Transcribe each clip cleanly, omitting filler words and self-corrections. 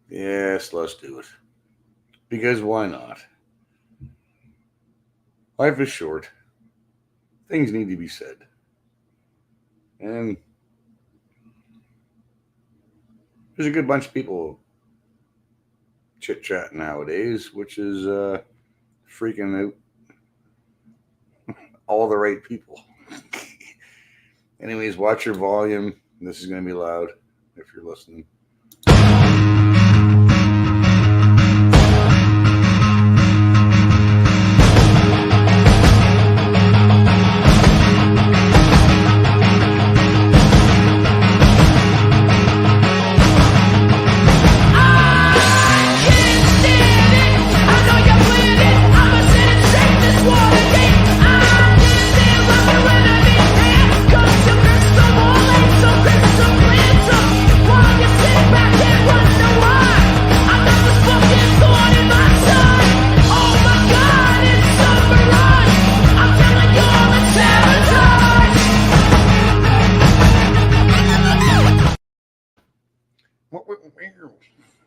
Yes, let's do it. Because why not? Life is short. Things need to be said. And there's a good bunch of people chit chatting nowadays, which is freaking out all the right people. Anyways, watch your volume. This is going to be loud if you're listening.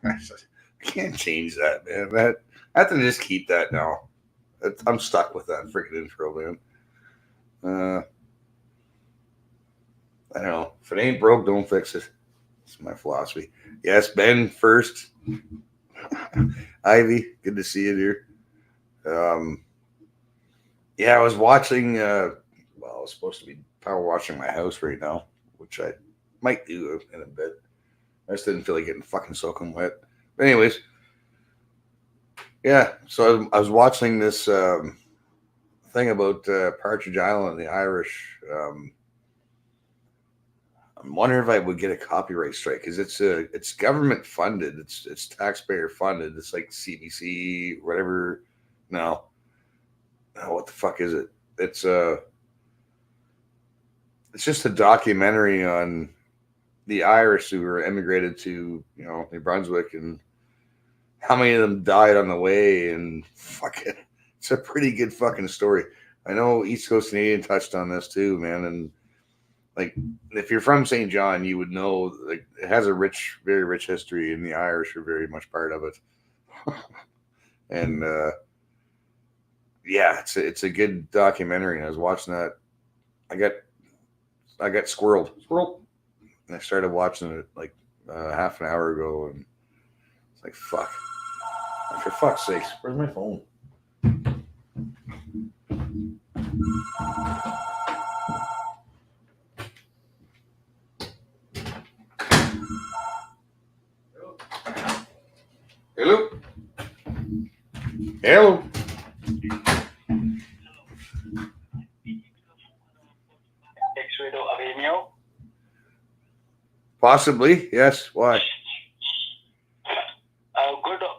I can't change that, man. I have to just keep that now. I'm stuck with that freaking intro, man. I don't know. If it ain't broke, don't fix it. It's my philosophy. Yes, Ben first. Ivy, good to see you, dear. Um, yeah, I was watching. Well, I was supposed to be power washing my house right now, which I might do in a bit. I just didn't feel like getting fucking soaking wet. But anyways, yeah. So I was watching this thing about Partridge Island, the Irish. I'm wondering if I would get a copyright strike because it's government funded. It's taxpayer funded. It's like CBC, whatever. No, no, what the fuck is it? It's uh, it's just a documentary on the Irish who were emigrated to New Brunswick and how many of them died on the way and fucking. It's a pretty good fucking story. I know East Coast Canadian touched on this too, man, and like if you're from St. John, you would know like it has a rich, very rich history, and the Irish are very much part of it. And yeah, it's a good documentary. And I was watching that. I got I got squirreled, squirrel, and I started watching it like half an hour ago, and it's like fuck. For fuck's sakes, where's my phone? Hello, hello. Possibly, yes. Why?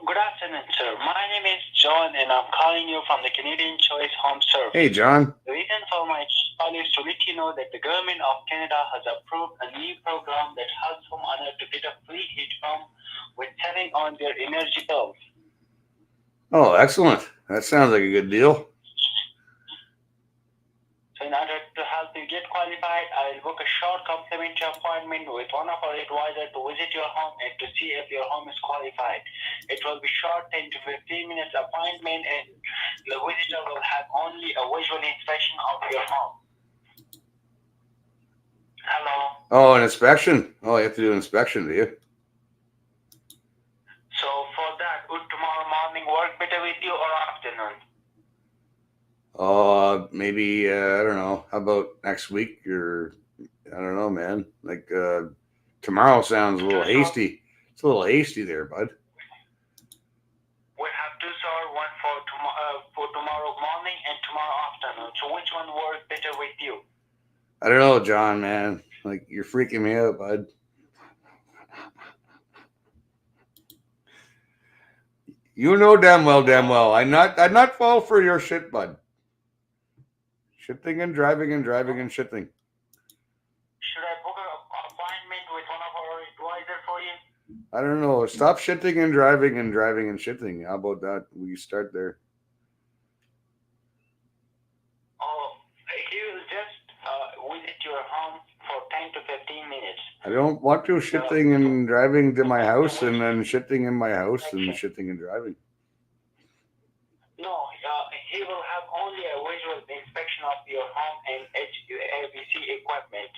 Good afternoon, sir. My name is John, and I'm calling you from the Canadian Choice Home Service. Hey, John. The reason for my call is to let you know that the government of Canada has approved a new program that helps homeowners to get a free heat pump with saving on their energy bills. Oh, excellent. That sounds like a good deal. So in order to help you get qualified, I will book a short complimentary appointment with one of our advisors to visit your home and to see if your home is qualified. It will be short 10 to 15 minutes appointment, and the visitor will have only a visual inspection of your home. Hello. Oh, an inspection. Oh, you have to do an inspection, do you? So for that, would tomorrow morning work better with you or afternoon? Maybe I don't know. How about next week? Or I don't know, man. Like tomorrow sounds a little hasty. It's a little hasty there, bud. We have two, sir. One for tomorrow morning and tomorrow afternoon. So which one works better with you? I don't know, John, man. Like you're freaking me out, bud. You know damn well. I'd not fall for your shit, bud. Shitting and driving and driving and shitting. Should I book an appointment with one of our advisors for you? I don't know. Stop shitting and driving and driving and shitting. How about that? We start there. Oh, he will just visit your home for 10 to 15 minutes. I don't want to shitting and driving to my house and then shitting in my house and shitting and driving. No, he will have only a visual inspection of your home and HVAC equipment.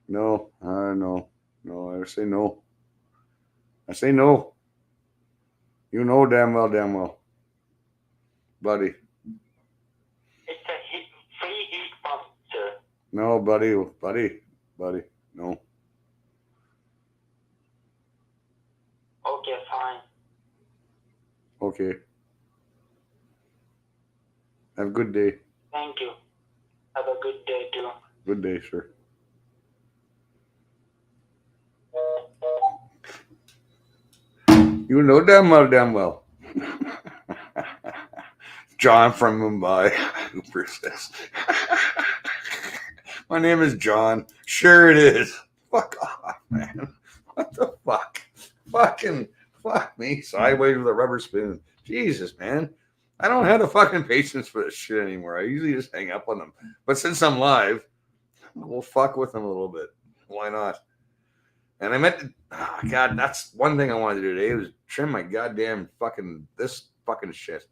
No, no. I say no. I say no. You know damn well, buddy. It's a free heat pump, sir. No, buddy, no. Okay, fine. Okay. Have a good day. Thank you. Have a good day too. Good day, sir. You know damn well. John from Mumbai. Hooper says. My name is John. Sure it is. Fuck off, man. What the fuck? Fuck me sideways with a rubber spoon. Jesus, man. I don't have the fucking patience for this shit anymore. I usually just hang up on them. But since I'm live, we'll fuck with them a little bit. Why not? And I meant to, God, that's one thing I wanted to do today was trim my goddamn this fucking shit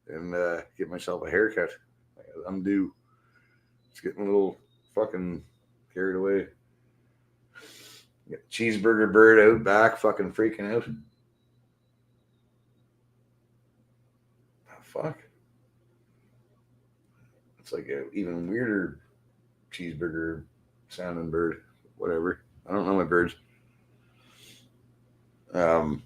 and get myself a haircut. I'm due. It's getting a little fucking carried away. Got the cheeseburger bird out back, fucking freaking out. Oh, fuck. It's like an even weirder cheeseburger sounding bird. Whatever. I don't know my birds. I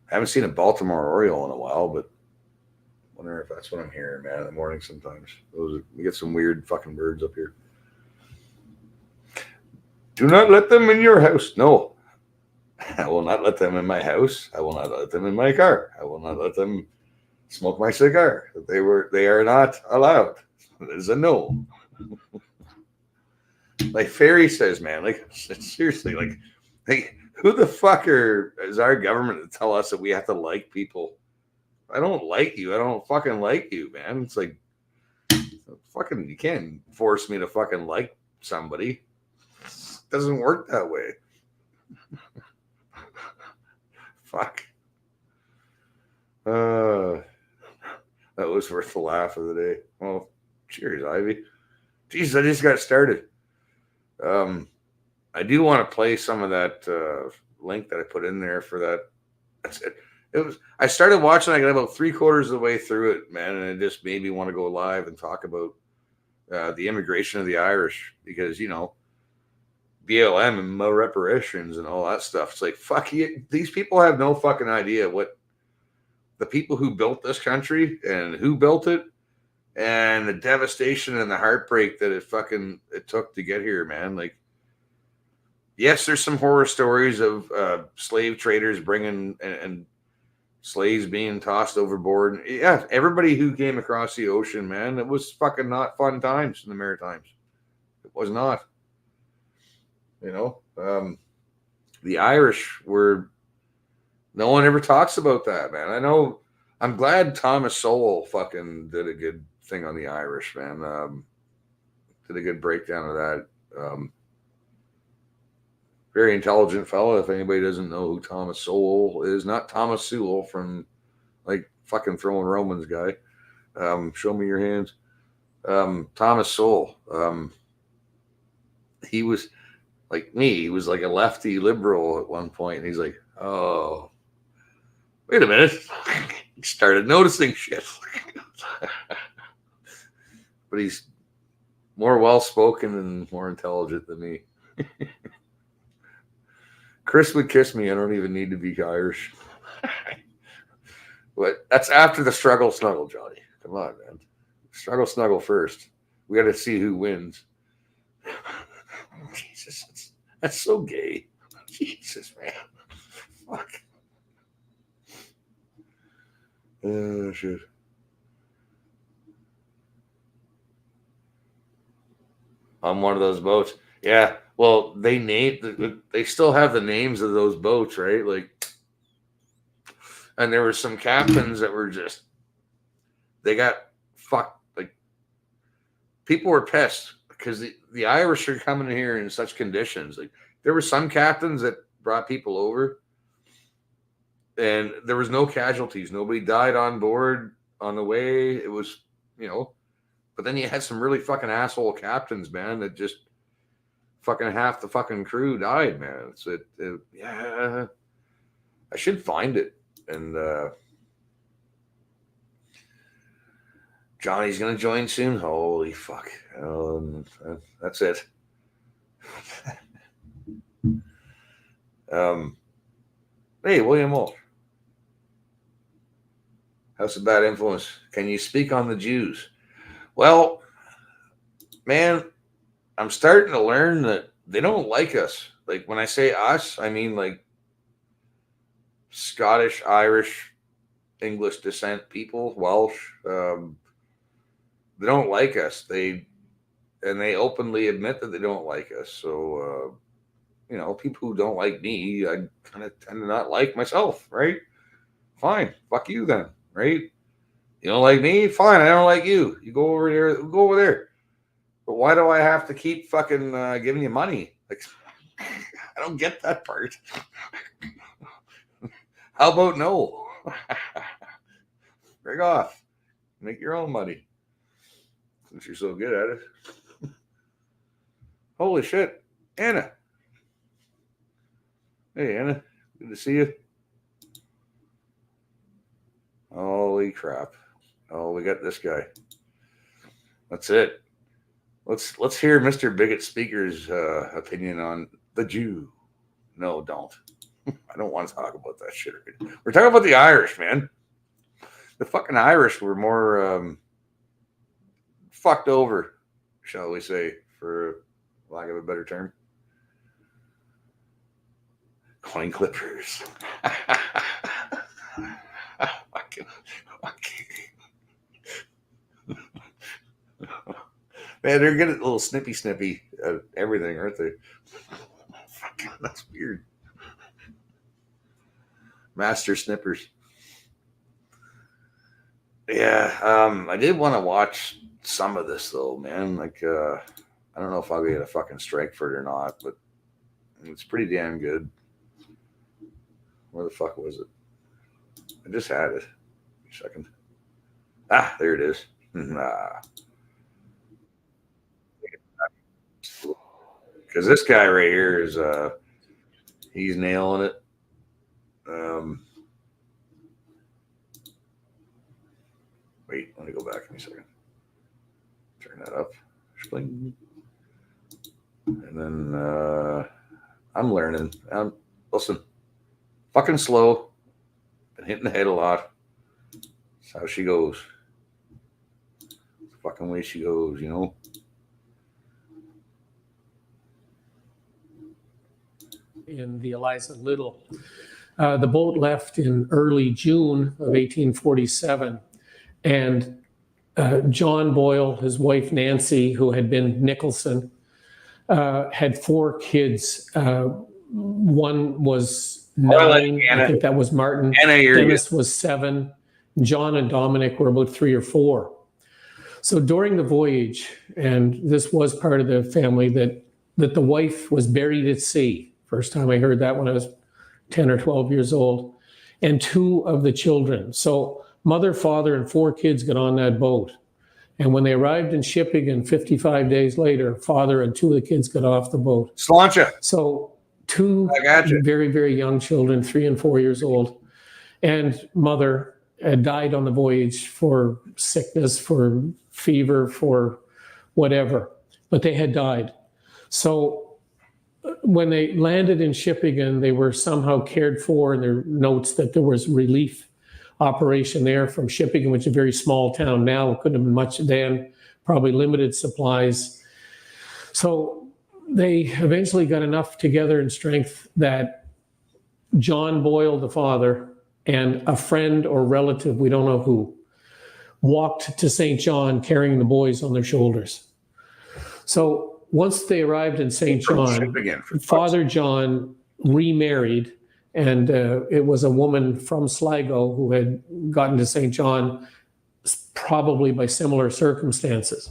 haven't seen a Baltimore Oriole in a while, but I wonder if that's what I'm hearing, man, in the morning sometimes. We get some weird fucking birds up here. Do not let them in your house. No. I will not let them in my house. I will not let them in my car. I will not let them smoke my cigar. They are not allowed. It is a no. Like Ferry says, man, like seriously, like who the fuck is our government to tell us that we have to like people? I don't like you. I don't fucking like you, man. It's like fucking you can't force me to fucking like somebody. It doesn't work that way. Fuck. That was worth the laugh of the day. Well, cheers, Ivy. Jesus, I just got started. I do want to play some of that link that I put in there for that. That's it. I started watching. I got about 3/4 of the way through it, man, and it just made me want to go live and talk about the immigration of the Irish because BLM and more reparations and all that stuff. It's like fuck you. These people have no fucking idea what the people who built this country and who built it and the devastation and the heartbreak that it took to get here, man. Like, yes, there's some horror stories of slave traders bringing and slaves being tossed overboard. Yeah, everybody who came across the ocean, man, it was fucking not fun times in the Maritimes. It was not. The Irish were. No one ever talks about that, man. I know. I'm glad Thomas Sowell fucking did a good thing on the Irish, man. Did a good breakdown of that. Very intelligent fellow. If anybody doesn't know who Thomas Sowell is, not Thomas Sewell from like fucking throwing Romans guy. Show me your hands. Thomas Sowell. He was like me. He was like a lefty liberal at one point, and he's like, "Oh, wait a minute." He started noticing shit. But he's more well-spoken and more intelligent than me. Chris would kiss me. I don't even need to be Irish. But that's after the struggle snuggle, Johnny. Come on, man. Struggle snuggle first. We got to see who wins. Jesus, that's so gay. Jesus, man. Fuck. Oh, shit. On one of those boats. Yeah. Well, they still have the names of those boats, right? Like, and there were some captains that were they got fucked. Like, people were pissed because the Irish are coming here in such conditions. Like, there were some captains that brought people over, and there was no casualties. Nobody died on board on the way. It was, but then you had some really fucking asshole captains, man, that just fucking half the fucking crew died, man. Yeah, I should find it. And Johnny's gonna join soon. Holy fuck! That's it. Hey, William Wolf. How's a bad influence? Can you speak on the Jews? Well, man, I'm starting to learn that they don't like us. Like, when I say us, I mean like Scottish, Irish, English descent people, Welsh. They don't like us. They openly admit that they don't like us. So, people who don't like me, I kind of tend to not like myself, right? Fine, fuck you then, right? You don't like me? Fine, I don't like you. You go over there, go over there. But why do I have to keep fucking giving you money? Like, I don't get that part. How about no? Break off. Make your own money. Since you're so good at it. Holy shit. Anna. Hey, Anna. Good to see you. Holy crap. Oh, we got this guy. That's it. Let's hear Mr. Bigot Speaker's opinion on the Jew. No, don't. I don't want to talk about that shit. We're talking about the Irish, man. The fucking Irish were more fucked over, shall we say, for lack of a better term. Coin clippers. Man, they're good at little snippy at everything, aren't they? Fucking, that's weird. Master snippers. Yeah, I did want to watch some of this though, man. Like, I don't know if I'll get a fucking strike for it or not, but it's pretty damn good. Where the fuck was it? I just had it. A second. Ah, there it is. Because this guy right here is he's nailing it. Wait, let me go back in a second. Turn that up. And then I'm learning. Listen, fucking slow. Been hitting the head a lot. That's how she goes. That's the fucking way she goes, In the Eliza Little. The boat left in early June of 1847, and John Boyle, his wife Nancy, who had been Nicholson, had 4 kids. One was 9, I think that was Martin. Dennis was 7. John and Dominic were about 3 or 4. So during the voyage, and this was part of the family, that the wife was buried at sea. First time I heard that when I was 10 or 12 years old. And 2 of the children. So mother, father, and 4 kids got on that boat. And when they arrived in Shipping 55 days later, father and 2 of the kids got off the boat. Sláinte. So 2 very, very young children, 3 and 4 years old. And mother had died on the voyage for sickness, for fever, for whatever. But they had died. So when they landed in Shipping, they were somehow cared for, and there notes that there was relief operation there from Shipping, which is a very small town now. It couldn't have been much then, probably limited supplies. So they eventually got enough together in strength that John Boyle, the father, and a friend or relative, we don't know who, walked to St. John carrying the boys on their shoulders. So once they arrived in St. John, Father John remarried, and it was a woman from Sligo who had gotten to St. John probably by similar circumstances.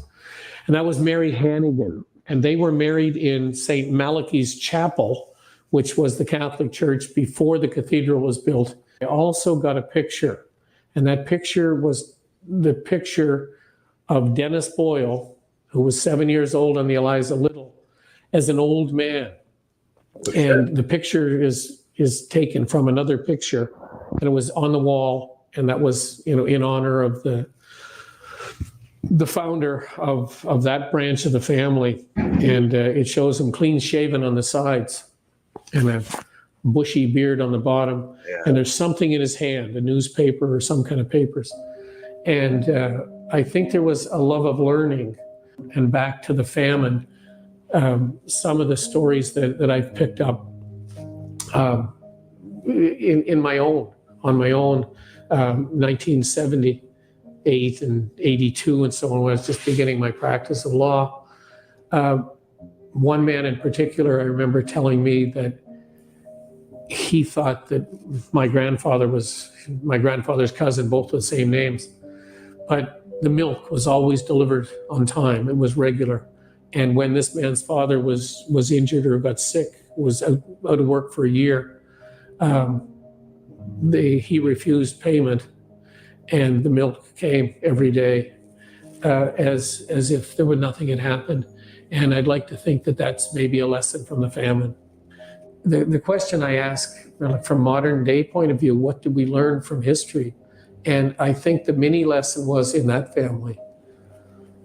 And that was Mary Hannigan. and they were married in St. Malachy's Chapel, which was the Catholic Church before the cathedral was built. I also got a picture, and that picture was the picture of Dennis Boyle, who was 7 years old on the Eliza Little, as an old man. And the picture is taken from another picture, and it was on the wall, and that was, you know, in honor of the founder of that branch of the family. And it shows him clean shaven on the sides and a bushy beard on the bottom. Yeah. And there's something in his hand, a newspaper or some kind of papers. And I think there was a love of learning. And back to the famine, some of the stories that I've picked up on my own 1978 and 82 and so on, when I was just beginning my practice of law. One man in particular, I remember telling me that he thought that my grandfather was my grandfather's cousin, both with the same names, but the milk was always delivered on time. It was regular. And when this man's father was injured or got sick, was out of work for a year, he refused payment, and the milk came every day as if there was nothing had happened. And I'd like to think that that's maybe a lesson from the famine. The question I ask, from modern day point of view, what did we learn from history? And I think the mini lesson was in that family.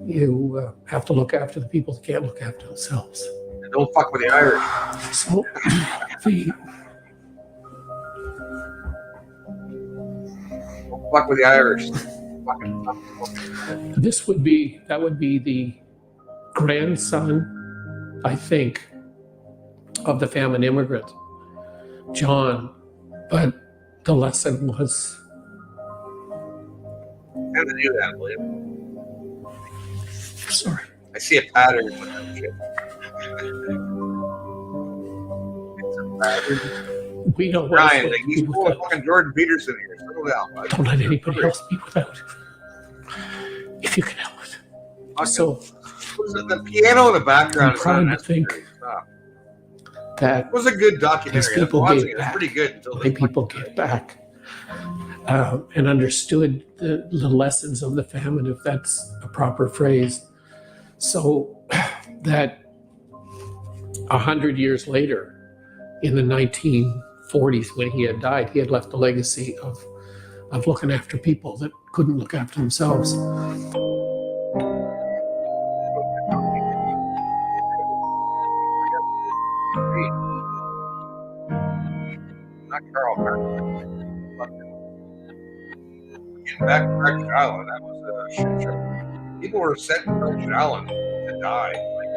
You have to look after the people that can't look after themselves. And don't fuck with the Irish. So Don't fuck with the Irish. that would be the grandson, I think, of the famine immigrant, John. But the lesson was, How to do that, William? sorry. I see a pattern with that shit. It's a pattern. We know what Ryan, it's like, like to he's be full of without. fucking Jordan Peterson here. Settle down, bud. Don't let anybody else be without, if you can help it. So The piano in the background I'm is proud not to think necessary stuff. that It was a good documentary. These I was people watching gave it. It was back. pretty good until my they people gave back and understood the lessons of the famine, if that's a proper phrase. So that 100 years later, in the 1940s, when he had died, he had left a legacy of looking after people that couldn't look after themselves. Not Carl Carter. Getting back to Friggin Island, that was a shit show. People were sent to Friggin Island to die. Like,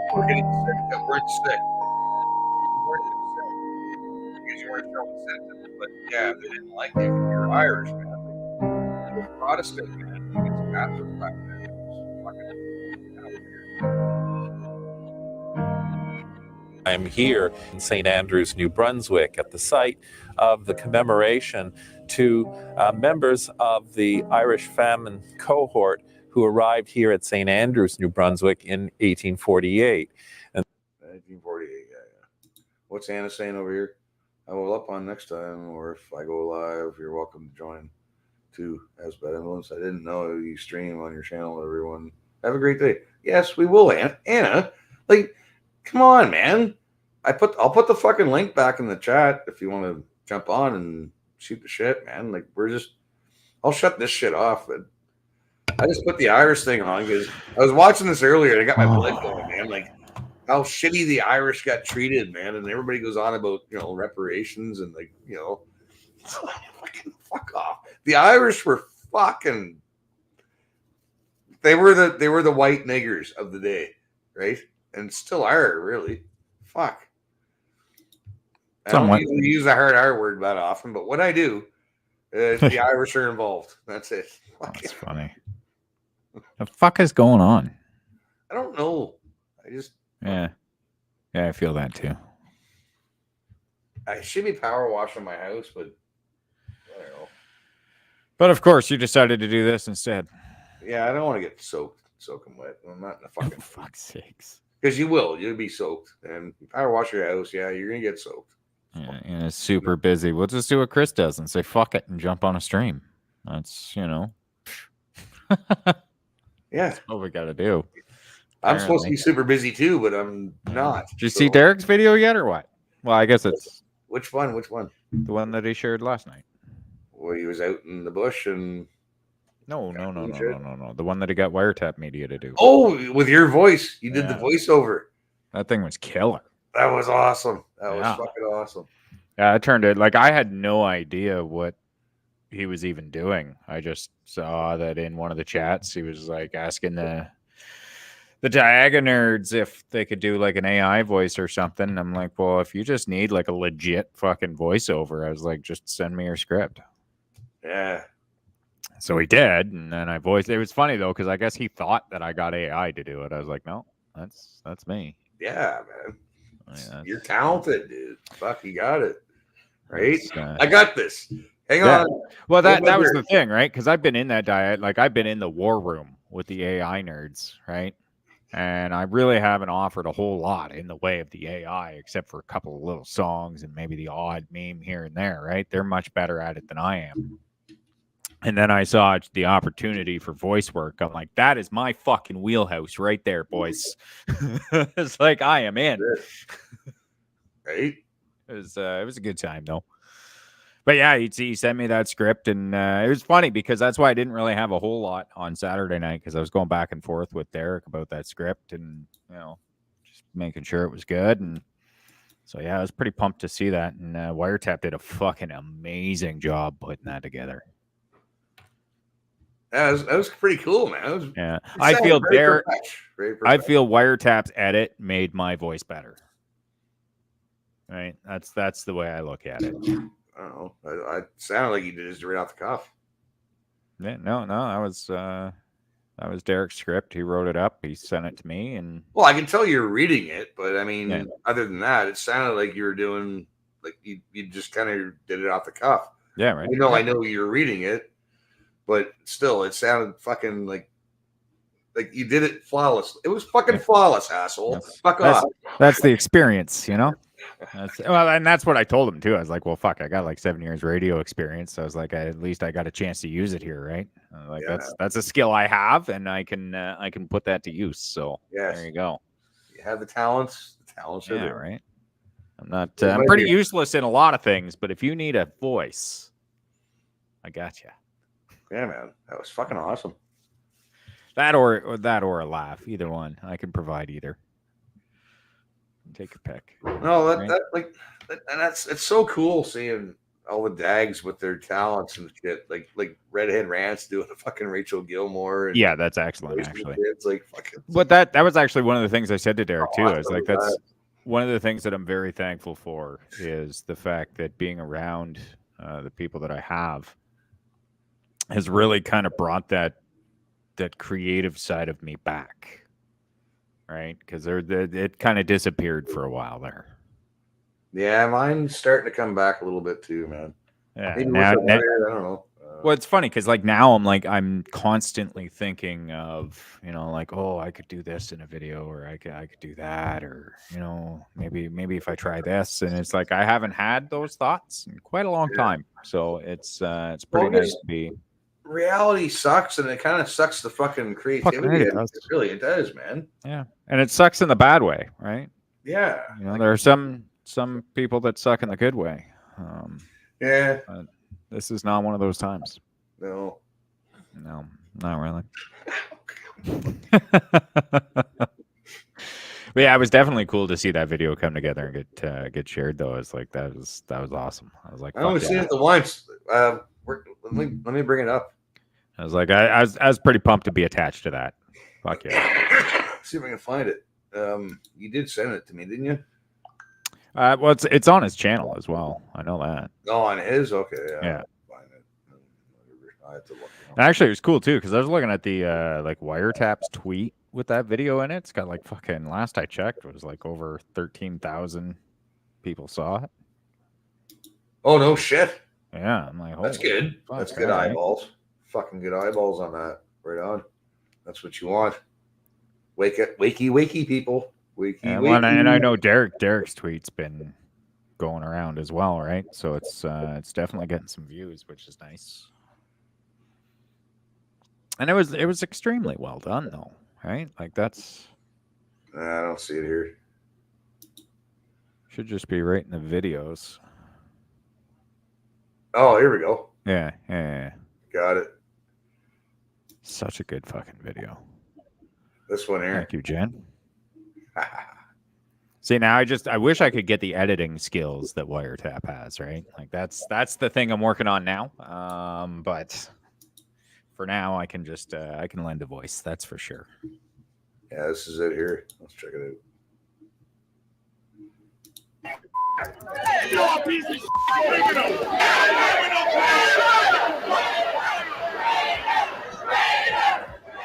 people were getting sick that weren't sick. You weren't getting sick because you weren't showing symptoms. But yeah, they didn't like it. If you're Irish, man. Like, you were Protestant, man. Against Catholics back then. It was fucking kind of weird. I'm here in St. Andrews, New Brunswick, at the site of the commemoration to members of the Irish famine cohort who arrived here at St. Andrews, New Brunswick in 1848. 1948, yeah. What's Anna saying over here? I will up on next time, or if I go live, you're welcome to join too, as benevolence. I didn't know you stream on your channel, everyone. Have a great day. Yes, we will, Anna. Like, come on, man. I'll put the fucking link back in the chat if you want to jump on and shoot the shit, man. Like, I'll shut this shit off, but I just put the Irish thing on because I was watching this earlier and I got my blood going, man. Like, how shitty the Irish got treated, man. And everybody goes on about, reparations and, like, fucking fuck off. The Irish were fucking, they were the white niggers of the day, right? And still are, really. Fuck. I don't usually use the hard R word that often, but when I do, the Irish are involved. That's it. Fuck. That's funny. The fuck is going on? I don't know. Yeah, I feel that too. I should be power washing my house, but I don't know. But of course, you decided to do this instead. Yeah, I don't want to get soaked. soak them wet. Well, not in the Oh, fucking fuck's sakes. because you will. You'll be soaked, and if you power wash your house, yeah, you're gonna get soaked. Yeah, and it's super busy. We'll just do what Chris does and say fuck it and jump on a stream. That's Yeah, that's what we got to do. I'm supposed to be Apparently. super busy too, but I'm not. Did you see Derek's video yet or what? Well, I guess it's Which one? Which one? the one that he shared last night. Where he was out in the bush and No. The one that he got Wiretap Media to do. oh, with your voice, you did the Yeah. voiceover. That thing was killer. That was awesome. That was Yeah. fucking awesome. Yeah, I turned it like I had no idea what he was even doing. I just saw that in one of the chats he was like asking the Diaga nerds if they could do like an AI voice or something. I'm like, well, if you just need like a legit fucking voiceover, I was like, just send me your script. Yeah. So he did, and then I voiced. It was funny though because I guess he thought that I got AI to do it. I was like, no, that's me. Yeah, man. Yeah, You're talented, dude. Fuck, you got it. Right? that's, I got this. Hang Yeah. on. Well, that Over was here. the thing, right? Because I've been in that diet, like I've been in the war room with the AI nerds, right? And I really haven't offered a whole lot in the way of the AI, except for a couple of little songs and maybe the odd meme here and there, right? They're much better at it than I am. And then I saw the opportunity for voice work. I'm like, that is my fucking wheelhouse right there, boys. It's like I am in. Right? It was a good time though. But yeah, he sent me that script, and it was funny because that's why I didn't really have a whole lot on Saturday night because I was going back and forth with Derek about that script and just making sure it was good. And so yeah, I was pretty pumped to see that. And Wiretap did a fucking amazing job putting that together. That was pretty cool, man. Yeah, I feel I feel Wiretap's edit made my voice better. Right, that's the way I look at it. I don't know. I sounded like you did this right off the cuff. Yeah, no, that was Derek's script. He wrote it up. He sent it to me, and Well, I can tell you're reading it, but I mean, Yeah. other than that, it sounded like you were doing like you just kind of did it off the cuff. yeah, right. I know you're reading it, but still, it sounded fucking like you did it flawless. It was fucking flawless, asshole. Yes. Fuck off. That's the experience, and that's what I told him too. I was like, well, fuck, I got like 7 years radio experience. So I was like, at least I got a chance to use it here, right? Yeah. That's a skill I have, and I can put that to use. So Yes. there you go. You have the talents. The talents are Yeah, there. right. I'm not. It I'm might pretty be- useless in a lot of things, but if you need a voice, I got you. Yeah, man. That was fucking awesome. That or a laugh, either one. I can provide either. Take your pick. No, Right. and it's so cool seeing all the dags with their talents and shit. Like Redhead Rants doing a fucking Rachel Gilmore. And Yeah, that's excellent, actually. It's like fucking. But that was actually one of the things I said to Derek too. I was awesome like, was that's that? one of the things that I'm very thankful for is the fact that being around the people that I have has really kind of brought that creative side of me back, right? Because it kind of disappeared for a while there. Yeah, mine's starting to come back a little bit too, man. Yeah. Maybe Now, I don't know. well, it's funny because like now I'm constantly thinking of like, oh, I could do this in a video, or I could do that, or maybe if I try this, and it's like I haven't had those thoughts in quite a long time. So it's pretty nice to be. Reality sucks, and it kind of sucks the fucking creativity. right, it out of does. it. Really, it does, man. Yeah, and it sucks in the bad way, right? Yeah. There are some people that suck in the good way. Yeah. This is not one of those times. No. No, not really. But yeah, it was definitely cool to see that video come together and get shared. Though it's like that was awesome. I was like, I only seen it the once. Let me bring it up. I was like, I was pretty pumped to be attached to that. Fuck yeah. See if I can find it. You did send it to me, didn't you? Well, it's on his channel as well. I know that. No, on his. Okay. Yeah. Find it. I have to look. And actually, it was cool too because I was looking at the like Wiretap's tweet with that video in it. It's got like fucking. Last I checked, it was like over 13,000 people saw it. Oh no shit. Yeah, I'm like, That's holy good. fuck, That's good all right. eyeballs. Fucking good eyeballs on that. Right on. That's what you want. Wake up, wakey, people. Wakey. And I know Derek's tweet's been going around as well, right? So it's definitely getting some views, which is nice. And it was extremely well done, though, right? Like that's. I don't see it here. Should just be right in the videos. Oh, here we go. Yeah. Got it. Such a good fucking video. This one here. Thank you, Jen. See, now I wish I could get the editing skills that Wiretap has, right? Like that's the thing I'm working on now. But for now, I can just I can lend a voice. That's for sure. Yeah, this is it here. Let's check it out.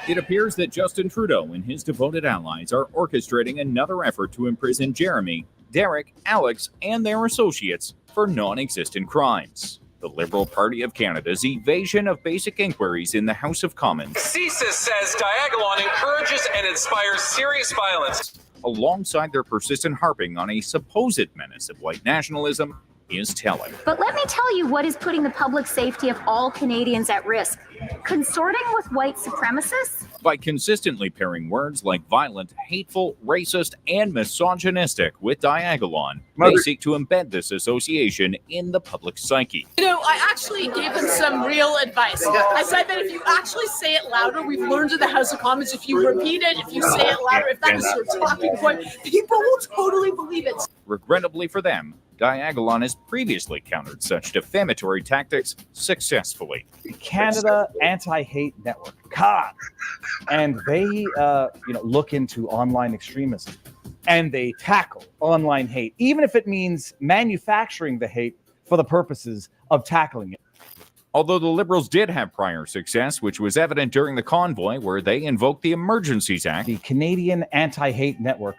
It appears that Justin Trudeau and his devoted allies are orchestrating another effort to imprison Jeremy, Derek, Alex, and their associates for non-existent crimes. The Liberal Party of Canada's evasion of basic inquiries in the House of Commons. CSIS says Diagolon encourages and inspires serious violence. Alongside their persistent harping on a supposed menace of white nationalism, is telling. But let me tell you what is putting the public safety of all Canadians at risk. Consorting with white supremacists? By consistently pairing words like violent, hateful, racist, and misogynistic with Diagolon, they seek to embed this association in the public psyche. You know, I actually gave them some real advice. I said that if you actually say it louder, we've learned in the House of Commons, if you repeat it, if you say it louder, if that is your talking point, people will totally believe it. Regrettably for them, Diagolon has previously countered such defamatory tactics successfully. Canada Anti-Hate Network, CAN, and they look into online extremism, and they tackle online hate, even if it means manufacturing the hate for the purposes of tackling it. Although the Liberals did have prior success, which was evident during the convoy where they invoked the Emergencies Act. The Canadian Anti-Hate Network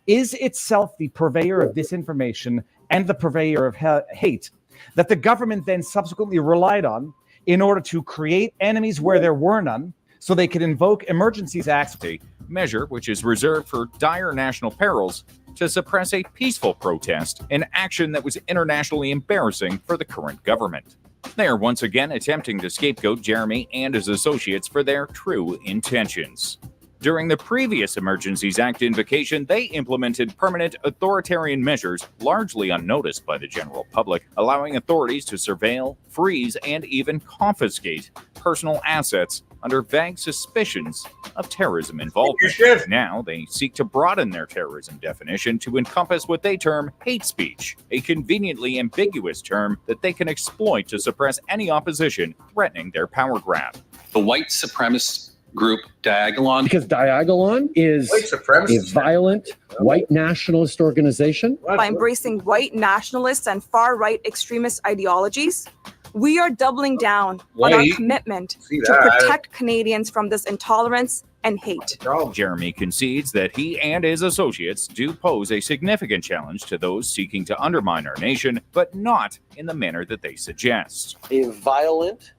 is itself the purveyor of disinformation and the purveyor of hate that the government then subsequently relied on in order to create enemies where there were none, so they could invoke Emergencies Acts. A measure which is reserved for dire national perils to suppress a peaceful protest, an action that was internationally embarrassing for the current government. They are once again attempting to scapegoat Jeremy and his associates for their true intentions. During the previous Emergencies Act invocation, they implemented permanent authoritarian measures largely unnoticed by the general public, allowing authorities to surveil, freeze, and even confiscate personal assets under vague suspicions of terrorism involvement. Now they seek to broaden their terrorism definition to encompass what they term hate speech, a conveniently ambiguous term that they can exploit to suppress any opposition threatening their power grab. The white supremacist group Diagolon. Because Diagolon is a violent white nationalist organization. By embracing white nationalist and far-right extremist ideologies, we are doubling down on our commitment to protect Canadians from this intolerance and hate. Jeremy concedes that he and his associates do pose a significant challenge to those seeking to undermine our nation, but not in the manner that they suggest. A violent,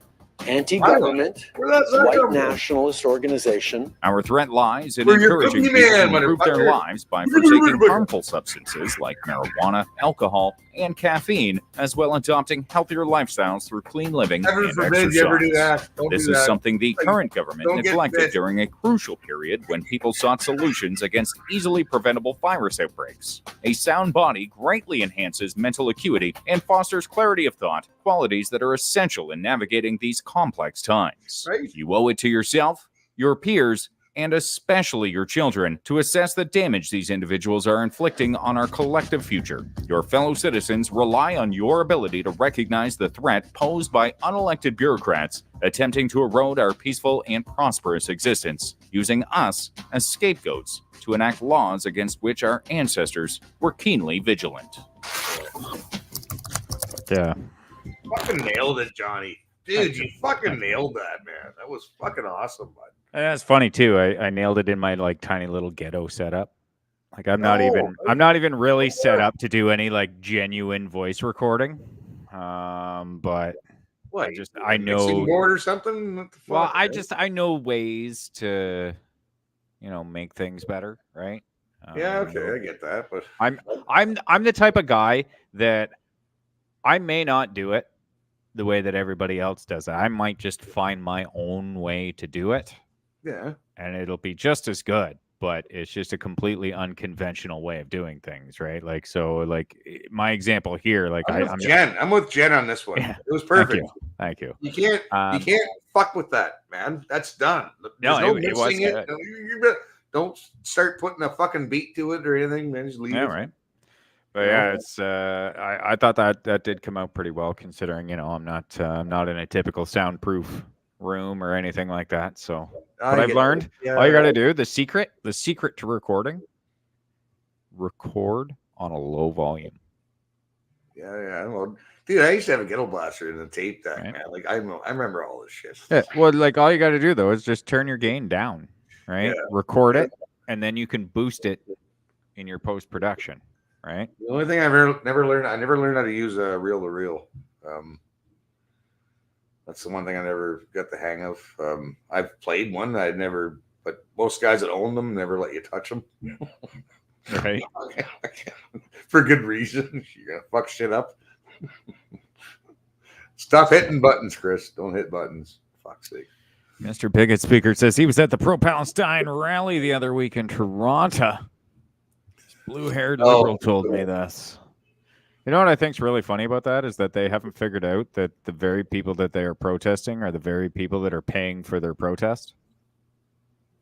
anti-government, white nationalist organization. Our threat lies in encouraging people to improve their lives by partaking harmful substances like marijuana, alcohol, and caffeine, as well adopting healthier lifestyles through clean living and exercise. This is something the current government neglected during a crucial period when people sought solutions against easily preventable virus outbreaks. A sound body greatly enhances mental acuity and fosters clarity of thought, qualities that are essential in navigating these complex times. You owe it to yourself, your peers, and especially your children, to assess the damage these individuals are inflicting on our collective future. Your fellow citizens rely on your ability to recognize the threat posed by unelected bureaucrats attempting to erode our peaceful and prosperous existence, using us as scapegoats to enact laws against which our ancestors were keenly vigilant. Yeah. Fucking nailed it, Johnny. Dude, you fucking nailed that, man. That was fucking awesome, bud. And that's funny too. I nailed it in my like tiny little ghetto setup. Like I'm not even really set up to do any like genuine voice recording. But what? I know board or something. What the fuck, well, I know ways to make things better, right? Yeah, okay, I get that, but I'm the type of guy that I may not do it the way that everybody else does it. I might just find my own way to do it. Yeah. And it'll be just as good, but it's just a completely unconventional way of doing things, right? Like, so like my example here, like I'm with Jen on this one. Yeah. It was perfect. Thank you. You can't fuck with that, man. That's done. No, There's it was mixing it. No, don't start putting a fucking beat to it or anything, man. Just leave it. Right. But yeah, it's I thought that did come out pretty well, considering I'm not in a typical soundproof room or anything like that. So, but I've learned all you got to do, the secret to recording, record on a low volume. Yeah. Well, dude, I used to have a ghetto blaster and a tape deck, man. Like I remember all this shit. Yeah. Well, like all you got to do though is just turn your gain down, right? Yeah. Record it, and then you can boost it in your post production. Right. The only thing I never learned how to use a reel to reel. That's the one thing I never got the hang of. I've played one. But most guys that own them never let you touch them. Right. For good reason. You're gonna fuck shit up. Stop hitting buttons, Chris. Don't hit buttons. Fuck's sake. Mr. Bigot Speaker says he was at the pro-Palestine rally the other week in Toronto. Blue-haired liberal told me this. You know what I think's really funny about that is that they haven't figured out that the very people that they are protesting are the very people that are paying for their protest.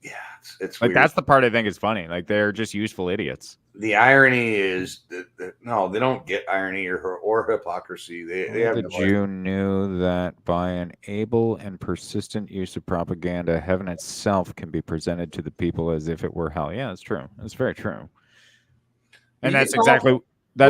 Yeah, it's like weird. That's the part I think is funny. Like they're just useful idiots. The irony is that no, they don't get irony or hypocrisy. They have. The Jew knew that by an able and persistent use of propaganda, heaven itself can be presented to the people as if it were hell. Yeah, it's true. It's very true. And that's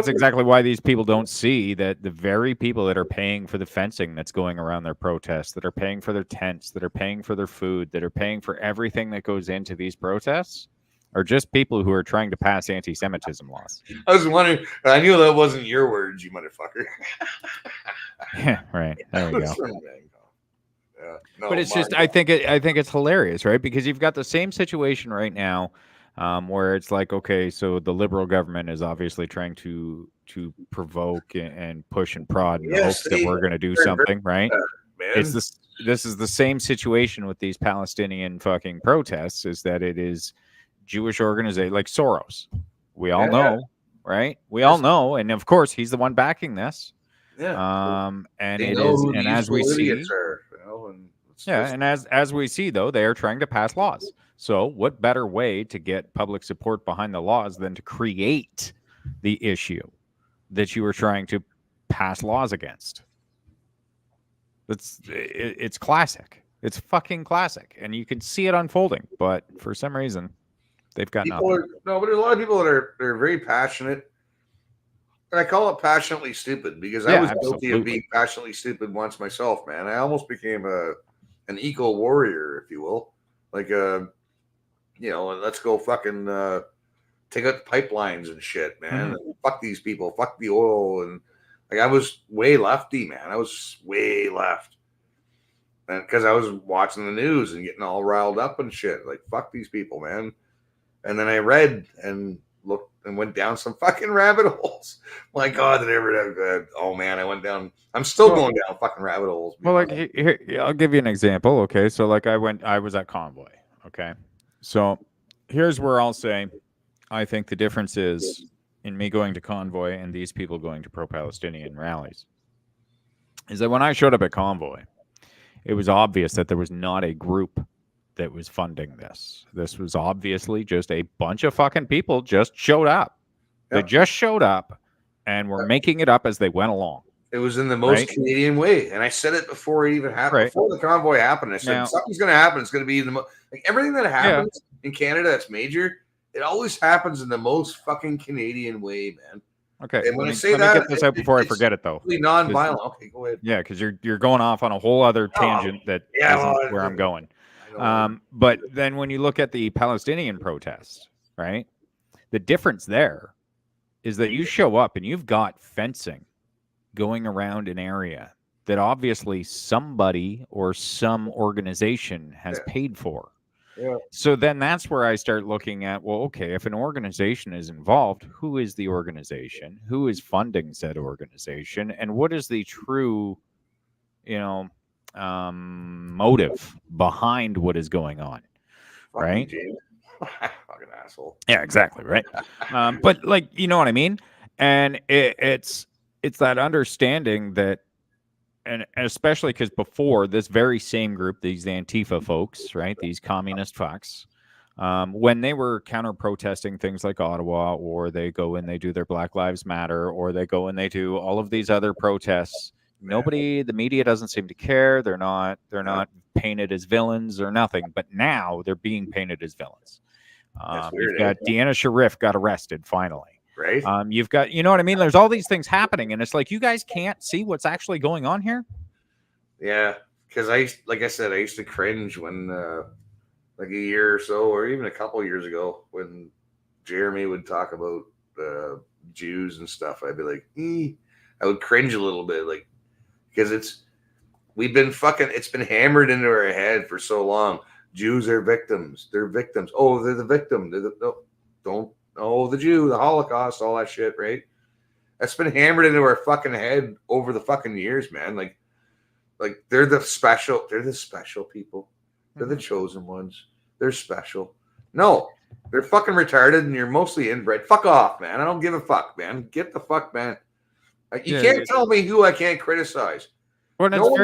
exactly why these people don't see that the very people that are paying for the fencing that's going around their protests, that are paying for their tents, that are paying for their food, that are paying for everything that goes into these protests are just people who are trying to pass anti-Semitism laws. I was wondering, I knew that wasn't your words, you motherfucker. Yeah, right. There we go. Yeah, no, but it's just, I think it's hilarious, right? Because you've got the same situation right now. Where it's like, okay, so the liberal government is obviously trying to provoke and push and prod in the hopes that we're going to do something, right? This is the same situation with these Palestinian fucking protests, is that it is Jewish organization like Soros. We all know, right? We all know, and of course he's the one backing this. Yeah. And it is, and as we see, and as we see though, they are trying to pass laws. So what better way to get public support behind the laws than to create the issue that you were trying to pass laws against? It's classic. It's fucking classic. And you can see it unfolding, but for some reason they've got nothing. But there's a lot of people that are very passionate. And I call it passionately stupid because I was guilty of being passionately stupid once myself, man. I almost became an eco warrior, if you will. Like let's go fucking take out the pipelines and shit, man. Mm-hmm. And fuck these people, fuck the oil, and like I was way lefty, man. I was way left, and because I was watching the news and getting all riled up and shit, like fuck these people, man. And then I read and looked and went down some fucking rabbit holes. My God, did I ever have good? Oh man, I went down. I'm still going down fucking rabbit holes. Well, like here, I'll give you an example. Okay, so like I was at Convoy. Okay. So here's where I'll say I think the difference is in me going to Convoy and these people going to pro-Palestinian rallies is that when I showed up at Convoy, it was obvious that there was not a group that was funding this. This was obviously just a bunch of fucking people just showed up. Yep. They just showed up and were making it up as they went along. It was in the most Canadian way. And I said it before it even happened. Right. Before the convoy happened, I said, something's going to happen. It's going to be everything that happens in Canada that's major, it always happens in the most fucking Canadian way, man. Okay. And when let me get this out before I forget it, though. Non-violent. Okay, go ahead. Yeah, because you're going off on a whole other tangent that isn't where I'm going. But then when you look at the Palestinian protests, right, the difference there is that you show up and you've got fencing going around an area that obviously somebody or some organization has paid for. Yeah. So then that's where I start looking at, well, okay, if an organization is involved, who is the organization? Who is funding said organization? And what is the true, motive behind what is going on? Right? Fucking asshole. Yeah, exactly. Right. But like, you know what I mean? And it's that understanding that, and especially because before this very same group, these Antifa folks, right, these communist fucks, when they were counter protesting things like Ottawa, or they go and they do their Black Lives Matter, or they go and they do all of these other protests, the media doesn't seem to care. They're not painted as villains or nothing. But now they're being painted as villains. You've got Deanna Sharif got arrested finally. Right. You've got, you know what I mean? There's all these things happening, and it's like, you guys can't see what's actually going on here. Yeah, because like I said, I used to cringe when, like a year or so, or even a couple years ago, when Jeremy would talk about Jews and stuff. I'd be like, I would cringe a little bit, like, because it's been hammered into our head for so long. Jews are victims. They're victims. Oh, they're the victim. The Jew, the Holocaust, all that shit, right? That's been hammered into our fucking head over the fucking years, man. Like they're the special people. They're the chosen ones. They're special. No, they're fucking retarded, and you're mostly inbred. Fuck off, man. I don't give a fuck, man. Get the fuck, man. You can't tell me who I can't criticize. Well, nobody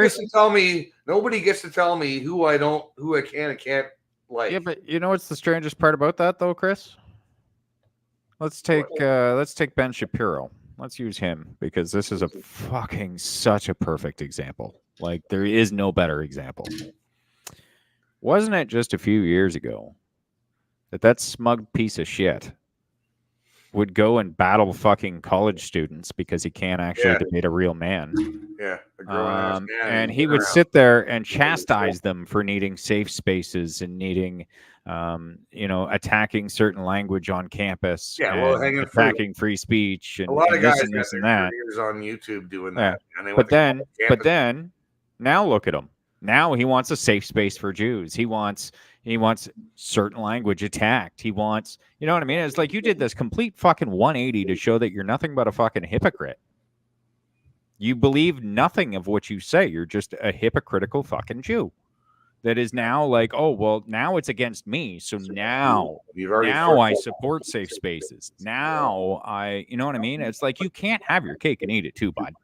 gets to tell me who I can and can't like. Yeah, but you know what's the strangest part about that, though, Chris? Let's take Ben Shapiro. Let's use him, because this is such a perfect example. Like, there is no better example. Wasn't it just a few years ago that smug piece of shit would go and battle fucking college students because he can't actually debate a real man? Yeah. Man, and he would sit there and chastise them for needing safe spaces and needing, attacking certain language on campus. Yeah, attacking free speech and a lot of guys and this and that. On YouTube doing that. Yeah. But then, now look at him. Now he wants a safe space for Jews. He wants certain language attacked. He wants, you know what I mean? It's like you did this complete fucking 180 to show that you're nothing but a fucking hypocrite. You believe nothing of what you say. You're just a hypocritical fucking Jew. That is now like, oh, well, now it's against me. So now I support safe spaces. Now you know what I mean? It's like, you can't have your cake and eat it too, bud.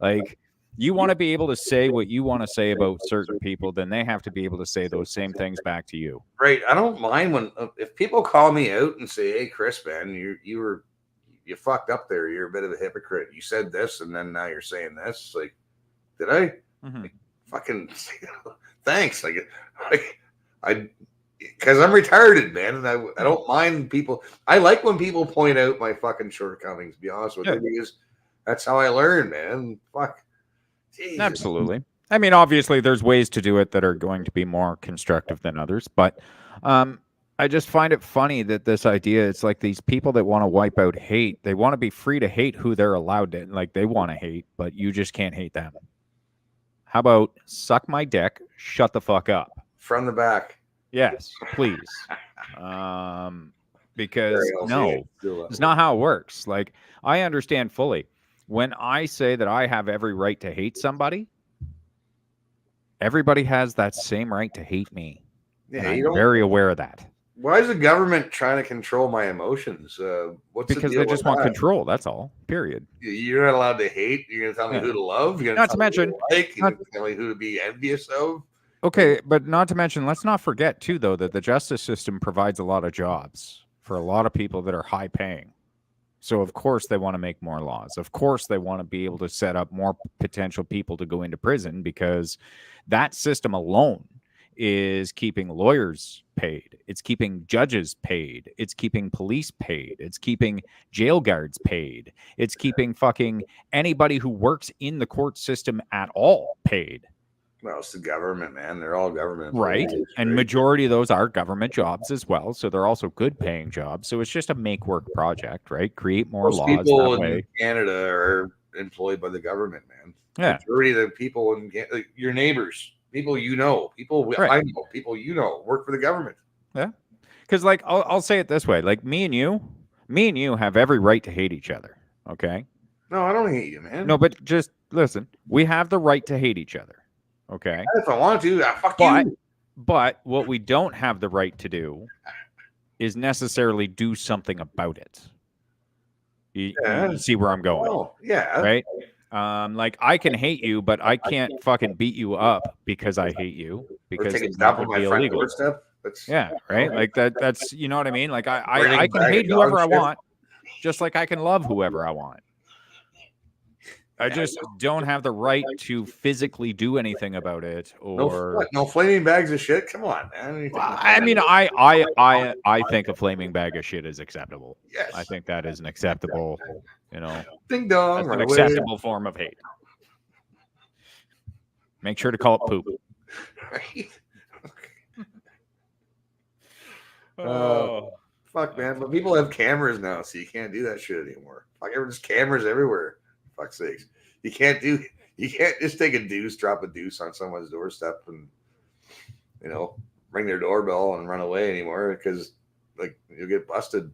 Like, you want to be able to say what you want to say about certain people, then they have to be able to say those same things back to you. Right. I don't mind if people call me out and say, "Hey, Chris, man, you fucked up there. You're a bit of a hypocrite. You said this, and then now you're saying this." Like, did I? Mm-hmm. Like, fucking thanks. Like because I'm retarded, man, and I don't mind people. I like when people point out my fucking shortcomings. To be honest with you, because that's how I learn, man. Fuck. Jesus. Absolutely. I mean, obviously, there's ways to do it that are going to be more constructive than others, but I just find it funny that this idea, it's like these people that want to wipe out hate, they want to be free to hate who they're allowed to, like, they want to hate, but you just can't hate them. How about suck my dick, shut the fuck up? From the back. Yes, please. Because no, it's not how it works. Like, I understand fully. When I say that I have every right to hate somebody, everybody has that same right to hate me. Yeah, I'm very aware of that. Why is the government trying to control my emotions? Because they just want control. That's all. Period. You're not allowed to hate. You're going to tell me who to love. You're going to tell me who to be envious of. Okay, but not to mention, let's not forget too, though, that the justice system provides a lot of jobs for a lot of people that are high paying. So, of course, they want to make more laws. Of course, they want to be able to set up more potential people to go into prison, because that system alone is keeping lawyers paid. It's keeping judges paid. It's keeping police paid. It's keeping jail guards paid. It's keeping fucking anybody who works in the court system at all paid. Well, it's the government, man. They're all government. Right. And majority of those are government jobs as well. So they're also good paying jobs. So it's just a make work project, right? Create more laws. People in Canada are employed by the government, man. Yeah. Majority of the people in your neighbors, People you know, people I know, people you know work for the government. Yeah, because like I'll say it this way: like me and you have every right to hate each other. Okay. No, I don't hate you, man. No, but just listen. We have the right to hate each other. Okay. If I want to, fuck you. But what we don't have the right to do is necessarily do something about it. You see where I'm going? Oh, yeah. Right. Like I can hate you, but I can't fucking beat you up because I hate you because that would be illegal. Yeah, right. Like that's you know what I mean. Like I can hate whoever I want, just like I can love whoever I want. I just don't have the right to physically do anything about it, or no flaming bags of shit. Come on, man. I mean, I think a flaming bag of shit is acceptable. Yes, I think that is an acceptable, ding dong, an acceptable form of hate. Make sure to call it poop. Right. Fuck, man. But people have cameras now, so you can't do that shit anymore. Fuck, there's cameras everywhere. Fuck's sakes. You can't just take a deuce, drop a deuce on someone's doorstep and ring their doorbell and run away anymore because like you'll get busted.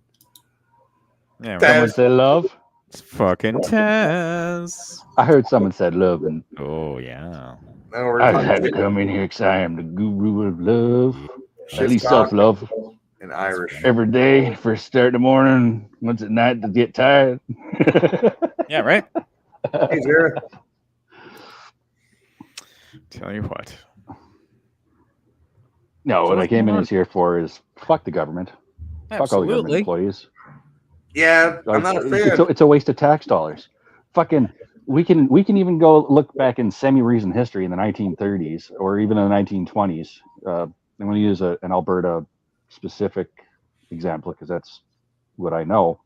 Yeah, someone said love. It's fucking Taz. I heard someone said love, and oh yeah. I had to come in here because I am the guru of love. At least self-love. In Irish. Every day, first start in the morning, once at night to get tired. Yeah, right? Hey, Zara. Tell you what. No, what I came in here for is fuck the government. Absolutely. Fuck all the government employees. Yeah, I'm not a fan. It's a waste of tax dollars. Fucking, we can even go look back in semi-recent history in the 1930s or even in the 1920s. I'm going to use an Alberta specific example because that's what I know.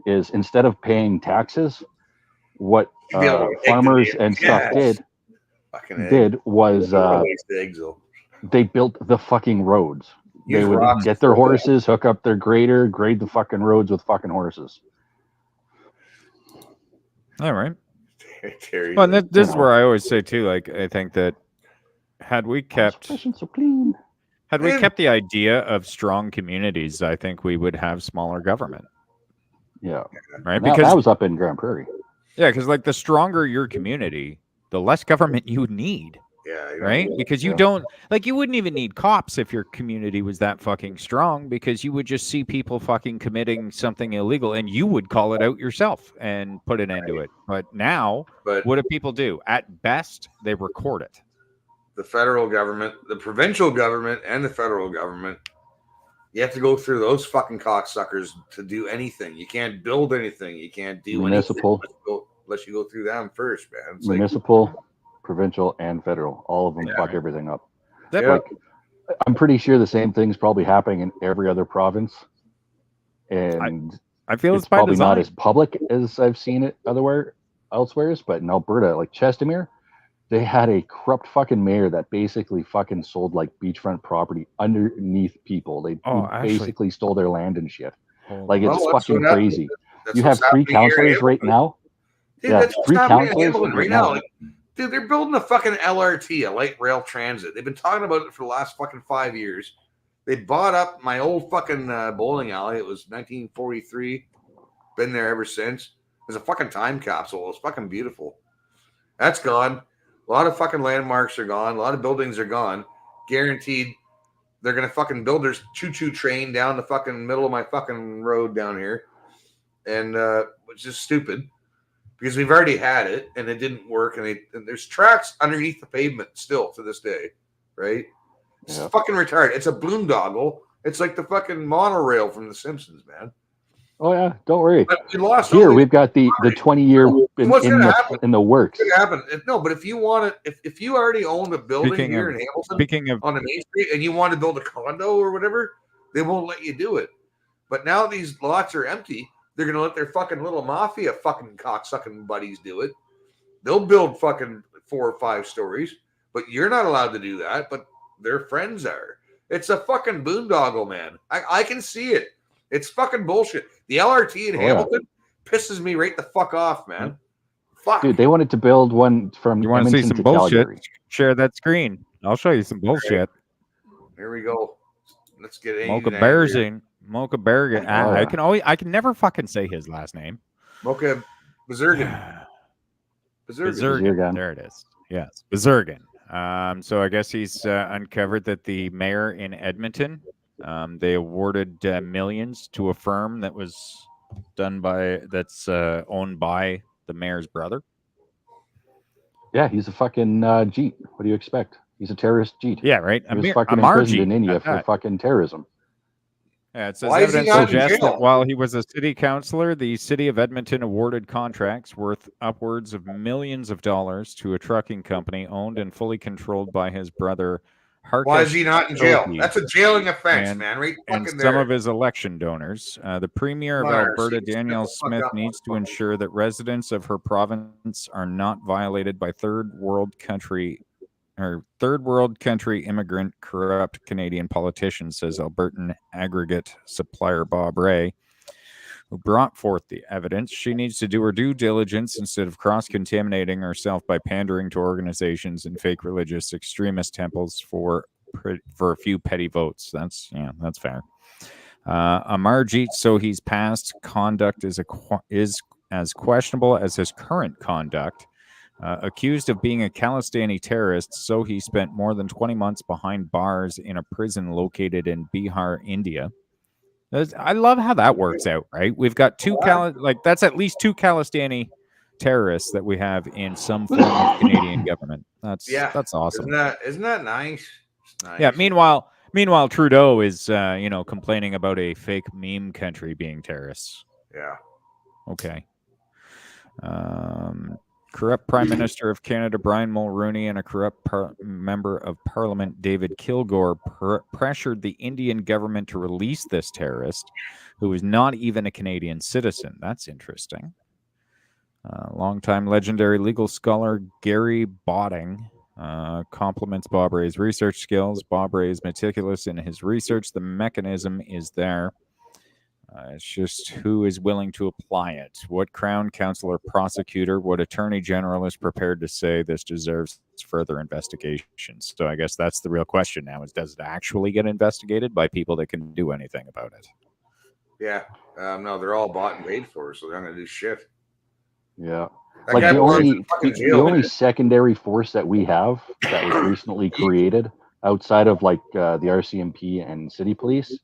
Is instead of paying taxes, what farmers and stuff did was they built the fucking roads. They would get their horses, hook up their grader, grade the fucking roads with fucking horses. All right. Well, this is where I always say too. Like, I think that had we kept so clean, had we kept the idea of strong communities, I think we would have smaller government. Yeah. Right. Because that was up in Grand Prairie. Yeah, because like the stronger your community, the less government you need. Yeah. Right? Because you don't like you wouldn't even need cops if your community was that fucking strong because you would just see people fucking committing something illegal and you would call it out yourself and put an end to it. But now, what do people do? At best, they record it. The federal government, the provincial government, and the federal government, you have to go through those fucking cocksuckers to do anything. You can't build anything. You can't do municipal anything unless you go through them first, man. It's municipal, provincial, and federal. All of them fuck everything up. Yeah. Like, I'm pretty sure the same thing's probably happening in every other province. And I feel it's probably not as public as I've seen it elsewhere. But in Alberta, like Chestermere, they had a corrupt fucking mayor that basically fucking sold like beachfront property underneath people. They basically stole their land and shit. Like it's fucking crazy. You have 3 councillors right now. Dude, that's 3 councillors right now. Like, dude, they're building a fucking LRT, a light rail transit. They've been talking about it for the last fucking 5 years. They bought up my old fucking bowling alley. It was 1943. Been there ever since. It was a fucking time capsule. It was fucking beautiful. That's gone. A lot of fucking landmarks are gone. A lot of buildings are gone. Guaranteed they're going to fucking build their choo-choo train down the fucking middle of my fucking road down here. And which is stupid because we've already had it and it didn't work. And there's tracks underneath the pavement still to this day, right? It's fucking retarded. It's a boondoggle. It's like the fucking monorail from The Simpsons, man. Oh yeah, don't worry. But we lost here. We've got the 20-year in the works. It happen. No, but if you want it, if you already owned a building here in Hamilton, on the main street, and you want to build a condo or whatever, they won't let you do it. But now these lots are empty. They're gonna let their fucking little mafia fucking cocksucking buddies do it. They'll build fucking 4 or 5 stories, but you're not allowed to do that. But their friends are. It's a fucking boondoggle, man. I can see it. It's fucking bullshit. The LRT in Hamilton pisses me right the fuck off, man. Fuck. Dude, they wanted to build one from You want to see Edmonton some to bullshit? Calgary. Share that screen. I'll show you some bullshit. Here we go. Let's get Mocha Andrew. Berzing. Mocha Bergen. Oh, yeah. I can never fucking say his last name. Mocha Bezergan. Bezergan. There it is. Yes, Bezergan. So I guess he's uncovered that the mayor in Edmonton, they awarded millions to a firm that was that's owned by the mayor's brother. Yeah, he's a fucking Jeet. What do you expect? He's a terrorist Jeet. Yeah, right. He was fucking imprisoned in India for fucking terrorism. Yeah, it says evidence suggests that while he was a city councillor, the city of Edmonton awarded contracts worth upwards of millions of dollars to a trucking company owned and fully controlled by his brother. Harkesh. Why is he not in jail? That's a jailing offense, man. Right? And some of his election donors. The premier of Alberta, Danielle Smith, needs to ensure that residents of her province are not violated by third world country immigrant corrupt Canadian politicians, says Albertan aggregate supplier Bob Ray, who brought forth the evidence. She needs to do her due diligence instead of cross-contaminating herself by pandering to organizations and fake religious extremist temples for a few petty votes. That's fair. Amarjeet Sohi's past conduct is as questionable as his current conduct. Accused of being a Khalistani terrorist, Sohi spent more than 20 months behind bars in a prison located in Bihar, India. I love how that works out, right? We've got that's at least 2 Khalistani terrorists that we have in some form of Canadian government. That's awesome. Isn't that nice? Nice? Yeah. Meanwhile, Trudeau is complaining about a fake meme country being terrorists. Yeah. Okay. Corrupt Prime Minister of Canada Brian Mulroney and a corrupt member of Parliament David Kilgour pressured the Indian government to release this terrorist, who is not even a Canadian citizen. That's interesting. Longtime legendary legal scholar Gary Botting compliments Bob Ray's research skills. Bob Ray is meticulous in his research. The mechanism is there. It's just who is willing to apply it. What Crown Counsel or prosecutor, what Attorney General is prepared to say this deserves further investigation. So I guess that's the real question now: is does it actually get investigated by people that can do anything about it? Yeah. No, they're all bought and paid for, so they're not going to do shit. Yeah. Like the only secondary force that we have that was recently created outside of like the RCMP and city police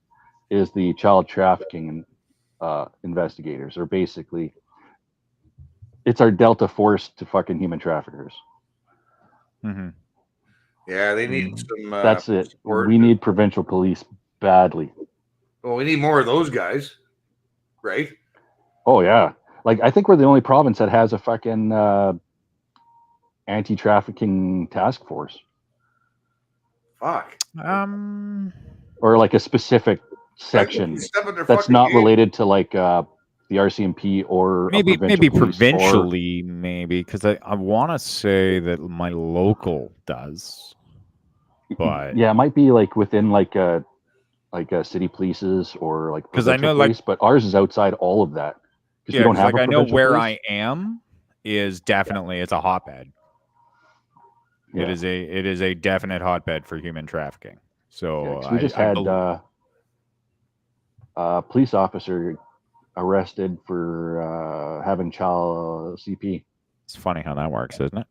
is the child trafficking investigators, or basically it's our Delta force to fucking human traffickers. Mm-hmm. Yeah, they need some. That's it. We need provincial police badly. Well, we need more of those guys, right? Oh yeah, like I think we're the only province that has a fucking anti-trafficking task force. Fuck. Or like a specific section that's not related to like the RCMP or maybe provincially, maybe because I want to say that my local does, but yeah, it might be like within like a city polices or like because I know police, but ours is outside all of that. Yeah, you don't have I know where police. I am is definitely it's a hotbed. Yeah. It is a definite hotbed for human trafficking. So we just had a police officer arrested for having child CP. It's funny how that works, isn't it?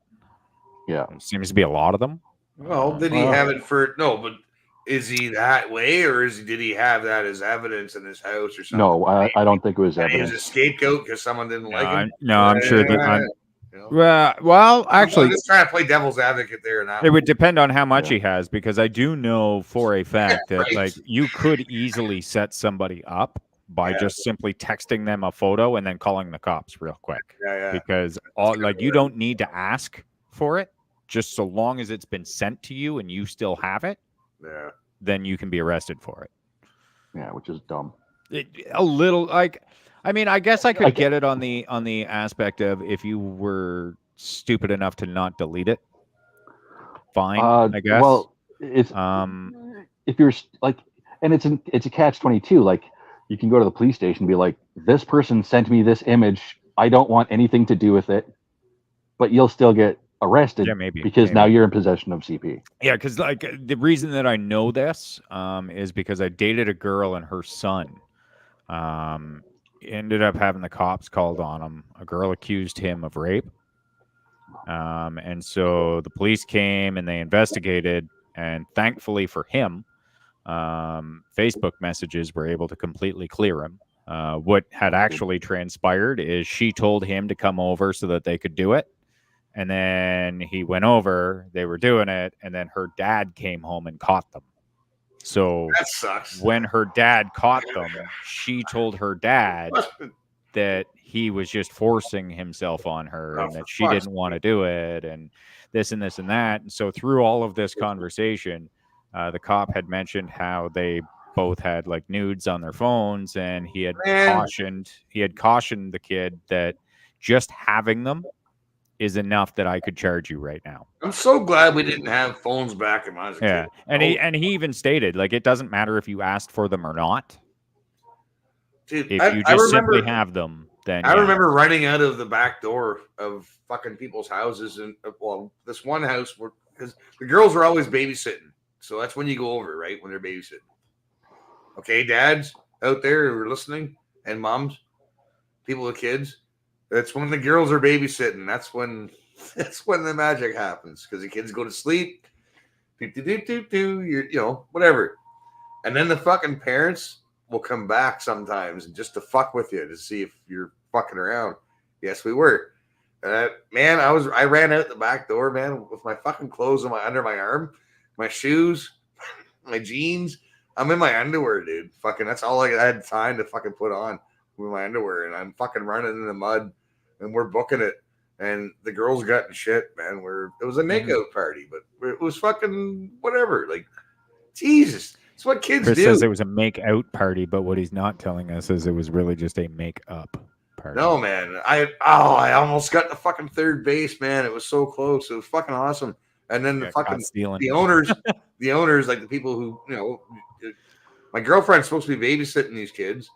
Yeah. It seems to be a lot of them. Well, did he have it for but is he that way, or did he have that as evidence in his house or something? No, I don't think it was evidence. He was a scapegoat because someone didn't like him. I'm sure that well, actually, I'm just trying to play devil's advocate there. Now it would depend on how much he has, because I do know for a fact that like you could easily set somebody up by just simply texting them a photo and then calling the cops real quick. Because you don't need to ask for it, just so long as it's been sent to you and you still have it. Yeah. Then you can be arrested for it. Yeah, which is dumb. A little like. I mean, I guess I could get it on the aspect of if you were stupid enough to not delete it. Fine, I guess. Well, it's if you're like, and it's a catch-22. Like, you can go to the police station and be like, "This person sent me this image. I don't want anything to do with it. but you'll still get arrested because now you're in possession of CP. Yeah, because like the reason that I know this is because I dated a girl and her son ended up having the cops called on him. A girl accused him of rape. And so the police came and they investigated, and thankfully for him, Facebook messages were able to completely clear him. What had actually transpired is she told him to come over so that they could do it. And then he went over, they were doing it, and then her dad came home and caught them. So that sucks. When her dad caught them, she told her dad that he was just forcing himself on her and that she didn't want to do it and this and this and that. And so through all of this conversation, the cop had mentioned how they both had like nudes on their phones, and he had cautioned the kid that just having them is enough that I could charge you right now. I'm so glad we didn't have phones back in my kid. And he even stated, like, it doesn't matter if you asked for them or not. Dude, if you just simply have them, then I remember running out of the back door of fucking people's houses, and this one house where because the girls are always babysitting, so that's when you go over, right, when they're babysitting. Okay, dads out there who are listening, and moms, people with kids. That's when the girls are babysitting. That's when the magic happens because the kids go to sleep. Whatever. And then the fucking parents will come back sometimes just to fuck with you to see if you're fucking around. Yes, we were. Man, I ran out the back door, man, with my fucking clothes under my arm, my shoes, my jeans. I'm in my underwear, dude. Fucking, that's all I had time to fucking put on with my underwear, and I'm fucking running in the mud. And we're booking it, and the girls got in shit, man. It was a makeout party, but it was fucking whatever. Like, Jesus, it's what kids Chris do. says it was a make-out party, but what he's not telling us is it was really just a make-up party. No, man, I almost got to fucking third base, man. It was so close. It was fucking awesome. And then the owners, like the people who my girlfriend's supposed to be babysitting these kids.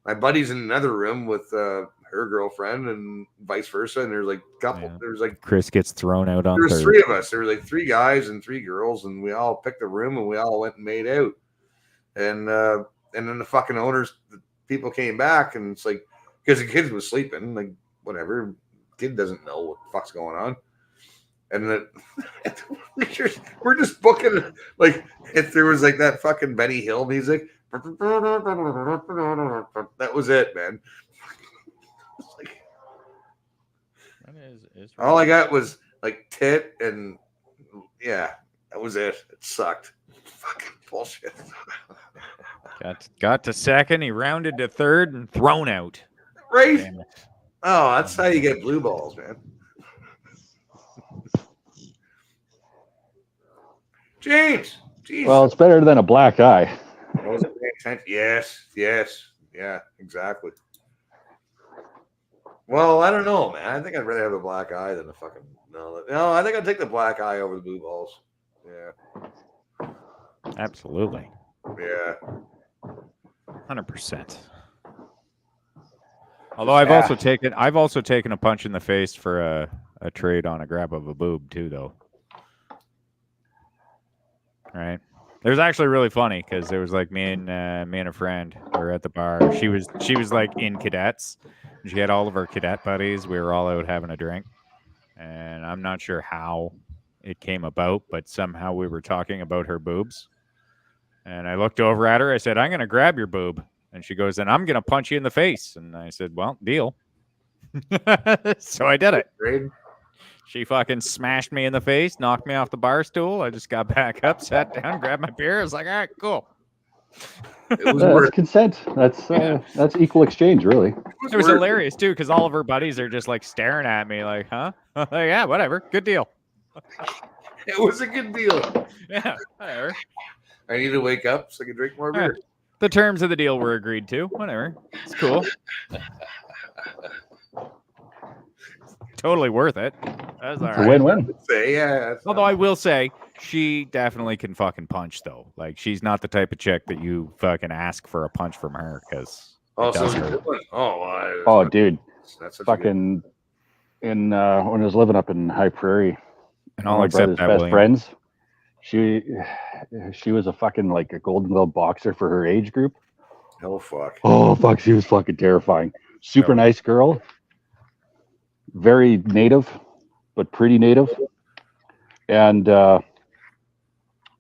My buddy's in another room with her girlfriend and vice versa. And there's like a couple. Yeah. There's like Chris gets thrown out on. There's three of us. There were like 3 guys and 3 girls, and we all picked a room and we all went and made out. And then the fucking owners, the people came back, and it's like because the kids was sleeping, like whatever. Kid doesn't know what the fuck's going on. And then we're just booking it. Like if there was like that fucking Benny Hill music. That was it, man. Like, all I got was like tit, and yeah, that was it. It sucked. Fucking bullshit. Got to second. He rounded to third and thrown out. Right? Oh, that's how you get blue balls, man. James. Jeez. Well, it's better than a black eye. Yes. Yeah, exactly. Well, I don't know, man. I think I'd rather have a black eye than a fucking no. I think I'd take the black eye over the blue balls. Yeah. Absolutely. Yeah. 100%. Although I've also taken a punch in the face for a trade on a grab of a boob too, though. Right. It was actually really funny because it was like me and a friend were at the bar. She was like in cadets. She had all of her cadet buddies. We were all out having a drink, and I'm not sure how it came about, but somehow we were talking about her boobs. And I looked over at her. I said, "I'm going to grab your boob," and she goes, "And I'm going to punch you in the face." And I said, "Well, deal." So I did it. Great. She fucking smashed me in the face, knocked me off the bar stool. I just got back up, sat down, grabbed my beer. I was like, all right, cool. It was that's consent. That's equal exchange, really. It was hilarious, too, because all of her buddies are just like staring at me like, huh? Like, yeah, whatever. Good deal. It was a good deal. Yeah, whatever. I need to wake up so I can drink more beer. The terms of the deal were agreed to. Whatever. It's cool. Totally worth it. That's all right. Win-win. Yeah. Although I will say, she definitely can fucking punch, though. Like, she's not the type of chick that you fucking ask for a punch from her because dude. That's fucking when I was living up in High Prairie, and one I'll of my accept brother's that, best William. friends, she was a fucking like a Golden Glove boxer for her age group. Oh fuck. Oh fuck, she was fucking terrifying. Super nice girl, very native, but pretty native, and oh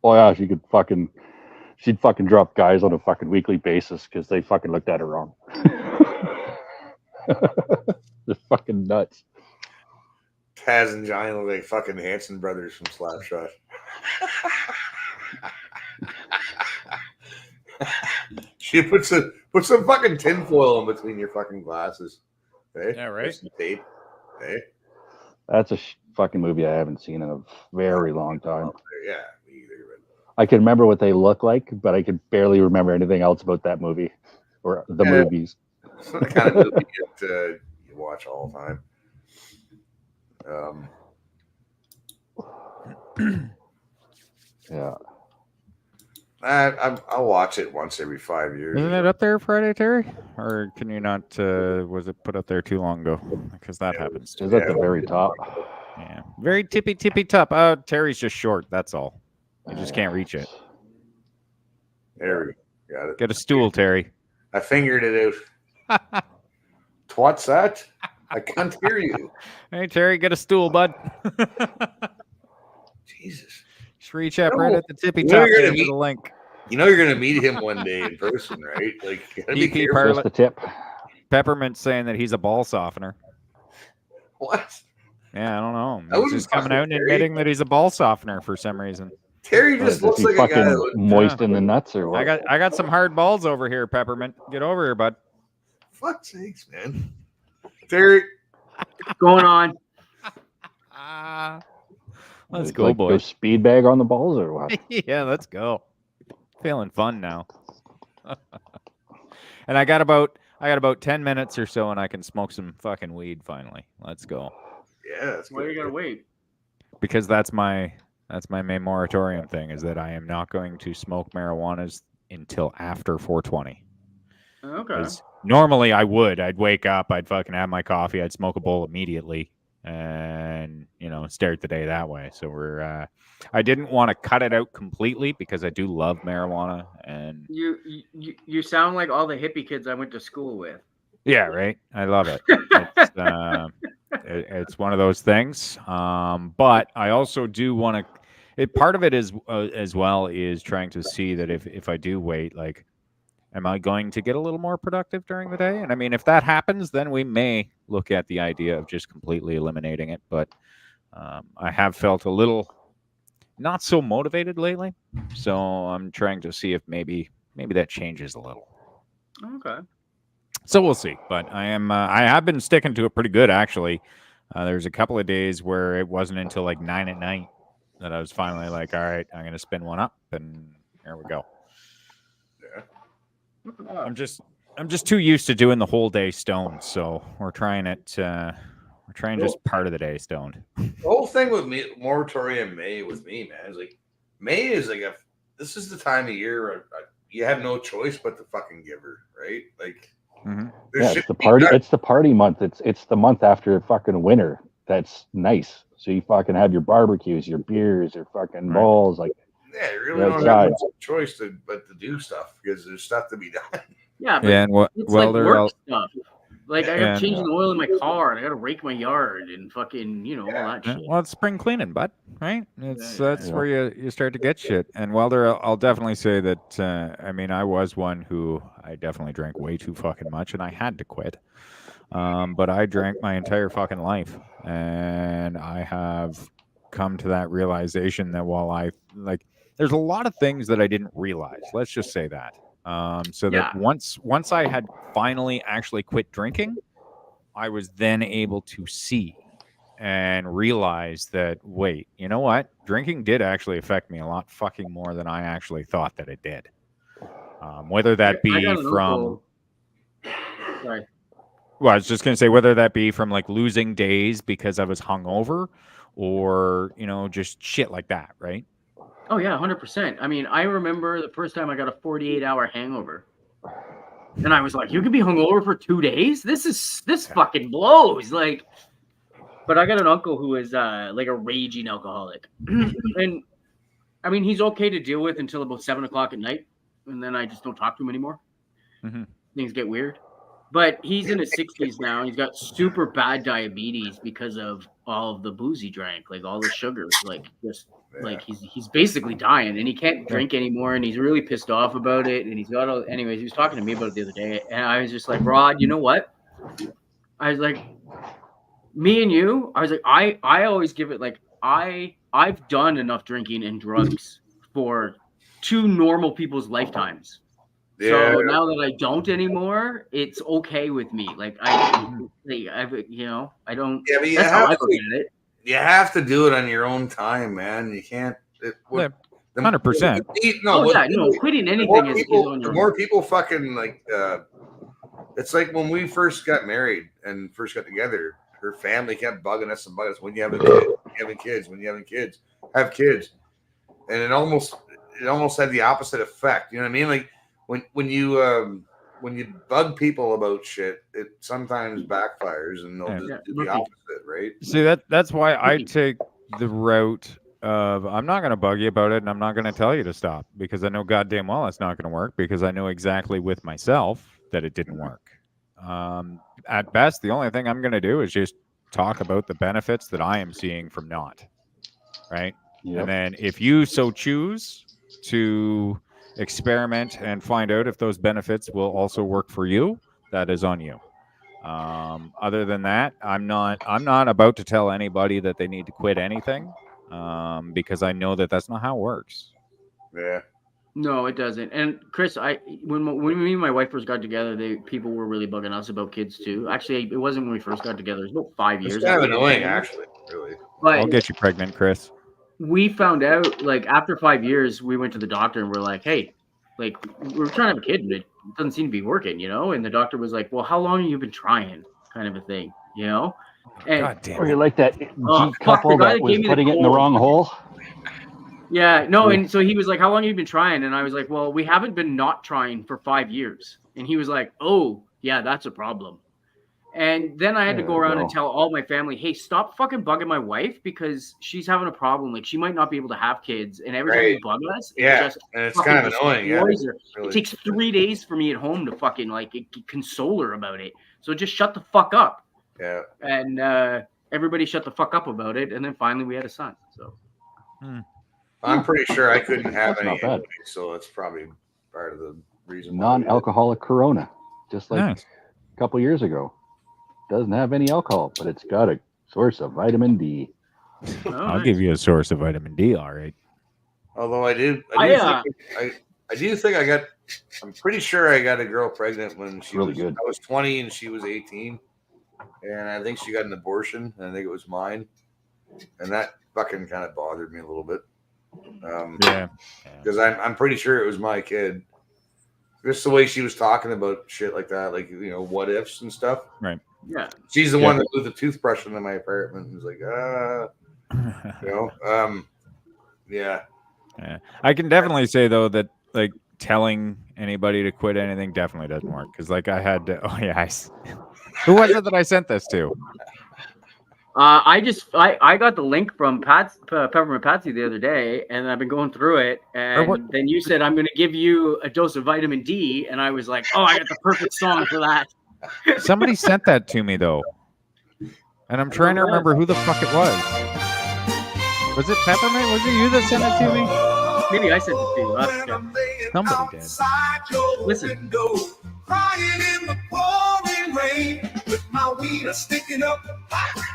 yeah, she'd fucking drop guys on a fucking weekly basis because they fucking looked at her wrong. They're fucking nuts. Taz and Johnny look like fucking Hanson brothers from Slapshot. She puts some fucking tinfoil in between your fucking glasses. Hey? Yeah, right. Some tape. Hey? That's a fucking movie I haven't seen in a very long time. Yeah, me either. I can remember what they look like, but I could barely remember anything else about that movie or the movies. It's the kind of movie that you watch all the time. Yeah. I'll watch it once every 5 years. Isn't it up there Friday, Terry? Or can you not? Was it put up there too long ago? Because that happens. It's at the very top. Yeah, very tippy top. Oh, Terry's just short. That's all. You just can't reach it. There we got it. Get a stool, Terry. I figured it out. What's that? I can't hear you. Hey, Terry, get a stool, bud. Jesus. Just reach up right at the tippy top there for the link. You know you're going to meet him one day in person, right? Like, you gotta be careful. Just the tip. Peppermint's saying that he's a ball softener. What? Yeah, I don't know. I He's just coming out and admitting that he's a ball softener for some reason. Terry just looks like a guy that would moist in the nuts or what? I got some hard balls over here, Peppermint. Get over here, bud. Fuck's sakes, man. Terry, what's going on? Let's go, boy. Go speed bag on the balls or what? Yeah, let's go. Feeling fun now. And I got about 10 minutes or so, and I can smoke some fucking weed finally. Let's go. Yeah, that's Why good. you gotta wait? Because that's my main moratorium thing, is that I am not going to smoke marijuana until after 420. Okay. Normally I would. I'd wake up, I'd fucking have my coffee, I'd smoke a bowl immediately, and start the day that way. So I didn't want to cut it out completely because I do love marijuana, and You sound like all the hippie kids I went to school with. yeah, right. I love it. It's one of those things. But I also do want to. Part of it is as well is trying to see that if I do wait, like, am I going to get a little more productive during the day? And I mean, if that happens, then we may look at the idea of just completely eliminating it. But I have felt a little not so motivated lately, so I'm trying to see if maybe that changes a little. Okay. So we'll see, but I have been sticking to it pretty good, actually. There's a couple of days where it wasn't until like 9 at night that I was finally like, all right, I'm going to spin one up, and here we go. Yeah. I'm just too used to doing the whole day stoned, so we're trying just part of the day stoned. The whole thing with me, moratorium May with me, man, is like, May is like this is the time of year where you have no choice but to fucking give her, right? Like, yeah, it's the party. It's the party month. It's the month after fucking winter. That's nice. So you fucking have your barbecues, your beers, your fucking balls. Like, yeah, you really don't have much choice but to do stuff because there's stuff to be done. Yeah, but it's like work stuff. Like, I got to change the oil in my car, and I got to rake my yard, and fucking, all that shit. Well, it's spring cleaning, bud. Right? That's where you start to get shit. And Welder, I'll definitely say that. I mean, I was one who I definitely drank way too fucking much, and I had to quit. But I drank my entire fucking life, and I have come to that realization that while there's a lot of things that I didn't realize. Let's just say that. That once I had finally actually quit drinking, I was then able to see and realize that, wait, you know what? Drinking did actually affect me a lot fucking more than I actually thought that it did. Whether that be from... Sorry. Well, I was just going to say whether that be from like losing days because I was hungover or, just shit like that, right? Oh, yeah, 100%. I mean, I remember the first time I got a 48-hour hangover. And I was like, you could be hungover for 2 days? This fucking blows. Like, But I got an uncle who is like a raging alcoholic, and I mean he's okay to deal with until about 7 o'clock at night, and then I just don't talk to him anymore. Mm-hmm. Things get weird. But he's in his 60s now. And he's got super bad diabetes because of all of the booze he drank, like all the sugars, like just like he's basically dying, and he can't drink anymore, and he's really pissed off about it. And he's got all. Anyways, he was talking to me about it the other day, and I was just like, Rod, you know what? I was like, me and you. I was like, I always give it like I've done enough drinking and drugs for 2 normal people's lifetimes. Yeah. So now that I don't anymore, it's okay with me. Like I you know, I don't. Yeah, but that's how I look at it. You have to do it on your own time, man. You can't. 100%. Quitting anything is on your the more people fucking like. It's like when we first got married and first got together. Her family kept bugging us and bugging us. When you having kids? When you having kids? When you having kids? Have kids, and it almost had the opposite effect. You know what I mean? Like. When you bug people about shit, it sometimes backfires, and they'll just do the opposite, right? See, that's why I take the route of I'm not going to bug you about it, and I'm not going to tell you to stop, because I know goddamn well it's not going to work, because I know exactly with myself that it didn't work. At best, the only thing I'm going to do is just talk about the benefits that I am seeing from not, right? Yep. And then if you so choose to experiment and find out if those benefits will also work for you, that is on you. Other than that, I'm not about to tell anybody that they need to quit anything, because I know that that's not how it works. Yeah. No, it doesn't. And Chris, when me and my wife first got together, people were really bugging us about kids too. Actually, it wasn't when we first got together. It was about 5 years. It's kind of annoying, actually. Really. But I'll get you pregnant, Chris. We found out, like, after 5 years, we went to the doctor and we're like, hey, like, we're trying to have a kid and it doesn't seem to be working, you know? And the doctor was like, well, how long have you been trying? Kind of a thing, you know? And, God damn it. Or you're like that couple that was putting it in the wrong hole. Yeah, no, and so he was like, how long have you been trying? And I was like, well, we haven't been not trying for 5 years. And he was like, oh, yeah, that's a problem. And then I had to go around and tell all my family, hey, stop fucking bugging my wife, because she's having a problem. Like, she might not be able to have kids. And every time you bug us, and it's kind of annoying. Yeah, really. It takes 3 days for me at home to fucking, like, console her about it. So just shut the fuck up. Yeah. And everybody shut the fuck up about it. And then finally we had a son. So I'm pretty sure I couldn't have any anyway, so that's probably part of the reason. Non-alcoholic Corona, just like a couple years ago. Doesn't have any alcohol, but it's got a source of vitamin D. I'll give you a source of vitamin D, all right. Although I do think I'm pretty sure I got a girl pregnant when she was good. I was 20 and she was 18, and I think she got an abortion, and I think it was mine, and that fucking kind of bothered me a little bit. Because I'm pretty sure it was my kid. Just the way she was talking about shit like that, like, you know, what ifs and stuff. Right. Yeah. She's the one that blew the toothbrush into my apartment and was like, you know, yeah. I can definitely say, though, that, like, telling anybody to quit anything definitely doesn't work. Because, like, I had to, who was it that I sent this to? I got the link from Peppermint Patsy the other day, and I've been going through it. And then you said, I'm going to give you a dose of vitamin D. And I was like, oh, I got the perfect song for that. Somebody sent that to me, though. And I'm trying to remember who the fuck it was. Was it Peppermint? Was it you that sent it to me? Maybe I sent it to you. Somebody did. Listen. Crying in the pouring rain with my wiener sticking up.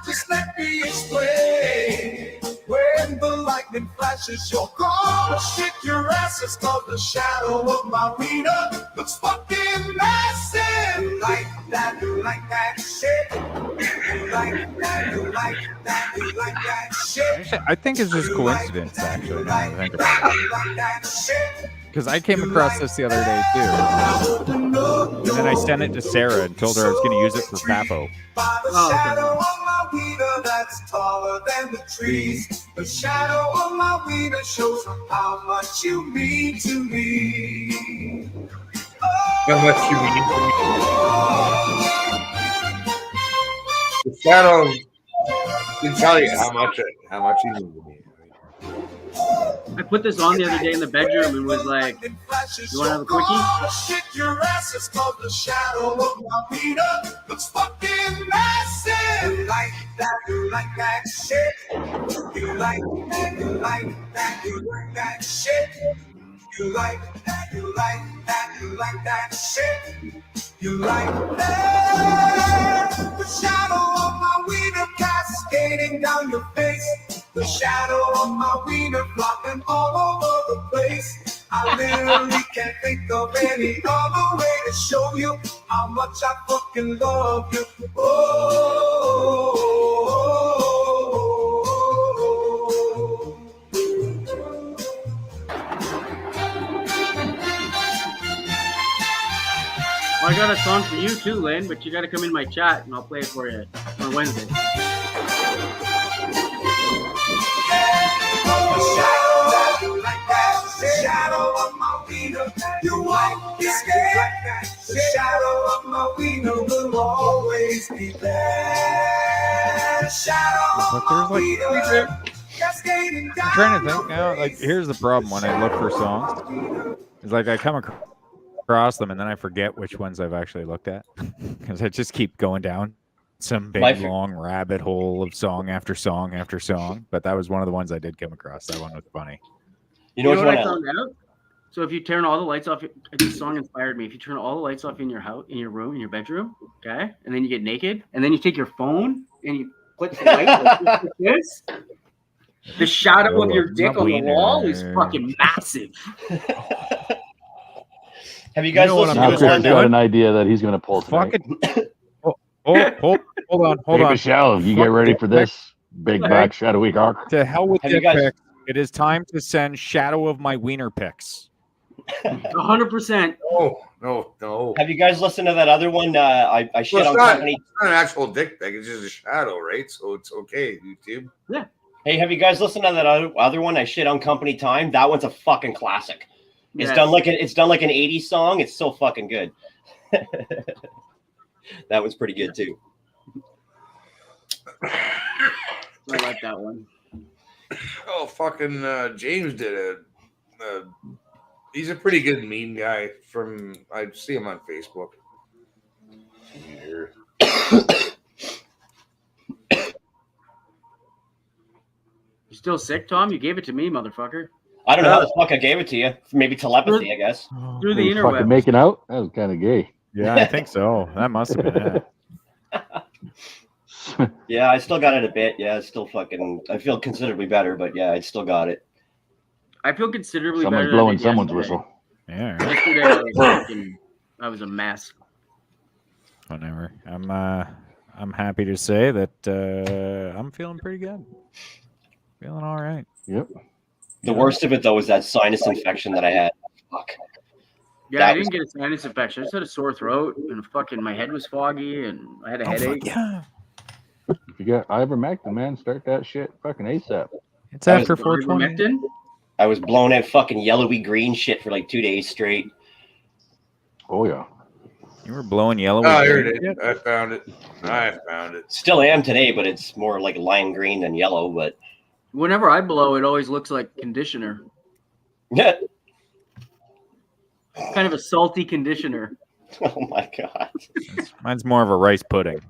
Just let me explain. When the lightning flashes, you're gonna shake your asses, cause the shadow of my wiener looks fucking massive. You like that, you like that shit. You like that, you like that, you like that shit. I think it's just coincidence, actually, now that I think about it. Because I came across this the other day, too. And then I sent it to Sarah and told her I was going to use it for Papo. The shadow of my wiener that's taller than the trees. The shadow of my wiener shows how much you mean to me. How much you mean to me. The shadow can tell you how much he means to me. I put this on the other day in the bedroom and was like, "You want to have a quickie?" Shit your ass is called the shadow of my Peter. Looks fucking massive. You like that shit. You like that, you like that, you like that shit. You like that, you like that, you like that shit. You like that. The shadow of my wiener cascading down your face. The shadow of my wiener flopping all over the place. I literally can't think of any other way to show you how much I fucking love you. Well, I got a song for you too, Lynn, but you got to come in my chat and I'll play it for you on Wednesday. Shadow of my wiener, you won't be scared. The shadow of my wiener will always be there. Shadow of my wiener, cascading down. I'm trying to think now. Like, here's the problem when I look for songs. It's like I come across them and then I forget which ones I've actually looked at because I just keep going down some big long rabbit hole of song after song after song. But that was one of the ones I did come across. That one was funny. You know what I found out? So if you turn all the lights off, this song inspired me. If you turn all the lights off in your house, in your room, in your bedroom, okay, and then you get naked, and then you take your phone and you click the light like this, the shadow of your dick on the wall is fucking massive. Have you guys listened to this one? Got an idea that he's going to pull tonight. Hold on. Hey, Michelle, you get ready for this big black shadowy cock. To hell with the pick. It is time to send shadow of my wiener pics. 100%. No. Have you guys listened to that other one? I shit on company. It's not an actual dick pic. It's just a shadow, right? So it's okay, YouTube. Yeah. Hey, have you guys listened to that other one? I shit on company time. That one's a fucking classic. It's Yes. done like an 80s song. It's so fucking good. That one's pretty good too. I like that one. Oh, fucking James did it. He's a pretty good meme guy. I see him on Facebook. Here. You still sick, Tom? You gave it to me, motherfucker. I don't know how the fuck I gave it to you. Maybe telepathy, I guess. Through the Fucking interweb. making out? That was kind of gay. Yeah, I think so. That must have been it. Yeah, I still got it a bit. Yeah, it's still fucking. I feel considerably better, but yeah, I still got it. I feel considerably Someone's better. blowing than someone's yesterday. whistle. Yeah. Yesterday, I was a mess. Whatever. I'm happy to say that I'm feeling pretty good. Feeling all right. Yep. The worst of it though is that sinus infection that I had. Fuck. Yeah, That I didn't get a sinus infection. I just had a sore throat and fucking my head was foggy and I had a headache. Yeah. If you got ivermectin, man, start that shit fucking ASAP. It's after 420. Ivermectin? I was blown out fucking yellowy green shit for like 2 days straight. Oh yeah. You were blowing yellow. Oh, here it is. I found it. Still am today, but it's more like lime green than yellow. But Whenever I blow, it always looks like conditioner. yeah. Kind of a salty conditioner. Oh my god. Mine's more of a rice pudding.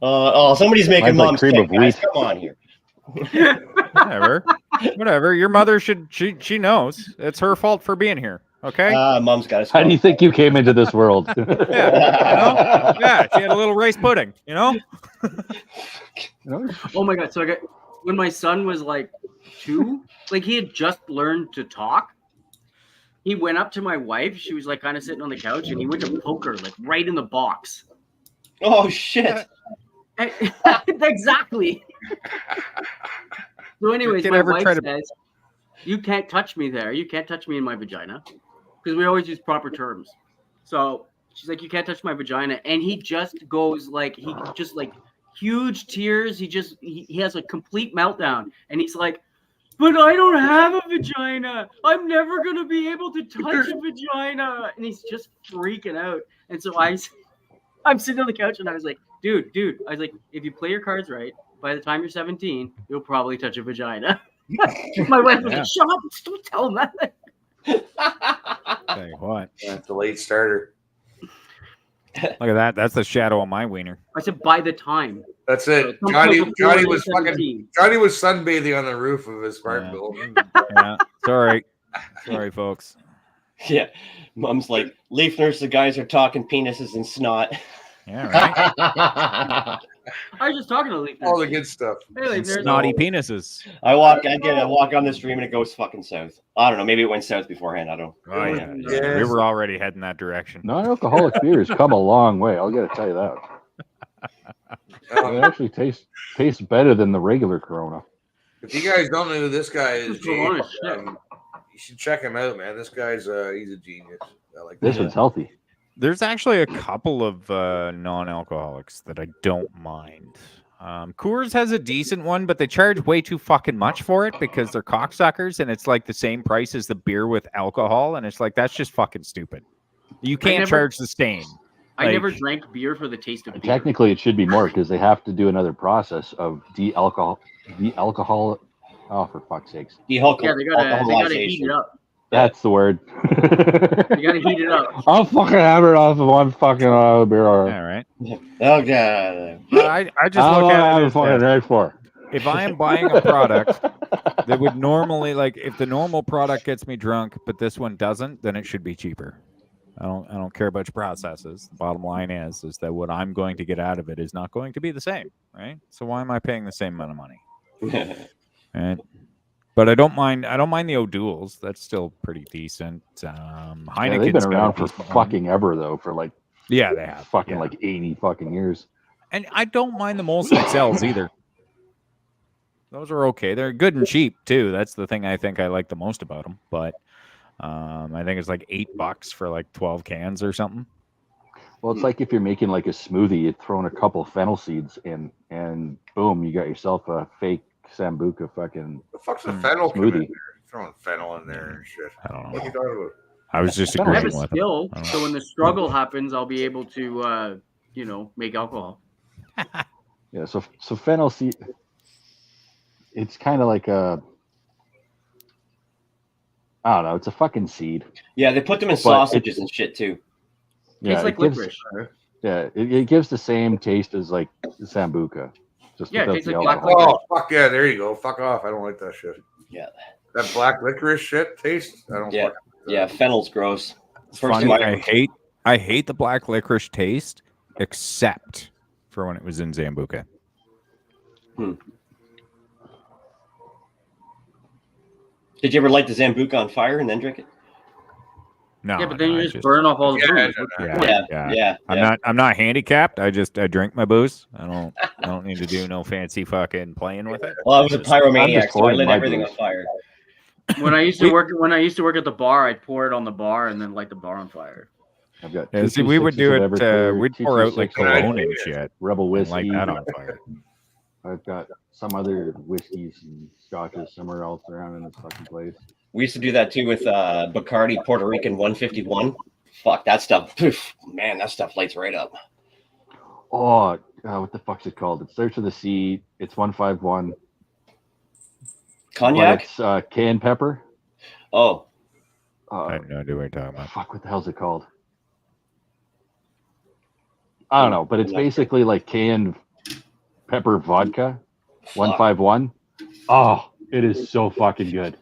Somebody's making Mine's like mom's cream cake, of guys. wheat. Come on here. Whatever. Your mother she knows. It's her fault for being here. Okay. Mom's got us. How do you think you came into this world? Yeah, she had a little rice pudding, you know? Oh my god! So when my son was like 2, like he had just learned to talk. He went up to my wife. She was like kind of sitting on the couch, and he went to poke her like right in the box. Oh shit! Exactly. So, anyways, Kid my ever wife try to- says, "You can't touch me there. You can't touch me in my vagina," because we always use proper terms. So she's like, "You can't touch my vagina," and he just goes like huge tears. He has a complete meltdown, and he's like, "But I don't have a vagina. I'm never gonna be able to touch a vagina," and he's just freaking out. And so I'm sitting on the couch, and I was like, dude. I was like, if you play your cards right, by the time you're 17, you'll probably touch a vagina. My wife was like, shut up, don't tell him that. Tell you what. That's a late starter. Look at that. That's the shadow on my wiener. I said by the time. That's it. So Johnny was 17. Johnny was sunbathing on the roof of his apartment building. Yeah. Sorry, folks. Yeah, Mom's like, Leafners, the guys are talking penises and snot. Yeah, right. I was just talking to Leafners. All the good stuff. Hey, Leafners. Snotty penises. I walk on the stream and it goes fucking south. I don't know. Maybe it went south beforehand. I don't know. Oh, yeah. We were already heading that direction. Non-alcoholic beer has come a long way. I'll gotta tell you that. It actually tastes better than the regular Corona. If you guys don't know who this guy is, Corona James, you should check him out, man. This guy's he's a genius. I like This one's healthy. There's actually a couple of non-alcoholics that I don't mind. Coors has a decent one, but they charge way too fucking much for it because they're cocksuckers, and it's like the same price as the beer with alcohol, and it's like that's just fucking stupid. You can't charge the same. I never drank beer for the taste of beer. Technically, it should be more because they have to do another process of de-alcohol. Oh, for fuck's sakes! Yeah, they gotta heat it up. That's the word. You gotta heat it up. I'll fucking hammer it off of one fucking beer. All right. Oh god. I just look at it as fucking right for. If I am buying a product that would normally, like, if the normal product gets me drunk, but this one doesn't, then it should be cheaper. I don't care about your processes. The bottom line is that what I'm going to get out of it is not going to be the same, right? So why am I paying the same amount of money? Right? But I don't mind the O'Douls. That's still pretty decent. Heineken's they've been around for fucking ever though, for like they have fucking like 80 fucking years. And I don't mind the Molson XLs either. Those are okay. They're good and cheap too. That's the thing I think I like the most about them. But I think it's like $8 for like 12 cans or something. Well, it's like if you're making like a smoothie, you'd throw in a couple fennel seeds in, and boom, you got yourself a fake Sambuca fucking the fuck's a fennel smoothie. Throwing fennel in there and shit. I don't know. What are you talking about? I was just I have agreeing a with skill, him. so when the struggle happens, I'll be able to, make alcohol. Yeah, so fennel seed, it's kind of like a, I don't know, it's a fucking seed. Yeah, they put them in sausages and shit too. Yeah, Tastes like licorice. Yeah, it gives the same taste as like Sambuca. Just Yeah, it without tastes the like black alcohol. licorice. Oh fuck yeah! There you go. Fuck off. I don't like that shit. Yeah. That black licorice shit taste. I don't. Yeah. Fuck Yeah, fennel's gross. It's funny. I hate the black licorice taste, except for when it was in Sambuca. Did you ever light the Sambuca on fire and then drink it? No. Yeah, but then you just burn off all the booze. Yeah. I'm not handicapped. I drink my booze. I don't need to do no fancy fucking playing with it. Well, I was a pyromaniac, so I lit everything on fire. When I used to work at the bar, I'd pour it on the bar and then light the bar on fire. I've got Yeah, see, we would do it. We'd pour out like cologne and shit. Rebel whiskey, light that on fire. I've got some other whiskeys and scotches somewhere else around in this fucking place. We used to do that too with Bacardi Puerto Rican 151. Fuck that stuff. Poof, man, that stuff lights right up. Oh, what the fuck's it called? It starts with a C. It's 151. Cognac? But it's cayenne pepper. Oh. I have no idea what you're talking about. Fuck, what the hell's it called? I don't know, but it's basically like cayenne pepper vodka. 151. Oh, it is so fucking good.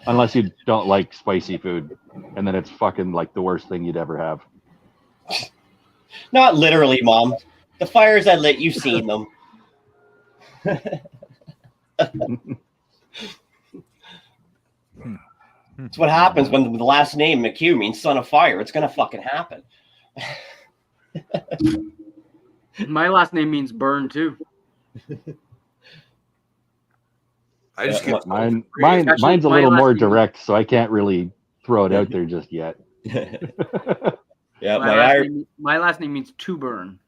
Unless you don't like spicy food, and then it's fucking like the worst thing you'd ever have. Not literally, Mom. The fires I lit, you've seen them. That's what happens when the last name McHugh means son of fire. It's gonna fucking happen. My last name means burn too. I just get mine's a little more direct, so I can't really throw it out there just yet. Yeah, my last name means to burn.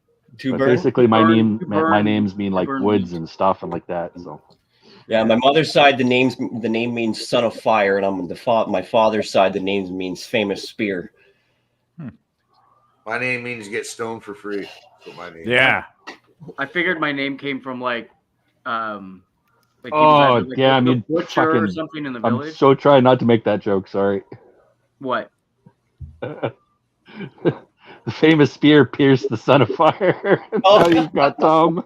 But basically, my names mean like woods and stuff and like that. So. Yeah, my mother's side, the name means son of fire, and I'm my father's side, the name means famous spear. My name means get stoned for free. That's what my name. Yeah. I figured my name came from like he was Oh, either, like, damn, the you butcher or fucking... something in the I'm village. so trying not to make that joke, sorry. What? The famous spear pierced the son of fire. Oh. Now you've got Tom.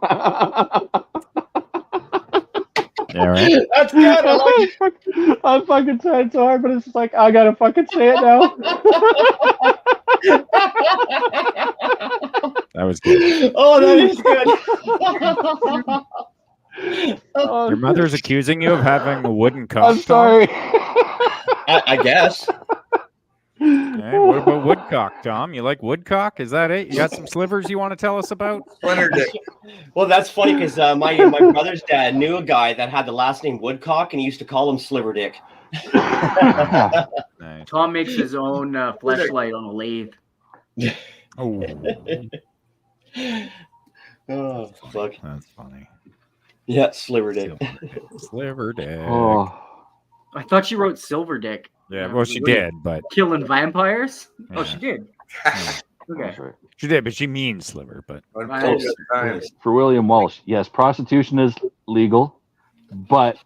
Yeah, right. That's good. I like it. I'm fucking trying so hard, but it's just like, I gotta fucking say it now. That was good. Oh, that is good. Your mother's accusing you of having a wooden cock. I'm sorry. I guess. Okay, what about woodcock, Tom? You like woodcock? Is that it? You got some slivers you want to tell us about? Splinter dick. Well, that's funny because my brother's dad knew a guy that had the last name Woodcock, and he used to call him Sliver Dick. Nice. Tom makes his own fleshlight on a lathe. Oh, Oh, fuck. that's funny. Yeah, Sliver Dick. Sliver dick. Oh, I thought she wrote Silver Dick. Yeah, well, she did, but Killing vampires? Yeah. Oh, she did. that's Okay. right. she did, but she means sliver. But For William Walsh, yes, prostitution is legal, but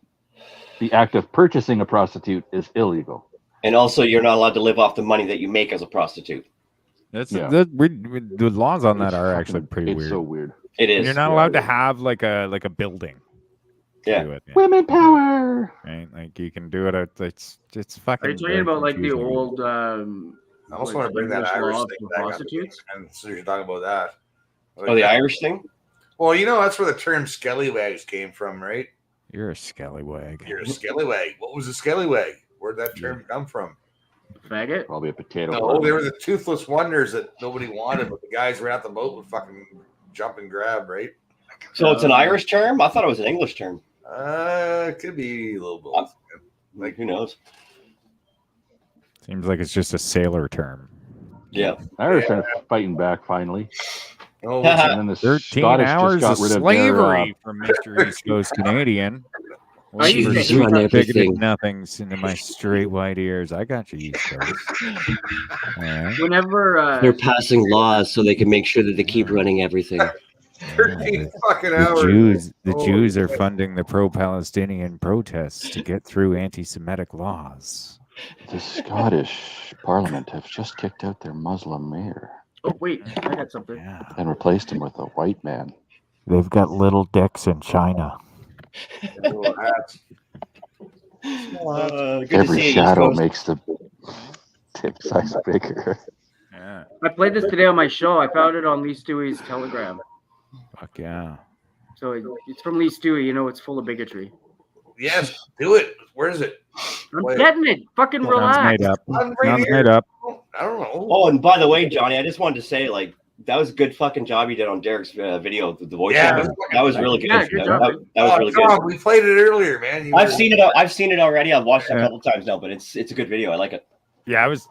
the act of purchasing a prostitute is illegal. And also, you're not allowed to live off the money that you make as a prostitute. that's Yeah. the laws on that are actually pretty It's weird. so weird. It And is. you're not allowed to have like a building. Yeah. Do it, Women power. right? Like you can do it. It's fucking. Are you talking very about like the confusing. old I almost want to bring that English Irish law thing for back up. prostitutes? And so you're talking about that. Oh, the Irish thing? Well, you know, that's where the term scallywags came from, right? You're a scallywag. You're a scallywag. What was a scallywag? Where'd that term come from? Faggot? Probably a potato. No, they were the toothless wonders that nobody wanted, but the guys right out the boat would fucking jump and grab, right? So it's an Irish term? I thought it was an English term. It could be a little both. Like, who knows? Seems like it's just a sailor term. Yeah. Irish are fighting back finally. Oh, And then the 13 Scottish hours just got of rid of slavery from Mr. East Coast Canadian. I used to Jesus, hate run that. everything. Nothing's into my straight white ears. I got you, East Coast. All right. Whenever They're passing laws so they can make sure that they keep running everything. 13 fucking hours. The Jews are funding the pro-Palestinian protests to get through anti-Semitic laws. The Scottish Parliament have just kicked out their Muslim mayor oh wait, I got something. and replaced him with a white man. They've got little dicks in China. Little hats. Good to Every see you, shadow East Coast. makes the tip size bigger. Yeah. I played this today on my show. I found it on Lee Stewie's Telegram. Fuck yeah. So it's from Lee Stewie. You know it's full of bigotry. Yes, do it. Where is it? I'm getting it. Fucking Sounds relax. made up. I'm right Sounds here. made up. I don't know. Oh, and by the way, Johnny, I just wanted to say, like, that was a good fucking job you did on Derek's video, the voice. Yeah, over. That was really good. Yeah, good job, that was really Tom, good. we played it earlier, man. I've seen it already. I've watched it a couple times now, but it's a good video. I like it. Yeah, I was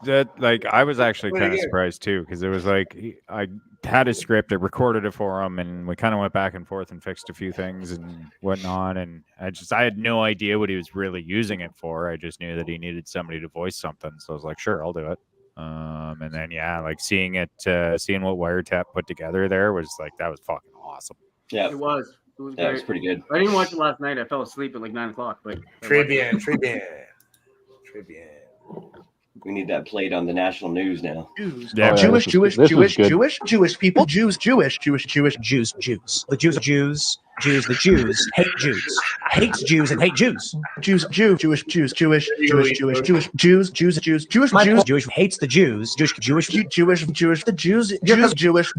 actually Play it kind of again. surprised too, because it was like I had a script, I recorded it for him, and we kind of went back and forth and fixed a few things and whatnot. And I had no idea what he was really using it for. I just knew that he needed somebody to voice something, so I was like, sure, I'll do it. And then yeah, like seeing what Wiretap put together there was like that was fucking awesome. Yeah, It was. It was yeah, great. it's pretty good. I didn't watch it last night. I fell asleep at like 9 o'clock. But Tribune. We need that played on the national news now. Jews. Yeah, Jewish, this Jewish, was Jewish, good. Jewish people, Jews, Jewish. The Jews are Jews. The Jews hate Jews. Hates Jews and hate Jews. Jews hates the Jews.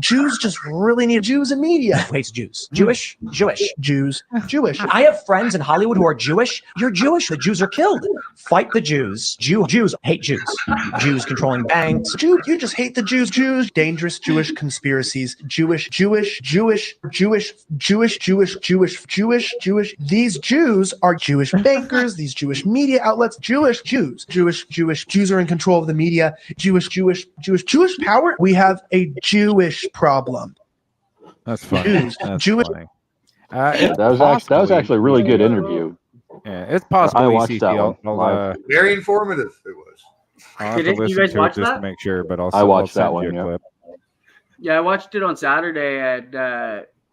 Jews just really need Jews in media. Hates Jews. Jewish. I have friends in Hollywood who are Jewish. You're Jewish. The Jews are killed. Fight the Jews. Jews hate Jews. Jews controlling banks. You just hate the Jews. Dangerous Jewish conspiracies. Jewish. These Jews are Jewish bankers. These Jewish media outlets. Jews are in control of the media. Jewish power. We have a Jewish problem. That's funny. That's Jewish. funny. That was actually a really good interview. Yeah, it's possible. I watched that one live. Very informative. It was. I'll have to You listen guys to it watch just that? to make sure, but I'll I watched send that one, you a yeah. clip. Yeah, I watched it on Saturday, and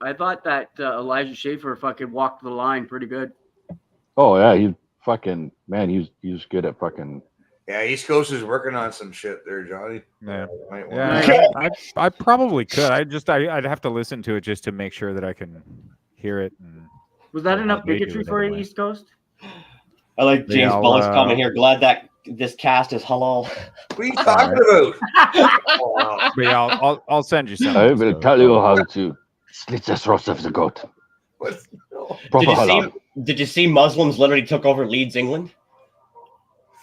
I thought that Elijah Schaefer fucking walked the line pretty good. Oh yeah, he fucking man, he was good at fucking. Yeah, East Coast is working on some shit there, Johnny. Yeah, Might I probably could. I'd have to listen to it just to make sure that I can hear it. And was that how enough they do bigotry it for you, anyway. East Coast? I like James Yeah, Bullock's comment here. Glad that this cast is halal. What are you talking about? But yeah, I'll send you some. I will tell you how to slit the throat of the goat. Did you see Muslims literally took over Leeds, England?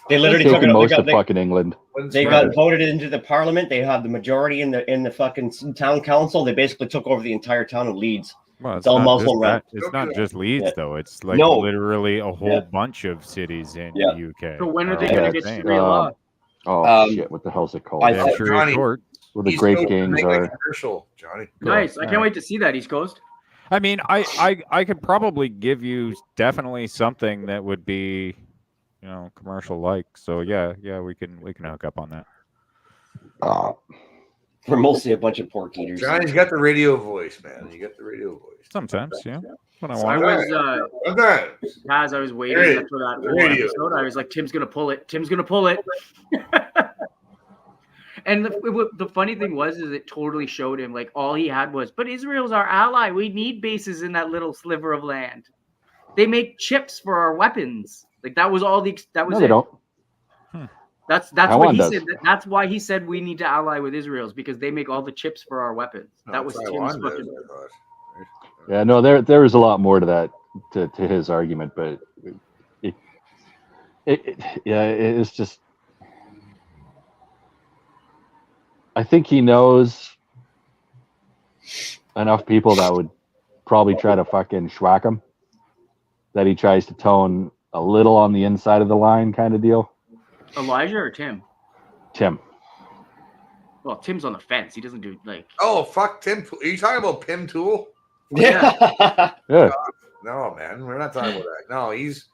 They literally Taking took it. most of fucking England. They got voted into the parliament. They have the majority in the fucking town council. They basically took over the entire town of Leeds. Well, it's all Muslim run. It's not just Leeds though. It's like No. literally a whole bunch of cities in the UK. So when are they going to get straight law? Shit! What the hell's it called? I'm sure Johnny, short. Where the East Great Coast Gangs make, like, are. a commercial, Johnny. Nice. I can't wait to see that, East Coast. I mean, I could probably give you definitely something that would be, commercial like. So yeah, we can hook up on that. We're mostly a bunch of pork eaters. Johnny's got the radio voice, man. You got the radio voice. Sometimes, yeah. When I I want. was as I was waiting Radio. for that whole Radio. episode, I was like, Tim's gonna pull it. Tim's gonna pull it. And the funny thing was, is it totally showed him like all he had was, but Israel's our ally. We need bases in that little sliver of land. They make chips for our weapons. Like that was all that was No, it. they don't. That's Taiwan what he does. said. That's why he said we need to ally with Israel's because they make all the chips for our weapons. That was Tim's Taiwan does, fucking. I thought. Yeah, no, there is a lot more to that to his argument, but it's just. I think he knows enough people that would probably try to fucking schwack him, that he tries to tone a little on the inside of the line kind of deal. Elijah or Tim? Tim. Well, Tim's on the fence. He doesn't do like. Oh, fuck Tim. Are you talking about Pim Tool? Yeah. Yeah. No, man. We're not talking about that. No, he's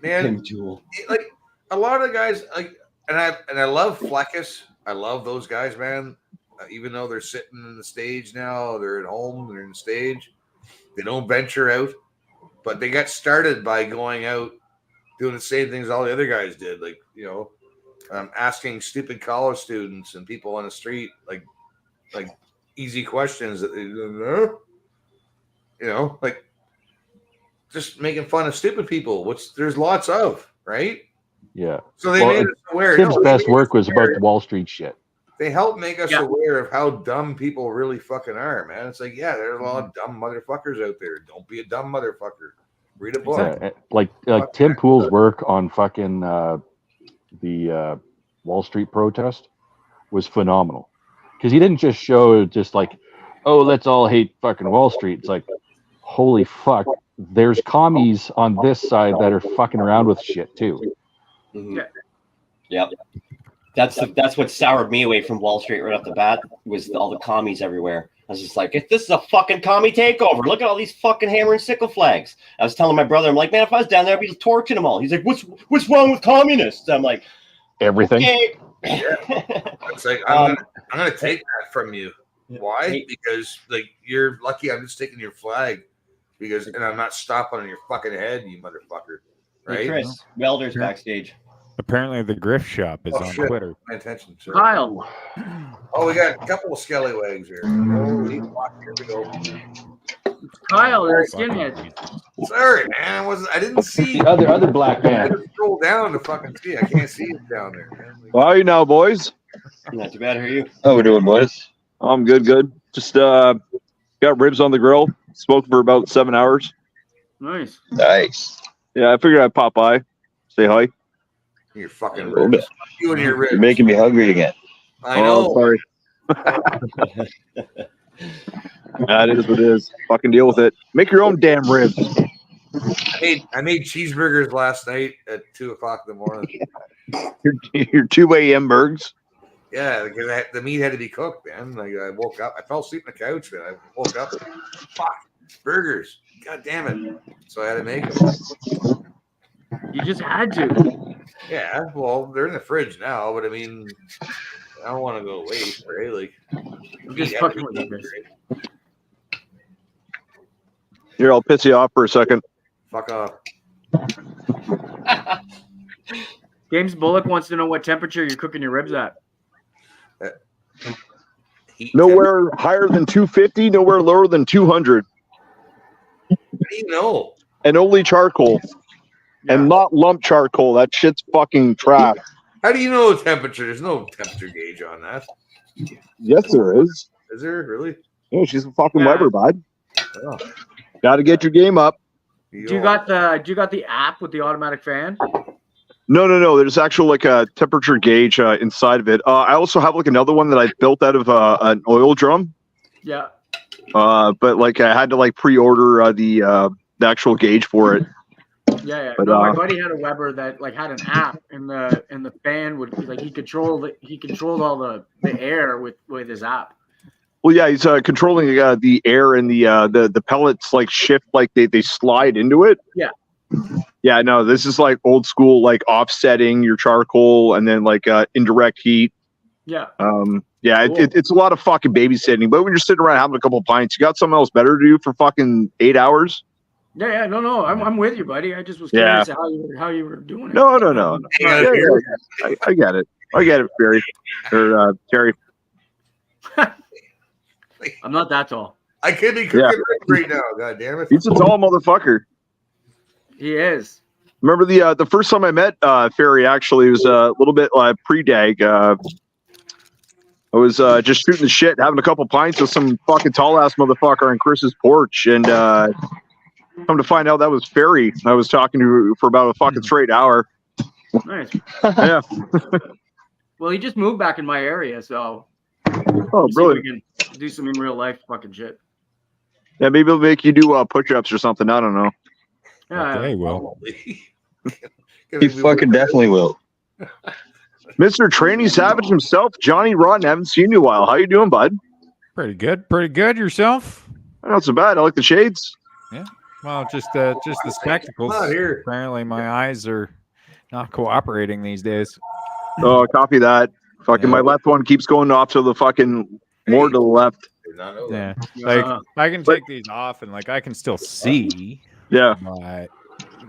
man. Pim Tool. Like a lot of the guys, like, and I love Fleckus. I love those guys, man. Even though they're sitting in the stage now, they're at home, they're in the stage. They don't venture out, but they got started by going out, doing the same things all the other guys did. Like, asking stupid college students and people on the street, like easy questions that they don't know, like just making fun of stupid people, which there's lots of, right? Yeah. So they made us aware. Tim's best they work made us was about aware. the Wall Street shit. They help make us aware of how dumb people really fucking are, man. It's like, yeah, there's a lot of dumb motherfuckers out there. Don't be a dumb motherfucker. Read a book. Yeah, like Tim Pool's work on fucking the Wall Street protest was phenomenal, because he didn't just show just like, oh, let's all hate fucking Wall Street. It's like, holy fuck, there's commies on this side that are fucking around with shit too. Mm-hmm. Yep. That's what soured me away from Wall Street right off the bat, was all the commies everywhere. I was just like, if this is a fucking commie takeover, look at all these fucking hammer and sickle flags. I was telling my brother, I'm like, man, if I was down there, I'd be torching them all. He's like, what's wrong with communists? I'm like, everything. Okay. It's like, I'm gonna take that from you. Why? Because like you're lucky I'm just taking your flag, and I'm not stomping on your fucking head, you motherfucker. Right? Hey, Chris, Welder's backstage. Apparently, the Griff Shop is on shit. Twitter. My attention, sir. Kyle. Oh, we got a couple of scallywags here. Holy fuck, here we go. Kyle, you're a skinhead. Sorry, man. I didn't see The other black I man. had to scroll down to fucking see. I can't see it down there, man. Like, How are you now, boys? Not too bad. How are you? How we doing, boys? I'm good. Just got ribs on the grill. Smoked for about 7 hours. Nice. Nice. Yeah, I figured I'd pop by, say hi. your fucking little bit. ribs. You and your ribs. You're making me hungry again. I know. Oh, sorry. That is what it is. Fucking deal with it. Make your own damn ribs. I made cheeseburgers last night at 2:00 in the morning. Your 2 a.m. burgers. Yeah, because the meat had to be cooked, man. Like I woke up, I fell asleep on the couch, man. I woke up, fuck, burgers. God damn it! So I had to make them. You just had to. Yeah, well, they're in the fridge now, but I mean, I don't want to go waste, right? Like, I'm just fucking with you, Chris. Here, I'll piss you off for a second. Fuck off. James Bullock wants to know what temperature you're cooking your ribs at. Nowhere higher than 250, nowhere lower than 200. How do you know? And only charcoal. And not lump charcoal. That shit's fucking trash. How do you know the temperature? There's no temperature gauge on that. Yes, there is. Is there really? Yeah, she's a fucking Weber, bud. Oh. Got to get your game up. Do you got the app with the automatic fan? No. There's actual like a temperature gauge inside of it. I also have like another one that I built out of an oil drum. Yeah. But like I had to like pre-order the actual gauge for it. Yeah. But, no, my buddy had a Weber that like had an app, and the fan would like he controlled all the air with his app. Well, yeah, he's controlling the air and the pellets like shift, like they slide into it. Yeah. Yeah, no, this is like old school, like offsetting your charcoal and then like indirect heat. Yeah. Yeah, Cool. it's a lot of fucking babysitting. But when you're sitting around having a couple of pints, you got something else better to do for fucking 8 hours. Yeah, no, I'm with you, buddy. I just was curious how you were doing it. No. Yeah, I get it. Barry or Terry. I'm not that tall. I could be cooking right now. God damn it! He's a tall motherfucker. He is. Remember the first time I met Ferry? Actually, it was a little bit pre-dag. I was just shooting the shit, having a couple pints with some fucking tall ass motherfucker on Chris's porch, and come to find out that was Ferry. I was talking to for about a fucking straight hour. Nice. Yeah. Well, he just moved back in my area, so. Oh, brilliant. We can do some in real life fucking shit. Yeah, maybe it'll make you do push-ups or something. I don't know. Yeah, they will. He fucking definitely will. Mr. Trainee Savage himself, Johnny Rotten. Haven't seen you in a while. How you doing, bud? Pretty good. Yourself? Not so bad. I like the shades. Yeah. Well, just the spectacles. Not here. Apparently, my eyes are not cooperating these days. Oh, copy that. Fucking my left one keeps going off to the fucking more to the left. Yeah. Like I can take these off and like I can still see. Yeah. But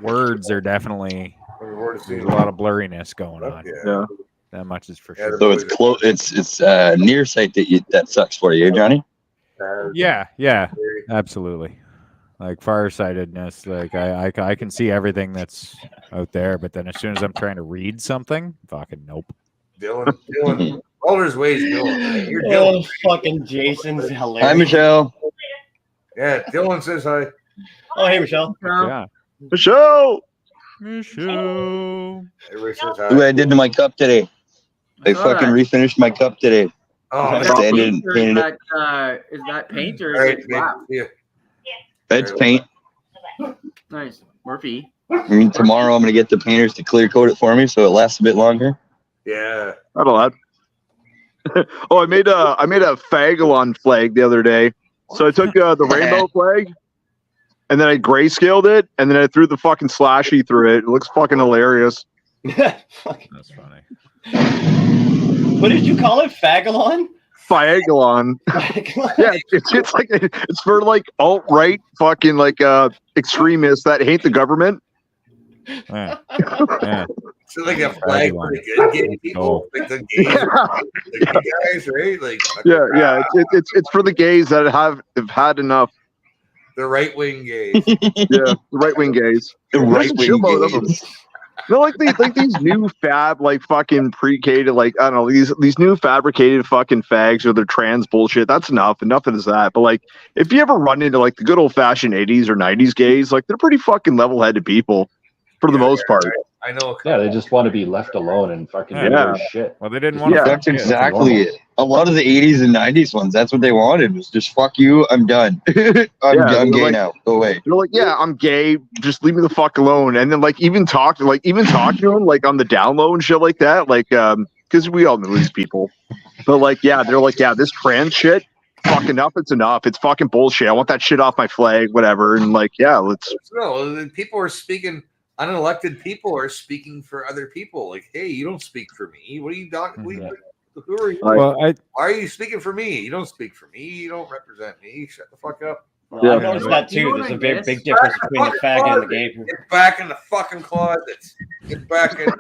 words are definitely there's a lot of blurriness going on. Yeah. That much is for sure. So it's close. It's nearsight that sucks for you, Johnny. Yeah. Absolutely. Like farsightedness, like I can see everything that's out there, but then as soon as I'm trying to read something, fucking nope. Dylan, Alder's ways, Dylan. You're Oh, Dylan. fucking Jason's hilarious. Hi, Michelle. Yeah, Dylan says hi. Oh, hey, Michelle. Yeah. Michelle. Everybody says hi. Look what I did to my cup today. I fucking refinished my cup today. Oh, Is Painted it. is that paint or All right, is it black? yeah. It's paint. Nice. Murphy. I mean, tomorrow I'm gonna get the painters to clear coat it for me so it lasts a bit longer. Yeah. Not a lot. Oh, I made a Fagalon flag the other day. So I took the rainbow flag, and then I grayscaled it, and then I threw the fucking slashy through it. It looks fucking hilarious. That's funny. What did you call it? Fagalon? Fagalon. Yeah, it's like it's for like alt-right fucking like extremists that hate the government. Yeah. So like a flag for the good gay people, like the gays, the good guys, right? Like Yeah. It's for the gays that have had enough. the right wing gays. Yeah, the right wing gays. The There's a right-wing shitload of them. gays. They're like these new fab, like fucking pre-K to like, I don't know, these new fabricated fucking fags or their trans bullshit. That's enough. Enough of that. But like, if you ever run into like the good old fashioned 80s or 90s gays, like they're pretty fucking level headed people for the most part. I know. Yeah, they just want to be left alone and fucking do their shit. Well, they didn't want Yeah. to. That's exactly it. A lot of the 80s and 90s ones, that's what they wanted was just fuck you, I'm done. I'm gay like, now. Go away. They're like, yeah, I'm gay. Just leave me the fuck alone. And then like even talk to them like on the down low and shit like that. Like because we all know these people. But like, yeah, they're like, yeah, this trans shit, fuck enough. It's enough. It's fucking bullshit. I want that shit off my flag, whatever. And like, yeah, let's. No, people are speaking. Unelected people are speaking for other people. Like, hey, you don't speak for me. What are you talking? Who are you? Well, Why are you speaking for me? You don't speak for me. You don't represent me. Shut the fuck up. Well, I've noticed that too. There's a big difference between the fag and the gay. Get back in the fucking closets. Get back in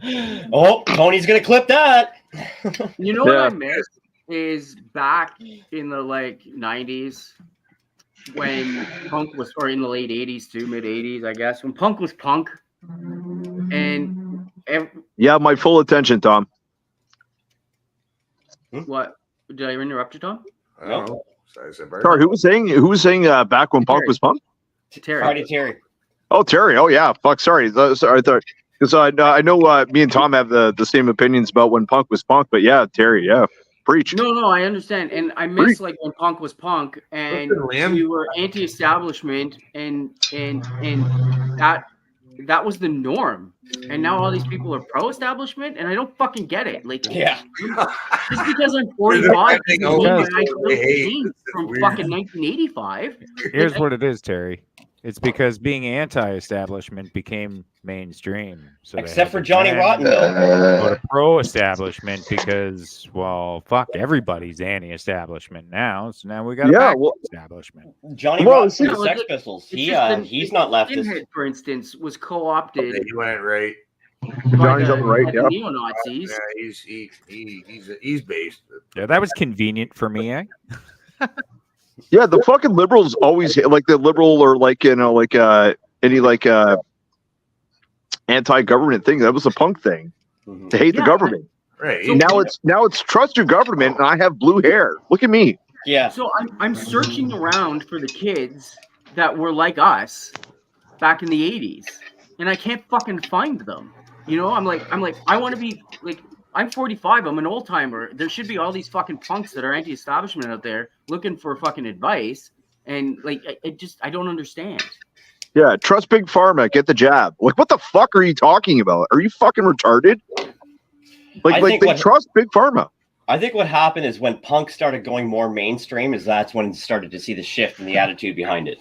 there. Oh, Tony's gonna clip that. You know what I miss is back in the like 90s when punk was, or in the late 80s too, mid 80s, I guess, when punk was punk. And yeah, my full attention, Tom. What did I interrupt you, Tom? No. Sorry, who was saying back when punk was punk? Terry. Oh, Terry. Oh, yeah. Fuck. Sorry. Because I know me and Tom have the same opinions about when punk was punk, but yeah, Terry. Yeah, preach. No, I understand, and I miss like when punk was punk, and we were anti-establishment, and that was the norm. And now all these people are pro-establishment, and I don't fucking get it. Like, yeah, just because I'm 45 from fucking 1985. Here's what it is, Terry. It's because being anti-establishment became mainstream. So except for Johnny Rottenville. Go to pro-establishment because, well, fuck, everybody's anti-establishment now. So now we got establishment. Johnny Rottenville, Sex Pistols. He's not leftist. Skinhead, for instance, was co-opted. You went right. Johnny's on the right. Yeah. Neo-Nazis. Yeah, he's based. Yeah, that was convenient for me, eh? Yeah, the fucking liberals always like the liberal or like any anti-government thing. That was a punk thing to hate the government. Right. So now it's trust your government, and I have blue hair. Look at me. Yeah. So I'm searching around for the kids that were like us back in the 80s, and I can't fucking find them. You know, I'm like I want to be like. I'm 45. I'm an old timer. There should be all these fucking punks that are anti-establishment out there looking for fucking advice, and like I don't understand. Yeah, trust Big Pharma. Get the jab. Like, what the fuck are you talking about? Are you fucking retarded? Like they trust Big Pharma. I think what happened is when punk started going more mainstream, that's when it started to see the shift in the attitude behind it.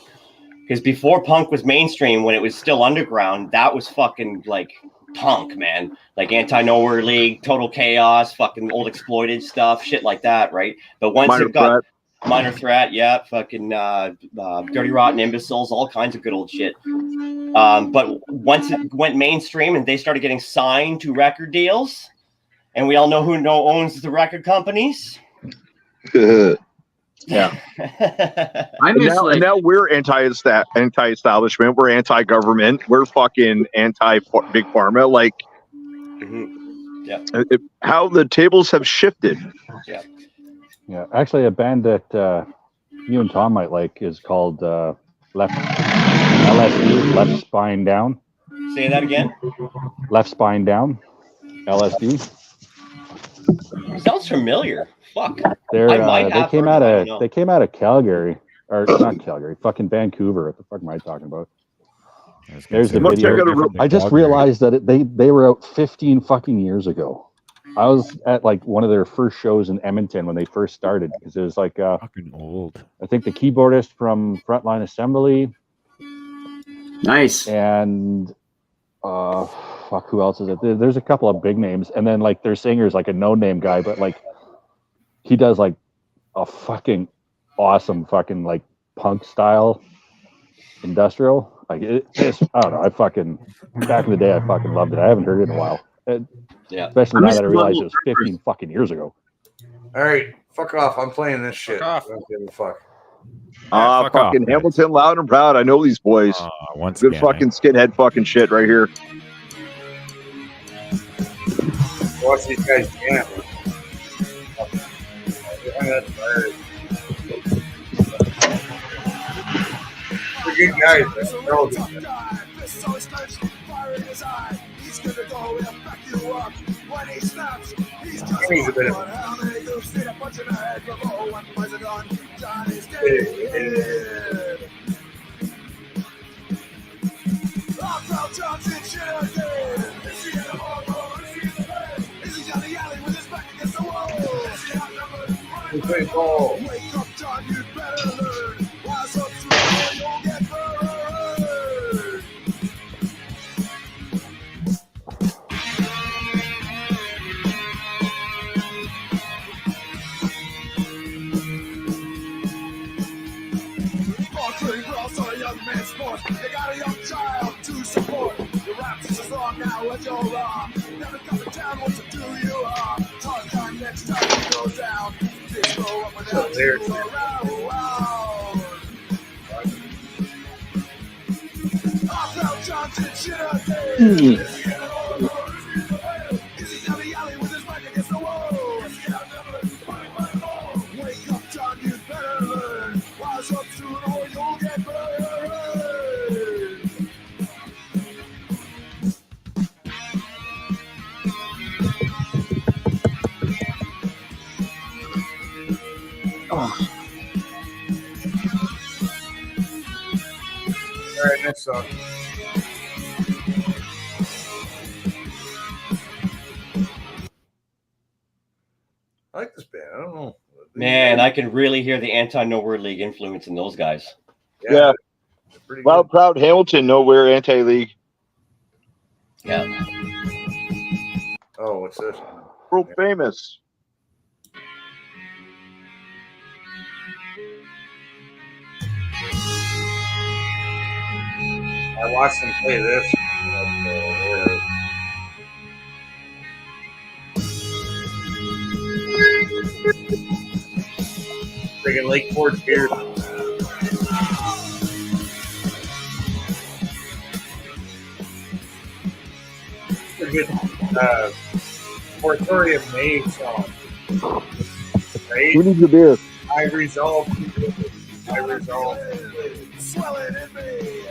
Because before punk was mainstream, when it was still underground, that was fucking like punk, man. Like Anti-Nowhere League, Total Chaos, fucking old exploited stuff, shit like that, right? But once it got Minor Threat, yeah, fucking Dirty Rotten Imbeciles, all kinds of good old shit. But once it went mainstream and they started getting signed to record deals, and we all know who owns the record companies. Yeah. Now we're anti-establishment. We're anti-government. We're fucking anti-big pharma. Like, how the tables have shifted. Yeah. Yeah. Actually, a band that you and Tom might like is called Left Spine Down. Say that again. Left Spine Down. LSD. Sounds familiar. Fuck. They came out of Calgary, or not Calgary, fucking Vancouver. What the fuck am I talking about? There's the video. I just realized that they were out 15 fucking years ago. I was at like one of their first shows in Edmonton when they first started because it was like fucking old. I think the keyboardist from Frontline Assembly. Nice. And fuck, who else is it? There's a couple of big names, and then like their singer's like a no-name guy, but like he does like a fucking awesome fucking like punk style industrial. Like it's I don't know. I fucking back in the day I fucking loved it. I haven't heard it in a while. Especially now that I realize it was 15 fucking years ago. All right, fuck off. I'm playing this shit. I don't give a fuck. Fucking Hamilton, loud and proud. I know these boys. Good fucking skinhead fucking shit right here. Watch these guys jam. They're good guys. They're all good guys. He's a bit of play ball. sport. Your raps is wrong now when you're wrong. Never coming down what to do you are. Hard time next time you go down. This go up without you around. Off out Johnson, shit out there. Is he down the alley with his back against the wall? Wake up, John, you better learn. Rise up sooner or you'll get burned. Oh. All right, next song. I like this band. I don't know. Man, I can really hear the anti-No Word League influence in those guys. Yeah. Proud Hamilton, nowhere anti-league. Yeah. Oh, what's this? World famous. I watched them play this. Friggin' Lake Forge beer. Friggin' Moratorium May song. Right? Who needs your beer? I resolve. I resolve. Swelling in me,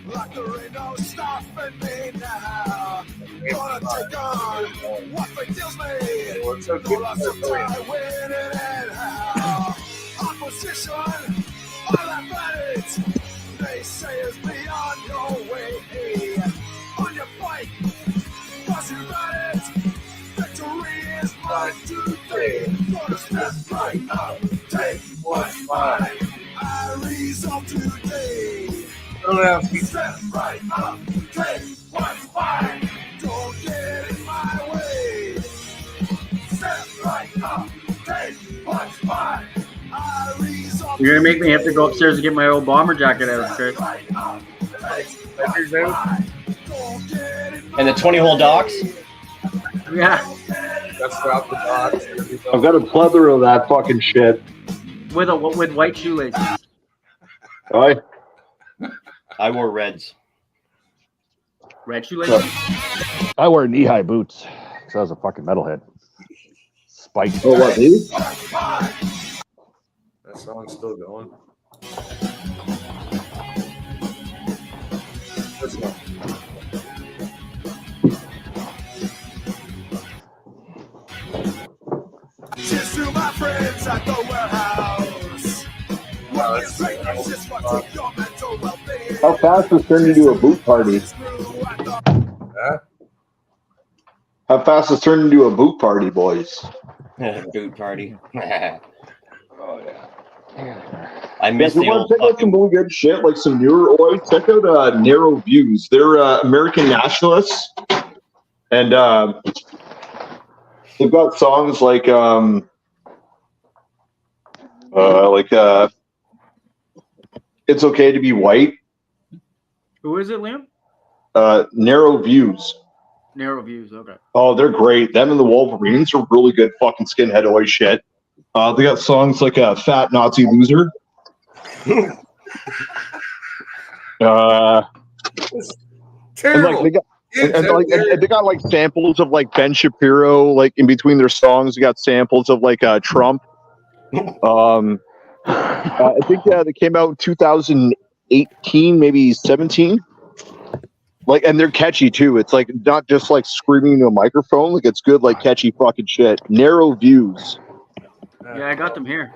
like there ain't no stopping me now. Gonna take on what deals me. No loss of time, winning and how. Opposition, I laugh at it. Naysayers beyond your way. On your fight, cause you got it. Victory is mine today. Gonna step right up, take what's mine. I resolve today. Step right up, take what's mine. Don't get in my way. Step right up, take what's mine. I resolve. You're gonna make me have to go upstairs and get my old bomber jacket out, Chris. And the 20-hole docks. Yeah. That's out the box. I've got a plethora of that fucking shit. With white shoelaces. Right? I wore reds. Red shoelaces? I wear knee-high boots because I was a fucking metalhead. Spiked. Oh, what, me? That song's still going. This one. Cheers to my friends at the warehouse. Wow, that's How fast this turned into a boot party? Huh? How fast this turned into a boot party, boys? Boot party. Oh, yeah. I miss If you the want old to check out some really good shit, like some newer oi, check out Narrow Views. They're American nationalists, and they've got songs like "It's Okay to Be White." Who is it, Liam? Narrow Views. Narrow Views, okay. Oh, they're great. Them and the Wolverines are really good fucking skinhead oi shit. They got songs like "Fat Nazi Loser." Terrible. And they got like samples of like Ben Shapiro, like in between their songs. They got samples of like Trump. I think they came out in 2018, maybe 17. Like, and they're catchy too. It's like not just like screaming into a microphone. Like it's good, like catchy fucking shit. Narrow Views. Yeah, I got them here.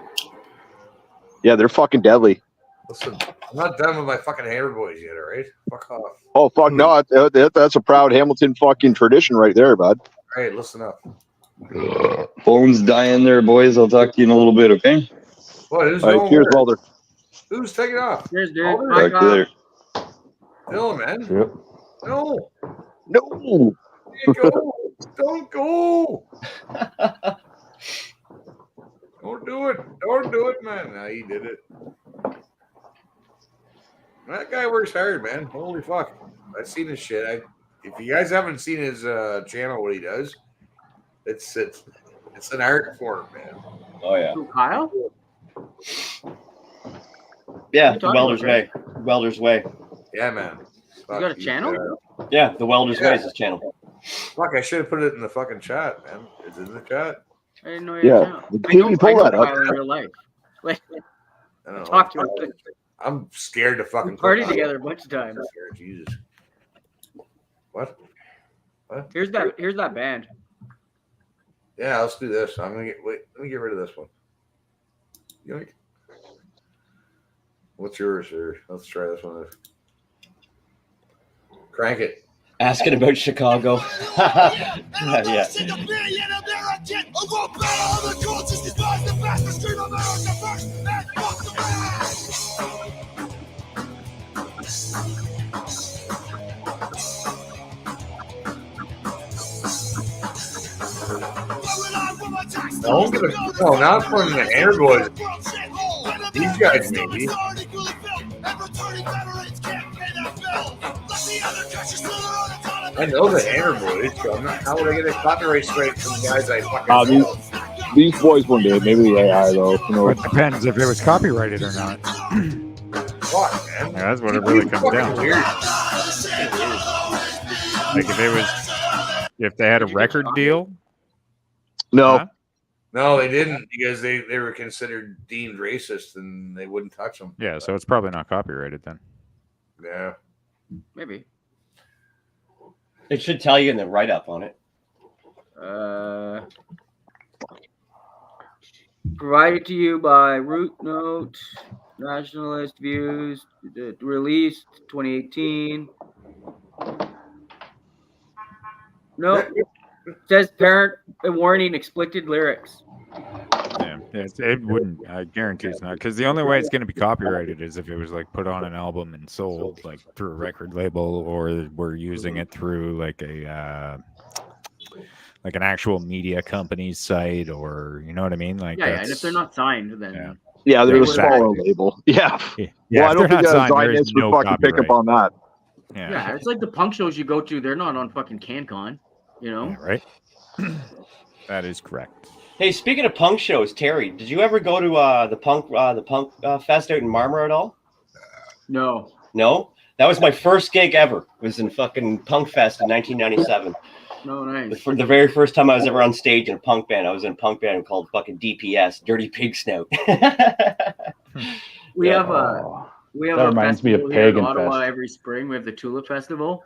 Yeah, they're fucking deadly. Listen, I'm not done with my fucking Hammer Boys yet, all right? Fuck off. Oh fuck no, that's a proud Hamilton fucking tradition right there, bud. All right, listen up. Phone's dying there, boys. I'll talk to you in a little bit, okay? What? Who's All right, going cheers, where? Mulder. Who's taking off? Cheers, dude. Mulder? Talk to you later. Dylan, man. Yep. No. No. Go. Don't go. Don't do it. Don't do it, man. Now he did it. That guy works hard, man. Holy fuck. I've seen his shit. If you guys haven't seen his channel, what he does, it's an art form, man. Oh yeah. Who, Kyle? Yeah, the Welder's Way. Welder's Way. Yeah, man. You got a channel? Yeah, the Welder's Way is his channel. Fuck, I should have put it in the fucking chat, man. It's in the chat. I didn't know you had a channel. Can you pull that up? Kyle in real life. Like, I don't know. talk to him. I'm scared to fucking We partied together a bunch of times. Jesus. What? Here's that band. Yeah, let's do this. Let me get rid of this one. Yoink. What's yours, sir? Let's try this one. Crank it. Asking about Chicago. Yeah. Don't give a not from the Air Boys. These guys, maybe. I know the Air Boys, so how would I get a copyright strike from guys I fucking know? These boys wouldn't do it. Maybe the AI, though. You know. It depends if it was copyrighted or not. Fuck, man. Yeah, that's what it really comes down to. Like if they had a record deal. No. Huh? No, they didn't because they were considered deemed racist and they wouldn't touch them. Yeah, so it's probably not copyrighted then. Yeah. Maybe. It should tell you in the write-up on it. Provided to you by Root Note, Nationalist Views, released 2018. Nope. It says parent warning, explicit lyrics. Yeah, it wouldn't. I guarantee it's not. Because the only way it's going to be copyrighted is if it was like put on an album and sold like through a record label, or we're using it through like an actual media company's site, or you know what I mean? Like yeah, and if they're not signed, then they're a smaller label. Yeah. Well, I don't think Zionist would fucking pick up on that. Yeah, it's like the punk shows you go to. They're not on fucking CanCon, you know? Yeah, right. That is correct. Hey, speaking of punk shows, Terry, did you ever go to the punk fest out in Marmara at all? No. No? That was my first gig ever. It was in fucking Punk Fest in 1997. No, nice. For the very first time I was ever on stage in a punk band, I was in a punk band called fucking DPS, Dirty Pig Snout. We have That a reminds me of festival here in Pagan Ottawa Fest. every spring. We have the Tulip Festival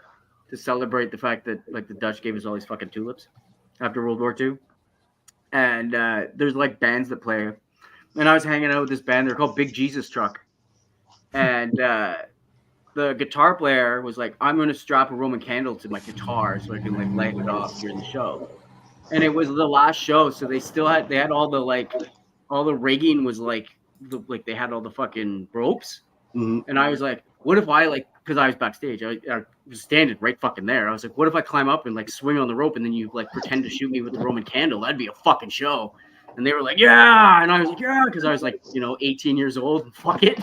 to celebrate the fact that like the Dutch gave us all these fucking tulips after World War II. And there's like bands that play. And I was hanging out with this band. They're called Big Jesus Truck. And the guitar player was like, I'm going to strap a Roman candle to my guitar so I can like light it off during the show. And it was the last show. So they had all the rigging was like they had all the fucking ropes. Mm-hmm. And I was like, what if I because I was backstage, I was standing right fucking there. I was like, what if I climb up and like swing on the rope and then you like pretend to shoot me with the Roman candle? That'd be a fucking show. And they were like, yeah. And I was like, yeah, because I was like, 18 years old and fuck it.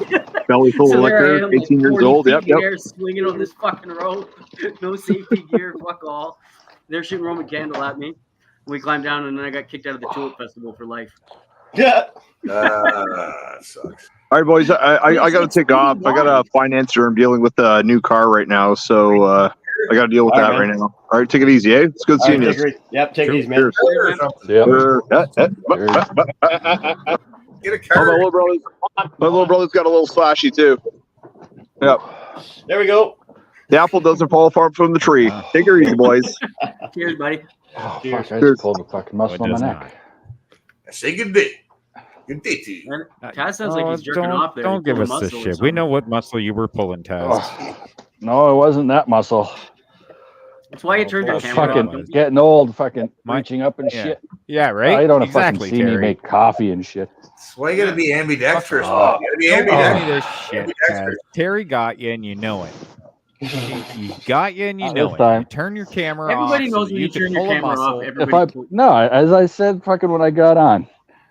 Belly full of liquor, 18 years old. Yep. Swinging on this fucking rope, no safety gear, fuck all. They're shooting Roman candle at me. We climbed down and then I got kicked out of the Tulip Festival for life. Yeah. That sucks. All right, boys. I got to take off. I got a financer. I'm dealing with a new car right now, so I got to deal with that right now. All right, take it easy, eh? It's good seeing you. Yep, take it easy, man. Get a car. My little brother's got a little slashy too. Yep. There we go. The apple doesn't fall far from the tree. Take it easy, boys. Cheers, buddy. Oh, fuck, I just pulled the fucking muscle on my neck. I say good day. Good day to you. Taz sounds like he's jerking off there. Don't give us this shit. We know what muscle you were pulling, Taz. Oh, no, it wasn't that muscle. That's why you turned your camera Fucking on. getting old, fucking reaching up and shit. Yeah, right? You don't Exactly, fucking see me Terry. make coffee and shit. That's why you got to be ambidextrous. Oh. You got to be ambidextrous. This shit, Taz. Terry got you and you know it. He got you and you Not know this it. time. You turn your camera Everybody off. knows so when you can turn your pull a camera muscle. off. No, as I said, fucking when I got on,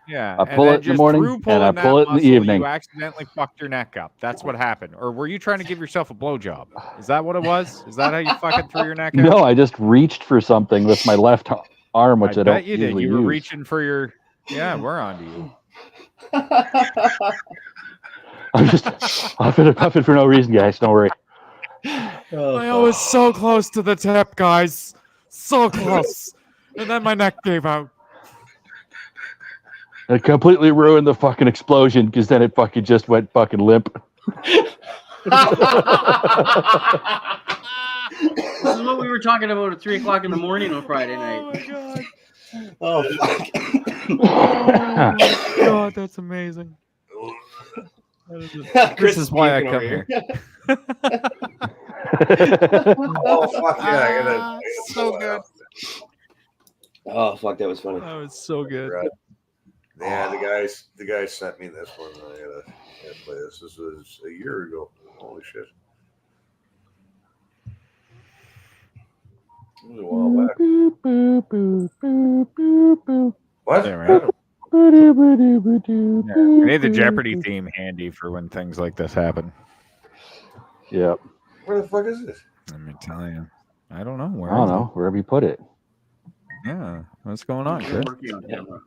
Yeah, I pull it in the morning and I pull it in the evening. You accidentally fucked your neck up. That's what happened. Or were you trying to give yourself a blowjob? Is that what it was? Is that how you fucking threw your neck out? No, I just reached for something with my left arm, which I don't bet you did. usually You were use. reaching for your. Yeah, we're on to you. I'm just huffing and puffing for no reason, guys. Don't worry. I was so close to the tip, guys. So close. And then my neck gave out. It completely ruined the fucking explosion because then it fucking just went fucking limp. This is what we were talking about at 3 o'clock in the morning on Friday night. Oh fuck. Oh my god, that's amazing. This is why I come here. Oh fuck yeah! I gotta so good. Oh fuck, that was funny. That was so good. Yeah, the guys sent me this one. I gotta play this. This was a year ago. Holy shit! It was a while back. What? Yeah, right. We need the Jeopardy theme handy for when things like this happen. Yep. Where the fuck is this? Let me tell you. I don't know. Where I don't is know. Wherever you put it. Yeah. What's going on, Chris?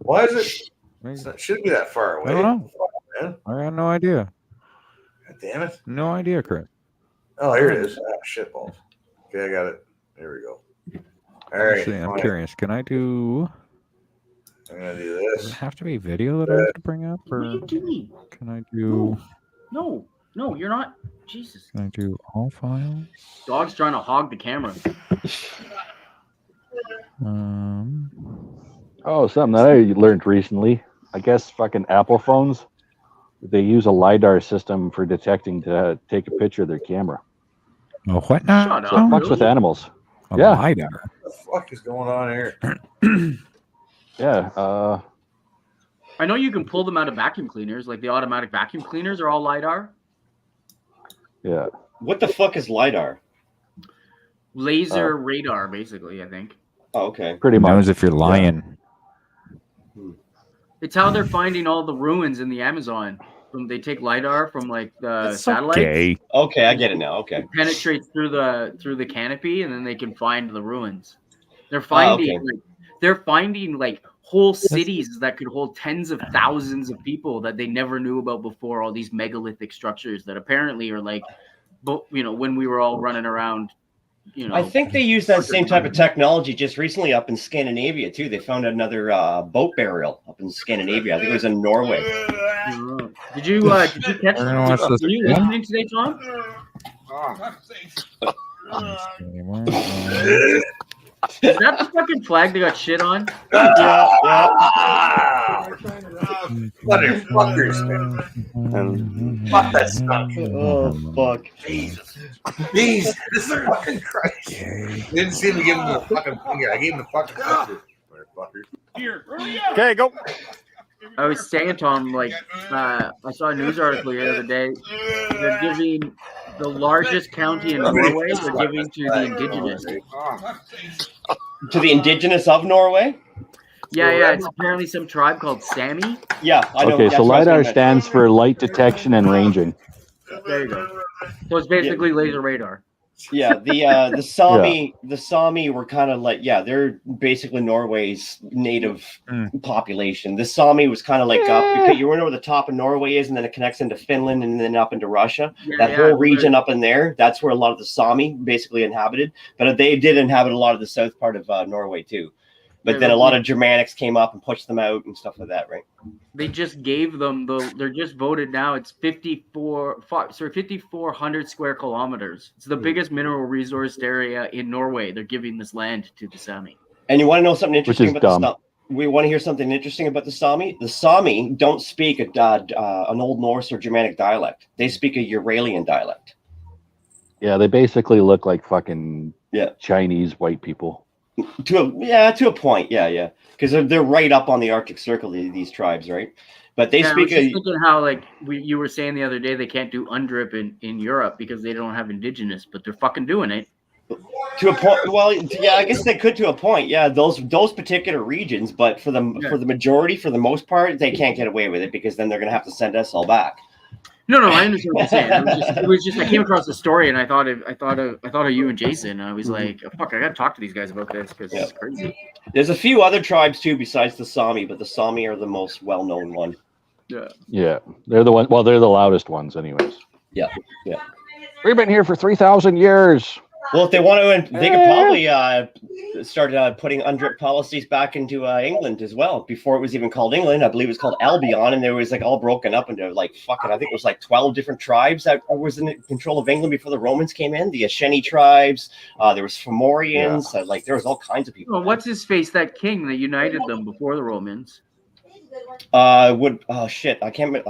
Why is it? It shouldn't be that far away. I don't know. Fuck, man. I got no idea. God damn it. No idea, Chris. Oh, here it is. Ah, shit balls. Okay, I got it. There we go. All right. Actually, I'm curious. Can I do... I'm going to do Does this. it have to be video that I have to bring up? Or What are you doing? can I do... No, you're not. Jesus. Can I do all files? Dog's trying to hog the camera. Oh, something that I learned recently. I guess fucking Apple phones, they use a LiDAR system for detecting to take a picture of their camera. Oh, what now? Shut So up. it fucks with animals. A Yeah. LiDAR. What the fuck is going on here? Yeah. I know you can pull them out of vacuum cleaners, like the automatic vacuum cleaners are all LiDAR. Yeah. What the fuck is LiDAR? Laser radar, basically, I think. Oh, okay. Pretty much. Knows if you're lying. It's how they're finding all the ruins in the Amazon. They take LiDAR from like the satellites. Okay, I get it now. Okay. It penetrates through the canopy, and then they can find the ruins. They're finding like whole cities that could hold tens of thousands of people that they never knew about before. All these megalithic structures that apparently are like, when we were all running around. I think they use that same type of technology just recently up in Scandinavia too. They found another boat burial up in Scandinavia. I think it was in Norway. Did you catch? Were you listening today, Tom? Is that the fucking flag they got shit on? Motherfuckers, man. Fuck that stuff. Oh, fuck. Jesus. Jesus fucking Christ. Didn't see me give him the fucking finger. I gave him the fucking finger. Motherfuckers. Here. Okay, go. I was saying, Tom, I saw a news article the other day. They're giving the largest county in Norway, they're giving to the indigenous. To the indigenous of Norway? Yeah, it's apparently some tribe called Sami. Yeah, I know. Okay, so LiDAR stands for light detection and ranging. There you go. So it's basically laser radar. Yeah, the Sami were kind of like, they're basically Norway's native population. The Sami was kind of like because you went over the top of Norway is, and then it connects into Finland and then up into Russia. That whole region up in there, that's where a lot of the Sami basically inhabited. But they did inhabit a lot of the south part of Norway too. But then a lot of Germanics came up and pushed them out and stuff like that, right? They just gave them they're just voted now. It's 5,400 square kilometers. It's the biggest mineral resource area in Norway. They're giving this land to the Sami. And you want to know something interesting about the Sami? We want to hear something interesting about the Sami. The Sami don't speak an Old Norse or Germanic dialect. They speak a Uralian dialect. Yeah, they basically look like fucking Chinese white people. To a point, because they're right up on the Arctic Circle. These tribes, right? But they speak. I was just thinking how you were saying the other day they can't do UNDRIP in Europe because they don't have indigenous, but they're fucking doing it. To a point, well, yeah, I guess they could to a point. Yeah, those particular regions, but for the majority, for the most part, they can't get away with it because then they're going to have to send us all back. No, I understand what you're saying. It was just I came across the story and I thought of you and Jason. And I was like, oh, fuck, I got to talk to these guys about this because it's crazy. There's a few other tribes too besides the Sami, but the Sami are the most well-known one. Yeah, they're the one. Well, they're the loudest ones, anyways. Yeah. We've been here for 3,000 years. Well, if they want to, they could probably start putting UNDRIP policies back into England as well. Before it was even called England, I believe it was called Albion, and there was like all broken up into like fucking. I think it was like 12 different tribes that was in control of England before the Romans came in. The Asheni tribes, there was Fomorians, like there was all kinds of people. Well, what's his face? That king that united them before the Romans. Shit, I can't remember.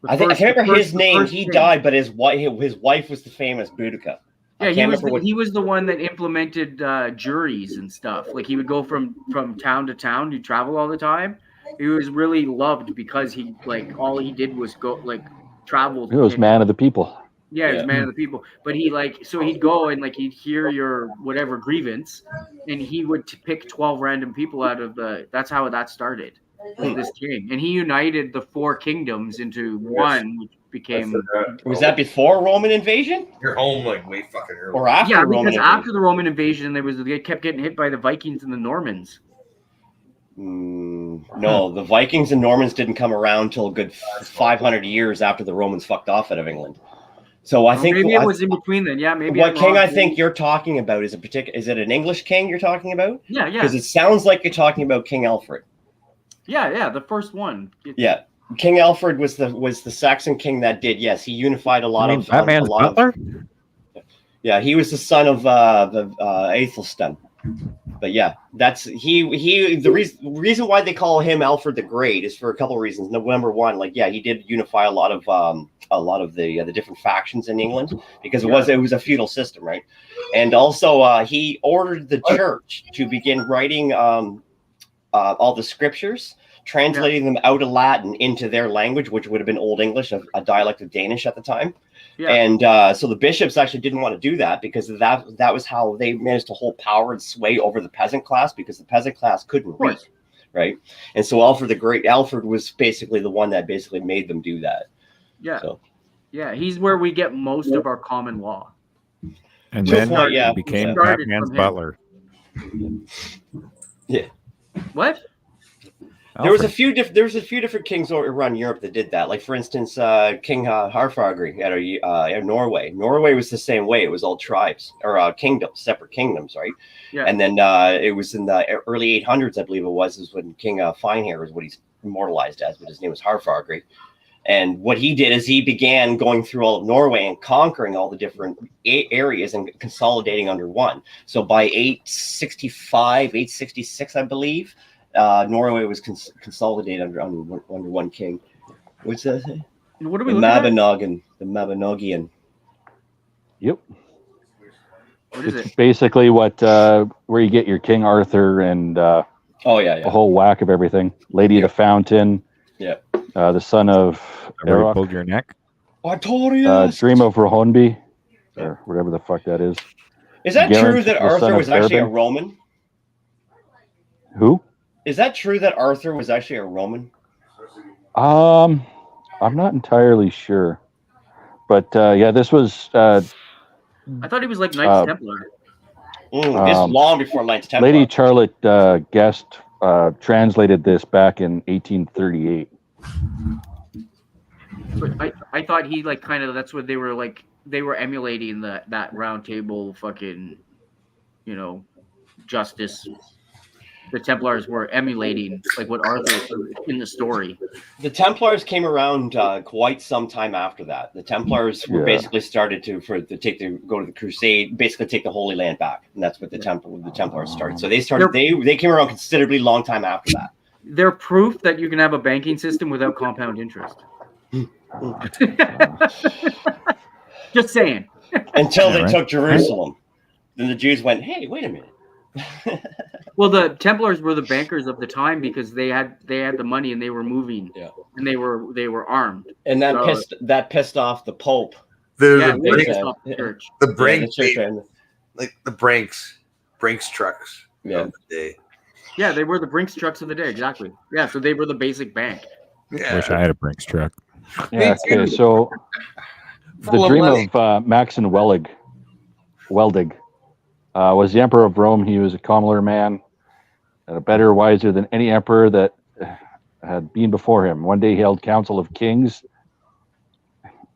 I can't remember his name. He died, but his wife was the famous Boudica. Yeah, he was the one that implemented juries and stuff. Like he would go from town to town. He'd travel all the time. He was really loved because he all he did was go travel. He was man of the people. Yeah, he was man of the people. But he so he'd go and he'd hear your whatever grievance, and he would pick 12 random people out of the. That's how that started. This king, and he united the 4 kingdoms into one, which became. Was that before Roman invasion? You're home way fucking early. Or after? Yeah, because after the Roman invasion, they kept getting hit by the Vikings and the Normans. No, the Vikings and Normans didn't come around till a good 500 years after the Romans fucked off out of England. So I think maybe it was in between then. Yeah, maybe. What king I think you're talking about is Is it an English king you're talking about? Yeah. Because it sounds like you're talking about King Alfred. Yeah, the first one. Yeah, King Alfred was the Saxon king that did. Yes, he unified a lot of. Batman's butler? Yeah, he was the son of Aethelstan. But yeah, that's he. The reason why they call him Alfred the Great is for a couple of reasons. Number one, he did unify a lot of the different factions in England because it was a feudal system, right? And also he ordered the church to begin writing all the scriptures, translating them out of Latin into their language, which would have been Old English, a dialect of Danish at the time. Yeah. And so the bishops actually didn't want to do that because that was how they managed to hold power and sway over the peasant class, because the peasant class couldn't read, right? And so Alfred was basically the one that basically made them do that. Yeah. So. Yeah, he's where we get most of our common law. And then he became Batman's butler. Yeah. What? There was a few different kings around Europe that did that. Like for instance, King Harfagri out Norway. Norway was the same way. It was all tribes or kingdoms, separate kingdoms, right? Yeah. And then it was in the early 800s, I believe it was, is when King Finehair is what he's immortalized as, but his name was Harfagri. And what he did is he began going through all of Norway and conquering all the different areas and consolidating under one. So by 866, I believe, Norway was consolidated under one king. What's that? What are we looking at? The Mabinogian. Yep. What is it? Basically where you get your King Arthur and a whole whack of everything. Lady of the Fountain. Yeah. The son of Erok. Pulled your neck. Artorias. Dream of Rohonby, or whatever the fuck that is. Is that true that Arthur was actually a Roman? Who? Is that true that Arthur was actually a Roman? I'm not entirely sure, but this was. I thought he was like Knights Templar. This long before Knights Templar. Lady Charlotte Guest translated this back in 1838. But I thought he that's what they were emulating that round table fucking, justice. The Templars were emulating what Arthur in the story. The Templars came around quite some time after that. The Templars were basically started go to the Crusade, basically take the Holy Land back, and that's what the Templars started. So they came around considerably long time after that. They're proof that you can have a banking system without compound interest. Just saying. Until they took Jerusalem, then the Jews went, "Hey, wait a minute." Well, the Templars were the bankers of the time because they had the money and they were moving, and they were armed, and that pissed off the Pope. Brinks trucks of the day. Yeah, they were the Brinks trucks of the day. Exactly. Yeah, so they were the basic bank. Yeah. Wish I had a Brinks truck. Yeah. Okay. So the dream of Maxim Weldig was the emperor of Rome. He was a commoner man, and a better, wiser than any emperor that had been before him. One day he held council of kings.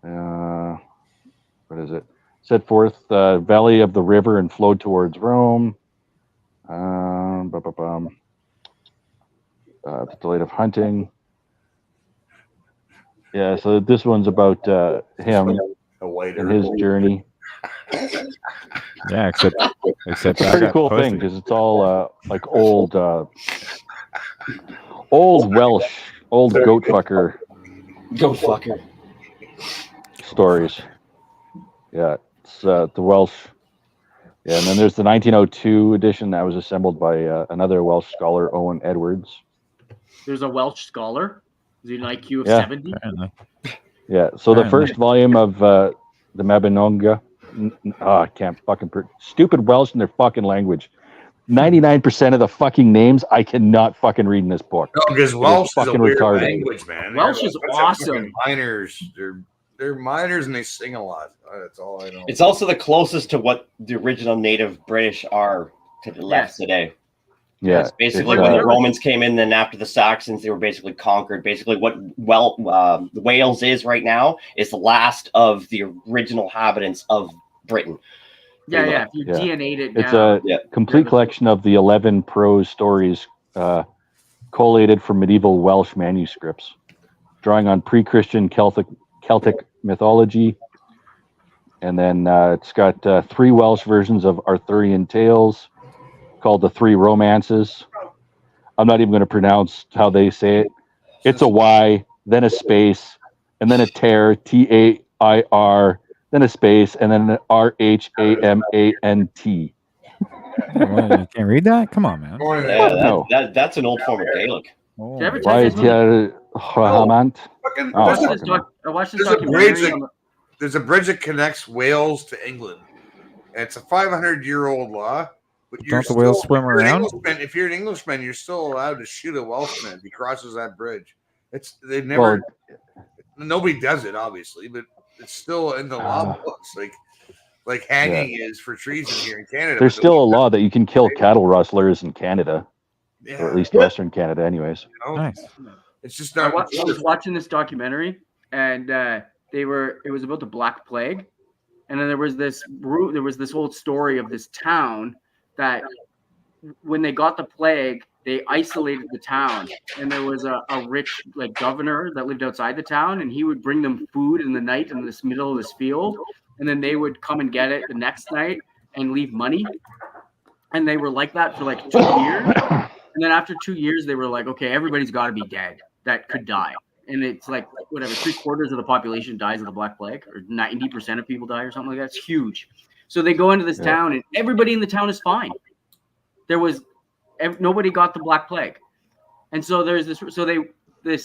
What is it? Set forth the valley of the river and flowed towards Rome. The delight of hunting. Yeah, so this one's about him and his journey. Yeah, except it's a pretty cool thing because it's all like old Welsh, old goat fucker stories. Yeah, it's the Welsh. Yeah, and then there's the 1902 edition that was assembled by another Welsh scholar, Owen Edwards. There's a Welsh scholar. Is he an IQ of 70? Yeah, so the first volume of the Mabinoga, I can't fucking stupid Welsh in their fucking language. 99% of the fucking names I cannot fucking read in this book. No, because Welsh is a weird language, man. Welsh is awesome. Miners, they're miners and they sing a lot. That's all I know. It's also the closest to what the original native British are to the left today. Yeah, it's basically when the Romans came in, then after the Saxons, they were basically conquered. Basically, what Wales is right now is the last of the original inhabitants of Britain. Yeah. If you DNA'd it, it's now, a complete collection of the 11 prose stories collated from medieval Welsh manuscripts, drawing on pre-Christian Celtic mythology. And then it's got 3 Welsh versions of Arthurian tales called the 3 Romances. I'm not even going to pronounce how they say it. It's a Y, then a space, and then a tear, T-A-I-R, then a space, and then an R-H-A-M-A-N-T. Well, you can't read that? Come on, man. No. That's an old form of Gaelic. Did I ever tell you I watched this documentary. There's a bridge that connects Wales to England. And it's a 500-year-old law. But Don't the whales swim around? If you're an Englishman, you're still allowed to shoot a Welshman if he crosses that bridge. Nobody does it, obviously, but it's still in the law books. Like hanging is for treason here in Canada. There's still a law that you can kill cattle rustlers in Canada, or at least Western Canada, anyways. Nice. It's just not. I was watching this documentary, and it was about the Black Plague, and then there was this old story of this town that when they got the plague, they isolated the town, and there was a rich governor that lived outside the town, and he would bring them food in the night in this middle of this field, and then they would come and get it the next night and leave money. And they were like that for 2 years. And then after 2 years, they were like, okay, everybody's got to be dead that could die. And it's whatever, 3/4 of the population dies of the Black Plague, or 90% of people die or something like that. It's huge. So they go into this town, and everybody in the town is fine. Nobody got the Black Plague. And so there's this,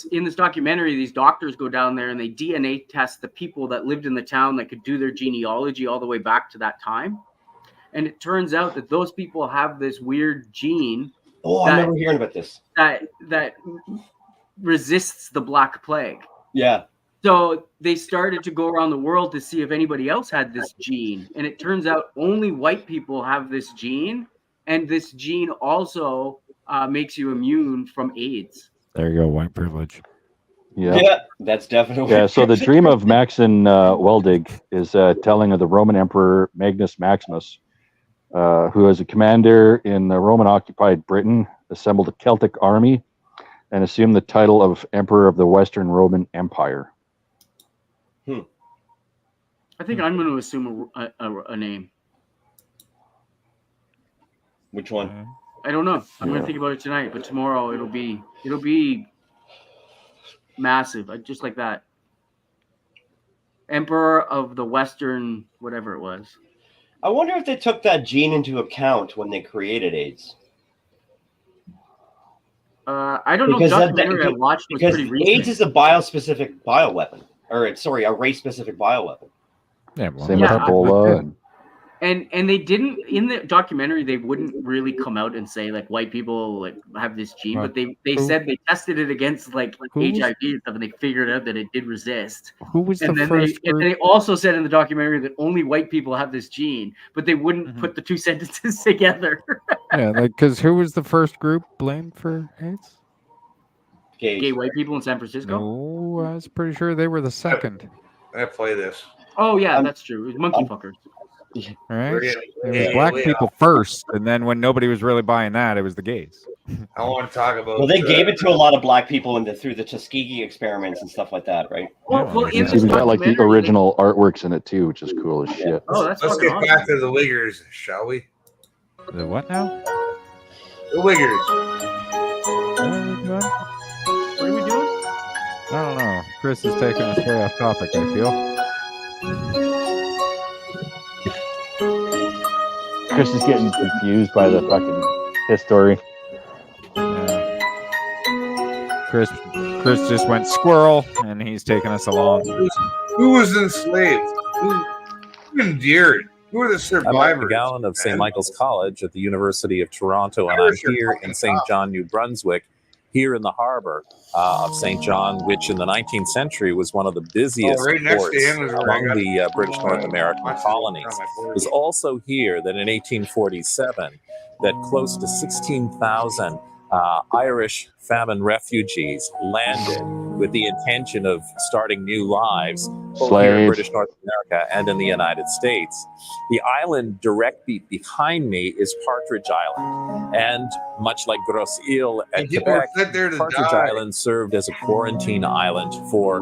in this documentary, these doctors go down there and they DNA test the people that lived in the town that could do their genealogy all the way back to that time. And it turns out that those people have this weird gene. Oh, I remember hearing about this. That resists the Black Plague. Yeah. So they started to go around the world to see if anybody else had this gene. And it turns out only white people have this gene. And this gene also makes you immune from AIDS. There you go, white privilege. Yeah, that's definitely. Yeah, so the dream of Maxim Weldig is telling of the Roman Emperor Magnus Maximus, who as a commander in the Roman-occupied Britain assembled a Celtic army and assumed the title of Emperor of the Western Roman Empire. I think I'm going to assume a name. Which one? I don't know. I'm going to think about it tonight, but tomorrow it'll be massive, just like that. Emperor of the Western, whatever it was. I wonder if they took that gene into account when they created AIDS. I don't know. The documentary I watched was pretty recent. AIDS is a biospecific bioweapon, or a race-specific bioweapon. Yeah, well, Same with Ebola. And they didn't in the documentary. They wouldn't really come out and say like white people like have this gene, but they said they tested it against like HIV and stuff, and they figured out that it did resist. Who was and the then first and they also said in the documentary that only white people have this gene, but they wouldn't put the two sentences together. Yeah, like because who was the first group blamed for AIDS? Gay white people in San Francisco. No, I was pretty sure they were the second. I play this. Oh yeah, that's true. It was monkey fuckers. Right? It was black people first, and then when nobody was really buying that, it was the gays. I want to talk about. Well, they gave it to a lot of black people through the Tuskegee experiments and stuff like that, right? It's got like the original artworks in it too, which is cool as shit. Oh, that's Let's get back to the Wiggers, shall we? The what now? The Wiggers. What are we doing? I don't know. Chris is taking us way off topic, I feel. Chris is getting confused by the fucking history. Chris just went squirrel, and he's taking us along. Who was enslaved? Who endured? Who are the survivors? I'm Gallen of St. Michael's College at the University of Toronto, and I'm here in St. John, New Brunswick, here in the harbor of St. John, which in the 19th century was one of the busiest ports among the British North American colonies. It was also here that in 1847 that close to 16,000 Irish famine refugees landed with the intention of starting new lives both here in British North America and in the United States. The island direct behind me is Partridge Island, and much like Grosse Ile at Quebec, Partridge Island served as a quarantine island for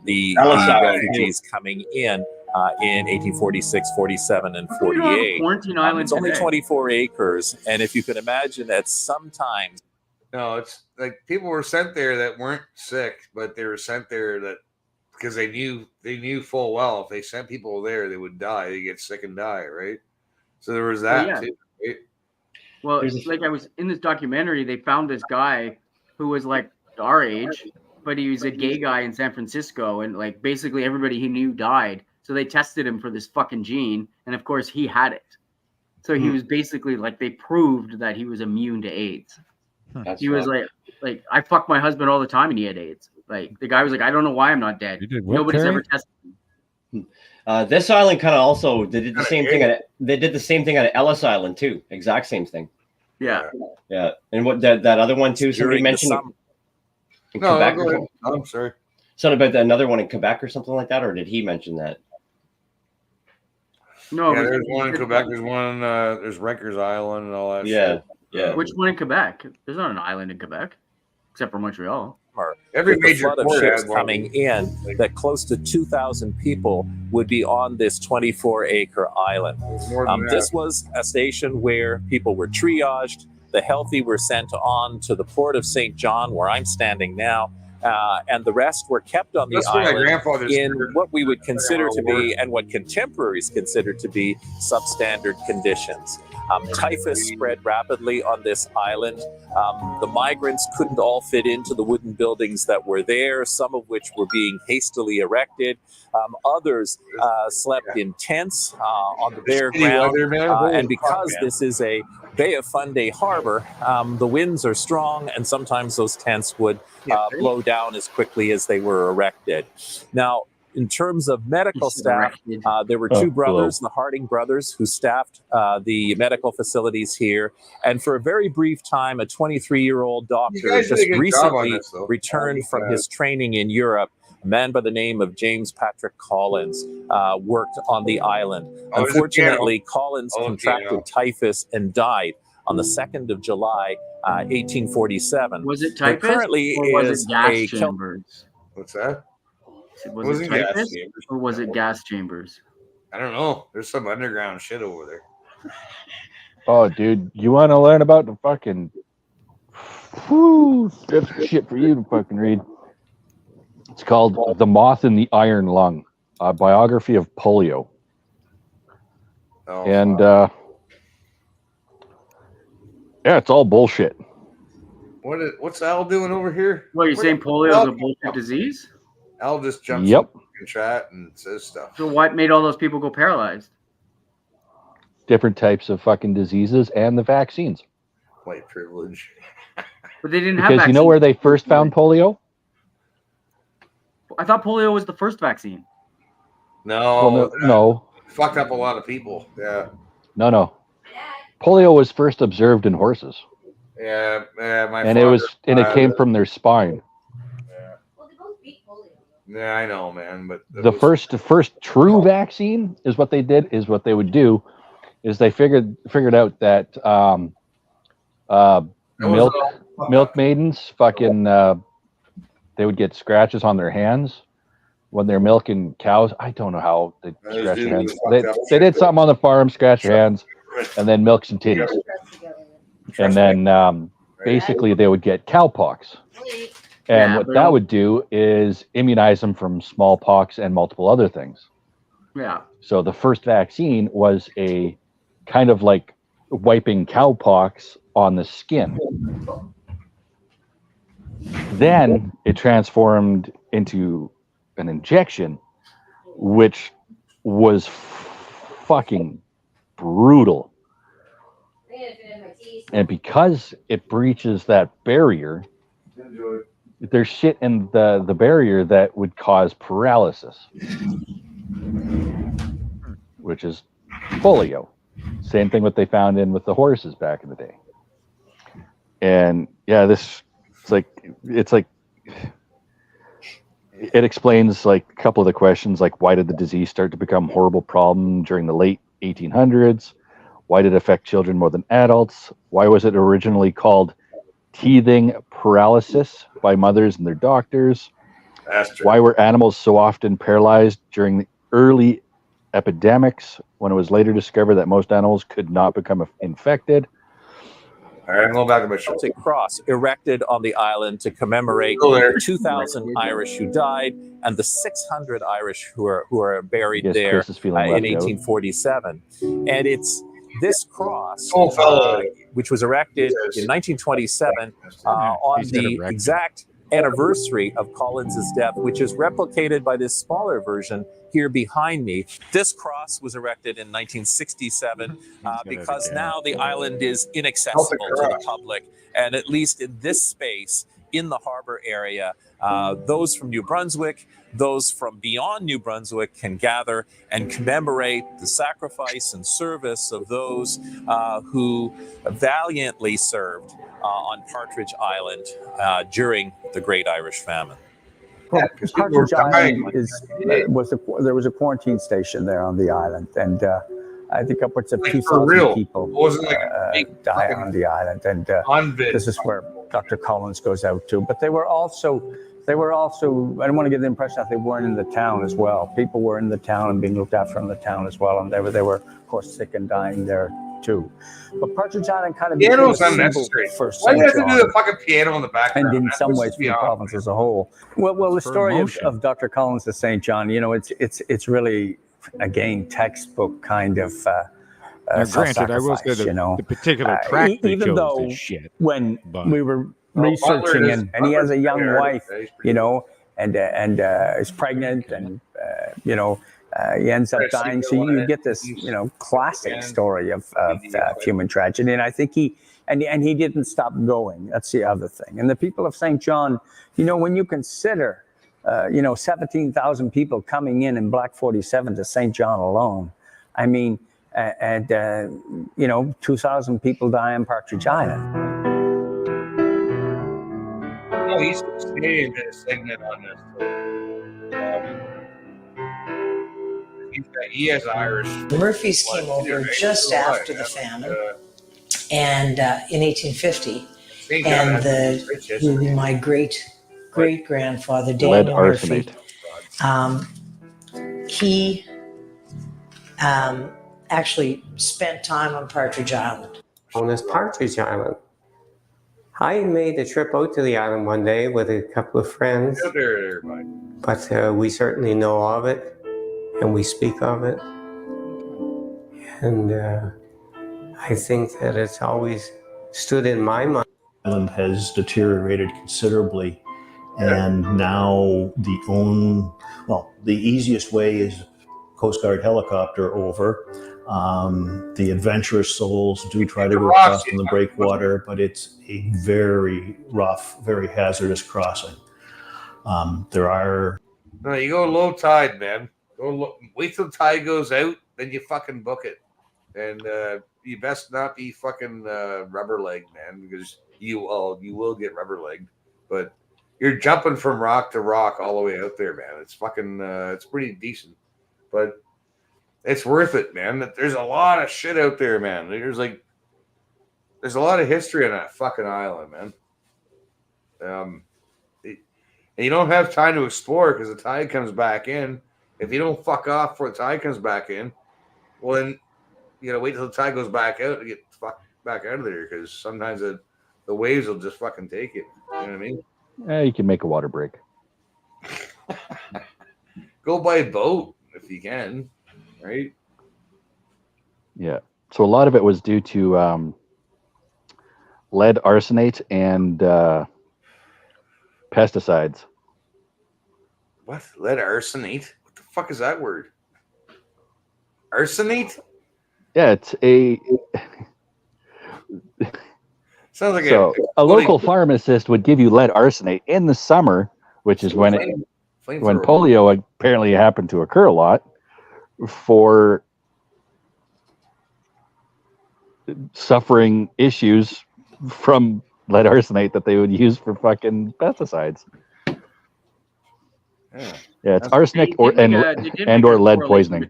the refugees coming in 1846, 47, and 48. It's only 24 acres, and if you can imagine that sometimes... No, it's like people were sent there that weren't sick, but they were sent there that because they knew full well if they sent people there, they would die. They get sick and die, right? So there was that too. Right? Well, it's like I was in this documentary, they found this guy who was like our age, but he was a gay guy in San Francisco, and like basically everybody he knew died. So they tested him for this fucking gene, and of course he had it. So he was basically like they proved that he was immune to AIDS. He was like I fuck my husband all the time, and he had AIDS. Like the guy was like, I don't know why I'm not dead. Nobody's ever tested him. This island kind of also they did the same thing at Ellis Island too. Exact same thing. Yeah. And what that other one too? Somebody mentioned in Quebec. I'm sorry. Something about another one in Quebec or something like that, or did he mention that? No, there's one in Quebec. There's one. There's Rikers Island and all that. Shit. Yeah. Which one in Quebec? There's not an island in Quebec, except for Montreal. Every major flood of ships coming in, that close to 2,000 people would be on this 24-acre island. This was a station where people were triaged. The healthy were sent on to the port of St. John, where I'm standing now. And the rest were kept on the island in what we would consider to be, and what contemporaries consider to be, substandard conditions. Typhus spread rapidly on this island. The migrants couldn't all fit into the wooden buildings that were there, some of which were being hastily erected. Others slept in tents on the bare ground. And because this is a Bay of Fundy harbor, the winds are strong, and sometimes those tents would blow down as quickly as they were erected. Now, in terms of medical staff, there were two brothers, the Harding brothers, who staffed the medical facilities here. And for a very brief time, a 23-year-old doctor just recently returned from his training in Europe. A man by the name of James Patrick Collins worked on the island. Unfortunately, Collins contracted typhus and died on the 2nd of July, 1847. Was it typhus currently or was it gas chambers? What's that? Was it typhus or was it gas chambers? I don't know. There's some underground shit over there. Oh, dude, you want to learn about the fucking... Whoo, that's shit for you to fucking read. It's called The Moth in the Iron Lung, a biography of polio. Yeah, it's all bullshit. What's Al doing over here? What, you're saying polio is a bullshit disease? Al just jumped. Yep. fucking chat and says stuff. So what made all those people go paralyzed? Different types of fucking diseases and the vaccines. White privilege. But they didn't have Because vaccines. you know where they first found polio? I thought polio was the first vaccine. No, Well, no. Fucked up a lot of people. Yeah. No. Polio was first observed in horses. Yeah, And it came from their spine. Yeah, I know, man. But The first true vaccine is what they would do is they figured out that milk maidens fucking they would get scratches on their hands when they're milking cows. I don't know how they scratch their hands. They did something on the farm, scratch their hands, and then milk some titties. And then basically they would get cowpox. And what that would do is immunize them from smallpox and multiple other things. Yeah. So the first vaccine was a kind of like wiping cowpox on the skin. Then it transformed into an injection, which was fucking brutal. And because it breaches that barrier, there's shit in the barrier that would cause paralysis, which is polio. Same thing what they found with the horses back in the day. And yeah, it explains like a couple of the questions, like why did the disease start to become a horrible problem during the late 1800s? Why did it affect children more than adults? Why was it originally called teething paralysis by mothers and their doctors? Why were animals so often paralyzed during the early epidemics when it was later discovered that most animals could not become infected? All right, I'm going back to my show. It's a cross erected on the island to commemorate the 2,000 Irish who died and the 600 Irish who are buried there in 1847. And it's this cross, which was erected in 1927 on the exact anniversary of Collins's death, which is replicated by this smaller version here behind me. This cross was erected in 1967 because now the island is inaccessible to the public, and at least in this space in the harbor area, those from New Brunswick, those from beyond New Brunswick can gather and commemorate the sacrifice and service of those who valiantly served on Partridge Island during the Great Irish Famine. Well, Partridge Island there was a quarantine station there on the island, and I think upwards of 2,000 people die on the island, and this is where Dr. Collins goes out to. But they were also, I don't want to give the impression that they weren't in the town as well. People were in the town and being looked after in the town as well, and they were of course sick and dying there too. But Partridge Island kind of piano's unnecessary. Why do you have to do the fucking piano in the background? And in some ways, for the province as a whole. Well, the story of Dr. Collins to St. John, it's really again textbook kind of. Now, granted, I will say the particular track they even chose though is shit. When we were researching him, and he has a young wife, and is pregnant, and he ends up dying. So you get this, classic story of human tragedy. And I think he didn't stop going. That's the other thing. And the people of St. John, when you consider, 17,000 people coming in Black 47 to St. John alone, I mean, and 2,000 people die on Partridge Island. Oh, he's staying in a segment on this. He has Irish. The Murphys came over just after the famine, and in 1850, and my great grandfather Daniel Murphy, he actually spent time on Partridge Island. On this Partridge Island, I made a trip out to the island one day with a couple of friends, but we certainly know of it, and we speak of it, and I think that it's always stood in my mind. The island has deteriorated considerably And now the easiest way is Coast Guard helicopter over. The adventurous souls do try to go across in the breakwater, but it's a very rough, very hazardous crossing. There are... No, you go low tide, man. Wait till the tide goes out, then you fucking book it. And you best not be fucking rubber legged, man, because you will get rubber legged. But you're jumping from rock to rock all the way out there, man. It's fucking it's pretty decent, but it's worth it, man. There's a lot of shit out there, man. There's a lot of history on that fucking island, man. And you don't have time to explore because the tide comes back in. If you don't fuck off before the tide comes back in, well then you gotta wait till the tide goes back out to get fucked back out of there, because sometimes the waves will just fucking take it. You know what I mean? You can make a water break. Go by boat if you can, right? Yeah. So a lot of it was due to lead arsenate and pesticides. What? Lead arsenate? What the fuck is that word? Arsenate? Yeah, it's a... Sounds like a local pharmacist would give you lead arsenate in the summer, which is when polio apparently happened to occur a lot, for suffering issues from lead arsenate that they would use for fucking pesticides. Yeah, it's arsenic or lead poisoning.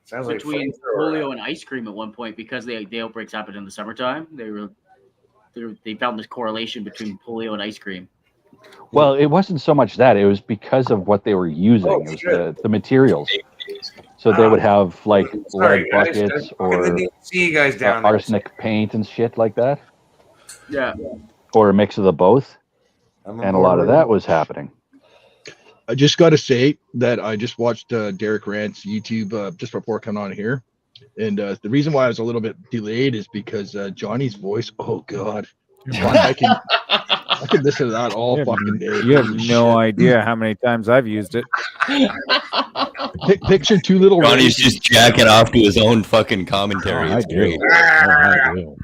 Sounds like between polio and ice cream at one point, because the outbreaks happened in the summertime. They found this correlation between polio and ice cream. Well, it wasn't so much that; it was because of what they were using. It was the materials. So they would have like lead buckets or see you guys down arsenic paint and shit like that. Yeah. Or a mix of the both, and a lot of that was happening. I just got to say that I just watched Derek Rant's YouTube just before coming on here. And the reason why I was a little bit delayed is because Johnny's voice, oh God. I can listen to that all fucking day. You have no idea how many times I've used it. Picture two little Johnny's just jacking off to his own fucking commentary. It's great. I do.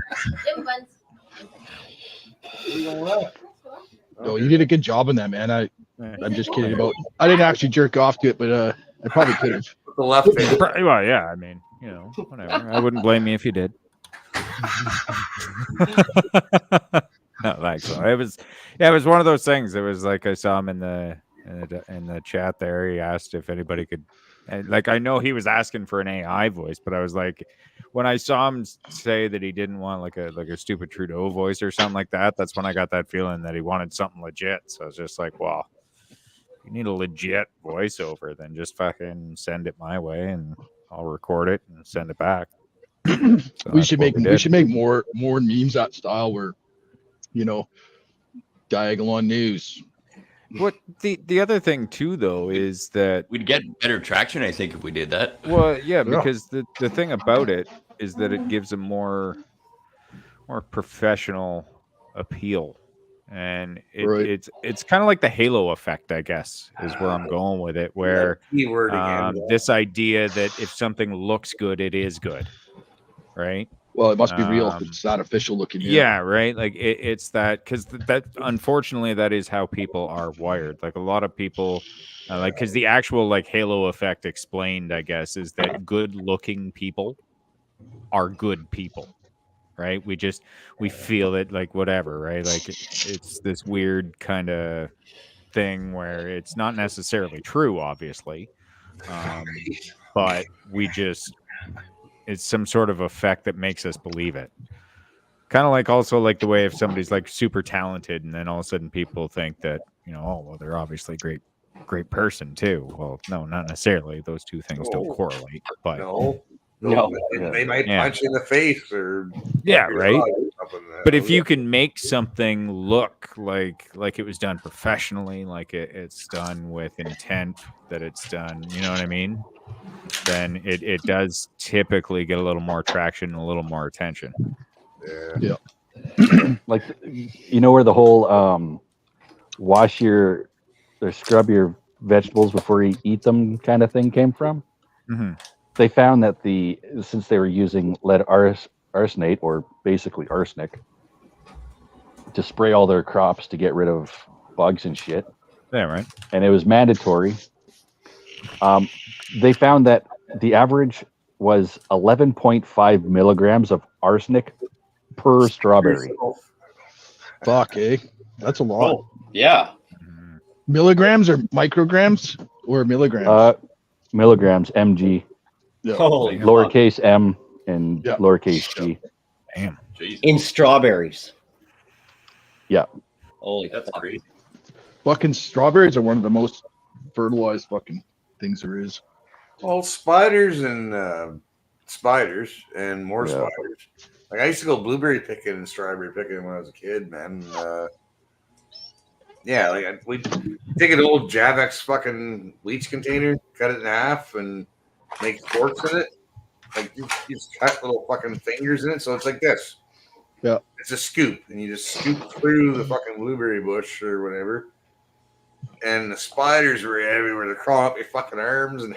No, you did a good job on that, man. I'm just kidding about. I didn't actually jerk off to it, but I probably could have. The left hand. Well, yeah. I mean, whatever. I wouldn't blame you if you did. No, like so. It was one of those things. It was like I saw him in the chat there. He asked if anybody could. Like I know he was asking for an AI voice, but I was like, when I saw him say that he didn't want like a stupid Trudeau voice or something like that, that's when I got that feeling that he wanted something legit. So I was just like, well, you need a legit voiceover, then just fucing send it my way and I'll record it and send it back. So we should make more memes that style where, diagonal on news. What the other thing too though is that we'd get better traction, I think, if we did that. Well, yeah, because the thing about it is that it gives a more professional appeal, and it's kind of like the halo effect, I guess, is where I'm going with it. Where this idea that if something looks good, it is good, right? Well, it must be real if it's not official looking. Yeah, right. Like it's that, because that unfortunately that is how people are wired. Like a lot of people, because the actual like halo effect explained, I guess, is that good-looking people are good people, right? We feel it like whatever, right? Like it's this weird kind of thing where it's not necessarily true, obviously, but it's some sort of effect that makes us believe it. Kind of like also like the way if somebody's like super talented and then all of a sudden people think that, oh, well, they're obviously a great person too. Well, no, not necessarily. Those two things don't correlate. But no, they might punch you in the face or right. But if you can make something look like it was done professionally, like it's done with intent, that it's done, you know what I mean? Then it does typically get a little more traction, a little more attention. Yeah. Like, where the whole wash your scrub your vegetables before you eat them kind of thing came from. Mm-hmm. They found that since they were using lead arsenate, or basically arsenic, to spray all their crops to get rid of bugs and shit. Yeah, right. And it was mandatory. They found that the average was 11.5 milligrams of arsenic per strawberry. Fuck, eh? That's a lot. Oh, yeah. Milligrams or micrograms or milligrams? Milligrams, mg. Yeah. Holy lowercase m and lowercase g. Damn. In strawberries. Yeah. Holy, that's crazy. Fucking strawberries are one of the most fertilized fucking things there is. Well, spiders and more Yeah. spiders. Like I used to go blueberry picking and strawberry picking when I was a kid, man. Yeah, like we'd take an old Javex fucking bleach container, cut it in half, and make forks in it. Like you just cut little fucking fingers in it, so it's like this. Yeah, it's a scoop, and you just scoop through the fucking blueberry bush or whatever. And the spiders were everywhere. They're crawling up your fucking arms, and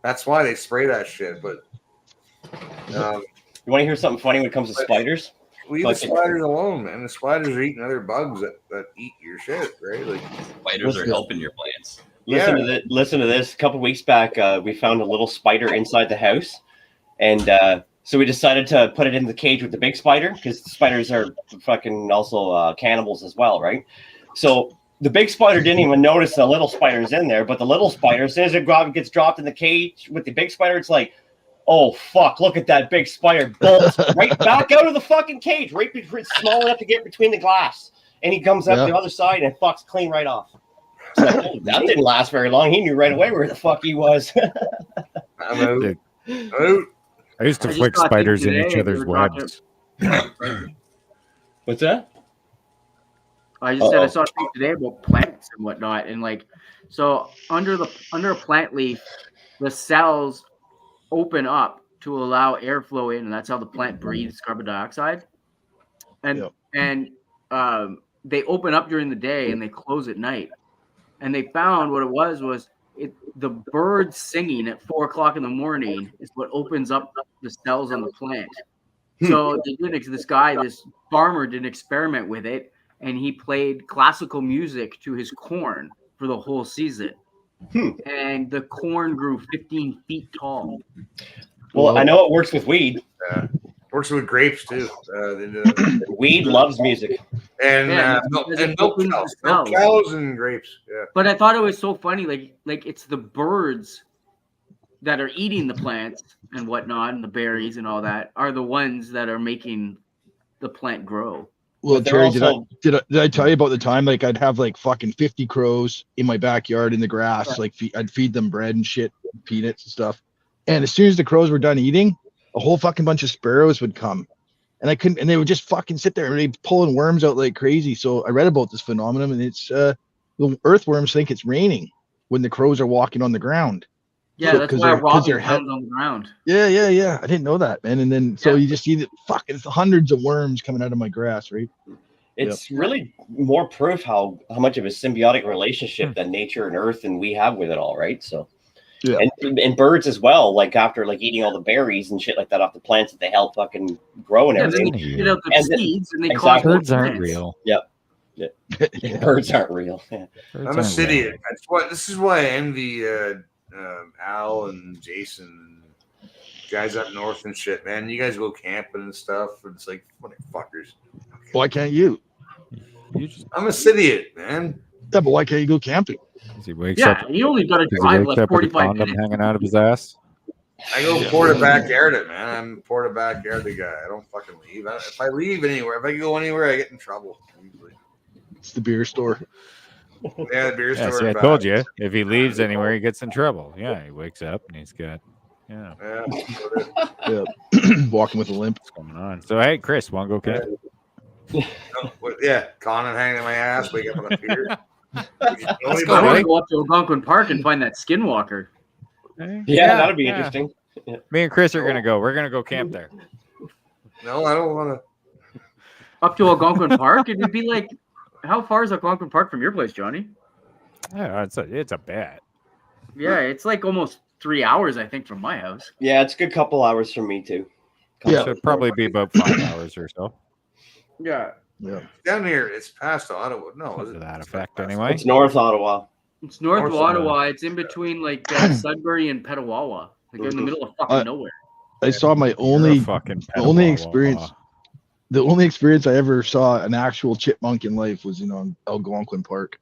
that's why they spray that shit. But you want to hear something funny when it comes to spiders? Leave the spiders alone, man. The spiders are eating other bugs that eat your shit, right? Like spiders are helping your plants. Listen to this. A couple weeks back, we found a little spider inside the house, and so we decided to put it in the cage with the big spider because spiders are fucking also cannibals as well, right? So the big spider didn't even notice the little spider's in there, but the little spider, as soon as it gets dropped in the cage with the big spider, it's like, oh fuck! Look at that big spider bolts right back out of the fucking cage, right before it's small enough to get between the glass, and he comes up the other side and fucks clean right off. So, that didn't last very long. He knew right away where the fuck he was. I'm out. I used to flick spiders in each other's webs. What's that? I just said I saw a thing today about plants and whatnot, and like, so under a plant leaf, the cells open up to allow airflow in, and that's how the plant breathes carbon dioxide. And they open up during the day and they close at night. And they found what it was the birds singing at 4 o'clock in the morning is what opens up the cells on the plant. So this farmer did an experiment with it, and he played classical music to his corn for the whole season. And the corn grew 15 feet tall. Well, I know it works with weed. Works with grapes too. Weed loves music. And milk cows and grapes. Yeah. But I thought it was so funny, like it's the birds that are eating the plants and whatnot, and the berries and all that are the ones that are making the plant grow. Well, Terry, did I tell you about the time like I'd have like fucking 50 crows in my backyard in the grass, like I'd feed them bread and shit, peanuts and stuff. And as soon as the crows were done eating, a whole fucking bunch of sparrows would come, and and they would just fucking sit there and they'd pulling worms out like crazy. So I read about this phenomenon, and it's the earthworms think it's raining when the crows are walking on the ground. Yeah, that's why robin pounds on the ground. Yeah. I didn't know that, man. And then so you just see the fucking hundreds of worms coming out of my grass, right? It's really more proof how much of a symbiotic relationship that nature and earth and we have with it all, right? So, and birds as well, like after like eating all the berries and shit like that off the plants that they help fucking grow and everything. Then you get out the seeds and they cause birds aren't real. Yep. Birds aren't real. Yeah. I'm a city. This is why I envy Al and Jason, guys up north and shit, man. You guys go camping and stuff, and it's like, what fuckers. Okay. Why can't you? I'm a city, man. Yeah, but why can't you go camping? He wakes up. You only got to drive like 45 minutes. Hanging out of his ass. I go Porta Backyard it, man. I'm Porta Backyard the guy. I don't fucking leave. If I leave anywhere, if I go anywhere, I get in trouble. Usually. It's the beer store. Yeah, the beer store. See, I told you, if he leaves anywhere, he gets in trouble. Yeah, he wakes up and he's got, walking with a limp. What's going on? So, hey, Chris, want to go camp? Yeah, Conan hanging in my ass, wake up on a pier. I want to go up to Algonquin Park and find that skinwalker. Yeah, that'd be interesting. Yeah. Me and Chris are going to go. We're going to go camp there. No, I don't want to. Up to Algonquin Park? It'd be like How far is Algonquin Park from your place, Johnny? Yeah, it's a bet. Yeah, it's like almost 3 hours, I think, from my house. Yeah, it's a good couple hours from me too. Yeah, should probably be about 5 hours or so. Yeah. Yeah. Down here, it's past Ottawa. No, is it? To that effect, anyway. It's North Ottawa. It's north of North Ottawa. It's in between like Sudbury and Petawawa. Like in the middle of fucking nowhere. I saw my only experience. The only experience I ever saw an actual chipmunk in life was Algonquin Park.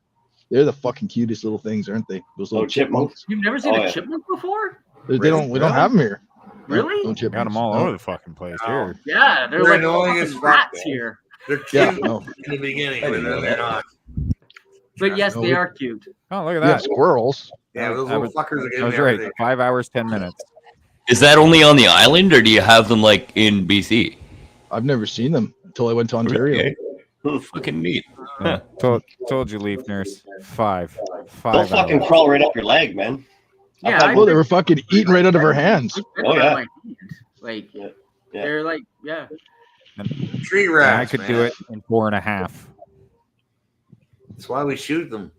They're the fucking cutest little things, aren't they? Those little chipmunks. You've never seen a chipmunk before? We don't have them here. Really? No chipmunks. Got them all over the fucking place here. Yeah, they're like fucking rats here. They're cute in the beginning, but then they're not. But yes, they are cute. Oh, look at We have that. squirrels. Yeah, those little fuckers are getting I was everything. right. 5 hours, 10 minutes. Is that only on the island, or do you have them like in BC? I've never seen them until I went to Ontario. Okay. Fucking neat. Yeah. Told you, leaf nurse. 5 They'll fucking hours. crawl right up your leg, man. Yeah, Well, they were fucking eating right out of our hands. Oh, yeah. Like, they're like, yeah. Tree And rats. I could do it in 4.5. That's why we shoot them.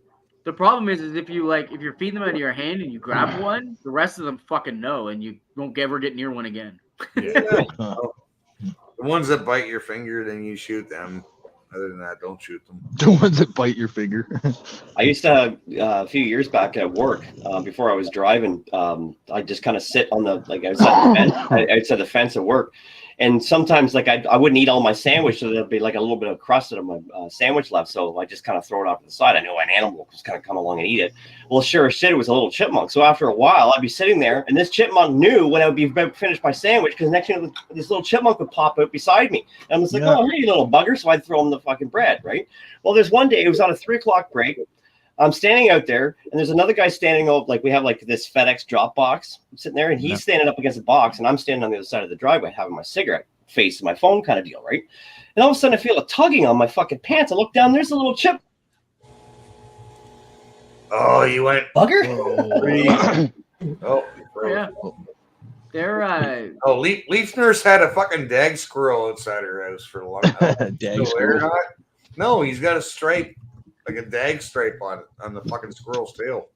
The problem is if you're feeding them out of your hand and you grab one, the rest of them fucking know, and you won't ever get near one again. The ones that bite your finger, then you shoot them. Other than that, don't shoot them. The ones that bite your finger. I used to a few years back at work before I was driving. I just kind of sit on the outside the fence at work, and sometimes like I wouldn't eat all my sandwich, so there'd be like a little bit of crust of my sandwich left. So I just kind of throw it off to the side. I knew an animal was kind of come along and eat it. Well, sure as shit, it was a little chipmunk. So after a while, I'd be sitting there, and this chipmunk knew when I would be finished my sandwich, because next thing this little chipmunk would pop out beside me, and I was like, "Oh, hey, you little bugger!" So I'd throw him the fucking bread, right? Well, there's one day it was on a 3 o'clock break. I'm standing out there, and there's another guy standing over, like we have like this FedEx drop box sitting there, and he's standing up against the box, and I'm standing on the other side of the driveway having my cigarette face to my phone kind of deal, right? And all of a sudden I feel a tugging on my fucking pants. I look down, there's a little chip. Oh, you went bugger? Oh, yeah. They're Oh, Leaf Nurse had a fucking dag squirrel outside her house for a long time. Dag squirrel? No, he's got a stripe, like a dag stripe on the fucking squirrel's tail.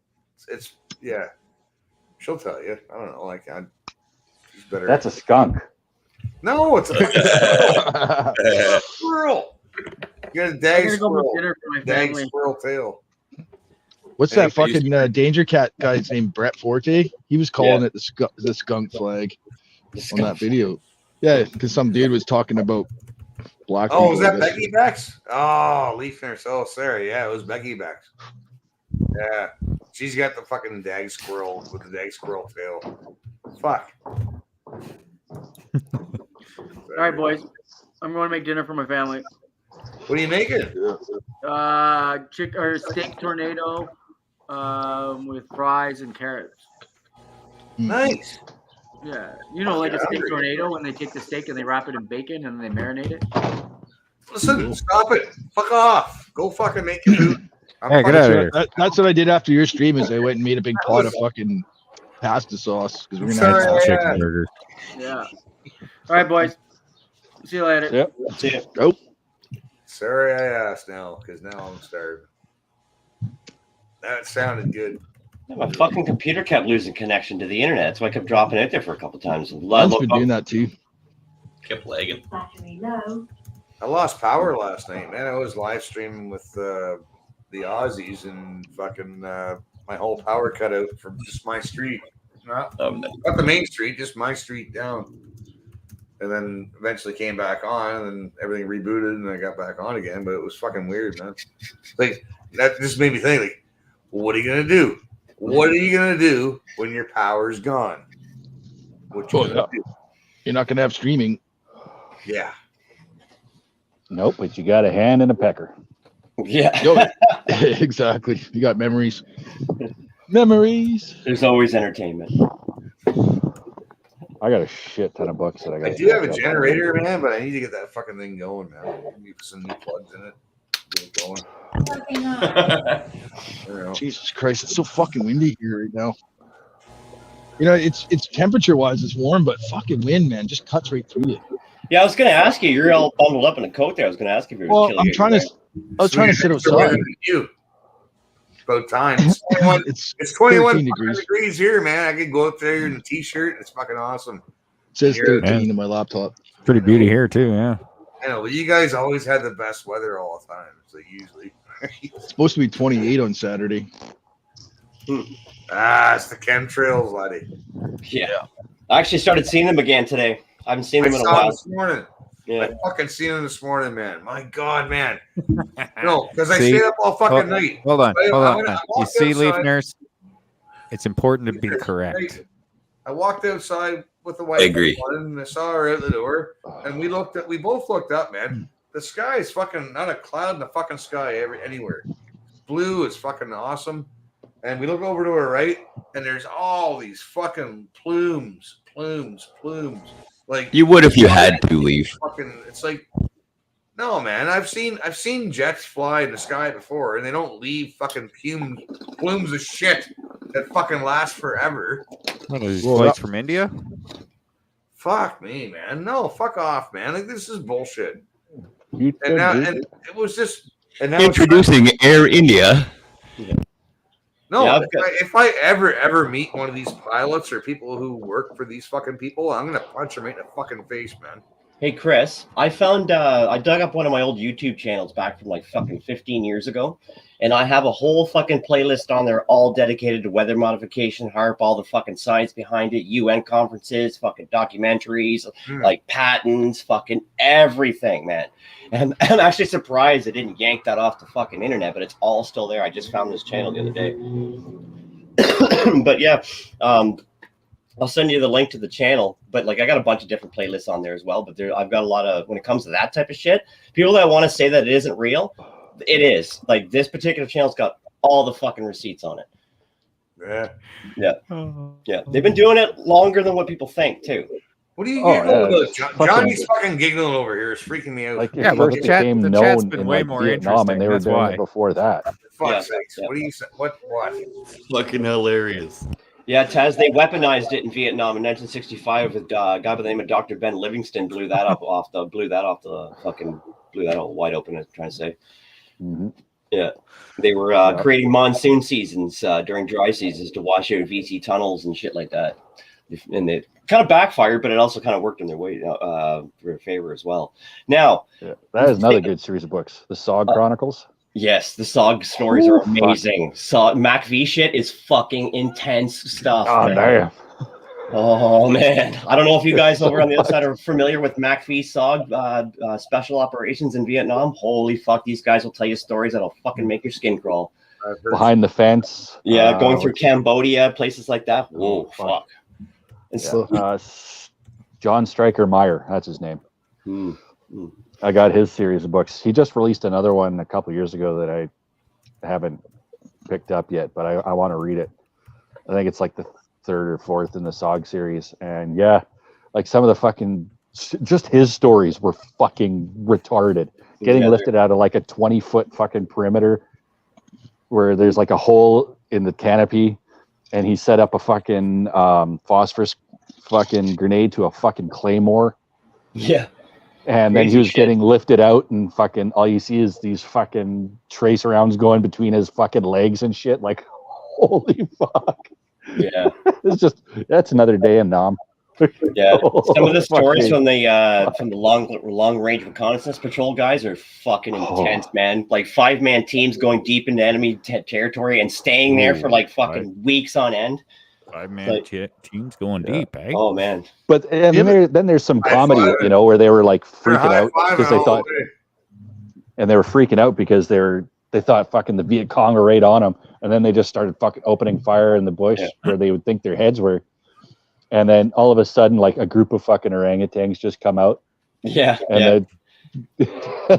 It's yeah. She'll tell you. I don't know. Like she's better. That's a skunk. No, it's a squirrel. You got a dag squirrel. Dag squirrel tail. What's that fucking Danger Cat guy's name? Brett Forte. He was calling it the skunk flag on that video. Yeah, because some dude was talking about black. Oh, was that Becky Backs? Oh, Leaf Nurse. Oh, sorry. Yeah, it was Becky Backs. Yeah, she's got the fucking dag squirrel with the dag squirrel tail. Fuck. all right, boys. I'm going to make dinner for my family. What are you making? Steak tornado with fries and carrots. Nice. Yeah, like a steak tornado when they take the steak and they wrap it in bacon and they marinate it. Listen, stop it. Fuck off. Go fucking make your food. Hey, get out of here. That's what I did after your stream. Is I went and made a big pot of fucking pasta sauce because we're gonna have some chicken burgers. Yeah. All right, boys. See you later. Yep. See you. Go. Sorry, I asked now because now I'm starving. That sounded good. My fucking computer kept losing connection to the internet, so I kept dropping out there for a couple times. Mine's been doing that too. Kept lagging. I lost power last night, man. I was live streaming with the Aussies and fucking my whole power cut out from just my street. Not the main street, just my street down. And then eventually came back on, and then everything rebooted, and I got back on again. But it was fucking weird, man. Like that just made me think, like, what are you gonna do? What are you gonna do when your power's gone? What you gonna do? You're not gonna have streaming. Yeah. Nope, but you got a hand and a pecker. Yeah. Exactly. You got memories. Memories. There's always entertainment. I got a shit ton of books that I got. I do have a generator, man, but I need to get that fucking thing going, man. Need some new plugs in it. Get it going. Jesus Christ, it's so fucking windy here right now. It's temperature wise, it's warm, but fucking wind, man, just cuts right through you. Yeah, I was gonna ask you. You're all bundled up in a coat there. I was gonna ask if you were chilly. I was trying to sit outside. You. About time. It's 21, it's 21 degrees here, man. I could go out there in a t-shirt. It's fucking awesome. It says 13 in my laptop. Pretty beauty here too, yeah. I know, but you guys always had the best weather all the time. So usually. It's supposed to be 28 on Saturday. It's the chemtrails, buddy. Yeah. I actually started seeing them again today. I haven't seen them in a while. This morning. Yeah. I fucking seen them this morning, man. My God, man. No, because I stayed up all fucking night. Hold on. I You see, outside. Leaf Nurse, it's important to be correct. I walked outside with the wife. I agree. And I saw her out the door, and we both looked up, man. The sky is fucking not a cloud in the fucking sky anywhere. Blue is fucking awesome. And we look over to our right, and there's all these fucking plumes. Like You would if you had to leave. fucking, it's like, no, man. I've seen jets fly in the sky before, and they don't leave fucking plumes of shit that fucking last forever. What are these flights from India? Fuck me, man. No, fuck off, man. Like, this is bullshit. And it was just Introducing Air India. No, if I ever meet one of these pilots or people who work for these fucking people, I'm gonna punch them right in the fucking face, man. Hey, Chris, I found, I dug up one of my old YouTube channels back from like fucking 15 years ago, and I have a whole fucking playlist on there all dedicated to weather modification, HARP, all the fucking science behind it, UN conferences, fucking documentaries, like patents, fucking everything, man. And I'm actually surprised I didn't yank that off the fucking internet, but it's all still there. I just found this channel the other day. But yeah, I'll send you the link to the channel, but like I got a bunch of different playlists on there as well. But I've got a lot of, when it comes to that type of shit, people that want to say that it isn't real, it is. Like this particular channel's got all the fucking receipts on it. Yeah. They've been doing it longer than what people think too. What are you giggling about? Johnny's fucking giggling over here. It's freaking me out. Like, yeah, well, the chat's been way more interesting. And they were doing it before that. For fuck's sakes. What do you say? What? Fucking hilarious. Yeah, Taz, they weaponized it in Vietnam in 1965 with a guy by the name of Dr. Ben Livingston blew that off the wide open, I'm trying to say. Mm-hmm. Yeah. They were creating monsoon seasons during dry seasons to wash out VC tunnels and shit like that. And it kind of backfired, but it also kind of worked in their way for their favor as well. Now, that is another good series of books, the SOG Chronicles. Yes, the SOG stories are amazing. Mac V shit is fucking intense stuff. Oh, man. damn. Oh, man. I don't know if you guys over on the other side are familiar with Mac V SOG special operations in Vietnam. Holy fuck, these guys will tell you stories that'll fucking make your skin crawl. Behind the fence. Yeah, going through Cambodia, places like that. Whoa, fuck. John Stryker Meyer, that's his name. I got his series of books. He just released another one a couple years ago that I haven't picked up yet, but I want to read it. I think it's like the third or fourth in the SOG series. And yeah, like some of the fucking, just his stories were fucking retarded. Getting lifted out of like a 20-foot fucking perimeter where there's like a hole in the canopy, and he set up a fucking phosphorus fucking grenade to a fucking claymore. Yeah. And then he was getting lifted out, and fucking all you see is these fucking tracer rounds going between his fucking legs and shit. Like, holy fuck. Yeah. It's just, that's another day in Nam. Yeah. Some of the stories from the long range reconnaissance patrol guys are fucking intense, man. Like 5-man teams going deep into enemy territory and staying there for like fucking weeks on end. 5-man teams going deep, eh? Oh man! But then there's some comedy, you know, where they were like freaking out because they thought, and they were freaking out because they thought fucking the Viet Cong were right on them, and then they just started fucking opening fire in the bush where they would think their heads were, and then all of a sudden, like a group of fucking orangutans just come out. Yeah, and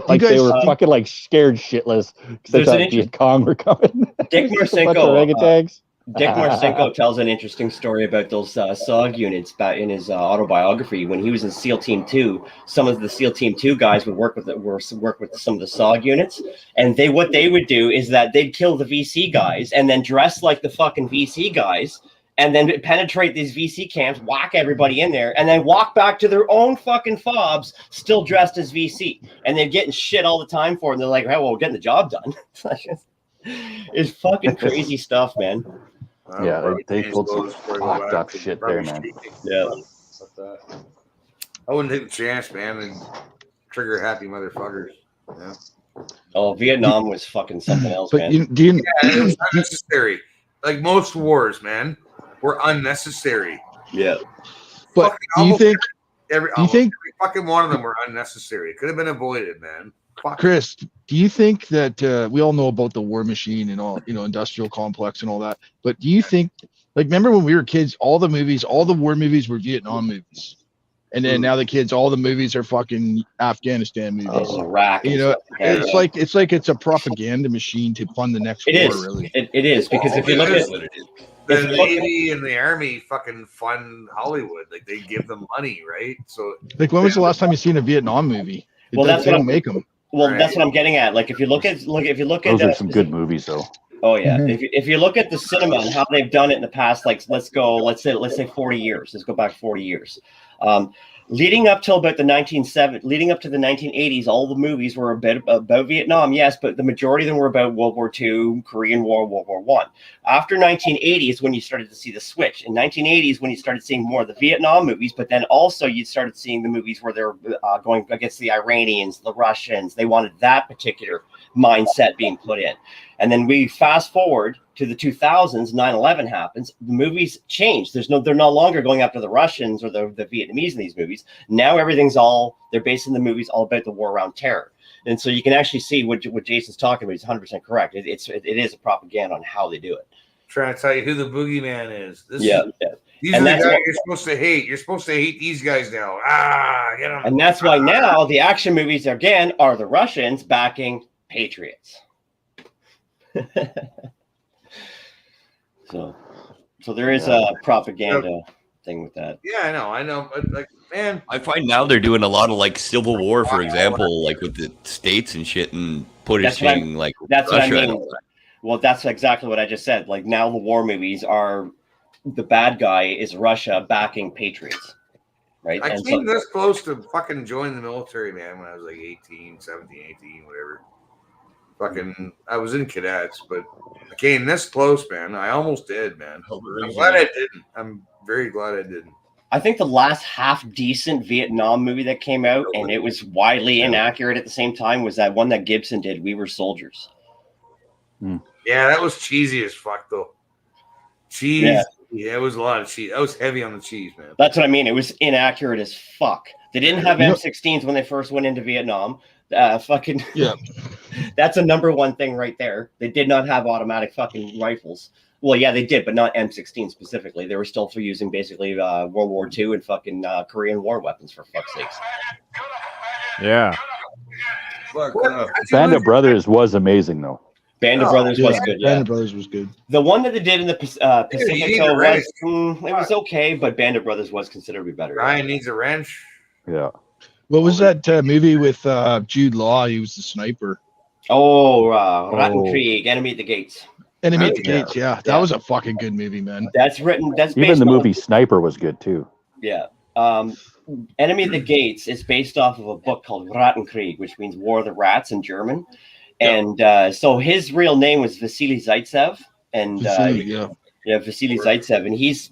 like they were fucking like scared shitless because they thought Viet Cong were coming. Dick Marcinko. Dick Marcinko tells an interesting story about those SOG units in his autobiography. When he was in SEAL Team 2, some of the SEAL Team 2 guys would work with some of the SOG units, and what they would do is that they'd kill the VC guys and then dress like the fucking VC guys and then penetrate these VC camps, whack everybody in there, and then walk back to their own fucking fobs, still dressed as VC, and they're getting shit all the time for it. And they're like, "Hey, well, we're getting the job done." It's fucking crazy stuff, man. Yeah, they pulled some fucked up shit there, man. Yeah. I wouldn't take the chance, man, and trigger happy motherfuckers. Yeah. Oh, Vietnam was fucking something else, man. Yeah, it was unnecessary. Like most wars, man, were unnecessary. Yeah. But do you think every fucking one of them were unnecessary? It could have been avoided, man. Fuck. Chris, do you think that we all know about the war machine and all, industrial complex and all that, but do you think, like, remember when we were kids, all the war movies were Vietnam movies, and then now the kids, all the movies are fucking Afghanistan movies. Iraq. It's like it's a propaganda machine to fund the next war. Really, it is, because if you look at the Navy and the Army fucking fund Hollywood, like they give them money, right? So, like, when was the last time you seen a Vietnam movie? Well, that's they what don't make them. Well, that's what I'm getting at. Like, if you look at those are some good movies, though. Oh yeah, if you look at the cinema and how they've done it in the past, like let's say 40 years. Let's go back 40 years. Leading up till about the 1980s, all the movies were a bit about Vietnam, yes, but the majority of them were about World War II, Korean War, World War I. After 1980 is when you started to see the switch. In 1980 is when you started seeing more of the Vietnam movies, but then also you started seeing the movies where they're going against the Iranians, the Russians. They wanted that particular mindset being put in. And then we fast forward to the 2000s, 9/11 happens. The movies change. They're no longer going after the Russians or the Vietnamese in these movies. Now they're basing the movies all about the war around terror. And so you can actually see what Jason's talking about. He's 100% correct. It is a propaganda on how they do it. Trying to tell you who the boogeyman is. These are the guys you're supposed to hate. You're supposed to hate these guys now. Get them. And that's why now the action movies again are the Russians backing patriots. So there is a propaganda thing with that. Yeah, I know, but like, man, I find now they're doing a lot of like Civil War, for example, like with the states and shit, and punishing like that's Russia. What I mean. Well, that's exactly what I just said. Like now the war movies are the bad guy is Russia backing patriots. Right. I came this close to fucking joining the military, man, when I was like 18, whatever. Fucking, I was in cadets, but I came this close, man. I almost did, man. I'm glad I didn't. I'm very glad I didn't. I think the last half decent Vietnam movie that came out, and it was widely inaccurate at the same time, was that one that Gibson did, We Were Soldiers. Yeah, that was cheesy as fuck, though. Cheese. Yeah, it was a lot of cheese. That was heavy on the cheese, man. That's what I mean. It was inaccurate as fuck. They didn't have M16s when they first went into Vietnam. That's a number one thing right there. They did not have automatic fucking rifles. Well, yeah, they did, but not M16 specifically. They were still using basically World War II and fucking Korean War weapons, for fuck's sakes. Yeah. Band of Brothers was amazing, though. Band of Brothers was good. Band of Brothers was good. The one that they did in the Pacific was okay, but Band of Brothers was considerably better. Ryan needs a wrench. Yeah. What was that movie with Jude Law? He was the sniper. Rattenkrieg, Enemy at the Gates. Enemy at the Gates, yeah. That was a fucking good movie, man. That's even the movie Sniper was good too. Yeah. Enemy at the Gates is based off of a book called Rattenkrieg, which means War of the Rats in German. And so his real name was Vasily Zaitsev. And Vasily Zaitsev. And he's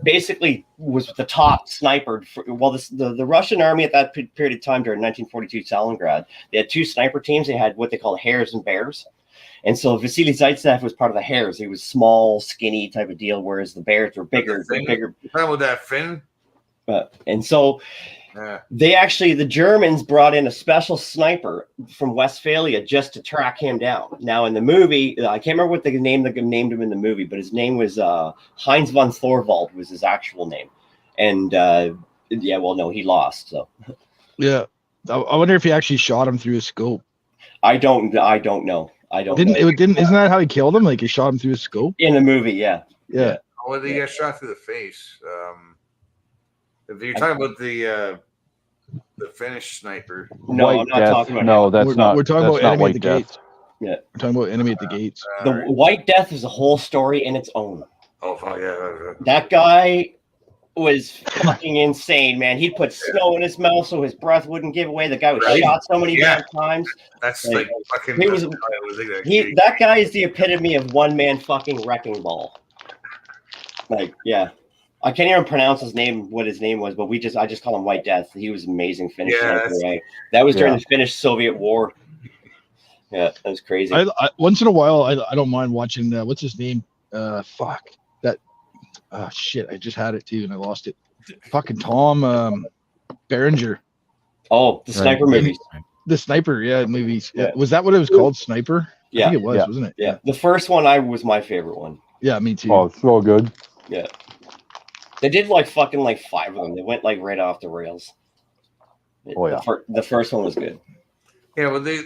basically was the top sniper. The Russian army at that period of time during 1942 Stalingrad, they had two sniper teams. They had what they call Hares and Bears. And so Vasily Zaitsev was part of the Hares. He was small, skinny type of deal, whereas the Bears were bigger. You talking about that Finn? And so the Germans brought in a special sniper from Westphalia just to track him down. Now in the movie, I can't remember what they named him in the movie, but his name was Heinz von Thorwald was his actual name. And he lost. So yeah, I wonder if he actually shot him through his scope. I don't know. I don't know. Isn't that how he killed him? Like he shot him through his scope in the movie? Yeah. Well, they got shot through the face. If you're talking about the Finnish sniper, no, I'm not talking about. No, that's not. We're talking about Enemy at the Gates. Yeah, we're talking about Enemy at the Gates. The White Death is a whole story in its own. Oh fuck yeah! That guy was fucking insane, man. He'd put snow in his mouth so his breath wouldn't give away. The guy was shot so many damn times. That's like fucking. That guy is the epitome of one man fucking wrecking ball. Like, yeah. I can't even pronounce his name, what his name was, but I just call him White Death. He was amazing Finnish sniper. That was during the Finnish-Soviet War. Yeah, that was crazy. I once in a while, I don't mind watching. What's his name? Fuck that. Shit, I just had it too, and I lost it. Fucking Tom Berenger. Oh, the sniper movies. The sniper, movies. Yeah. Was that what it was called? Sniper? Yeah, I think it was, wasn't it? Yeah, the first one was my favorite one. Yeah, me too. Oh, it's so good. Yeah. They did like 5 of them. They went like right off the rails. Oh yeah. The first one was good. Yeah, well, they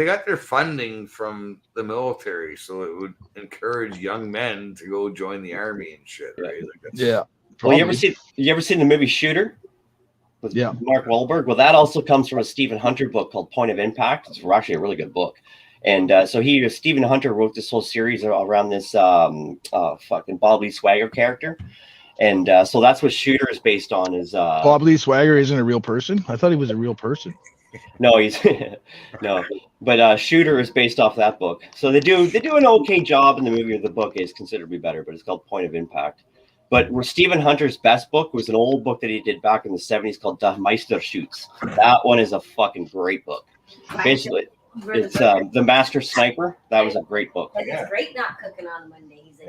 got their funding from the military, so it would encourage young men to go join the army and shit, right? Yeah. Well, you ever seen the movie Shooter? With Mark Wahlberg? Well, that also comes from a Stephen Hunter book called Point of Impact. It's actually a really good book. And so Stephen Hunter wrote this whole series around this fucking Bob Lee Swagger character. And so that's what Shooter is based on. Is Bob Lee Swagger isn't a real person? I thought he was a real person. No, he's no. But Shooter is based off that book. So they do an okay job in the movie. Or the book is considerably better, but it's called Point of Impact. But Stephen Hunter's best book was an old book that he did back in the 70s called Das Meister Shoots. That one is a fucking great book. Basically, it's The Master Sniper. That was a great book. It's great not cooking on Mondays.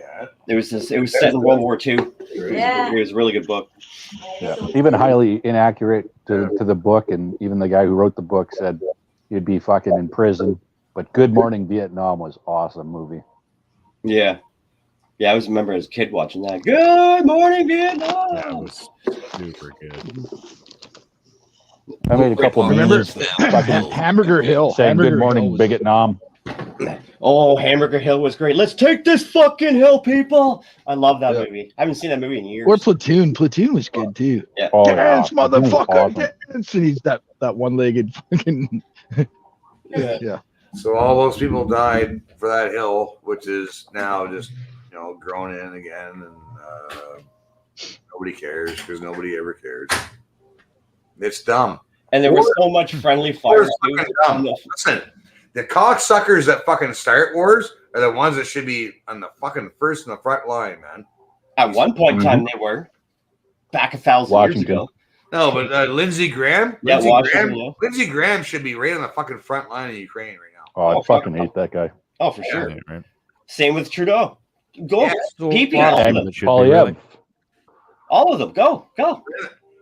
It was set in World War II. Yeah. It was a really good book. Yeah, even highly inaccurate to the book, and even the guy who wrote the book said he'd be fucking in prison. But Good Morning Vietnam was awesome movie. Yeah. Yeah, I was remember as a kid watching that. Good Morning Vietnam. That was super good. I made a couple of memes. Hamburger Hill. Saying Hamburger Good Morning Hill was- Vietnam. Oh, Hamburger Hill was great. Let's take this fucking hill, people. I love that movie. I haven't seen that movie in years. Or Platoon. Platoon was good too. Yeah. Oh, Dance, yeah. Platoon was motherfucker, awesome. dance. And he's that one-legged fucking. Yeah. So all those people died for that hill, which is now just grown in again, and nobody cares because nobody ever cares. It's dumb. And there was so much friendly fire. Listen, the cocksuckers that fucking start wars are the ones that should be on the fucking first in the front line, man. At one point in time, they were back 1,000 years ago. No, but Lindsey Graham, Yeah, Lindsey Graham should be right on the fucking front line of Ukraine right now. Oh, I fucking hate that guy. Oh, for sure. Right. Same with Trudeau. Go. Yes. PP, Yeah, all of and them. Polyev. All of them. Go.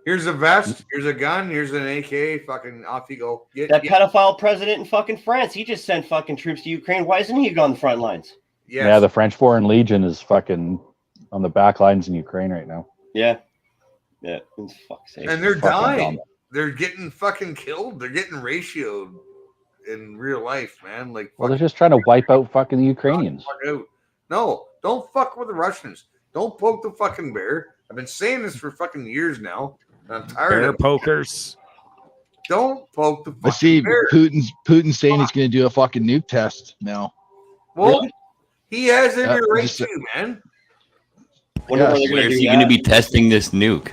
Here's a vest. Here's a gun. Here's an AK. Fucking off you go. That pedophile president in fucking France, he just sent fucking troops to Ukraine. Why isn't he on the front lines? Yes. Yeah, the French Foreign Legion is fucking on the back lines in Ukraine right now. Yeah. Yeah. For fuck's sake. And they're Fucking dying. dumb. They're getting fucking killed. They're getting ratioed in real life, man. Like, Well, they're just trying to wipe out fucking the Ukrainians. fuck out. No, don't fuck with the Russians. Don't poke the fucking bear. I've been saying this for fucking years now. And I'm tired Bear of it. pokers. Don't poke the I fucking see bear. Putin's saying he's going to do a fucking nuke test now. Well, he has every Yeah, right just- to, man. Wonder when they're Where's gonna do he going to that. be testing this nuke?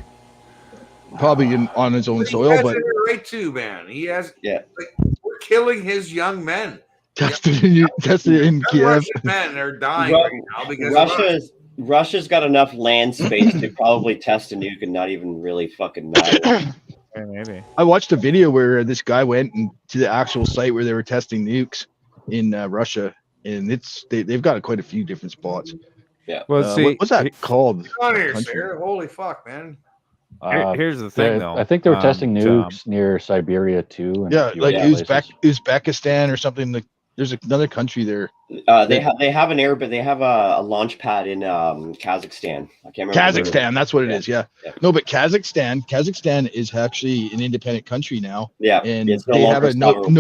Probably on his own He soil, has but every right to, man. He has. Yeah. Like, we're killing his young men. tested in Young Kiev. Russian men are dying Ru- right now because of us. Russia's got enough land space to probably test a nuke and not even really fucking matter. Yeah, maybe. I watched a video where this guy went to the actual site where they were testing nukes in Russia, and they've got quite a few different spots. Yeah. Well, see, what's that called? Come on here, Country? Sarah. Holy fuck, man. Here's the thing, though. I think they were testing Tom. nukes near Siberia too. and a Yeah, few like other places. Uzbekistan or something. Like, there's another country there. They have an air, but they have a launch pad in Kazakhstan. I can't remember. Kazakhstan, that's what it is. Yeah. Yeah. No, but Kazakhstan is actually an independent country now. Yeah, And it's no they longer have no sovereign.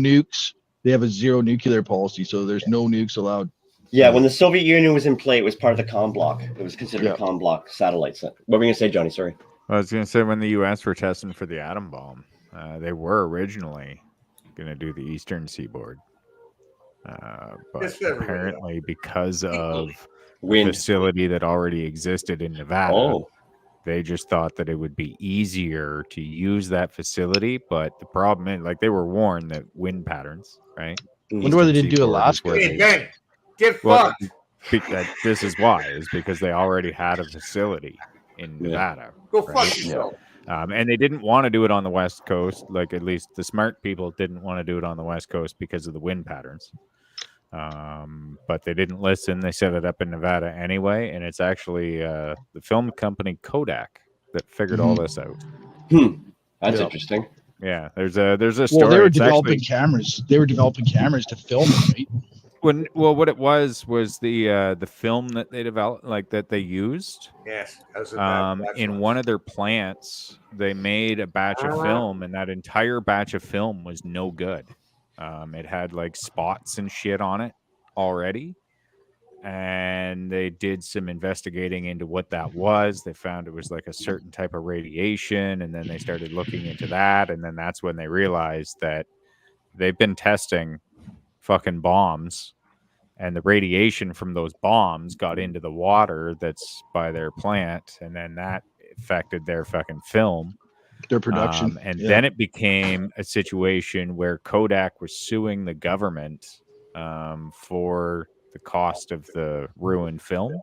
nukes. They have a zero nuclear policy, so there's no nukes allowed. Yeah, when the Soviet Union was in play, it was part of the Com Block. It was considered Yeah. a Com Block satellite. What were you gonna say, Johnny? Sorry. I was going to say when the U.S. were testing for the atom bomb, they were originally going to do the eastern seaboard. But apparently because of Wind. a facility that already existed in Nevada, Oh. they just thought that it would be easier to use that facility. But the problem is, like, they were warned that wind patterns, right? Wonder why they didn't do Alaska. Hey, gang, get Well, fucked. this is why, is because they already had a facility in Nevada. Go right? fuck yourself. And they didn't want to do it on the West Coast. Like, at least the smart people didn't want to do it on the West Coast because of the wind patterns. But they didn't listen. They set it up in Nevada anyway. And it's actually the film company Kodak that figured all this out. That's interesting. Yeah, there's a story. Well, they were It's developing actually- cameras. They were developing cameras to film it, right? What it was the film that they developed, like that they used. Yes. In one of their plants, they made a batch of film, and that entire batch of film was no good. It had like spots and shit on it already, and they did some investigating into what that was. They found it was like a certain type of radiation, and then they started looking into that, and then that's when they realized that they've been testing fucking bombs, and the radiation from those bombs got into the water that's by their plant, and then that affected their fucking film, their production. And then it became a situation where Kodak was suing the government for the cost of the ruined film.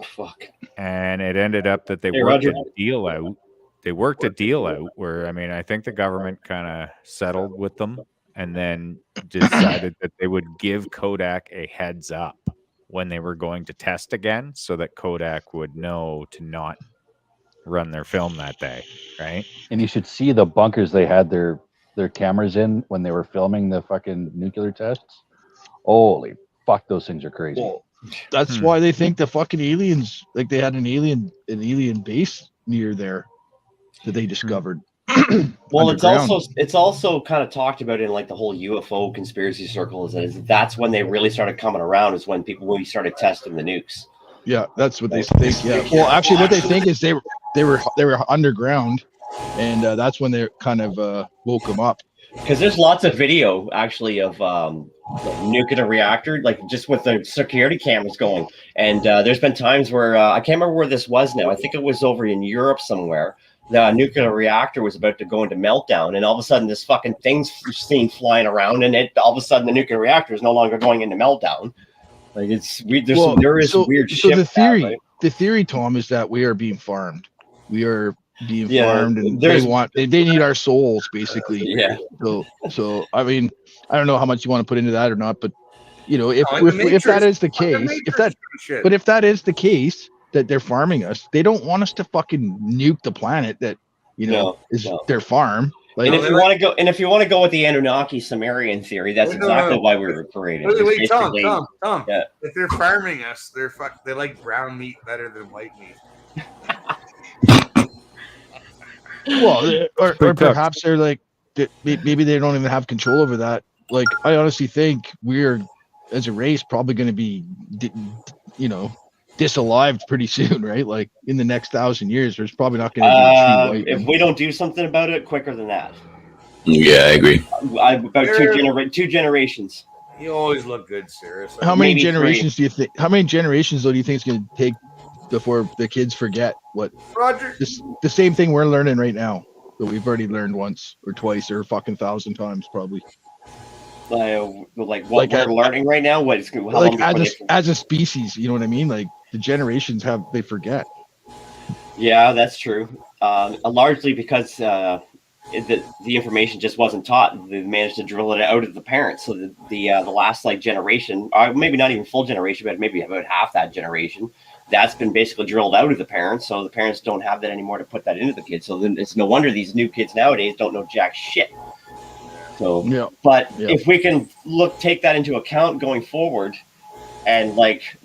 Fuck. And it ended up that they worked a deal out. They worked a deal out where, I mean, I think the government kind of settled with them, and then decided that they would give Kodak a heads up when they were going to test again, so that Kodak would know to not run their film that day, right? And you should see the bunkers they had their cameras in when they were filming the fucking nuclear tests. Holy fuck, those things are crazy. Well, that's why they think the fucking aliens, like they had an alien base near there that they discovered. Well, it's also kind of talked about in like the whole UFO conspiracy circles. That's when they really started coming around, is when we started testing the nukes. Yeah, that's what they think. Yeah. Well, actually, what they think is they were underground, and that's when they kind of woke them up. Because there's lots of video actually of the nuclear reactor, like just with the security cameras going. And there's been times where I can't remember where this was now. I think it was over in Europe somewhere. The nuclear reactor was about to go into meltdown, and all of a sudden this fucking thing's seen flying around, and all of a sudden the nuclear reactor is no longer going into meltdown. Like there is weird shit. So the theory, Tom, is that we are being farmed. We are being farmed, and they need our souls, basically. Yeah. So I mean, I don't know how much you want to put into that or not, but you know, if that is the case, if that is the case, that they're farming us, they don't want us to fucking nuke the planet that is their farm. Like, and if you want to go with the Anunnaki Sumerian theory, that's exactly why we were created. Wait, Tom. Yeah. If they're farming us, they like brown meat better than white meat. Well, or perhaps they're like, maybe they don't even have control over that. Like, I honestly think we're, as a race, probably going to be, disalived pretty soon, right? Like in the next 1,000 years, there's probably not going to be a true white. If we don't do something about it quicker than that. Yeah, I agree. About two generations. You always look good, seriously. How many generations do you think? How many generations though do you think it's going to take before the kids forget what? Roger. The same thing we're learning right now that we've already learned once or twice or fucking 1,000 times probably. Like what we're learning right now. As a species, you know what I mean? Like the generations they forget. Yeah, that's true. Largely because the information just wasn't taught. They managed to drill it out of the parents. So the last generation, or maybe not even full generation, but maybe about half that generation, that's been basically drilled out of the parents. So the parents don't have that anymore to put that into the kids. So then it's no wonder these new kids nowadays don't know jack shit. So, if we can take that into account going forward, and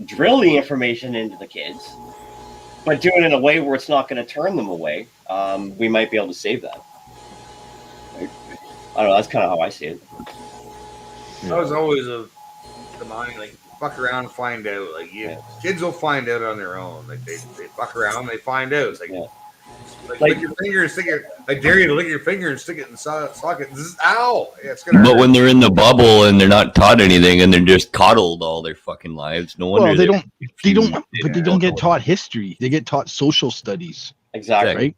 drill the information into the kids, but do it in a way where it's not going to turn them away, we might be able to save that. I don't know. That's kind of how I see it. I was always the mind, fuck around and find out. Kids will find out on their own. They fuck around, they find out. It's Like lick your finger, stick it. I dare you to lick your finger and stick it in the socket. Ow! Yeah, it's gonna But hurt. when they're in the bubble and they're not taught anything and they're just coddled all their fucking lives, no wonder Well, they don't get taught history. They get taught social studies. Exactly. Right?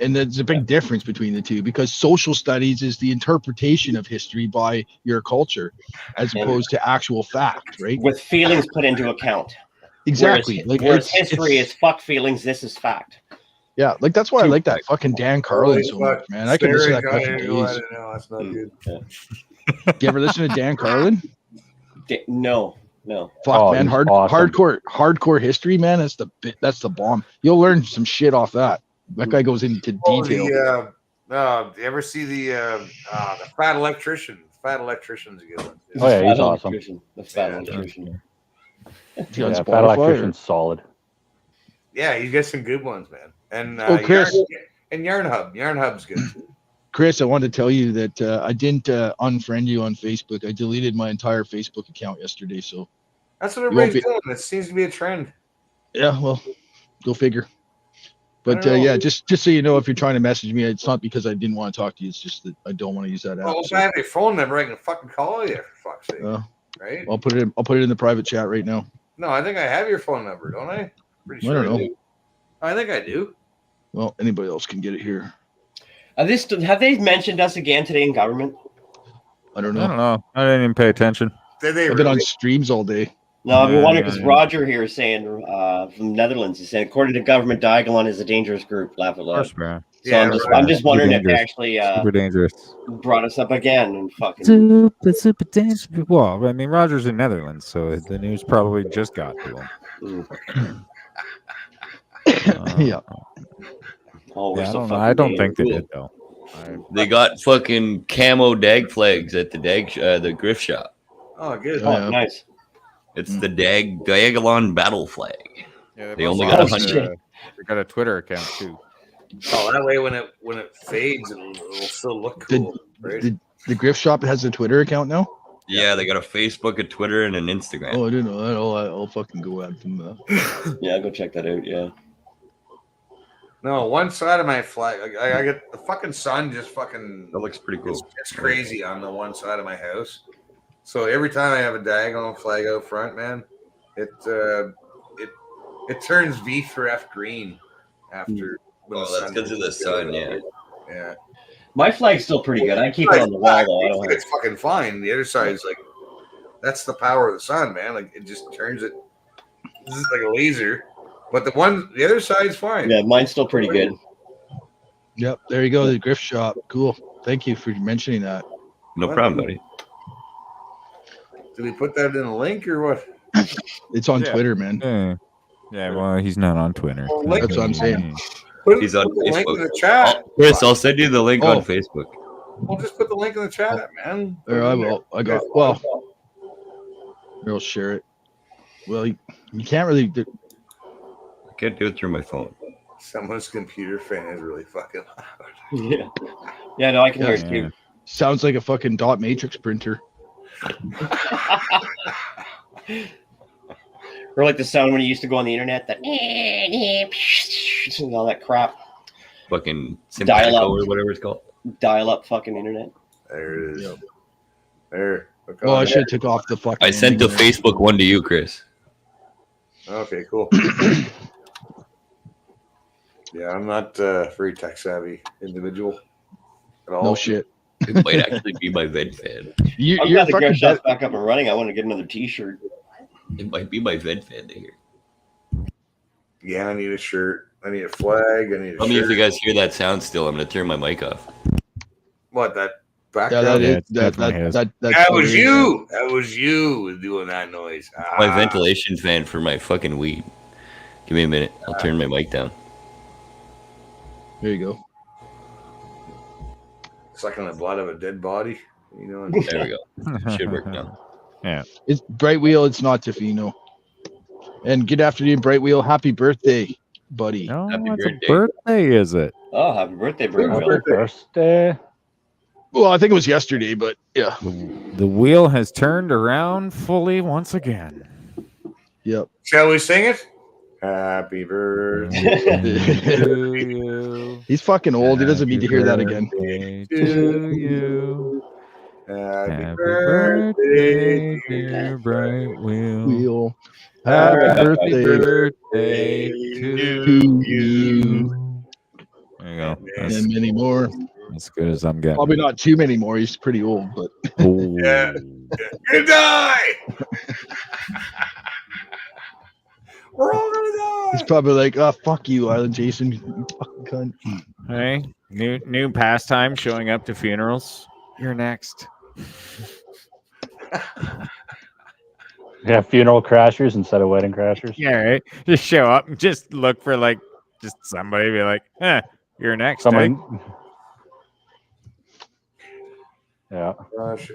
And there's a big difference between the two because social studies is the interpretation of history by your culture as opposed to actual fact, right? With feelings put into account. Exactly. Whereas history is fuck feelings, this is fact. Yeah, like that's why I like that fucking Dan Carlin so much, man. I can listen to that guy for days. That's not good. You ever listen to Dan Carlin? No. Fuck, man, hardcore history, man. That's the bomb. You'll learn some shit off that. That guy goes into detail. Do you ever see the Fat Electrician? Fat Electrician's a good one. Oh yeah, he's awesome. The Fat Electrician. Yeah, Fat Electrician's solid. Yeah, you get some good ones, man. And Chris. Yarn Hub. Yarn Hub's good too. Chris, I wanted to tell you that I didn't unfriend you on Facebook. I deleted my entire Facebook account yesterday. So that's what everybody's doing. It seems to be a trend. Yeah, well, go figure. But yeah, just so you know, if you're trying to message me, it's not because I didn't want to talk to you. It's just that I don't want to use that app. Well, if I have your phone number, I can fucking call you for fuck's sake. Right? I'll put it in the private chat right now. No, I think I have your phone number, don't I? Pretty sure I don't know. I think I do. Well, anybody else can get it here. Have they mentioned us again today in government? I don't know. I don't know. I didn't even pay attention. Did they I've been on streams all day. No, I've been wondering because Roger here is saying from Netherlands, he's saying according to government, Diagolon is a dangerous group. Laugh out loud. Man. So I'm just wondering if they actually super dangerous brought us up again and fucking super dangerous. Well, I mean, Roger's in Netherlands, so the news probably just got to him. Yeah. Oh, yeah, I don't think they did though. They got fucking camo dag flags at the grift shop. Oh, good. Oh, nice. It's the Diagolon battle flag. Yeah, they only got 100. They got a Twitter account too. Oh, that way when it fades, it'll still look cool. Right? The grift shop has a Twitter account now. Yeah, they got a Facebook, a Twitter, and an Instagram. Oh, I didn't know that. I'll fucking go add them. Yeah, go check that out. Yeah. No, one side of my flag, I get the fucking sun just fucking. That looks pretty cool. It's crazy on the one side of my house. So every time I have a diagonal flag out front, man, it turns V for F green after. Oh, that's because of the sun, yeah. Yeah. My flag's still pretty good. I keep it on the wall though. I don't it's fucking fine. The other side is like, that's the power of the sun, man. Like it just turns it. This is like a laser, but the other side's fine. Yeah, mine's still pretty good. Yep, there you go. The grift shop. Cool. Thank you for mentioning that. No problem, buddy. Did we put that in a link or what? It's on Twitter, man. Yeah, well, he's not on Twitter. Well, that's what I'm saying. He's on Put the link in Facebook. the chat. Chris, I'll send you the link on Facebook. Well, just put the link in the chat, man. There, I will. I'll share it. Well, you can't really. I can't do it through my phone. Someone's computer fan is really fucking loud. Yeah. Yeah, no, I can hear it too. Sounds like a fucking dot matrix printer. Or like the sound when you used to go on the internet, that all that crap. Fucking Dial up or whatever it's called. Dial up fucking internet. There it is. There. Well, I should have took off the fucking. I sent the Facebook one to you, Chris. Okay, cool. Yeah, I'm not a very tech savvy individual at all. No shit. It might actually be my vent fan. I've got the gift shop back up and running. I want to get another T-shirt. It might be my vent fan to hear. Yeah, I need a shirt. I need a flag. I need a Tell me if shirt. you guys hear that sound still. I'm going to turn my mic off. What, that Yeah, background? that was you. That was you doing that noise. My ventilation fan for my fucking weed. Give me a minute. I'll turn my mic down. There you go. Sucking the blood of a dead body. You know. There we go. Should work now. Yeah. It's Bright Wheel. It's not Tofino. And good afternoon, Bright Wheel. Happy birthday, buddy. Oh, Happy it's birthday. a birthday, is it? Oh, happy birthday, Brent. Birthday. Well, I think it was yesterday, but yeah. The wheel has turned around fully once again. Yep. Shall we sing it? Happy birthday to you. He's fucking old. He doesn't need to hear that again. Birthday to you. Happy birthday, dear bright wheel. Happy birthday to you. There you go. And many more. As good as I'm getting. Probably not too many more. He's pretty old, but Yeah. Good die. We're all gonna die. he's probably like, "Oh, fuck you, Island Jason, you fucking cunt." Hey, new pastime showing up to funerals. You're next. Yeah, funeral crashers instead of wedding crashers. Yeah, right. Just show up and just look for like just somebody be like, you're next. Someone. Yeah. Gosh,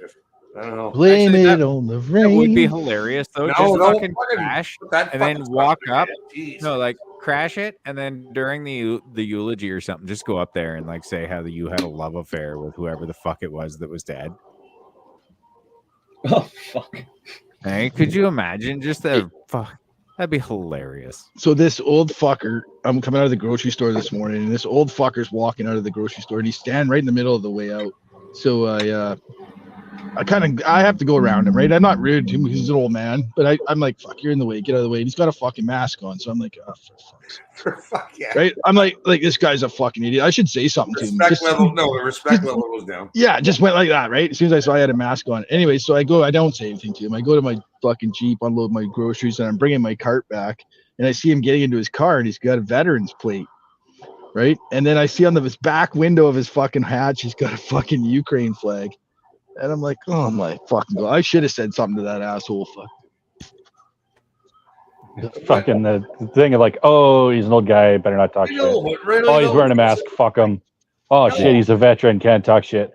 I don't know. Blame Actually, it on the rain. That would be hilarious though. No, Just no, fucking fucking crash put that and then fucking walk stuff up. in. Jeez. No, like crash it and then during the eulogy or something, just go up there and like say how you had a love affair with whoever the fuck it was that was dead. Oh fuck! Hey, could you imagine just the fuck? That'd be hilarious. So this old fucker, I'm coming out of the grocery store this morning, and this old fucker's walking out of the grocery store, and he's standing right in the middle of the way out. So I have to go around him, right? I'm not rude to him because he's an old man, but I'm like, fuck, you're in the way, get out of the way. And he's got a fucking mask on, so I'm like, oh, For fuck yeah. right? I'm like this guy's a fucking idiot. I should say something to him. Respect level, no, the respect level goes down. Yeah, just went like that, right? As soon as I saw I had a mask on. Anyway, so I don't say anything to him. I go to my fucking Jeep, unload my groceries, and I'm bringing my cart back. And I see him getting into his car, and he's got a veteran's plate, right? And then I see on his back window of his fucking hatch, he's got a fucking Ukraine flag. And I'm like, oh my fucking God. I should have said something to that asshole. Fucking the thing of like, oh, he's an old guy, better not talk shit. Oh, he's wearing a mask. Fuck him. Oh shit, he's a veteran, can't talk shit.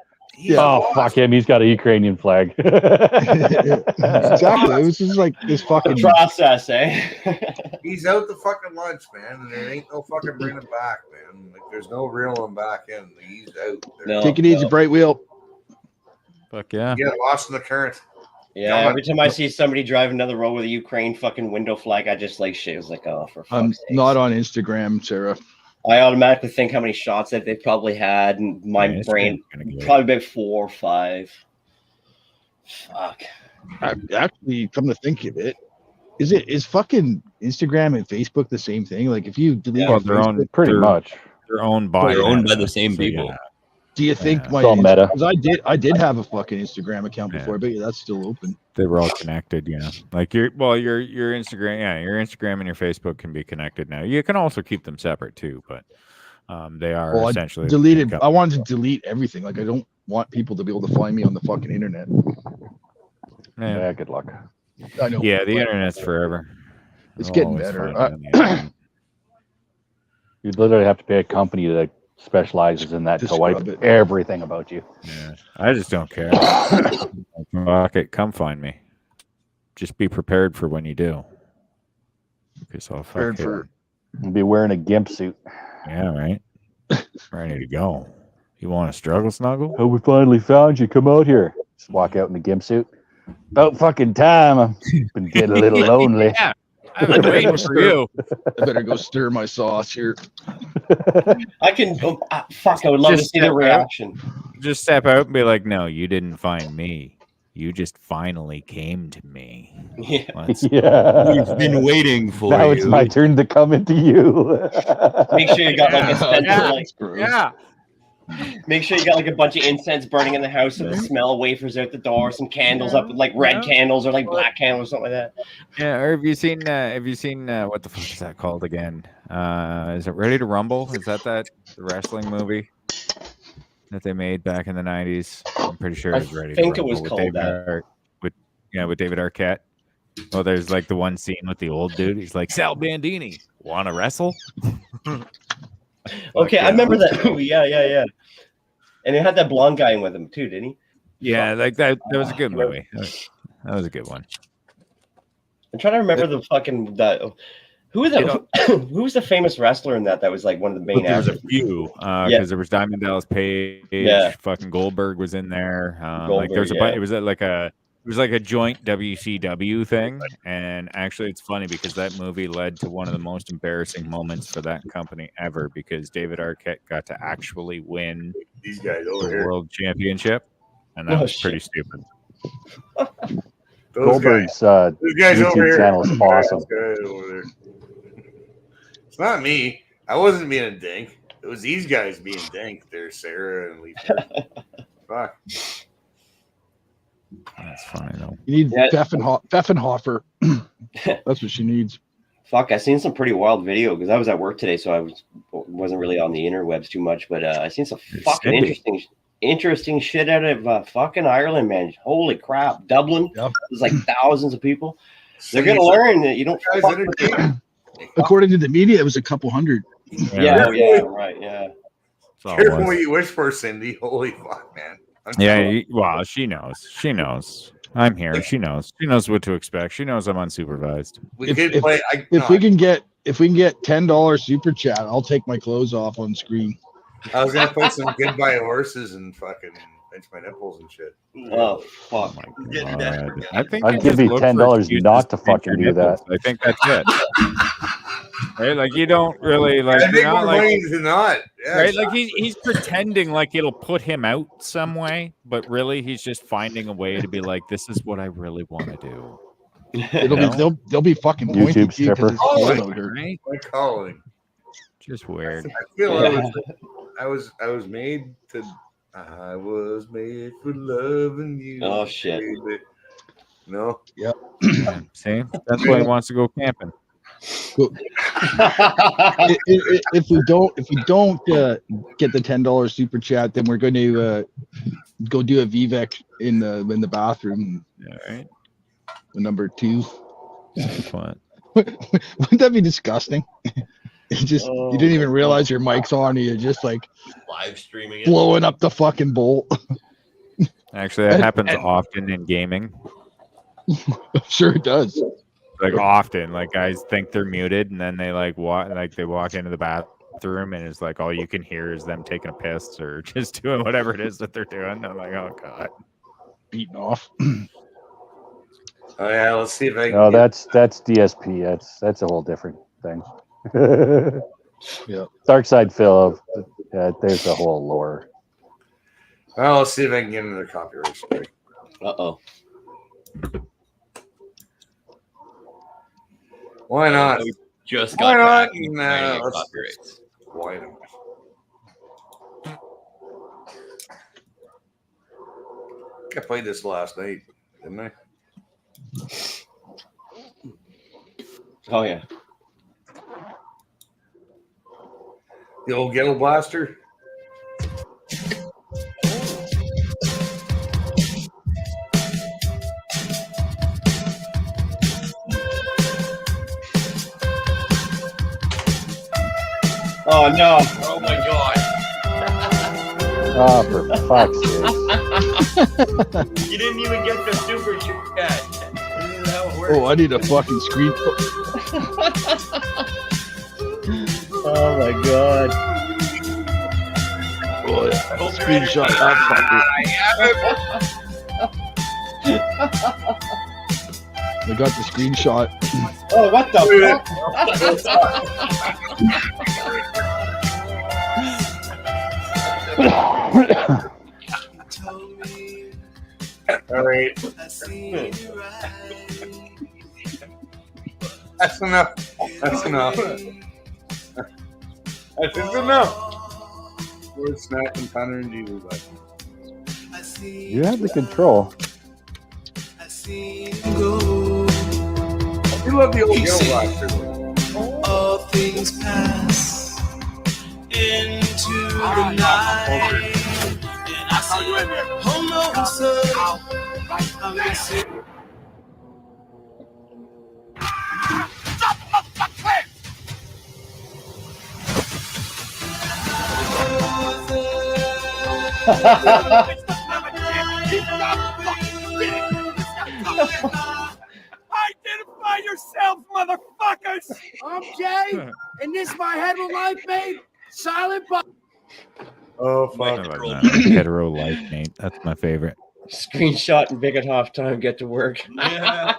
Oh fuck him, he's got a Ukrainian flag. Exactly. It was just like this fucking process, eh? He's out the fucking lunch, man, and there ain't no fucking bringing him back, man. Like there's no reeling him back in. He's out. Take it easy, bright wheel. Fuck yeah. Get lost in the current. Yeah, every time I see somebody driving down the road with a Ukraine fucking window flag, I just like shit. I was like, oh, for fuck's I'm sake. not on Instagram, Sarah. I automatically think how many shots that they probably had, and my brain probably about 4 or 5. Fuck. Actually, come to think of it, is fucking Instagram and Facebook the same thing? Like if you delete Well, they're owned pretty much. They're owned by the same people. Yeah. Do you think my all meta. 'cause I did have a fucking Instagram account before, but that's still open. They were all connected, yeah. Like your Instagram, your Instagram and your Facebook can be connected now. You can also keep them separate too, but they are essentially deleted. I wanted to delete everything. Like I don't want people to be able to find me on the fucking internet. Yeah, good luck. I know. Yeah, the internet's forever. It's They'll getting always better. find you on the internet. You'd literally have to pay a company that specializes in that to wipe everything about you. Yeah, I just don't care. Fuck it, come find me. Just be prepared for when you do. Because I'll fuck it. You'll be wearing a gimp suit. Yeah, right. Ready to go. You want a struggle snuggle? Oh, we finally found you. Come out here. Just walk out in the gimp suit. About fucking time. I've been getting a little lonely. Yeah, I've been waiting for you. I better go stir my sauce here. I can. Fuck! I would love to see the reaction. Just step out and be like, "No, you didn't find me. You just finally came to me." Yeah. Yeah. We've been waiting for now you. it's my turn to come into you. Make sure you got like a sense of, Yeah. Make sure you got like a bunch of incense burning in the house, and the smell of wafers out the door, some candles up, like red candles or like black candles, or something like that. Yeah, or have you seen what the fuck is that called again? Is it Ready to Rumble? Is that the wrestling movie that they made back in the 90s? I'm pretty sure it was Ready to Rumble. I think it was called that. With David Arquette. Well, there's like the one scene with the old dude. He's like, Sal Bandini, want to wrestle? Okay, I remember that movie. Yeah. And it had that blonde guy in with him too, didn't he? Yeah, like that was a good movie. That was a good one. I'm trying to remember the fucking who was the famous wrestler in that was like one of the main There was a actors. few because there was Diamond Dallas Page. Yeah. Fucking Goldberg was in there. Goldberg, like there was a yeah. it was like a was like a joint WCW thing, and actually, it's funny because that movie led to one of the most embarrassing moments for that company ever. Because David Arquette got to actually win These guys the over here. world championship, and that was pretty stupid. Goldberg's guys over YouTube here. channel is awesome. Over there. It's not me. I wasn't being a dink. It was these guys being dink. There's Sarah and Lisa. Fuck. That's funny though. You need Pfeffenhofer. That's what she needs. Fuck, I seen some pretty wild video because I was at work today, so I wasn't really on the interwebs too much. But I seen some fucking interesting shit out of fucking Ireland, man. Holy crap, Dublin. Yep. There's like thousands of people. They're gonna learn that you don't. Fuck with them. According to the media, it was a couple hundred. Yeah, right, yeah. Careful what you wish for, Cindy. Holy fuck, man. Well, she knows. She knows. I'm here. She knows. She knows what to expect. She knows I'm unsupervised. If we can get $10 super chat, I'll take my clothes off on screen. I was gonna put some goodbye horses and fucking pinch my nipples and shit. Oh fuck! I think I'd give you $10 not to fucking do that. I think that's it. Right? Like you don't really like. I think not more like, money than not. Yeah, right? Like he's pretending like it'll put him out some way, but really he's just finding a way to be like, this is what I really want to do. They'll be fucking YouTube stripper. Right? Like calling. Just weird. I feel I was made to. I was made for loving you. Oh shit! Baby. No. Yep. See, that's why he wants to go camping. If we don't get the $10 super chat, then we're going to go do a Vivek in the bathroom. All right. Number 2. Fun. Wouldn't that be disgusting? You didn't even realize your mic's on. And you're just like live streaming it, blowing up the fucking bowl. Actually, that happens often in gaming. Sure it does. Like often, like guys think they're muted, and then they they walk into the bathroom, and it's like all you can hear is them taking a piss or just doing whatever it is that they're doing. I'm like, oh god, beating off. Oh yeah, let's see if I can. No, that's DSP. That's a whole different thing. Yeah. Dark Side Phil. There's a whole lore. Well, let's see if I can get another copyright strike. Uh-oh. Why not? We just Why got not? No, copyrights. Why not? I played this last night, didn't I? Oh yeah. The old Ghetto Blaster. Oh no! Oh my god! Oh, for fuck's You didn't even get the super chat. This is how it works. Oh, I need a fucking screen. Oh my god! Oh yeah, screenshot that fucker. I got the screenshot. Oh, what the All right. That's enough. That's enough. That's just enough. We're snapping Connor and Jesus. You have the control. You love the old Ghetto Blaster. All things pass into the night. And I said, oh no, sir. I'm missing. Identify yourself, motherfuckers! I'm Jay, and this my hetero life mate, Silent Bob. Oh fuck! Hetero life, mate. That's my favorite. Screenshot and Biggin time. Get to work. Yeah.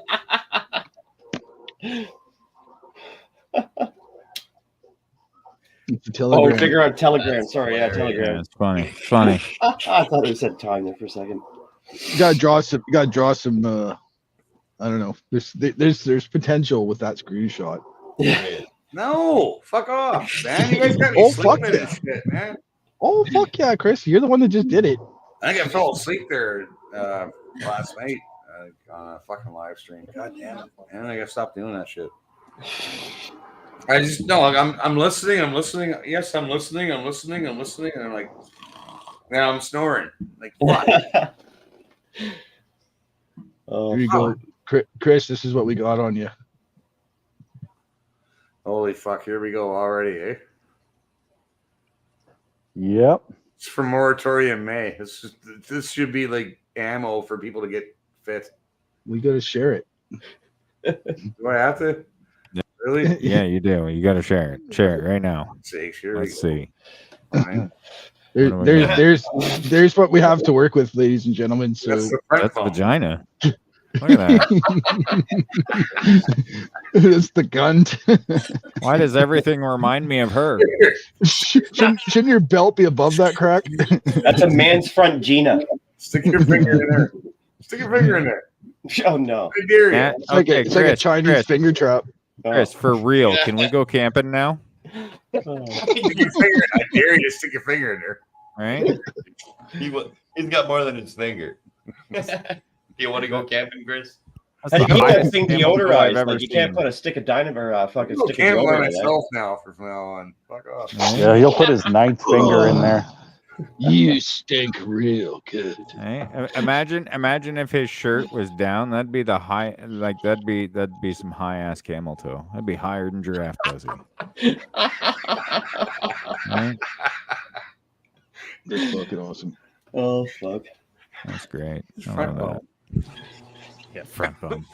It's a Telegram. Oh, figure out Telegram. That's Sorry, hilarious. Telegram. Yeah, it's funny. Funny. I thought it said time there for a second. You gotta draw some. You gotta draw some. I don't know. There's potential with that screenshot. No, fuck off, man. You guys got me Oh, fuck sleeping yeah. and shit, man. Oh fuck yeah, Chris! You're the one that just did it. I think I fell asleep there last night on a fucking live stream. God damn it, man! I gotta stop doing that shit. I just no, like, I'm listening. Yes, I'm listening, and I'm like, now I'm snoring. Like what? Oh, Here you go, Chris. This is what we got on you. Holy fuck! Here we go already, eh? Yep. It's for moratorium May. This should be like ammo for people to get fit. We gotta share it. Do I have to? Really? Yeah, you do. You got to share it. Share it right now. Let's see. There's what we have to work with, ladies and gentlemen. So That's vagina. Look at that. It's the gun. Why does everything remind me of her? Shouldn't your belt be above that crack? That's a man's front Gina. Stick your finger in there. Stick your finger in there. Oh no! I dare you. Yeah, It's like okay, it's like a Chris, Chinese Chris, finger trap. Chris, for real, can we go camping now? Stick your finger. I dare you to stick your finger in there. Right? He's got more than his finger. Do you want to go camping, Chris? How do you keep that thing camel toe I've deodorized? ever Like you can't seen. put a stick of dynamite or a fucking I'll stick of cancel deodorant on in that. myself now from now on. Fuck off. Yeah, he'll put his ninth finger in there. You stink real good. Right? Imagine if his shirt was down. That'd be the high. Like that'd be some high ass camel toe. That'd be higher than giraffe pussy. Right? That's fucking awesome. Oh fuck! That's great. I Front love bump. that. Yeah, front bump.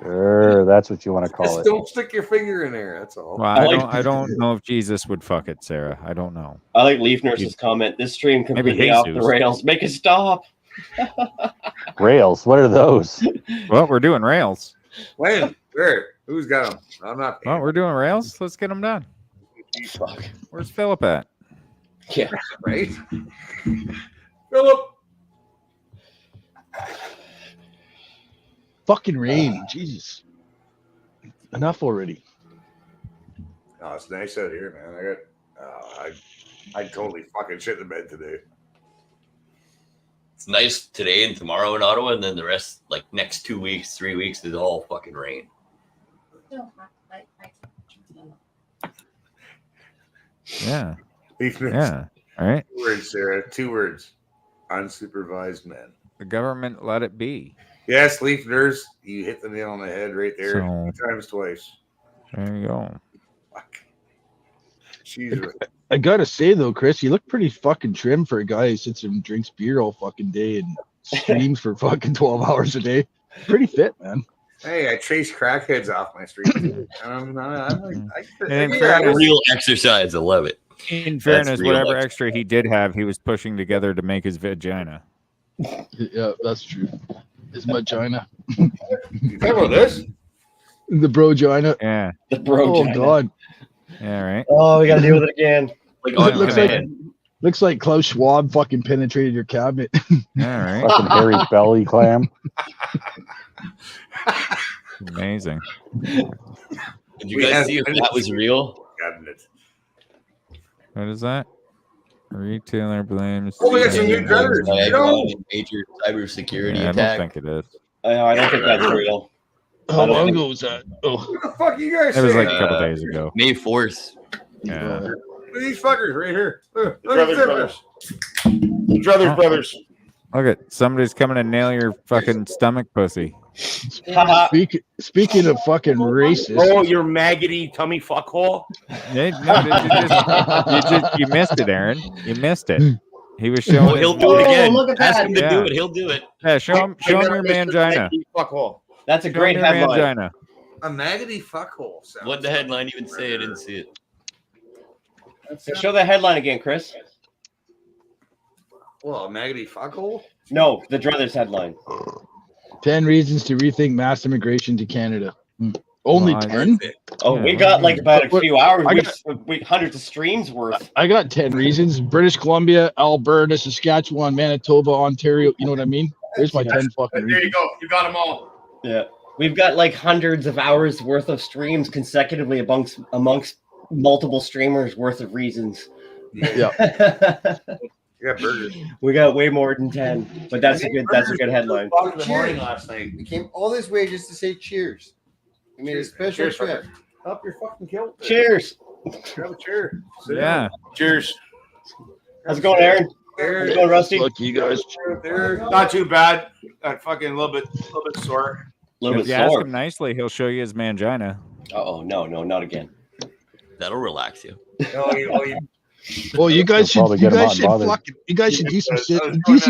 Sure, that's what you want to call Just it. don't stick your finger in there. That's all. Well, I don't know if Jesus would fuck it, Sarah. I don't know. I like Leaf Nurse's comment. This stream completely off the Jesus. rails. Make it stop. Rails. What are those? Well, we're doing rails. When? Where? Who's got them? I'm not. Well, we're doing rails. Let's get them done. Fuck. Where's Philip at? Yeah. Right. Philip. Fucking rain. Jesus. Enough already. No, it's nice out here, man. I totally fucking shit in bed today. It's nice today and tomorrow in Ottawa, and then the rest, like next 2 weeks, 3 weeks, is all fucking rain. Yeah. Leaf Nurse. Yeah. All right. 2 words, Sarah. 2 words. Unsupervised men. The government let it be. Yes, Leaf Nurse. You hit the nail on the head right there. So- 2 times twice. There you go. Fuck. She's right. I gotta say though, Chris, you look pretty fucking trim for a guy who sits and drinks beer all fucking day and streams for fucking 12 hours a day. Pretty fit, man. Hey, I chase crackheads off my street. I'm In That's fairness, real exercise. I love it. in fairness, real whatever life. extra he did have, he was pushing together to make his vagina. Yeah, that's true. His vagina. You talking about this? The brogina. Yeah. The bro. Oh god. Yeah, right. Oh, we gotta deal with it again. Like It on looks like Klaus Schwab fucking penetrated your cabinet. Yeah, right. Fucking hairy belly clam. Amazing. Did you guys see if that was real? Cabinet. What is that? Retailer blames. Oh, we got some new gutters. You know? Major cybersecurity Yeah, I attack. don't think it is. I don't think that's real. How long ago was that? Oh, What the fuck you guys It was saying? like a couple days ago. May 4th. Yeah. Look at these fuckers right here. Look at Brothers, them. brothers. Brothers. Look at somebody's coming to nail your fucking stomach pussy. speaking of fucking racist. Oh, your maggoty tummy fuckhole. Yeah, no, you missed it, Aaron. You missed it. He was showing. Oh, he'll do it again. look at Ask that. him to Yeah. do it. He'll do it. Yeah, show him your mangina. Fuckhole. That's a Show great him your headline. mangina. A maggoty fuckhole. sounds What the headline even say? I didn't see it. Show the headline again, Chris. Well, maggoty fuckhole? No, the Druthers headline. 10 reasons to rethink mass immigration to Canada. Only 10? Oh, we got like about a few hours. We hundreds of streams worth. I got 10 reasons. British Columbia, Alberta, Saskatchewan, Manitoba, Ontario. You know what I mean? There's my 10 fucking There reasons. you go. You got them all. Yeah. We've got like hundreds of hours worth of streams consecutively amongst multiple streamers worth of reasons. Yeah. You got burgers. We got way more than 10, but that's a good headline. In the morning last night. We came all this way just to say cheers. I mean, a special Cheers, trip. Up your fucking kilt. Cheers. Grab a chair. Sit Yeah. down. Cheers. How's it going, Aaron? How's it going, Rusty? Fuck you guys. Not too bad. Got fucking a little bit sore. If you ask him nicely, he'll show you his mangina. Oh no, not again. That'll relax you. Well, you guys should do some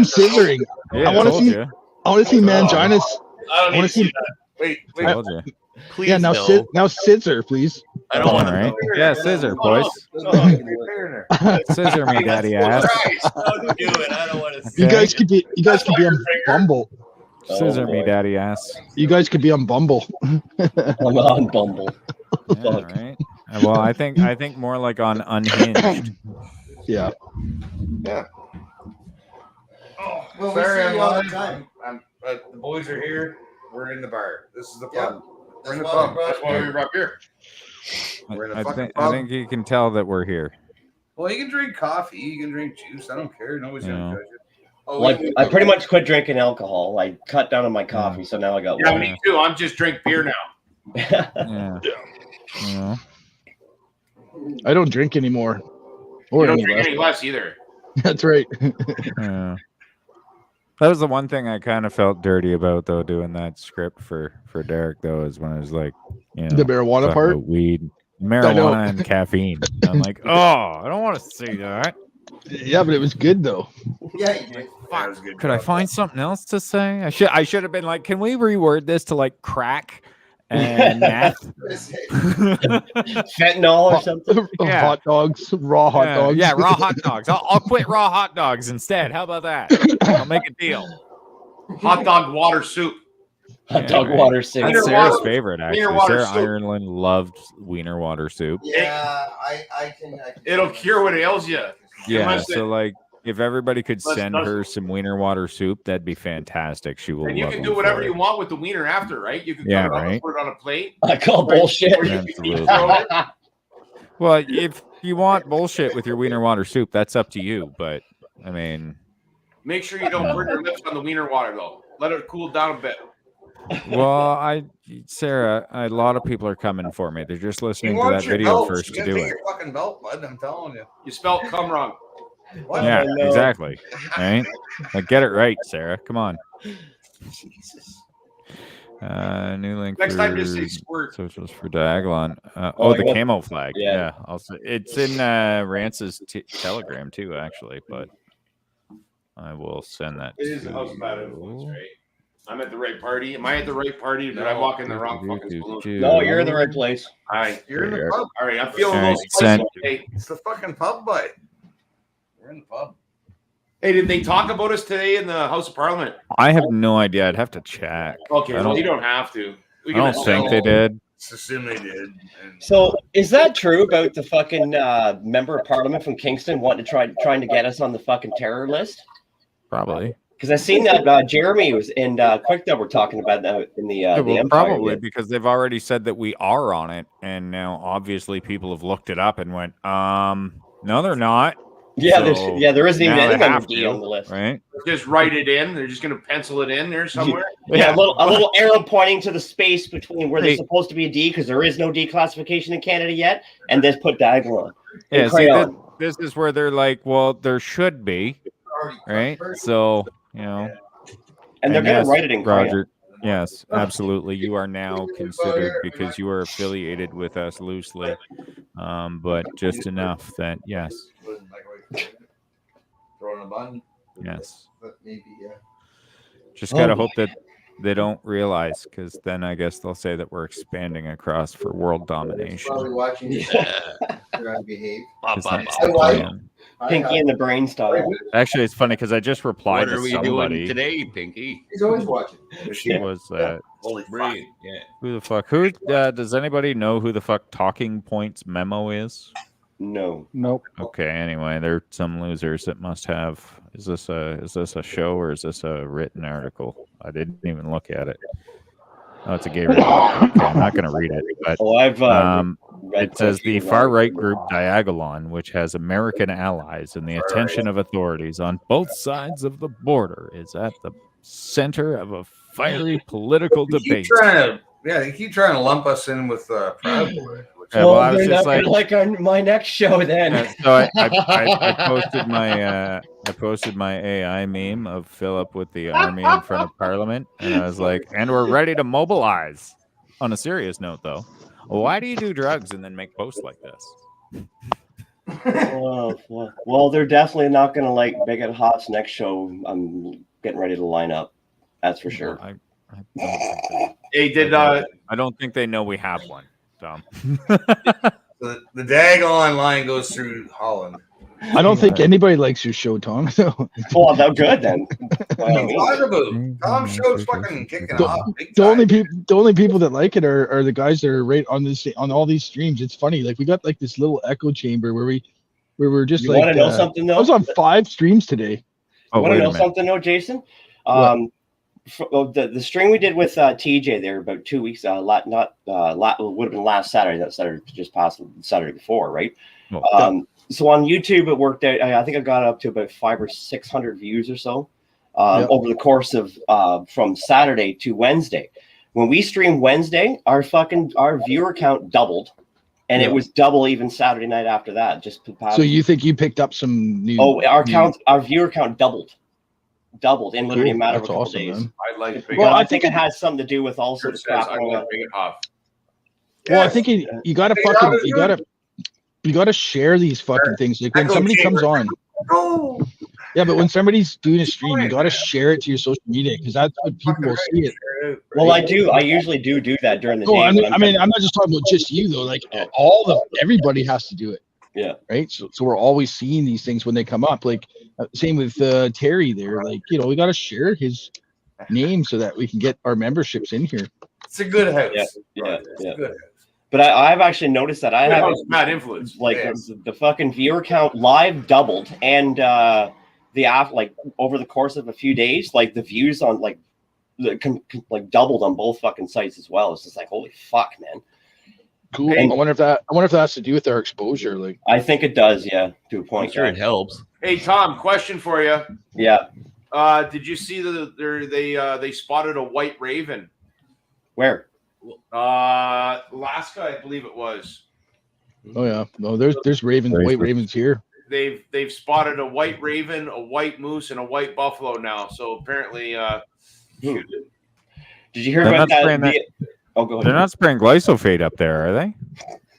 scissoring. Yeah, I want to see. I want to see manginas. I don't need to see that. Wait. Told you. Please, Yeah, now no. now scissor, please. I don't want Right? to. Yeah, scissor, boys. Scissor me, daddy ass. Don't do it. I don't want to. You guys could be on Bumble. Scissor me, daddy ass. You guys could be on Bumble. I'm on Bumble. Yeah, right. Well, I think more like on Unhinged. Yeah. Yeah. Well, we Sorry, see I'm you all the live. time. The boys are here. We're in the bar. This is the pub. We're in the That's why pub. we brought That's why you we brought here. We're in the I fucking think pub. you can tell that we're here. Well, you can drink coffee. You can drink juice. I don't care. Nobody's Yeah. gonna judge you. Oh, Like I pretty much quit drinking alcohol. I cut down on my coffee, so now I got Yeah, one. me too. I'm just drink beer now. Yeah. Yeah. I don't drink anymore. Or You don't any drink less. any less either. That's right. Yeah. That was the one thing I kind of felt dirty about, though, doing that script for Derek, though, is when I was like, you know, The marijuana talking part? about weed, I know. marijuana, and caffeine. I'm like, oh, I don't want to see that. Yeah, but it was good though. Yeah, you did. Could I find something else to say? I should have been like, can we reword this to like crack and meth? Fentanyl or something. Yeah. Hot dogs, raw hot dogs. Yeah, raw hot dogs. I'll quit raw hot dogs instead. How about that? I'll make a deal. Hot dog water soup. Hot dog water soup. That's Wiener Sarah's water- favorite, actually. wiener water Sarah soup. Ireland loved wiener water soup. Yeah, I can. It'll cure what ails you. Yeah, Unless so like if everybody could Let's- send her some wiener water soup, that'd be fantastic. She will And you love can them do whatever for you it. want with the wiener after, right? You can Yeah, cut it right. up, put it on a plate. I call bullshit. Or you can deep Absolutely. throw it. Well, if you want bullshit with your wiener water soup, that's up to you. But I mean, Make sure you don't burn your lips on the wiener water, though. Let it cool down a bit. well, Sarah, a lot of people are coming for me. They're just listening to want that your video belt, first you to gotta do take it. your fucking belt, bud. I'm telling you. You spelled cum wrong. What? Yeah, no. exactly. Right? Like, get it right, Sarah. Come on. Jesus. New link Next for time, just say squirt. socials for Diagolon. Oh, The I got- camo flag. yeah. Yeah, also it's in Rance's Telegram too, actually. But I will send that. It is to a house bad you. influence, right? I'm at the right party. Am I at the right party? Or did I walk in the wrong fucking saloon? No, you're in the right place. All right. You're in the There. pub. All right. I'm feeling All a right, little spicy send- today. It's the fucking pub, bud. We're in the pub. Hey, did they talk about us today in the House of Parliament? I have no idea. I'd have to check. Okay, I well, don't, you don't have to. We I don't think they did. Let's assume they did. And So, is that true about the fucking member of parliament from Kingston wanting to trying to get us on the fucking terror list? Probably. Because I seen that Jeremy was and Quick Dub were talking about that in the Yeah, well, Empire. probably because they've already said that we are on it, and now obviously people have looked it up and went, no, they're not. Yeah, So there isn't even now any they member have D to, on the list. right? Just write it in. They're just going to pencil it in there somewhere. Yeah, a little arrow pointing to the space between where Hey. there's supposed to be a D because there is no D classification in Canada yet, and then put Diagolon. Yeah, in see, crayon. this is where they're like, well, there should be, right? So, you know. And they're gonna yes, write it in crayon. Roger. Yes, absolutely. You are now considered because you are affiliated with us loosely, but just enough that yes, Throwing a bun. yes. But maybe, yeah. Just gotta hope that They don't realize, because then I guess they'll say that we're expanding across for world domination. Probably watching you trying to behave. That's the plan. Pinky and the Brain style. Actually, it's funny because I just replied What to are we somebody. doing today, Pinky? He's always watching. She was Holy brilliant! Yeah. who the fuck? Who does anybody know who the fuck Talking Points memo is? No. Nope. Okay. Anyway, they're some losers that must have. Is this a show or is this a written article? I didn't even look at it. Oh, it's a gay written article. Okay, I'm not going to read it, but it says the far-right group Diagolon, which has American allies and the attention of authorities on both sides of the border, is at the center of a fiery political debate. They keep trying to lump us in with Proud Boy. Yeah, well, I was just like on my next show then. So I posted my AI meme of Philip with the army in front of Parliament, and I was like, and we're ready to mobilize. On a serious note, though, why do you do drugs and then make posts like this? Well, they're definitely not going to like Bigot Hot's next show. I'm getting ready to line up. That's for sure. I don't think they know we have one. Tom. The Diagolon line goes through Holland. I don't think anybody likes your show, Tom. Well, no good then. Tom's show's fucking kicking off. The only people that like it are the guys that are right on all these streams. It's funny, like we got like this little echo chamber where we're just you like. Want to know something though? I was on 5 streams today. You want to know something though, Jason? The stream we did with TJ there about 2 weeks, would have been last Saturday. That Saturday just passed the Saturday before, right? So on YouTube, it worked out. I think I got up to about 500 or 600 views or so over the course of from Saturday to Wednesday. When we streamed Wednesday, our viewer count doubled, and it was double even Saturday night after that. So you think you picked up some new? Oh, our viewer count doubled in literally a matter of a couple days. I think it has something to do with also the crap going on. Well, I think you gotta share these fucking things. Like when somebody comes on. Yeah, but when somebody's doing a stream, you gotta share it to your social media because that's what people will see it. Well, I do. I usually do that during the day. I mean, I'm not just talking about just you though. Like everybody has to do it. Yeah. Right. So we're always seeing these things when they come up. Like same with Terry there. Like we got to share his name so that we can get our memberships in here. It's a good house. Yeah. Good. But I've actually noticed that I have bad influence. Like the fucking viewer count live doubled, and like over the course of a few days, like the views on like doubled on both fucking sites as well. It's just like holy fuck, man. Cool. And I wonder if that has to do with our exposure. Like I think it does, yeah, to a point. I'm sure it helps. Hey Tom, question for you. Yeah. Did you see they spotted a white raven? Where? Alaska, I believe it was. Oh yeah, no, there's ravens, white ravens here. They've spotted a white raven, a white moose, and a white buffalo now. So apparently, did you hear about that? Oh, go ahead. They're not spraying glyphosate up there, are they?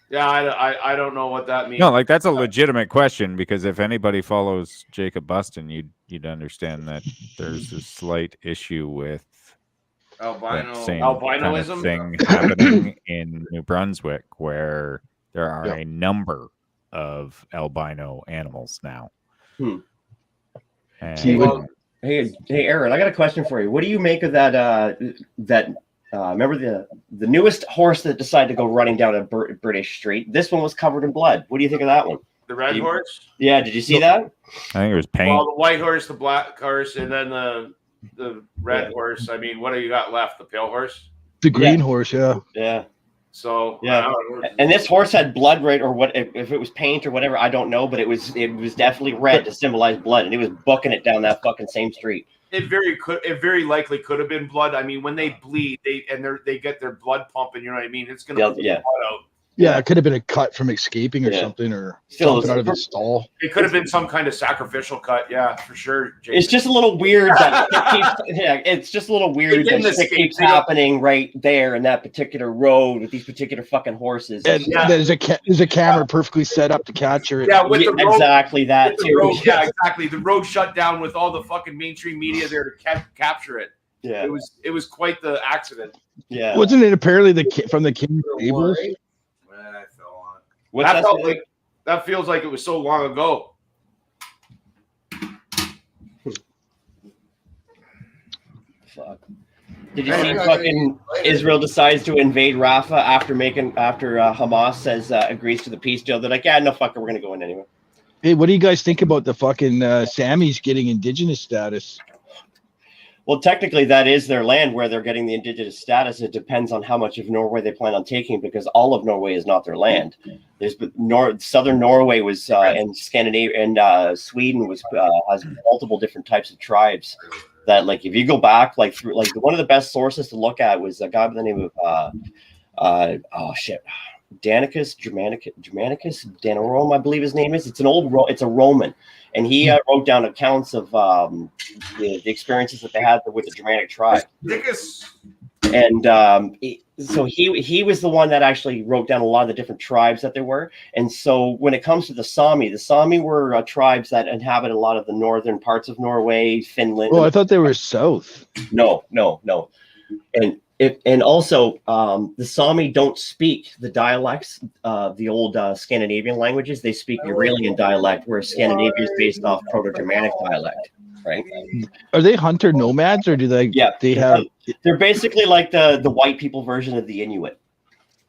Yeah, I don't know what that means. No, like that's a legitimate question because if anybody follows Jacob Buston, you'd understand that there's a slight issue with albinoism thing happening in New Brunswick, where there are a number of albino animals now. Hey, Aaron, I got a question for you. What do you make of that? Remember the newest horse that decided to go running down a British street? This one was covered in blood. What do you think of that one? The red horse? Yeah, did you see that? I think it was paint. Well, the white horse, the black horse, and then the red horse. I mean, what do you got left? The pale horse? The green horse, yeah. Yeah. So yeah, and this horse had blood, right? Or what? If it was paint or whatever, I don't know, but it was definitely red to symbolize blood, and it was booking it down that fucking same street. It very likely could have been blood. I mean, when they bleed, they get their blood pumping. You know what I mean? It's gonna pull blood out. Yeah, it could have been a cut from escaping or something, or something out of his stall. It could have been some kind of sacrificial cut. Yeah, for sure. Jason. It's just a little weird that it's just a little weird that it keeps happening right there in that particular road with these particular fucking horses. And there's a camera perfectly set up to capture it. Yeah, with the road, exactly that too. Yeah, exactly. The road shut down with all the fucking mainstream media there to capture it. Yeah. It was quite the accident. Yeah. Wasn't it apparently from the King's Tables? I fell on it. What's that that? felt like that feels like it was so long ago. Fuck. Did you see fucking Israel decides to invade Rafah after Hamas says agrees to the peace deal? They're like, yeah, no fucker, we're gonna go in anyway. Hey, what do you guys think about the fucking Samis getting indigenous status? Well, technically, that is their land where they're getting the indigenous status. It depends on how much of Norway they plan on taking, because all of Norway is not their land. There's southern Norway was and Scandinavia and Sweden was has multiple different types of tribes. That, like, if you go back through one of the best sources to look at was a guy by the name of Danicus Danorum, I believe his name is. It's a Roman, and he wrote down accounts of the experiences that they had with the Germanic tribe. And so he was the one that actually wrote down a lot of the different tribes that there were. And so when it comes to the Sami were tribes that inhabit a lot of the northern parts of Norway, Finland. Oh, I thought they were south. No. And also, the Sami don't speak the dialects of the old Scandinavian languages. They speak Uralian dialect, whereas Scandinavia is based off Proto-Germanic dialect, right? Are they hunter nomads, or do they? Yeah, they have. They're basically like the white people version of the Inuit.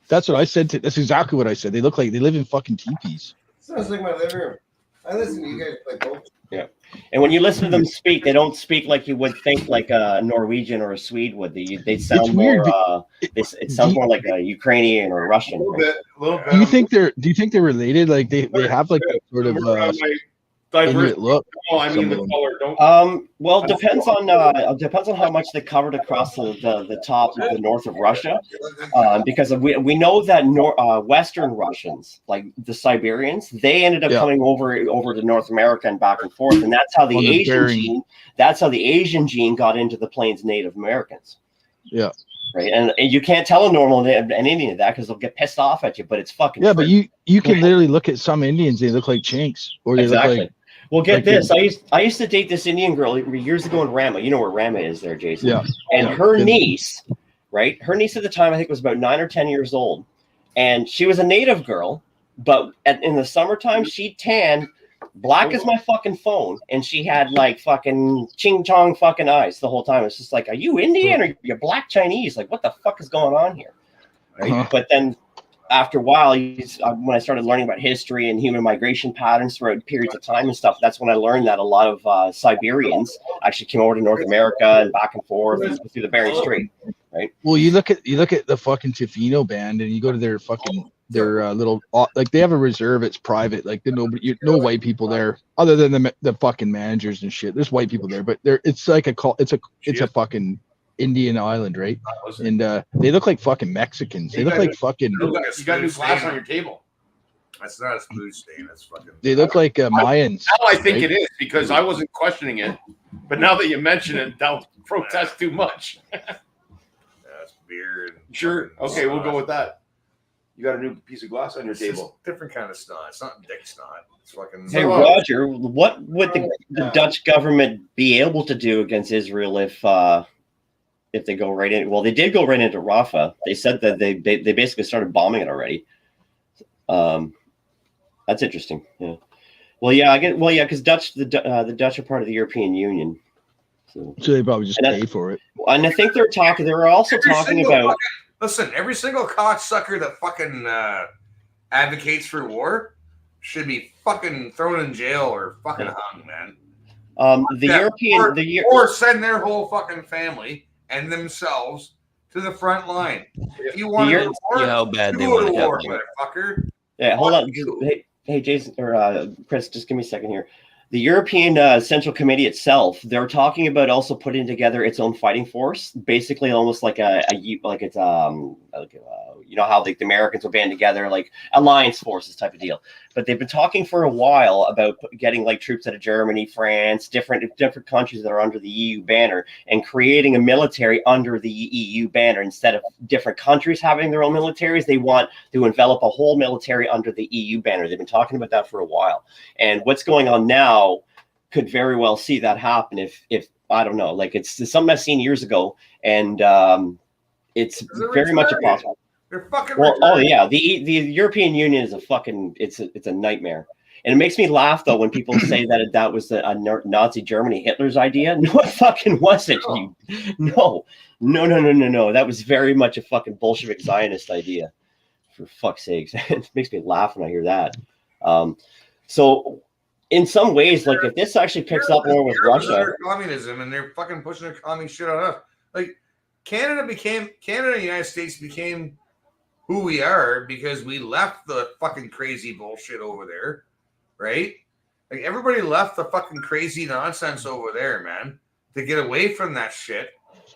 That's what I said. That's exactly what I said. They look like they live in fucking teepees. Sounds like my living room. I listen to you guys play golf. Yeah. And when you listen to them speak, they don't speak like you would think like a Norwegian or a Swede would. They sound more. It sounds more like a Ukrainian or a Russian. A little bit. Do you think they're related? Like they have like that sort of Inuit look. Oh, I mean the color. Don't. Well, depends on how much they covered across the top of the north of Russia, because we know that Western Russians, like the Siberians, they ended up coming over to North America and back and forth, and that's how the Asian gene got into the Plains Native Americans. Yeah. Right, and you can't tell a normal an Indian that because they'll get pissed off at you, but it's fucking but you can literally look at some Indians; they look like chinks, or they look like. Well, get this. I used to date this Indian girl years ago in Rama. You know where Rama is there, Jason. Yeah. And her niece, right? Her niece at the time, I think, was about 9 or 10 years old. And she was a native girl, but in the summertime, she'd tan, black as my fucking phone. And she had like fucking ching chong fucking eyes the whole time. It's just like, are you Indian or you're black Chinese? Like, what the fuck is going on here? Right. But then after a while, when I started learning about history and human migration patterns throughout periods of time and stuff, that's when I learned that a lot of Siberians actually came over to North America and back and forth through the Bering Strait, right? Well, you look at the fucking Tofino band, and you go to their little like they have a reserve. It's private. Like no white people there other than the fucking managers and shit. There's white people there, but it's like it's a fucking Indian island, right? And they look like fucking Mexicans. They look like fucking. You got new glass on your table. That's not a smooth stain. That's fucking. They look like Mayans. Now I think it is, because I wasn't questioning it, but now that you mention it, don't protest too much. That's beer. Sure. Okay, we'll go with that. You got a new piece of glass on your table. Different kind of snot. It's not dick snot. It's fucking. Hey Roger, what would the Dutch government be able to do against Israel if they go right in? Well, they did go right into Rafah. They said that they basically started bombing it already. That's interesting. Yeah. Because the Dutch are part of the European Union. So they probably just pay for it. And I think they were also talking about. Listen, every single cocksucker that fucking advocates for war should be fucking thrown in jail or fucking hung, man. Or send their whole fucking family and themselves to the front line. If you want to war, how bad they go want to to war, have motherfucker. Yeah, hold on. Hey, Jason or Chris, just give me a second here. The European Central Committee itself, they're talking about also putting together its own fighting force, basically almost like you know how the Americans will band together, like alliance forces type of deal. But they've been talking for a while about getting like troops out of Germany, France, different countries that are under the EU banner, and creating a military under the EU banner. Instead of different countries having their own militaries, they want to envelop a whole military under the EU banner. They've been talking about that for a while. And what's going on now could very well see that happen if I don't know, like it's something I've seen years ago, and it's very much a possible. They're fucking Well, oh retarded. yeah, the European Union is a fucking it's a nightmare, and it makes me laugh though when people say that was a Nazi Germany, Hitler's idea. No, it fucking wasn't. No, that was very much a fucking Bolshevik Zionist idea. For fuck's sakes, it makes me laugh when I hear that. So in some ways, like if this actually picks up more with Russia, communism, and they're fucking pushing their communist shit on us. Like Canada and the United States became who we are because we left the fucking crazy bullshit over there, right? Like everybody left the fucking crazy nonsense over there, man, to get away from that shit.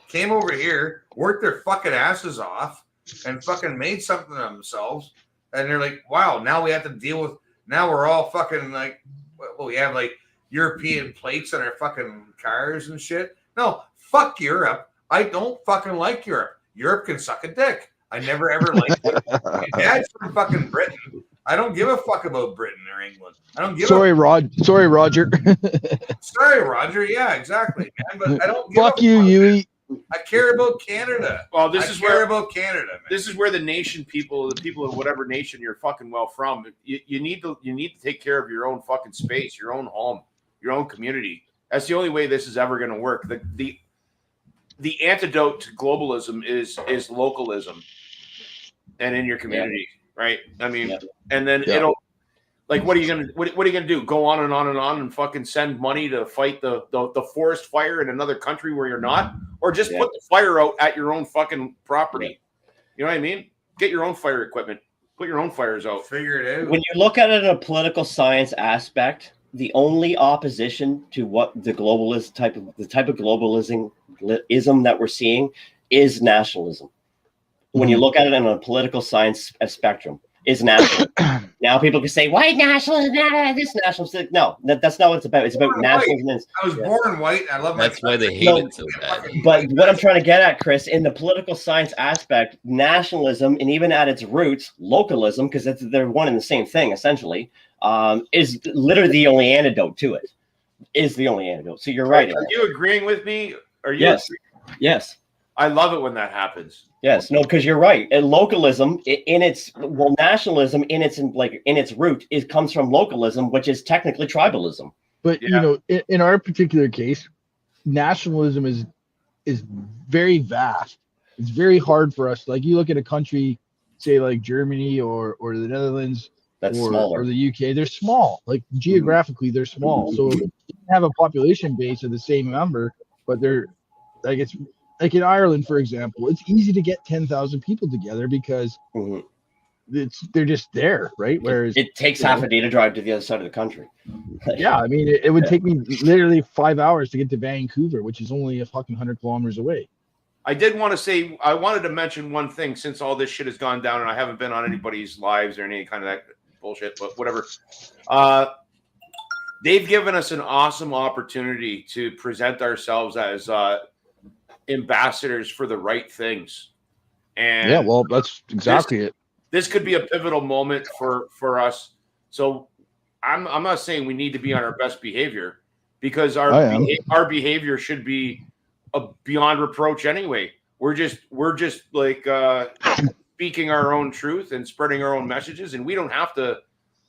Came over here, worked their fucking asses off, and fucking made something of themselves. And they're like, wow, now we have to deal with. Now we're all fucking like, well, we have like European plates on our fucking cars and shit. No, fuck Europe. I don't fucking like Europe. Europe can suck a dick. I never ever liked it. My dad's from fucking Britain. I don't give a fuck about Britain or England. I don't give Sorry, Roger. Sorry, Roger. Yeah, exactly, man. But I don't give Fuck you, Yui. I care about Canada. Well, this is care about Canada, man. This is where the people of whatever nation you're fucking well from, you need to take care of your own fucking space, your own home, your own community. That's the only way this is ever going to work. The antidote to globalism is localism, and in your community, right? I mean, and then it'll like what are you gonna do? Go on and on and on and fucking send money to fight the forest fire in another country where you're not, or just put the fire out at your own fucking property. You know what I mean? Get your own fire equipment. Put your own fires out. Figure it out. When you look at it in a political science aspect, the only opposition to what the type of globalism that we're seeing is nationalism. When you look at it in a political science spectrum, is national. Now people can say white nationalism, this nationalism. No, that's not what it's about. It's about nationalism. I was born white. I love That's why they hate it so bad. But what I'm trying to get at, Chris, in the political science aspect, nationalism, and even at its roots, localism, because they're one and the same thing essentially, is literally the only antidote to it. Is the only antidote. So you're right. Are you agreeing with me? Are you? Yes. Yes. I love it when that happens. Yes, no, because you're right. And localism nationalism in its root comes from localism, which is technically tribalism. But you know, in our particular case, nationalism is very vast. It's very hard for us. Like you look at a country, say like Germany or the Netherlands, or the UK, they're small. Like geographically, they're small. So you have a population base of the same number, but they're like it's. Like in Ireland, for example, it's easy to get 10,000 people together because they're just there, right? Whereas it takes half a day to drive to the other side of the country. Yeah, I mean, it would take me literally 5 hours to get to Vancouver, which is only a fucking 100 kilometers away. I did want to say, I wanted to mention one thing since all this shit has gone down, and I haven't been on anybody's lives or any kind of that bullshit, but whatever. They've given us an awesome opportunity to present ourselves as ambassadors for the right things, and yeah, well, that's exactly it. This could be a pivotal moment for us. So I'm not saying we need to be on our best behavior, because our behavior should be beyond reproach anyway. We're just like speaking our own truth and spreading our own messages, and we don't have to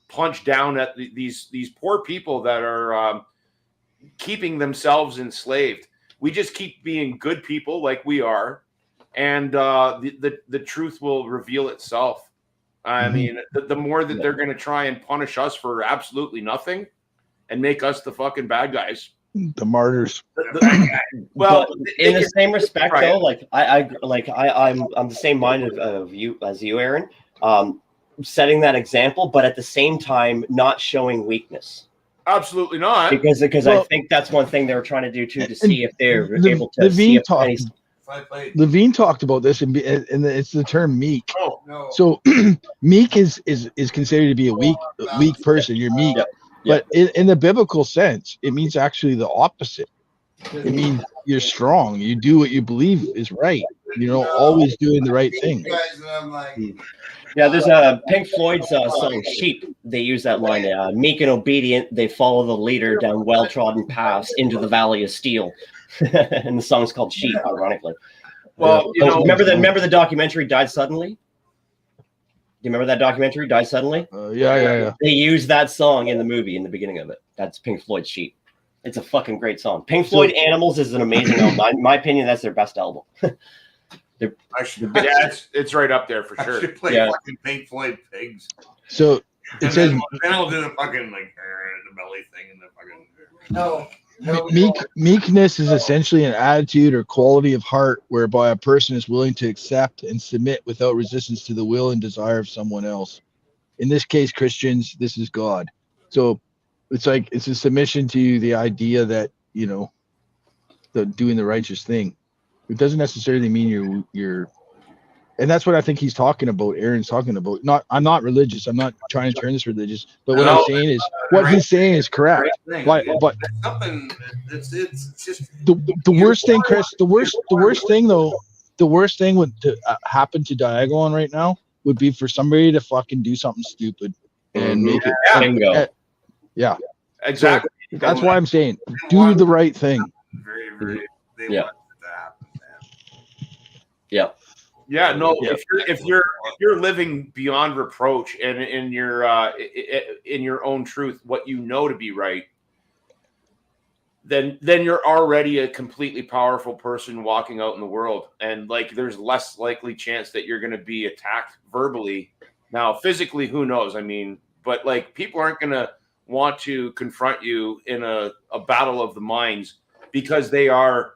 punch down at these poor people that are keeping themselves enslaved. We just keep being good people like we are, and the truth will reveal itself. I mean, the more that they're going to try and punish us for absolutely nothing and make us the fucking bad guys, the martyrs. Well, in the same respect, though, I'm the same mind of you as you, Aaron. Setting that example, but at the same time, not showing weakness. Absolutely not. Because I think that's one thing they were trying to do too, to see if they're able to see if Levine talked about this, and it's the term meek. Oh, no. So meek is considered to be a weak person. You're meek, but in the biblical sense, it means actually the opposite. It means you're strong. You do what you believe is right. always doing the right thing. Yeah, there's a Pink Floyd's song "Sheep." They use that line: "Meek and obedient, they follow the leader down well-trodden paths into the valley of steel." And the song's called "Sheep," ironically. Well, remember the documentary "Died Suddenly"? Do you remember that documentary "Died Suddenly"? Yeah. They use that song in the movie in the beginning of it. That's Pink Floyd's "Sheep." It's a fucking great song. Pink Floyd "Animals" is an amazing album. In my opinion, that's their best album. It's right up there for sure. I should play fucking Pink Floyd Pigs. So it says then I'll do the fucking the belly thing and the fucking meekness is essentially an attitude or quality of heart whereby a person is willing to accept and submit without resistance to the will and desire of someone else. In this case, Christians, this is God. So it's like it's a submission to the idea that the doing the righteous thing. It doesn't necessarily mean you're and that's what I think he's talking about. Aaron's talking about. I'm not religious. I'm not trying to turn this religious. But what I'm saying is, what he's saying is correct. But something. It's just the worst thing, Chris. The worst thing though. The worst thing would happen to Diagolon right now would be for somebody to fucking do something stupid and make it. Bingo. Yeah. Exactly. So that's why I'm saying do the right thing. Yeah. Yeah, no. If you're living beyond reproach and in your own truth, what you know to be right, then you're already a completely powerful person walking out in the world, and like there's less likely chance that you're going to be attacked verbally. Now, physically, who knows? I mean, but like people aren't going to want to confront you in a battle of the minds because they're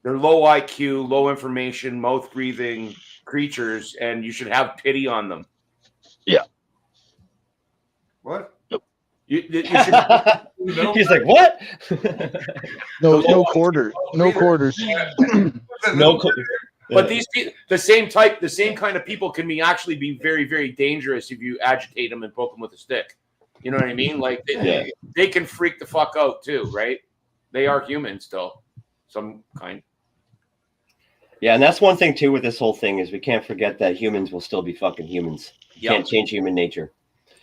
low IQ, low information, mouth breathing creatures, and you should have pity on them. Yeah. What? You should, He's like, what? No quarters. No quarters. But the same kind of people can actually be very, very dangerous if you agitate them and poke them with a stick. You know what I mean? Like they can freak the fuck out too, right? They are human still, some kind. Yeah, and that's one thing too with this whole thing is we can't forget that humans will still be fucking humans. Yep. Can't change human nature.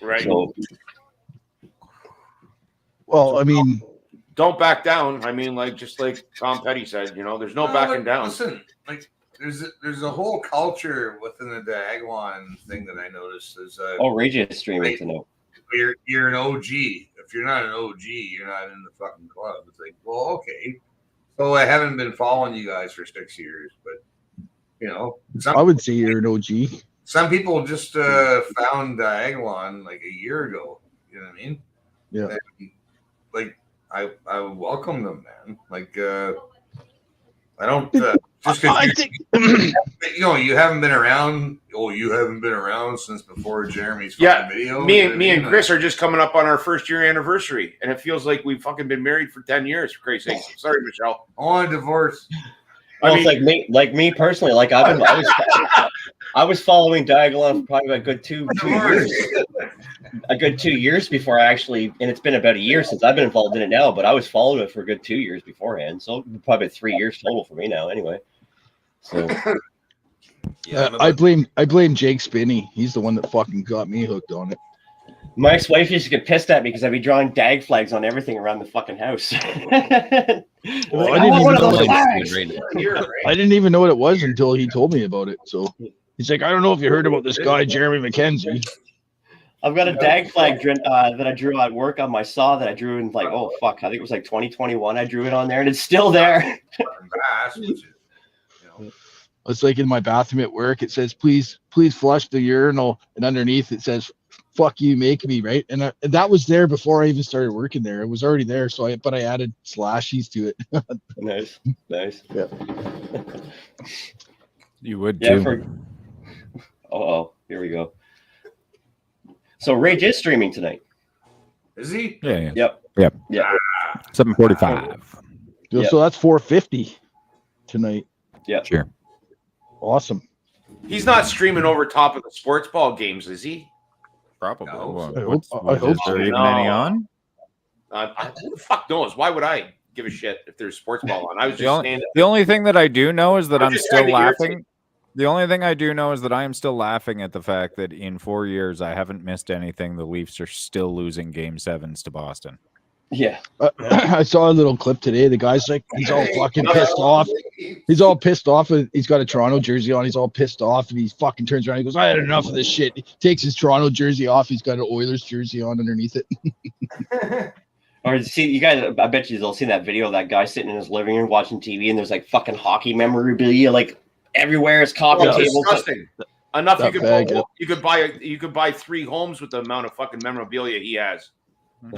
Right. So, well, I mean, don't back down. I mean, just like Tom Petty said, there's no backing down. Listen, like there's a whole culture within the Diagolon thing that I noticed. Regis streaming to know. You're an OG. If you're not an OG, you're not in the fucking club. It's like, well, okay. So I haven't been following you guys for 6 years, but I would say you're an OG. Some people just found Diagolon like a year ago. You know what I mean? Yeah. And, like I welcome them, man. Like I don't just because you haven't been around. Oh, you haven't been around since before Jeremy's fucking video. Me and Chris are just coming up on our 1st year anniversary, and it feels like we've fucking been married for 10 years. For Christ's sake, sorry, Michelle. On divorce. Well, it's like me personally. Like I was following Diagolon for probably a good two years. A good 2 years before I actually, and it's been about a year since I've been involved in it now. But I was following it for a good 2 years beforehand, so probably 3 years total for me now. Anyway, so. I blame Jake Spinney. He's the one that fucking got me hooked on it. My ex-wife used to get pissed at me because I'd be drawing dag flags on everything around the fucking house. I didn't even know what it was until he told me about it. So he's like, I don't know if you heard about this guy, Jeremy McKenzie. I've got a dag flag that I drew at work on my saw that I drew in I think it was like 2021. I drew it on there and it's still there. It's like in my bathroom at work. It says, please flush the urinal. And underneath it says, fuck you, make me, right? And that was there before I even started working there. It was already there. But I added slashies to it. Nice. Yeah. You would too. Here we go. So Rage is streaming tonight. Is he? Yeah. Yep. 7:45. So that's 4:50 tonight. Yeah. Sure. Awesome. He's not streaming over top of the sports ball games, is he? Probably. I hope Is there even any on? Who the fuck knows? Why would I give a shit if there's sports ball on. I was The just only, saying. the only thing that I do know is that I'm I'm just still trying to irritate- laughing. The only thing I do know is that I am still laughing at the fact that in 4 years I haven't missed anything. The Leafs are still losing Game 7s to Boston. Yeah. I saw a little clip today. The guy's like, he's all fucking pissed off. He's all pissed off. He's got a Toronto jersey on. He's all pissed off, and he fucking turns around. He goes, "I had enough of this shit." He takes his Toronto jersey off. He's got an Oilers jersey on underneath it. Or see, you guys, I bet you've all seen that video of that guy sitting in his living room watching TV, and there's like fucking hockey memorabilia like everywhere. It's coffee tables. Disgusting. Enough That bag, you could buy 3 homes with the amount of fucking memorabilia he has.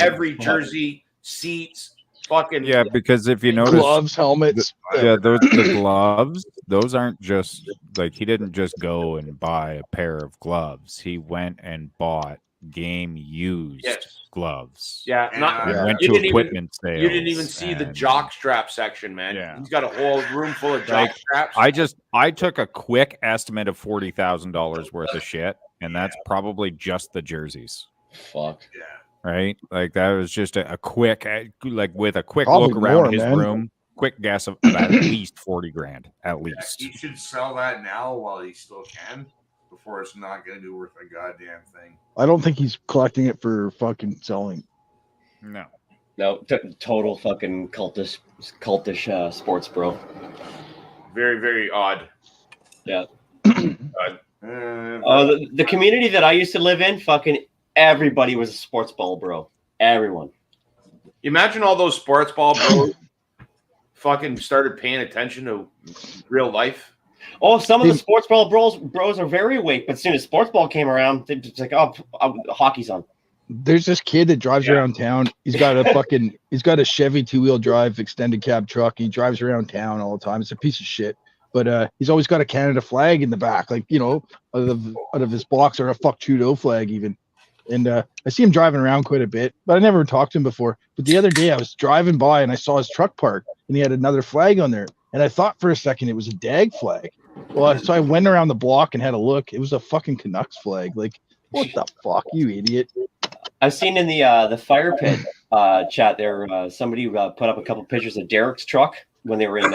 Every jersey, seats, fucking Yeah, because if you notice, gloves, helmets. the gloves, those aren't just like he didn't just go and buy a pair of gloves. He went and bought game used gloves. Yeah, He went to equipment sales. You didn't even see the jock strap section, man. Yeah. He's got a whole room full of jock straps. I took a quick estimate of $40,000 worth of shit, and that's probably just the jerseys. Fuck. Yeah. Right? Like that was just a quick, like with a quick Probably look around more, his man. room, quick guess of about at least 40 grand, at least. He should sell that now while he still can, before it's not going to do worth a goddamn thing. I don't think he's collecting it for fucking selling. No. No, total fucking cultish sports, bro. Very, very odd. Yeah. Odd. The community that I used to live in, fucking everybody was a sports ball, bro. Everyone. Imagine all those sports ball bros fucking started paying attention to real life. Oh, some of the sports ball bros are very awake, but as soon as sports ball came around, it's like, oh, hockey's on. There's this kid that drives around town. He's got a Chevy 2-wheel drive extended cab truck. He drives around town all the time. It's a piece of shit. But he's always got a Canada flag in the back, like, you know, out of his box, or a fuck Trudeau flag even. And I see him driving around quite a bit, but I never talked to him before. But the other day I was driving by and I saw his truck parked, and he had another flag on there. And I thought for a second it was a DAG flag. Well, so I went around the block and had a look. It was a fucking Canucks flag. Like, what the fuck, you idiot? I've seen in the fire pit chat there, somebody put up a couple pictures of Derek's truck when they were in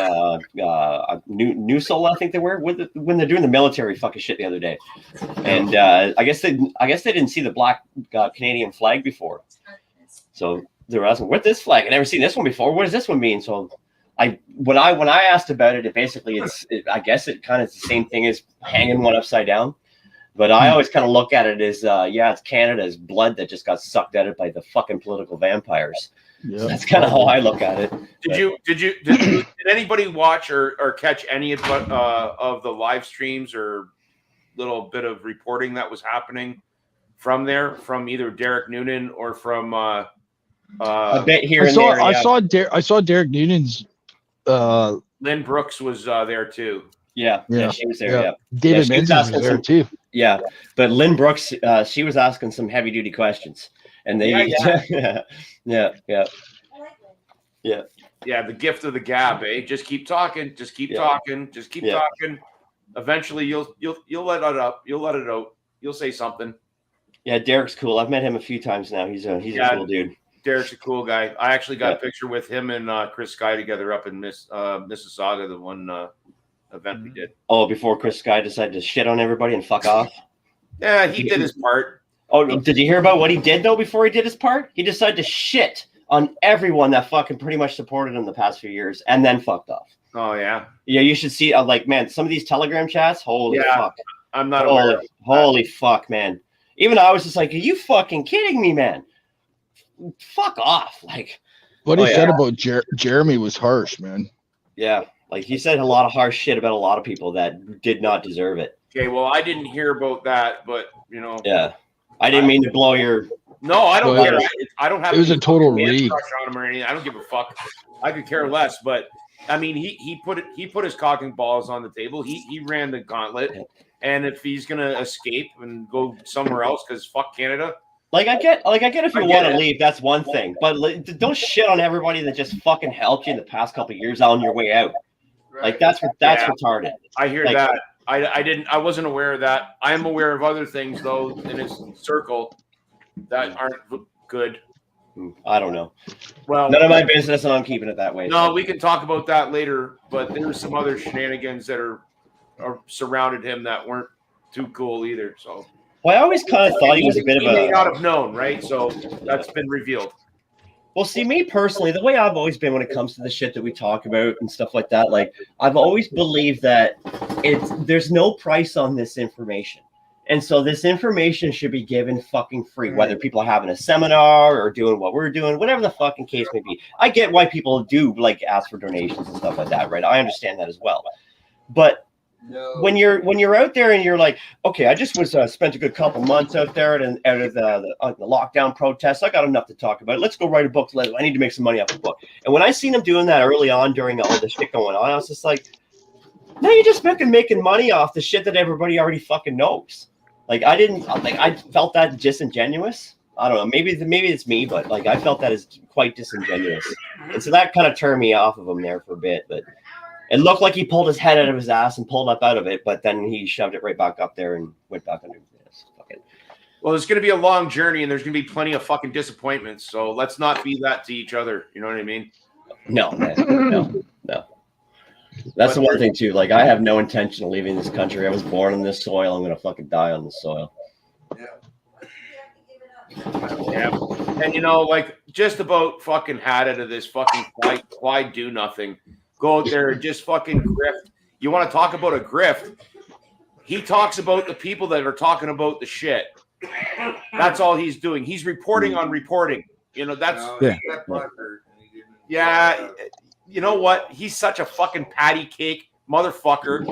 Newsol, I think they were, when they're doing the military fucking shit the other day. And I guess they didn't see the black Canadian flag before. So they were asking, "What's this flag? I've never seen this one before. What does this one mean?" So when I asked about it, I guess it kind of is the same thing as hanging one upside down. But I always kind of look at it as, it's Canada's blood that just got sucked out of it by the fucking political vampires. Yeah. That's kind of how I look at it. Did anybody watch or catch any of the live streams or little bit of reporting that was happening from there, from either Derek Noonan or from a bit here and there? I saw Derek Noonan's. Lynn Brooks was there too. Yeah, she was there. Yeah, David Menzies was there too. Yeah, but Lynn Brooks, she was asking some heavy duty questions, and they, yeah. The gift of the gab, eh? Just keep talking, just keep talking. Eventually, you'll let it up. You'll let it out. You'll say something. Yeah, Derek's cool. I've met him a few times now. He's a cool dude. Derek's a cool guy. I actually got a picture with him and Chris Sky together up in Mississauga, the one event we did. Oh, before Chris Sky decided to shit on everybody and fuck off? Yeah, he did his part. Oh, did you hear about what he did, though, before he did his part? He decided to shit on everyone that fucking pretty much supported him the past few years and then fucked off. Oh, yeah? Yeah, you should see, man, some of these Telegram chats, holy fuck. I'm not aware of that. Holy fuck, man. Even I was just like, are you fucking kidding me, man? Fuck off. Like, what he said about Jeremy was harsh, man. Yeah, like he said a lot of harsh shit about a lot of people that did not deserve it. Okay, well, I didn't hear about that, but you know. Yeah, I didn't mean to blow your. No, I don't care. I don't have. It was a total read. Crush on him or anything. I don't give a fuck. I could care less. But I mean, he put his cock and balls on the table. He ran the gauntlet, and if he's gonna escape and go somewhere else, because fuck Canada. Like I get if you want to leave, that's one thing. But don't shit on everybody that just fucking helped you in the past couple of years on your way out. Right. Like that's retarded. I hear that. I wasn't aware of that. I am aware of other things though in his circle that aren't good. I don't know. Well, none of my business, and I'm keeping it that way. No, we can talk about that later. But there's some other shenanigans that are surrounded him that weren't too cool either. So, well, I always kind of thought he was a bit of a. He may not have known, right? So that's been revealed. Well, see, me personally, the way I've always been when it comes to the shit that we talk about and stuff like that, like I've always believed that there's no price on this information. And so this information should be given fucking free, whether people are having a seminar or doing what we're doing, whatever the fucking case may be. I get why people do like ask for donations and stuff like that, right? I understand that as well. But when you're out there and you're like, okay, I just was spent a good couple months out there and out of the lockdown protests, I got enough to talk about. Let's go write a book. I need to make some money off the book. And when I seen him doing that early on during all this shit going on, I was just like, now you're just making money off the shit that everybody already fucking knows. Like I felt that disingenuous. I don't know. Maybe it's me, but like I felt that as quite disingenuous, and so that kind of turned me off of him there for a bit. But it looked like he pulled his head out of his ass and pulled up out of it, but then he shoved it right back up there and went back under this. Well, it's going to be a long journey, and there's going to be plenty of fucking disappointments. So let's not be that to each other. You know what I mean? No, man. No. That's the one thing too. Like, I have no intention of leaving this country. I was born on this soil. I'm gonna fucking die on this soil. Yeah. And like, just about fucking had it of this fucking why do nothing. Go out there and just fucking grift. You want to talk about a grift? He talks about the people that are talking about the shit. That's all he's doing. He's reporting on reporting. That's yeah. You know what? He's such a fucking patty cake motherfucker.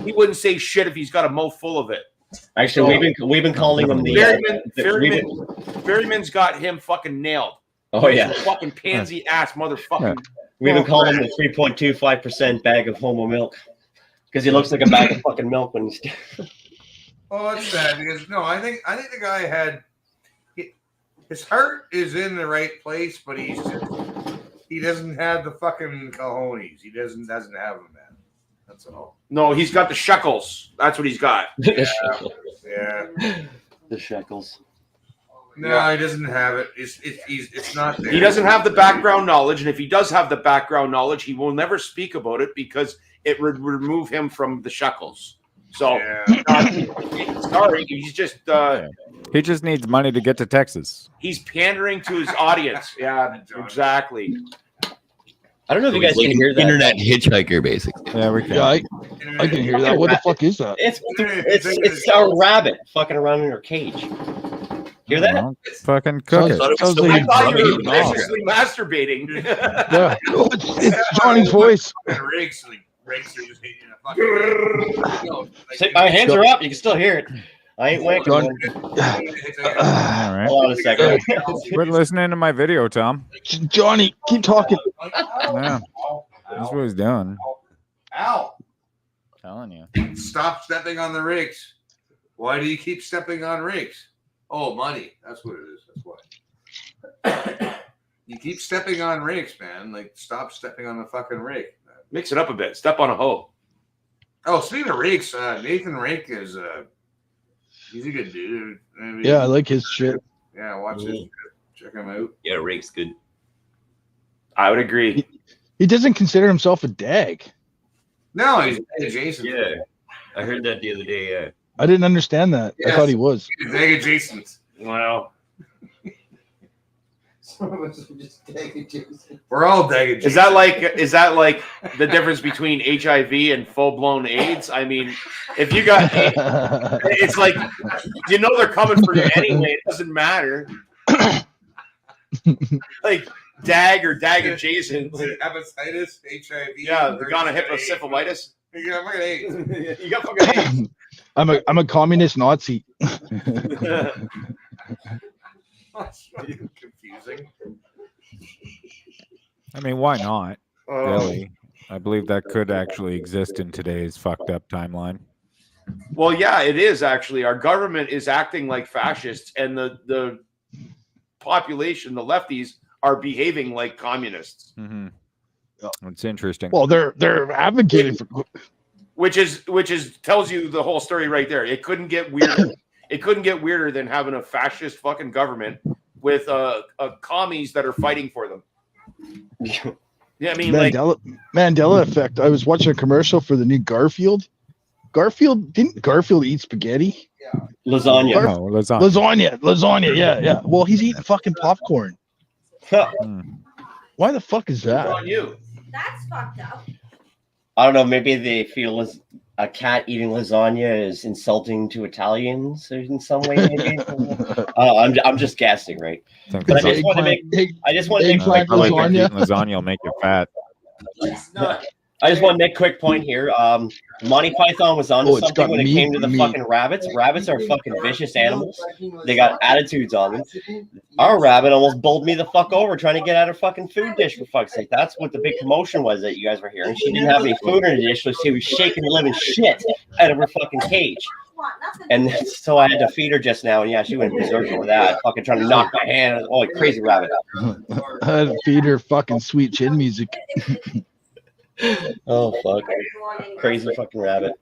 He wouldn't say shit if he's got a mouth full of it. Actually, we've been calling him Ferryman's got him fucking nailed. Oh yeah, fucking pansy ass motherfucker. We've been calling him the 3.25% bag of homo milk because he looks like a bag of fucking milk when he's. Oh, that's sad because I think the guy had his heart is in the right place, but he doesn't have the fucking cojones. He doesn't have them, man. That's all. No, he's got the shekels. That's what he's got. Yeah. The shekels. No, he doesn't have it. It's not there. He doesn't have the background knowledge, and if he does have the background knowledge, he will never speak about it because it would remove him from the shekels. So, sorry, he's just. He just needs money to get to Texas. He's pandering to his audience. Yeah, exactly. I don't know if you guys can hear that. Internet hitchhiker, basically. Yeah, we can. Yeah, I can hear that. What the fuck is that? It's a rabbit fucking around in her cage. Hear that? Fucking cook it. I thought you were viciously masturbating. Yeah, it's Johnny's voice. My hands are up. You can still hear it. I ain't waking. All right. Hold on a second. Quit listening to my video, Tom. Johnny, keep talking. Yeah. That's what he's doing. Ow. Telling you. Stop stepping on the rigs. Why do you keep stepping on rigs? Oh, money. That's what it is. That's why. You keep stepping on rigs, man. Like, stop stepping on the fucking rig. Mix it up a bit. Step on a hoe. Oh, speaking of rigs, Nathan Rake is he's a good dude. I mean, Yeah, I like his shit. Yeah, watch his shit. Check him out. Yeah, Rake's good. I would agree. He doesn't consider himself a dag. No, he's adjacent. Yeah, I heard that the other day. Yeah. I didn't understand that. Yes. I thought he was. He's dag adjacent. Wow. We're all dag adjacent. Is that like the difference between HIV and full-blown AIDS? I mean, if you got it's like they're coming for you anyway. It doesn't matter. Like dag or dag adjacent. Hepatitis, HIV. Yeah, the gonorrhea, You got fucking AIDS. You got fucking AIDS. I'm a communist Nazi. That's fucking confusing. I mean, why not? Really? I believe that could actually exist in today's fucked up timeline. Well, yeah, it is actually. Our government is acting like fascists, and the population, the lefties, are behaving like communists. Mm-hmm. It's interesting. Well, they're advocating for, which is tells you the whole story right there. It couldn't get weirder. It couldn't get weirder than having a fascist fucking government with commies that are fighting for them. Yeah, I mean, like Mandela effect. I was watching a commercial for the new Garfield. Didn't Garfield eat spaghetti? Lasagna. No, lasagna. Lasagna. Yeah. Well, he's eating fucking popcorn. Why the fuck is that? on you. That's fucked up. I don't know. Maybe they feel as a cat eating lasagna is insulting to Italians in some way. Maybe. I don't know. I'm just guessing, right? But I just want to make. I just want to make quick lasagna. Lasagna will make you fat. I just want to make a quick point here. Monty Python was on something when it came to the fucking rabbits. Rabbits are fucking vicious animals. They got attitudes on them. Our rabbit almost bowled me the fuck over trying to get out her fucking food dish, for fuck's sake. That's what the big commotion was that you guys were hearing. She didn't have any food in her dish, so she was shaking the living shit out of her fucking cage. And so I had to feed her just now, and yeah, she went berserk over that. Fucking trying to knock my hand. Oh, crazy rabbit. I had to feed her fucking sweet chin music. Oh fuck! Crazy fucking rabbit.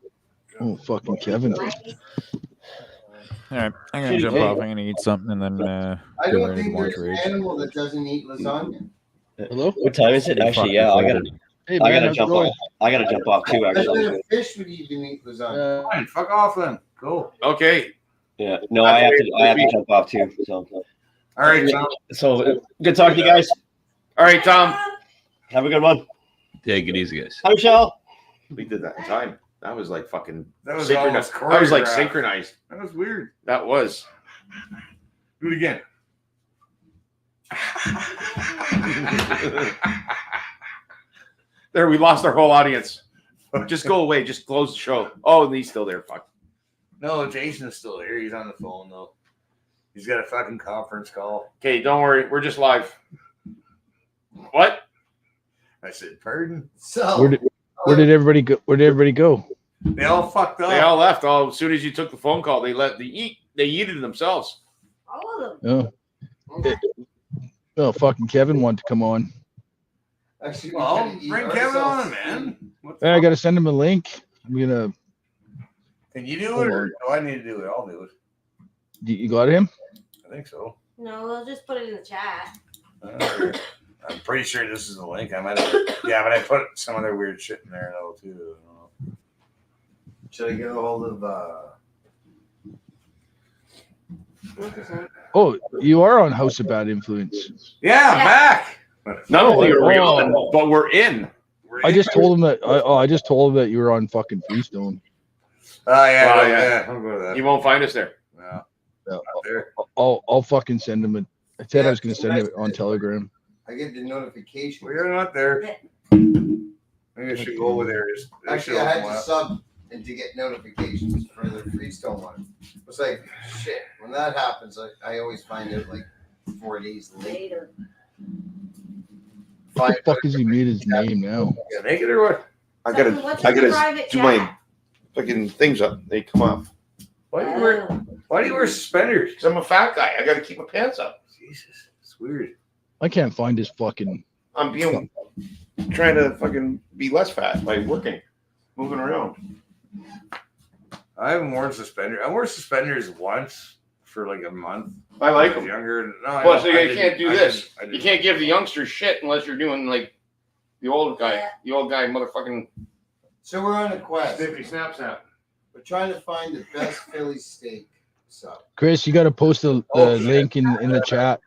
Oh fucking Kevin. All right, I'm gonna jump off. I'm gonna eat something and then I don't think there's an animal that doesn't eat lasagna. Hello? What time is it? Actually, yeah, I gotta jump off. I gotta jump off too. Actually, a fish would even eat lasagna. Fine, fuck off then. Cool. Okay. Yeah. No, I have to jump off too. So. All right, Tom. So good talking to you guys. All right, Tom. Have a good one. Take it easy, guys. Hi, Michelle. We did that in time. That was like fucking. That was synchronized. almost That was like choreographed. synchronized. That was weird. That was. Do it again. There, we lost our whole audience. Just go away. Just close the show. Oh, and he's still there. Fuck. No, Jason's still here. He's on the phone though. He's got a fucking conference call. Okay, don't worry. We're just live. What? I said, pardon. So Where did everybody go? Where did everybody go? They all fucked up. They all left. All as soon as you took the phone call, they yeeted themselves. All of them. Oh, fucking Kevin wanted to come on. Actually, Well, bring Kevin on, man. I gotta send him a link. I'm gonna. Can you do it, or do I need to do it? I'll do it. You got him? I think so. No, we'll just put it in the chat. I'm pretty sure this is the link. I might have. Yeah, but I put some other weird shit in there though too. Should I get a hold of? Oh, you are on House of Bad Influence. Yeah, I'm back. Not only are we on, but we're in. I just told him that. I just told him that you were on fucking Freestone. Oh yeah, Well, yeah. I'll go to that. You won't find us there. No, No, there. I'll fucking send him. I said I was gonna send it on Telegram. I get the notification. We are not there. Maybe I should go over there. Actually, I had to sub and to get notifications for the Freestone one. It's like shit. When that happens, I always find out like 4 days later. What the fuck is he made his name now? Yeah, make it or what? I gotta do my fucking things up. They come off. Why do you wear suspenders? Because I'm a fat guy. I gotta keep my pants up. Jesus, it's weird. I can't find his fucking. I'm trying to fucking be less fat by working, moving around. I haven't worn suspenders. I wore suspenders once for like a month. I like when I was them. younger. No, Plus, I you can't do this. I didn't. You can't give the youngsters shit unless you're doing like the old guy. The old guy, motherfucking. So we're on a quest. Snippy snap snap. We're trying to find the best Philly steak. So Chris, you got to post the link in the chat.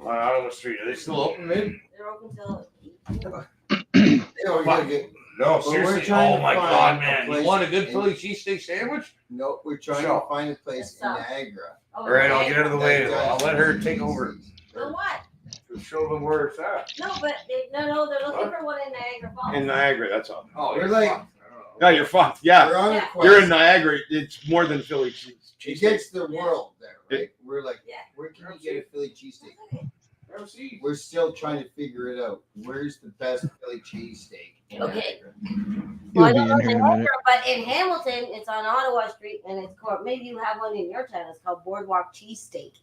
On Ottawa Street. Are they still open, maybe? They're open till. No, seriously. trying Oh to my find God, a man! You place want a good in- Philly cheesesteak sandwich? No, we're trying Sure. to find a place in Niagara. All right, I'll get out of the way. I'll let her take over. For what? To show them where it's at. No, but no, they're looking for one in Niagara Falls. In Niagara, that's all. Oh, We're you're like- fucked. No, you're fucked. Yeah, We're on a Yeah. quest. you're in Niagara. It's more than Philly cheese. It gets the world there, right? We're like, Yeah. where can we get a Philly cheesesteak? We're still trying to figure it out. Where's the best Philly cheesesteak in Okay. Niagara? Well, I He'll don't be know in in here in a minute. Niagara, but in Hamilton, it's on Ottawa Street, and it's called. Maybe you have one in your town. It's called Boardwalk Cheesesteak.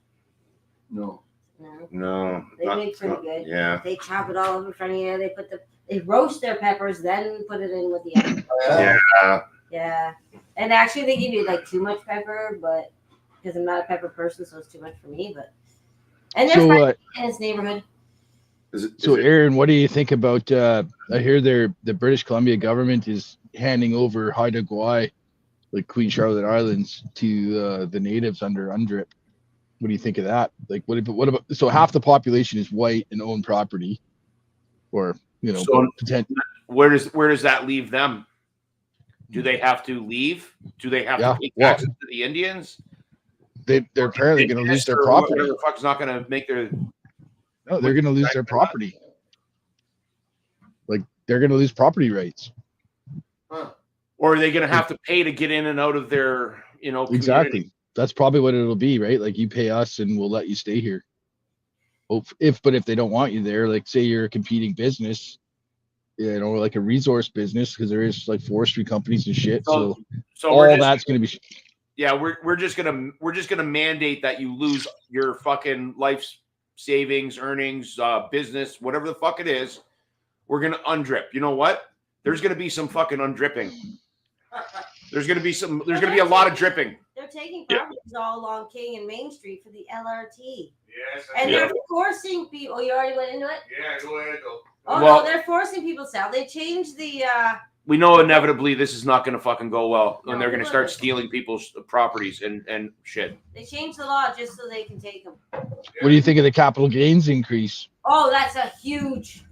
No. No, No, they not- make pretty not- good. Yeah, They chop it all over in front of you. They roast their peppers, then put it in with the onion. yeah. Yeah, and actually they give you like too much pepper, but because I'm not a pepper person, so it's too much for me. But And they're fighting in his neighborhood. Aaron, what do you think about? I hear the British Columbia government is handing over Haida Gwaii, like Queen Charlotte Islands, to the natives under UNDRIP. What do you think of that? Like, what about? So half the population is white and own property, or so where does that leave them? Do they have to leave? Do they have to pay taxes to the Indians? They're apparently going to lose their property. Whatever the fuck's not going to make their. No, they're going to lose their property. Like they're going to lose property rights. Huh. Or are they going to have to pay to get in and out of their, community? Exactly. That's probably what it'll be, right? Like you pay us and we'll let you stay here. But if they don't want you there, like say you're a competing business, like a resource business, because there is like forestry companies and shit. So all that's going to be. Yeah, we're just gonna mandate that you lose your fucking life savings, earnings, business, whatever the fuck it is. We're gonna undrip. You know what? There's gonna be some fucking undripping. There's gonna be a lot of dripping. They're taking properties all along King and Main Street for the LRT. Yes. And they're forcing people. Oh, you already went into it? Yeah, go ahead. Oh, no, they're forcing people to sell. They changed the. We know inevitably this is not going to fucking go well, and they're going to start stealing people's properties and shit. They changed the law just so they can take them. What do you think of the capital gains increase? Oh, that's a huge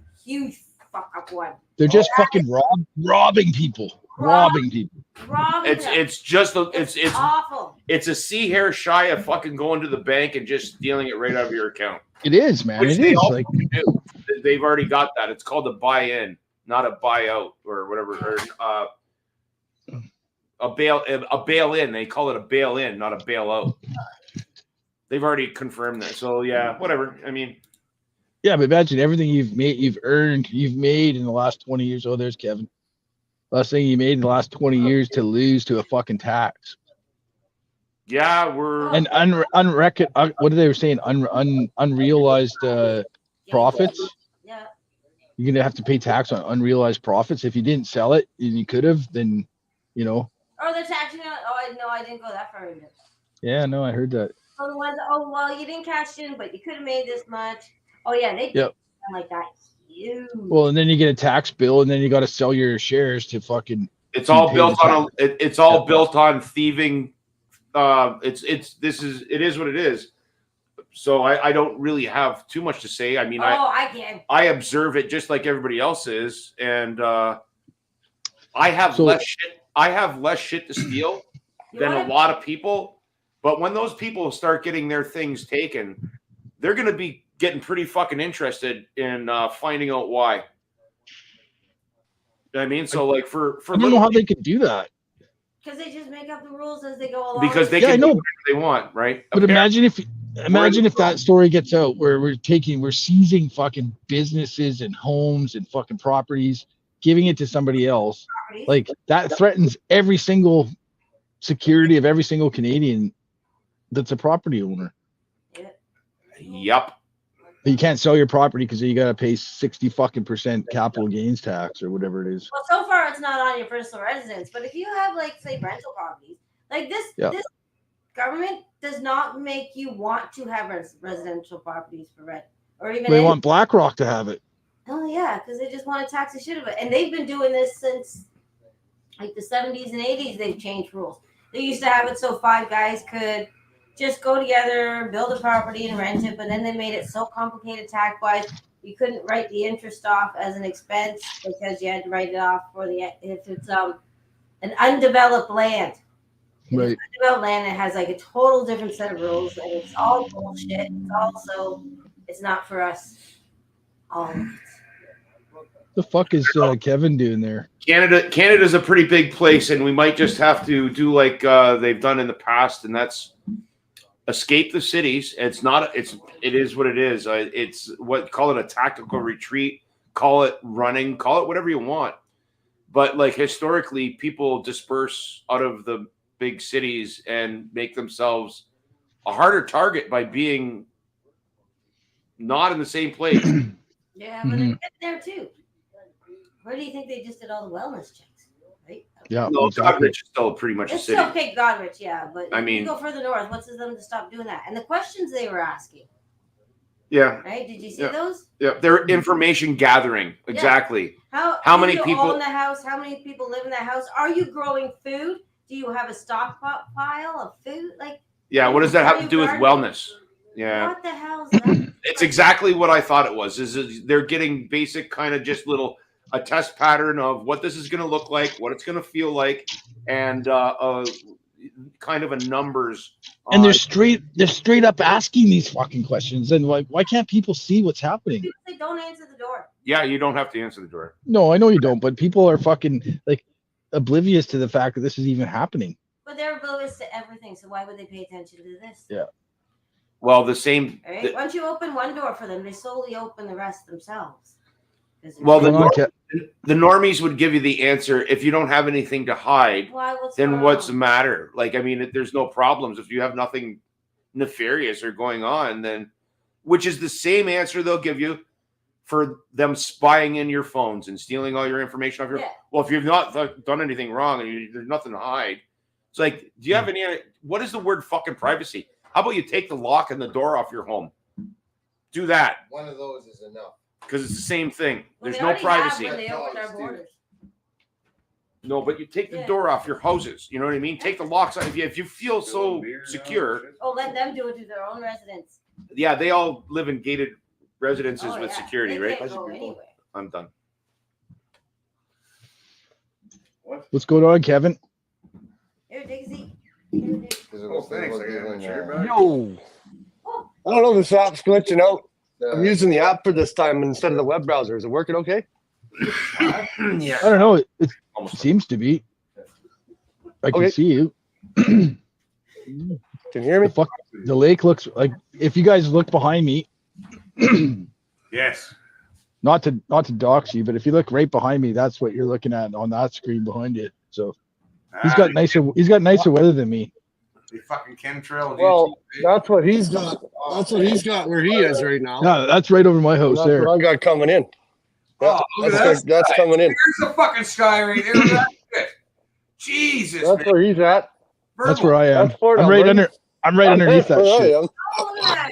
fuck up one. They're just fucking robbing people. Robbing people. It's awful. It's a sea hair shy of fucking going to the bank and just stealing it right out of your account. It is, man. Which it is. Like they've already got that. It's called a buy-in, not a buyout or whatever. Or a bail-in. They call it a bail-in, not a bailout. They've already confirmed that. So yeah, whatever. I mean, yeah, but imagine everything you've made in the last 20 years. Oh, there's Kevin. Last thing you made in the last 20 years to lose to a fucking tax. Yeah, we're and what they were saying, unrealized profits. Yeah. You're gonna have to pay tax on unrealized profits if you didn't sell it and you could have. Then, Oh, they're taxing it. Oh, I didn't go that far into it. Yeah, no, I heard that. So the ones, well, you didn't cash in, but you could have made this much. Oh yeah, they did like that. Huge. Well, and then you get a tax bill, and then you got to sell your shares to fucking. It's all built on built on thieving. It is what it is. So I don't really have too much to say. I mean, I can. I observe it just like everybody else is, and I have less shit. I have less shit to steal than a lot of people. But when those people start getting their things taken, they're going to be getting pretty fucking interested in finding out why. I mean, so like for I don't know how they could do that. Because they just make up the rules as they go along. Because they can do whatever they want, right? But imagine if that story gets out where we're seizing fucking businesses and homes and fucking properties, giving it to somebody else. Like that threatens every single security of every single Canadian that's a property owner. Yep. You can't sell your property because you got to pay 60% capital gains tax or whatever it is. Well, so far it's not on your personal residence, but if you have like say rental properties, like this government does not make you want to have residential properties for rent or even. They want BlackRock to have it. Oh yeah, because they just want to tax the shit of it, and they've been doing this since like the 70s and 80s. They've changed rules. They used to have it so 5 guys could just go together, build a property and rent it, but then they made it so complicated tax-wise, you couldn't write the interest off as an expense because you had to write it off if it's an undeveloped land. Right. It's undeveloped land, it has like a total different set of rules, and it's all bullshit. It's not for us. The fuck is Kevin doing there? Canada's a pretty big place, and we might just have to do like they've done in the past, and that's escape the cities. It is what it is. Call it a tactical retreat, call it running, call it whatever you want. But like historically, people disperse out of the big cities and make themselves a harder target by being not in the same place. Yeah, but they're getting there too. Where do you think they just did all the wellness checks? Right? Yeah, no, exactly. Godrich is still pretty much it's a city. Still Cape Godrich, yeah, but I mean, you go further north, what's them to stop doing that? And the questions they were asking, Yeah. Right? Did you see Yeah. those? Yeah, they're information gathering. Exactly. How How do many you people? own the house? How many people live in that house? Are you growing food? Do you have a stockpile of food? Like, Yeah, what does that are have to you do with gardening? wellness? Yeah. What the hell is that? It's exactly what I thought it was. Is they're getting basic kind of just little a test pattern of what this is going to look like, what it's going to feel like, and kind of a numbers. And they're straight up asking these fucking questions. And like, why can't people see what's happening? They don't answer the door. Yeah, you don't have to answer the door. No, I know you don't, but people are fucking like oblivious to the fact that this is even happening. But they're oblivious to everything, so why would they pay attention to this? Yeah. Well, the same. Right? Once you open one door for them, they slowly open the rest themselves. Well, the normies would give you the answer. If you don't have anything to hide, then what's the matter? Like, I mean, there's no problems. If you have nothing nefarious or going on, then, which is the same answer they'll give you for them spying in your phones and stealing all your information off your. Yeah. Well, if you've not done anything wrong and there's nothing to hide, it's like, do you have any? What is the word fucking privacy? How about you take the lock and the door off your home? Do that. One of those is enough. Because it's the same thing. Well, There's they no already privacy. have when they opened our borders. No, but you take the door off your houses. You know what I mean? Take the locks off. If you feel so secure. Oh, let them do it to their own residents. Yeah, they all live in gated residences Oh, with yeah. security, They right? can't go anywhere. I'm done. What's going on, Kevin? Here, Digsy. Oh, thanks. I got Yo. I don't know, this app's glitching out. I'm using the app for this time instead of the web browser. Is it working okay? Yeah. I don't know. It seems to be. I can see you. Can you hear me? The lake looks like, if you guys look behind me. Yes. Not to dox you, but if you look right behind me, that's what you're looking at on that screen behind it. So he's got nicer weather than me. The fucking chemtrail. Well, that's what he's got. That's what he's got where he is right now. No, that's right over my house That's there. what I got coming in. Oh, look at That's coming in. There's the fucking sky right there. Look at that shit. Jesus, That's man. where he's at. That's where I am. That's Florida, I'm right buddy. underneath that That's where shit. I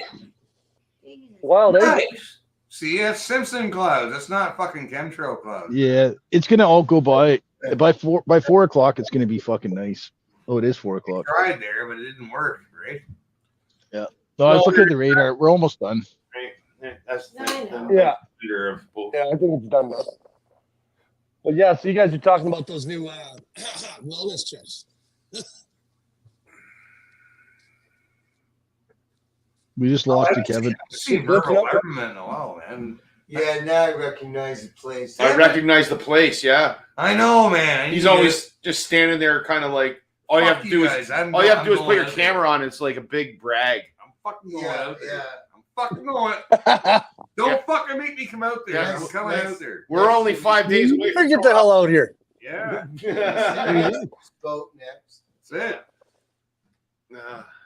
am. Wild, eh? Nice. See, that's Simpson clouds. That's not fucking chemtrail clouds. Yeah, it's gonna all go by 4 o'clock. It's gonna be fucking nice. Oh, it is 4 o'clock. Tried there, but it didn't work, right? Yeah. No, I was looking at the radar. We're almost done. Right. That's Yeah. Yeah, Yeah, I think it's done now. But yeah, so you guys are talking about those new wellness trips. We just lost you, Kevin. See rural government in a while, man. Yeah, now I recognize the place. I recognize the place. Yeah, I know, man. He's always just standing there, kind of like all you Fuck have to you do guys. is I'm all you have to do is going put your out camera on. It's like a big brag. I'm fucking going Yeah, out there. yeah. I'm fucking going. Don't fucking make me come out there. Yeah. I'm coming out there. We're only 5 days away from Get the hell out here. Yeah. Boat next. That's it.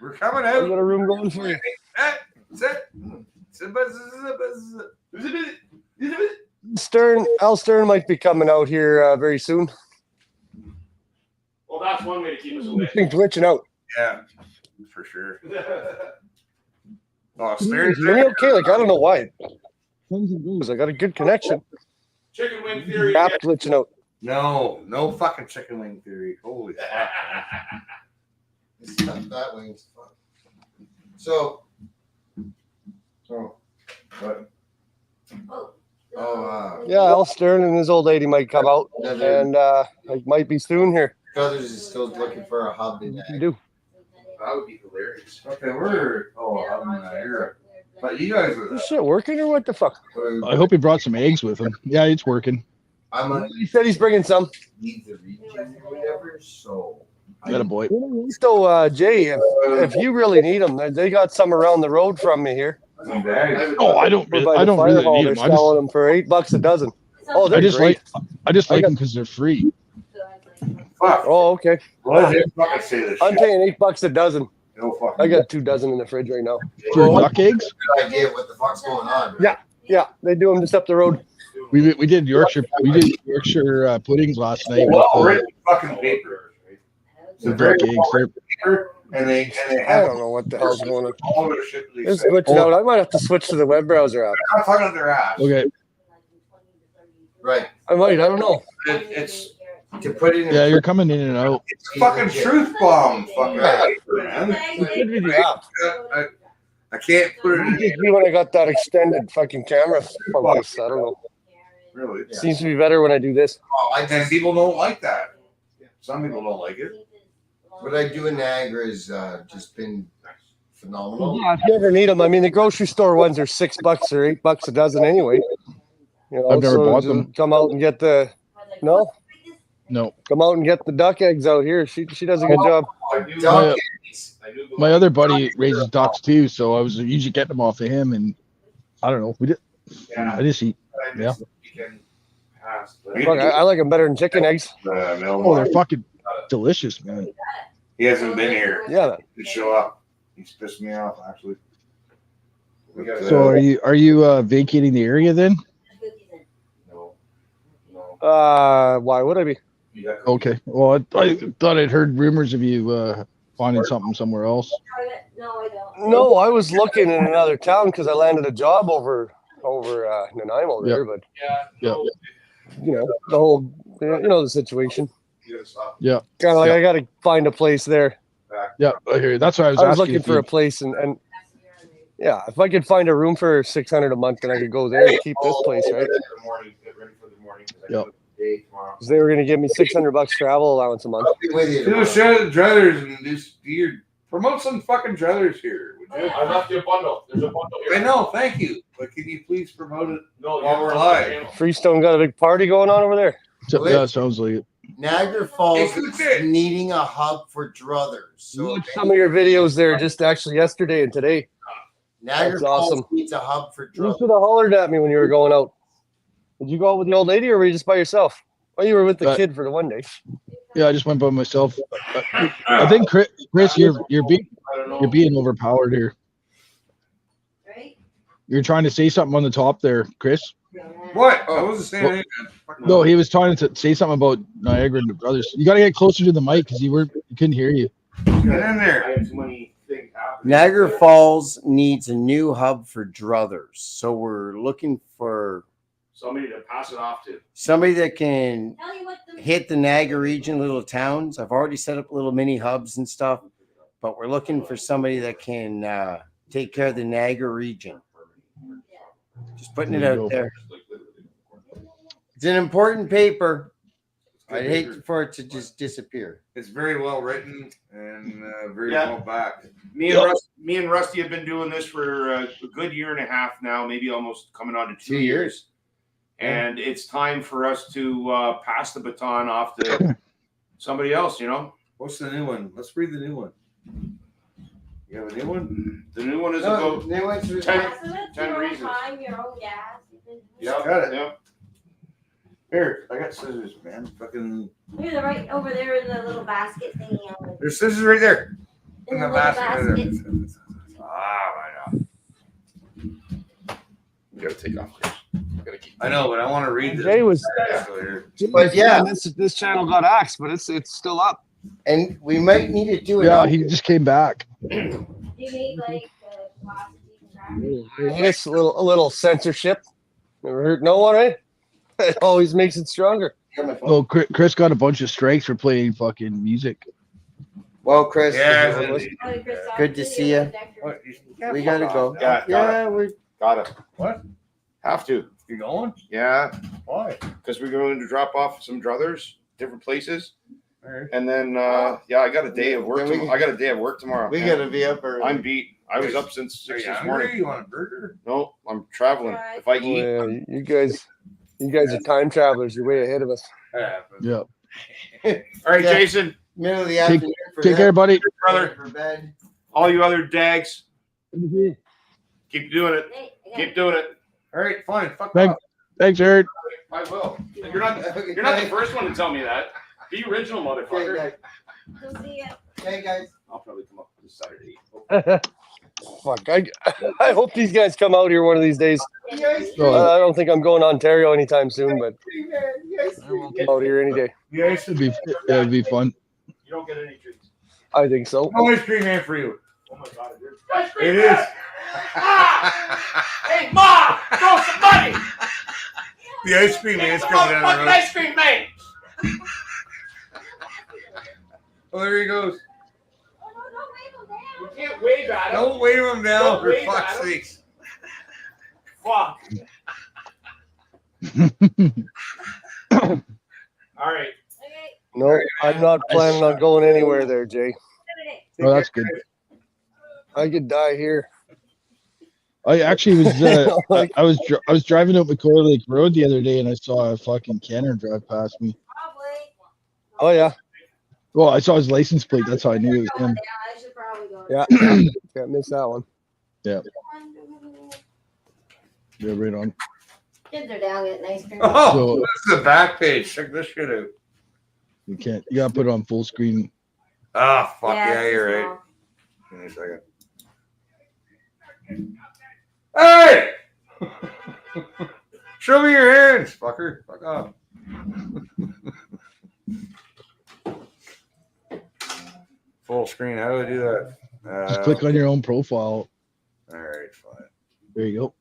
We're coming I out. got a room going for you. That's it. Al Stern might be coming out here very soon. Well, that's one way to keep us away. Things glitching out. Yeah, for sure. Oh, Can Stern's you hear me okay? Like, I don't know why. I got a good connection. Chicken wing theory. App glitching out. No fucking chicken wing theory. Holy fuck. It's not that wing's fun. So, what? Yeah, Al Stern and his old lady might come out, and it might be soon here. Brothers is still looking for a hub in You do. That would be hilarious. Okay, we're I'm not here. But you guys were Is shit working or what the fuck? I hope he brought some eggs with him. Yeah, it's working. He said he's bringing some. Need the region or whatever, so. Got a boy. So, Jay, if you really need them, they got some around the road from me here. Oh, I don't really need They're them. selling them for $8 a dozen. Oh, they're I just great. like them because they're free. Fuck. Oh, okay. Well, they fucking say this I'm shit. paying $8 a dozen. No fucking. I got 2 dozen in the fridge right now. For duck eggs? Good idea what the fuck's going on. Yeah, they do them just up the road. We did Yorkshire puddings last night. Well, With, written fucking paper. the duck eggs. And they I have don't know what the hell's going on. all their shit. They It's say. glitching out. I might have to switch to the web browser app. I'm not talking about their ass. Okay. Right. I might. I don't know. It's To put it in. Yeah, you're coming in and out. it's a fucking truth bomb, fucking paper, man. It could be the app. I can't put it It in. could be when I got that extended fucking camera focus. I don't know. Really? It seems to be better when I do this. And people don't like that. Some people don't like it. What I do in Niagara has just been phenomenal. Yeah, if you ever need them, I mean, the grocery store ones are $6 or $8 a dozen anyway. You know, I've never bought them. Come out and get the no. Come out and get the duck eggs out here. She does a good job. My other buddy raises ducks too, so I was usually getting them off of him, and I don't know. I just eat. Yeah. Fuck, I like them better than chicken eggs. Oh, they're fucking delicious, man. He hasn't been here. Yeah. To show up. He's pissed me off, actually. So are you vacating the area then? Why would I be? Okay. Well, I thought I'd heard rumors of you finding something somewhere else. No, I don't. No, I was looking in another town because I landed a job over Nanaimo there, but Yeah. you know the whole the situation. Yeah. Kind of like I got to find a place there. Yeah, I hear you. That's what I was I was asking. looking for a place and yeah, if I could find a room for $600 a month, then I could go there and keep this place, right? Yeah. Because they were going to give me $600 travel allowance a month. Do a show of druthers and just promote some fucking druthers here. Would you? I left you a bundle. There's a bundle here. I know, thank you. But can you please promote it while we're live? Freestone got a big party going on over there. Yeah, sounds like it. Niagara Falls is needing a hub for druthers. So Watched some of your videos there just actually yesterday and today. Niagara That's Falls awesome. needs a hub for You druthers. should have hollered at me when you were going out. Did you go out with the old lady or were you just by yourself? Oh, you were with the kid for the one day. Yeah, I just went by myself. I think Chris, you're being overpowered here. You're trying to say something on the top there, Chris. What? I wasn't saying anything. No, he was trying to say something about Niagara and the brothers. You got to get closer to the mic because you couldn't hear you. Get in there. I have too many things happening. Niagara Falls needs a new hub for druthers. So we're looking for Somebody to pass it off to. somebody that can hit the Niagara region, little towns. I've already set up little mini hubs and stuff, but we're looking for somebody that can take care of the Niagara region. Just putting it out there. It's an important paper. I'd hate for it to just disappear. It's very well written and very Yeah. well backed. Me and Rusty have been doing this for a good year and a half now, maybe almost coming on to 2 years. And it's time for us to pass the baton off to somebody else, What's the new one? Let's read the new one. You have a new one? The new one is No, about new one's 10 reasons. Your own gas. Yeah, Got it. yeah. Here, I got scissors, man. Fucking. Look, they're right over there in the little basket thingy. There's scissors right there. In In the the little basket right there. baskets. Ah, my God. You gotta take off, Chris. You gotta keep. I know, but I want to read this. Jay was, But yeah, this channel got axed, but it's still up. and we might need to do it. Yeah, he just came back. Do you need like It's a little censorship. Never hurt no one, eh? It always makes it stronger. Well, Chris got a bunch of strikes for playing fucking music. Well, Chris, Yeah, good to see you. We gotta go. Yeah, we Gotta. What? Have to. You going? Yeah, Why? because we're going to drop off some druthers, different places. All right. And then, I got a day of work. Then we- I got a day of work tomorrow. we gotta be up early. I'm beat. I was up since Are 6 you this hungry? morning. You want a burger? No, I'm traveling. If I eat, Yeah, you guys are time travelers. You're way ahead of us. Yeah. all right, Yeah. Jason, Middle of the Take, afternoon for take them, care, buddy. brother, for bed. all you other dags, keep doing it. Keep doing it. All right, fine. Fuck Thanks, off. thanks, Eric. I will. You're not the first one to tell me that. Be original, motherfucker. Hey guys. I'll probably come up this Saturday. Fuck, I hope these guys come out here one of these days. You guys, I don't think I'm going to Ontario anytime soon, but you guys, I'm out here any day. Yeah, It'd be fun. You don't get any treats. I think so. No ice cream man for you. Oh my god, it is. Ice cream It man! is. Hey, Mom! Throw some money! The ice cream man's coming down the Motherfucking road. ice cream man! Oh, there he goes. You can't wave at him. Don't wave him down, Don't for wave fuck's at him. sakes. Fuck. All right. No, I'm not planning on going anywhere there, Jay. Oh, that's good. I could die here. I actually was I was driving up McCoy Lake Road the other day and I saw a fucking Kenner drive past me. Oh yeah. Well, I saw his license plate. That's how I knew it was him. Yeah. Can't miss that one. Yeah. Yeah, right on. Kids are down getting ice cream. Oh, So- this is the back page. Check this shit out. You can't. You gotta put it on full screen. Ah, fuck Yeah, yeah, it's you're too right. Give me a second. Hey! Show me your hands, fucker. Fuck off. Full screen. How do I do that? Just click on your own profile. All right, fine. There you go.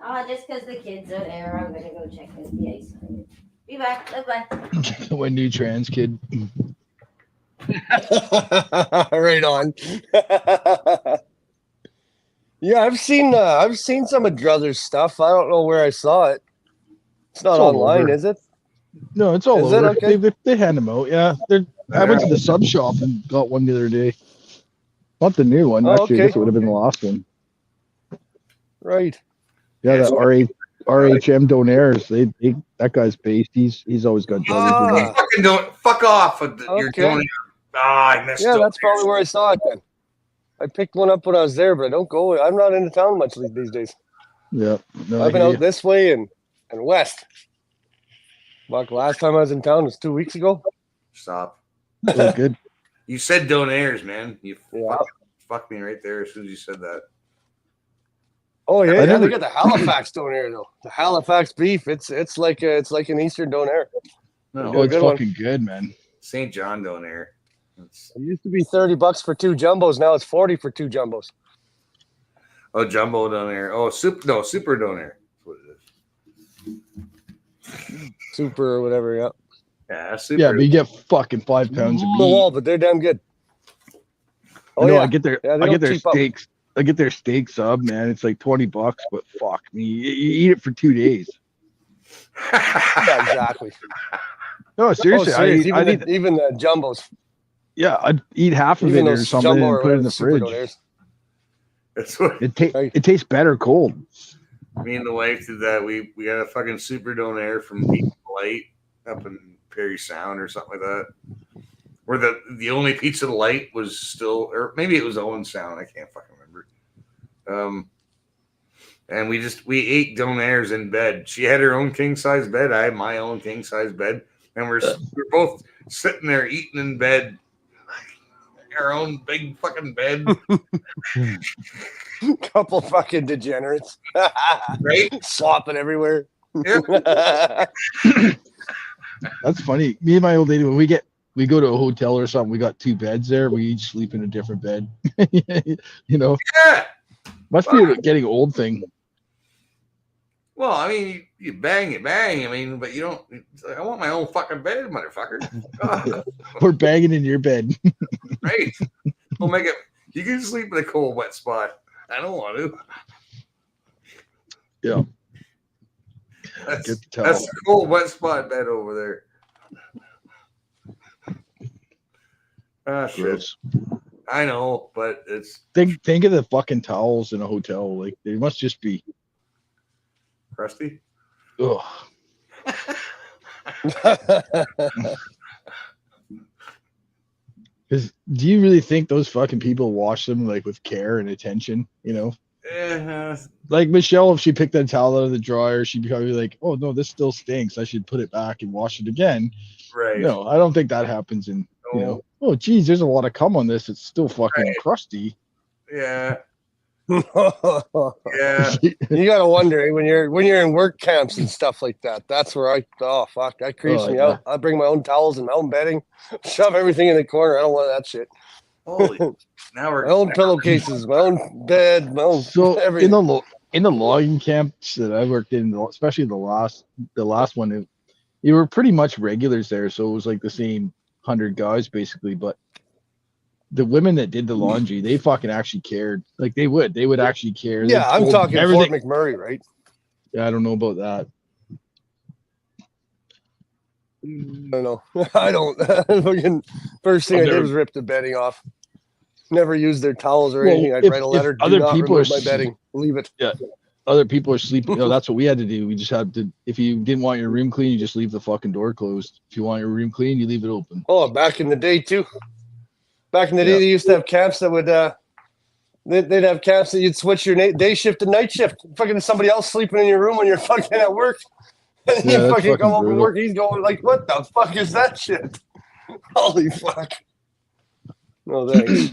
Oh, just because the kids are there, I'm gonna go check out the ice cream. Be back. Bye-bye. When new trans kid. Right on. Yeah, I've seen some of Druthers stuff. I don't know where I saw it. It's not It's all online, over. is it? No, it's all Is it? over. Okay. They hand them out. Yeah, I went to the sub shop and got one the other day. Not the new one. Oh, Actually, I okay. guess it would have been the last one. Right. Yeah, that RHM Donairs. They that guy's based. He's always got druthers with him. Fucking don't fuck off. You're Okay. doing. Ah, I missed Yeah, it. that's probably where I saw it then. I picked one up when I was there, but I don't go. I'm not into town much these days. Yeah, no, I've been I hear out this way and west. Fuck, last time I was in town was 2 weeks ago. Stop. you. Oh, good. You said Donairs, man. You Yeah. fucked me right there as soon as you said that. Oh yeah, I yeah. never- They got the Halifax donair though. The Halifax beef. It's like an Eastern donair. No, Oh, it's good one. fucking good, man. St. John Donair. It's, It used to be $30 for 2 jumbos. Now it's 40 for 2 jumbos. oh, Jumbo Donair. Oh, Super Donair. That's what it is. Super or whatever. Yeah. Yeah, Super. Yeah, but you get fucking 5 pounds of The meat. wall, but they're damn good. Oh No, yeah. I get their Yeah, they I get don't their keep up. steaks. I get their steak sub, man. It's like $20, but fuck me, you eat it for 2 days. Yeah, exactly. No, seriously, Oh, serious. I Even the jumbos. yeah, I'd eat half of Even it or those something jumbo and or put it in the super fridge. donairs. That's what It tastes better cold. me and the wife did that. We got a fucking Super Donair from Pizza Light up in Perry Sound or something like that. Where the only Pizza Light was still, or maybe it was Owen Sound. I can't fucking remember. And we ate Donairs in bed. She had her own king size bed. I had my own king size bed, and we're both sitting there eating in bed, our own big fucking bed. Couple fucking degenerates. Right? Slopping everywhere. Yeah. That's funny. Me and my old lady, when we go to a hotel or something, we got 2 beds there. We each sleep in a different bed. You know? Yeah. Must be a getting old thing. Well, I mean, you bang. I mean, but you don't. I want my own fucking bed, motherfucker. We're banging in your bed. Right. We'll make it. You can sleep in a cold, wet spot. I don't want to. Yeah. That's Good to tell. the cold, wet spot bed over there. Ah, shit. Gross. I know, but it's Think of the fucking towels in a hotel. Like they must just be. crusty. Ugh. Because do you really think those fucking people wash them like with care and attention? You know, like Michelle, if she picked that towel out of the dryer, she'd be probably like, "Oh no, this still stinks. I should put it back and wash it again." Right. No, I don't think that happens. In you know, oh geez, there's a lot of cum on this. It's still fucking crusty. Yeah. Yeah. You gotta wonder when you're in work camps and stuff like that. That's where I that creeps Oh, me yeah. out. I bring my own towels and my own bedding, shove everything in the corner. I don't want that shit. Holy, now we're My own pillowcases, my own bed, my own So everything. in the logging camps that I worked in, especially the last one, you were pretty much regulars there. So it was like the same 100 guys basically, but the women that did the laundry, they fucking actually cared. Like they would actually care. They Yeah, I'm told talking everything. Fort McMurray, right? Yeah, I don't know about that. I don't know. I don't. Fucking first thing I've I did never- was rip the bedding off. Never used their towels or Well, anything. I'd if- write a if letter. Do other not people remove are my bedding. Leave it. Yeah, other people are sleeping. You know, that's what we had to do. We just had to. If you didn't want your room clean, you just leave the fucking door closed. If you want your room clean, you leave it open. Oh, back in the day too. Back in the day, Yeah. they used to have camps that would. They'd have camps that you'd switch your day shift to night shift. Fucking somebody else sleeping in your room when you're fucking at work. And Yeah, you that's fucking come fucking home from brutal. work. He's going like, "What the fuck is that shit?" Holy fuck! No thanks.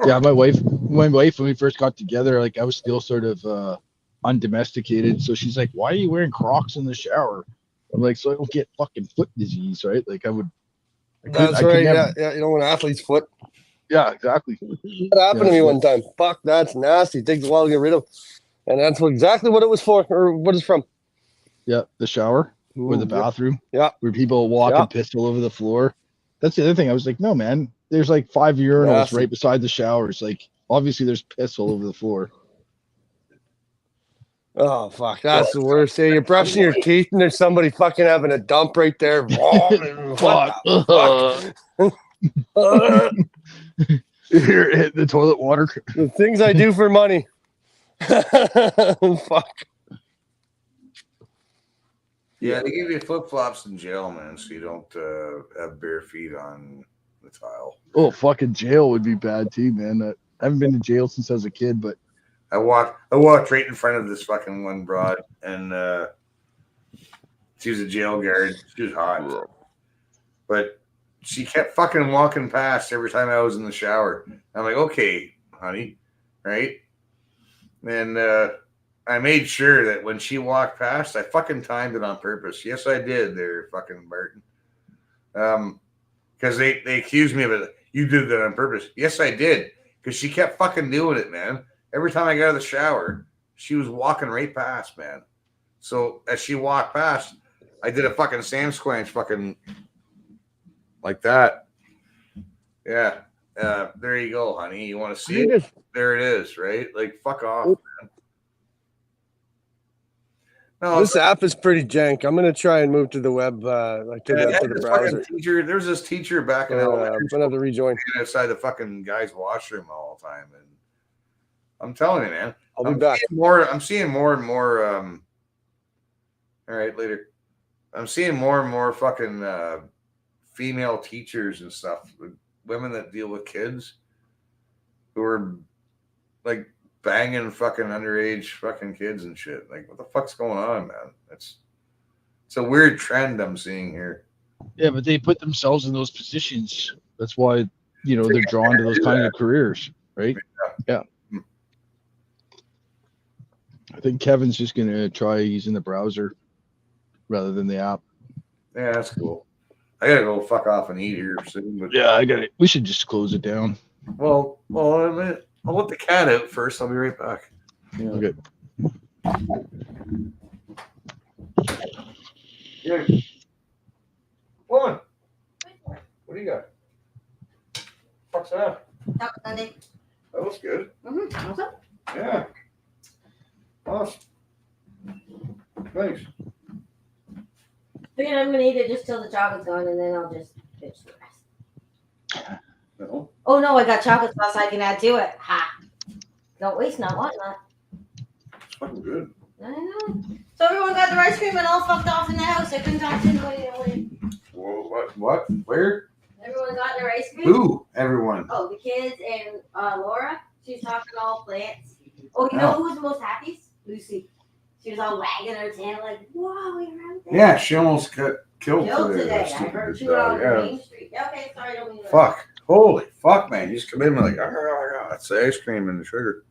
Yeah, my wife, when we first got together, like I was still sort of undomesticated. So she's like, "Why are you wearing Crocs in the shower?" I'm like, "So I don't get fucking foot disease, right?" Like I would. That's right. Yeah. You don't want an athlete's foot. Yeah, exactly. That happened to me one time. Fuck, that's nasty. It takes a while to get rid of. And that's exactly what it was for, or what it's from. Yeah, the shower or the Ooh, bathroom. Yeah. Where people walk Yeah. and piss all over the floor. That's the other thing. I was like, no, man. There's like 5 urinals Nasty. right beside the showers. Like, obviously, there's piss all over the floor. Oh fuck, that's the worst. Hey, you're brushing your teeth and there's somebody fucking having a dump right there. What the fuck? You're hitting the toilet water. The things I do for money. Fuck. Yeah, they give you flip flops in jail, man, so you don't have bare feet on the tile. Oh, fucking jail would be bad too, man. I haven't been to jail since I was a kid, but I walked right in front of this fucking one broad, and she was a jail guard. She was hot, but she kept fucking walking past every time I was in the shower. I'm like, okay, honey, right? And I made sure that when she walked past, I fucking timed it on purpose. Yes, I did there, fucking Barton. Because they accused me of it. You did that on purpose. Yes, I did. Because she kept fucking doing it, man. Every time I got out of the shower, she was walking right past, man. So as she walked past, I did a fucking Sam Squanch fucking like that. Yeah. There you go, honey. You want to see it? There it is, right? Like, fuck off, man. No, This app is pretty jank. I'm gonna try and move to the web, like to the browser. There's this teacher back in I'm elementary gonna have to rejoin. outside the fucking guy's washroom all the time, and I'm telling you, man, I'll be back. I'm seeing more and more. All right, later. I'm seeing more and more fucking female teachers and stuff, women that deal with kids who are like banging fucking underage fucking kids and shit. Like, what the fuck's going on, man? It's a weird trend I'm seeing here. yeah, but they put themselves in those positions. That's why, they're drawn to those kinds of careers, right? Yeah. I think Kevin's just gonna try using the browser rather than the app. Yeah, that's cool. I gotta go fuck off and eat here soon. But Yeah, I got it. We should just close it down. Well, I'll let the cat out first. I'll be right back. Yeah. Okay. Yeah. Woman, what do you got? What's that? Taco Sunday. That looks good. Mm-hmm. What's up? Yeah. Awesome. Thanks. Figured I'm gonna eat it just till the chocolate's gone, and then I'll just finish the rest. No. Oh no, I got chocolate sauce I can add to it. Ha! Don't waste not, want not. It's fucking good. I know. So everyone got their ice cream and all fucked off in the house. I couldn't talk to anybody. Whoa, what? Where? Everyone got their ice cream. Who? Everyone. Oh, the kids and Laura. She's talking all plants. Oh, you know who was the most happiest? Lucy. She was all wagging her tail like, "Wow, we were out there." Yeah, she almost got killed Killed today. today. I heard 2 out on Main Street. Okay, sorry, I don't mean to. Fuck. Holy fuck, man! You just come in and like, that's the ice cream and the sugar.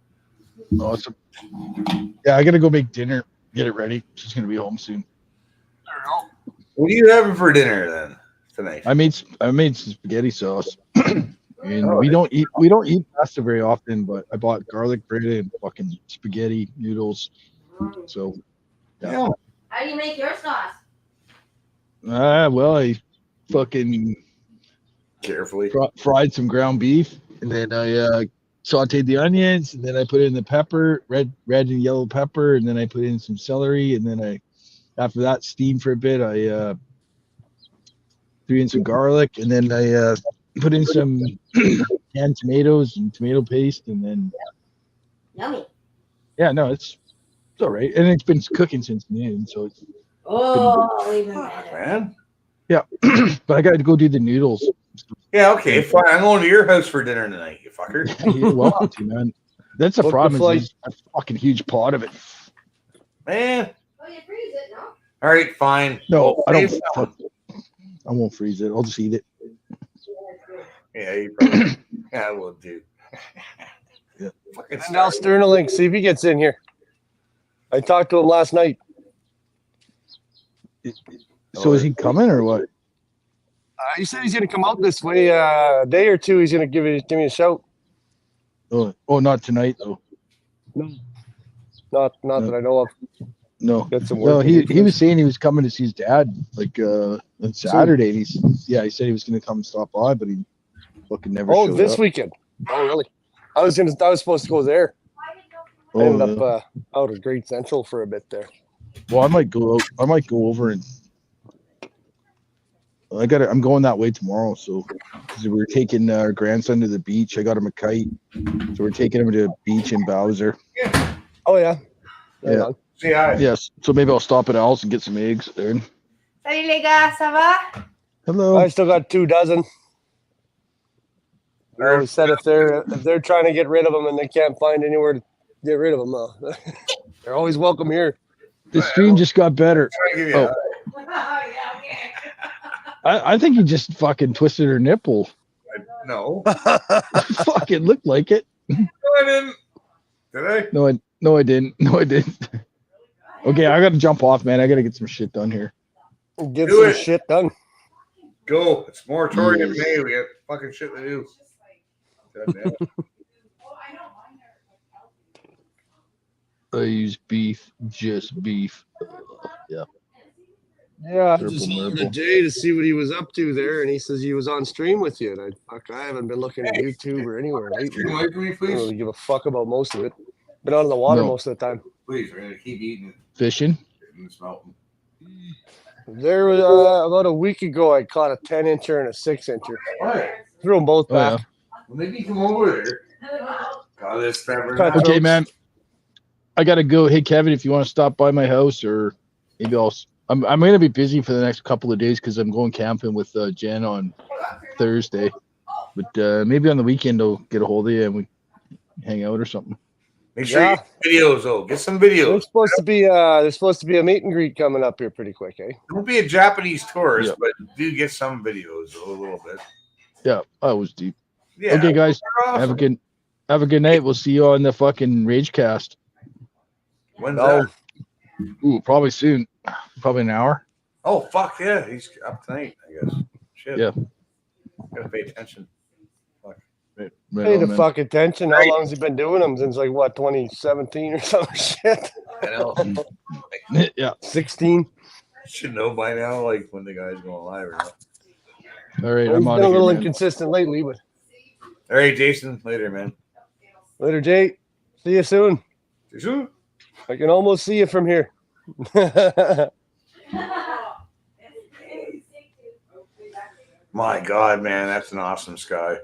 Awesome. Yeah, I gotta go make dinner. Get it ready. She's gonna be home soon. What are you having for dinner then tonight? I made some spaghetti sauce, and we don't eat pasta very often. But I bought garlic bread and fucking spaghetti noodles. So yeah. How do you make your sauce? Well, I fucking carefully fried some ground beef, and then I sauteed the onions, and then I put in the pepper, red and yellow pepper, and then I put in some celery, and then after that steamed for a bit, I threw in some garlic, and then I put in some canned tomatoes and tomato paste, and then Yummy. yeah, no, it's all right, and it's been cooking since noon, so it's Even better. Man. yeah. But I got to go do the noodles. Yeah, okay, fine. I'm going to your house for dinner tonight, you fucker. You're welcome to, man. That's the problem. Is a fucking huge pot of it, man. Oh, you freeze it, no? All right, fine. No, I don't. I won't freeze it. I'll just eat it. Yeah, you probably. Yeah, I will do. Yeah. And now Sterling, see if he gets in here. I talked to him last night. So is he coming or what? He said he's going to come out this way a day or two. He's going to give me a shout. Oh, not tonight though. No, not that I know of. No. Got some Well, work he was saying he was coming to see his dad like on Saturday. And he said he was going to come and stop by, but he fucking never showed this up. weekend. Oh, really? I was supposed to go there. I ended up out at Great Central for a bit there. Well, I might go over and I'm going that way tomorrow. So because we're taking our grandson to the beach. I got him a kite, so we're taking him to the beach in Bowser. Oh yeah. Yeah. Yes. So maybe I'll stop at Al's and get some eggs there. Salut les gars, ça va? Hello. I still got 2 dozen. I always said if they're trying to get rid of them and they can't find anywhere to get rid of them, they're always welcome here. The stream just got better. Oh. I think he just fucking twisted her nipple. No. Fucking looked like it. No, I didn't. Did I? No, I didn't. No, I didn't. Okay, I got to jump off, man. I got to get some shit done here. Get some shit done. Go. It's moratorium day. We got fucking shit to do. God damn it. I use beef, just beef. Yeah. Yeah, I just called today to see what he was up to there, and he says he was on stream with you. And I haven't been looking at YouTube or anywhere lately. Away from me, I please. don't really give a fuck about most of it. Been out of the water most of the time. Please, we're gonna keep eating Fishing. and smelting. There was about a week ago, I caught a 10-incher and a 6-incher. What? Threw them both back. Well, maybe come over there. God, this Okay, man. I gotta go. Hey, Kevin, if you want to stop by my house, or maybe I'm gonna be busy for the next couple of days because I'm going camping with Jen on Thursday. But maybe on the weekend I'll get a hold of you and we hang out or something. Make sure you get videos, though. Get some videos. There's supposed to be a meet and greet coming up here pretty quick, eh? Don't be a Japanese tourist, but do get some videos a little bit. Yeah, I was deep. Yeah, okay, guys. awesome. Have a good night. We'll see you on the fucking Ragecast. When's that? Ooh, probably soon. Probably an hour. Oh fuck yeah, he's up tonight, I guess. Shit. Yeah. Gotta pay attention. Fuck. Right Pay on, the man. fuck attention. How long has he been doing them? Since like what, 2017 or some shit? I know. Yeah. 16. Should know by now, like when the guy's going live or not. All right, He's I'm been on a little here, man. inconsistent lately, but All right, Jason. Later, man. later, Jay. See you soon. See you soon. I can almost see you from here. My God, man, that's an awesome sky.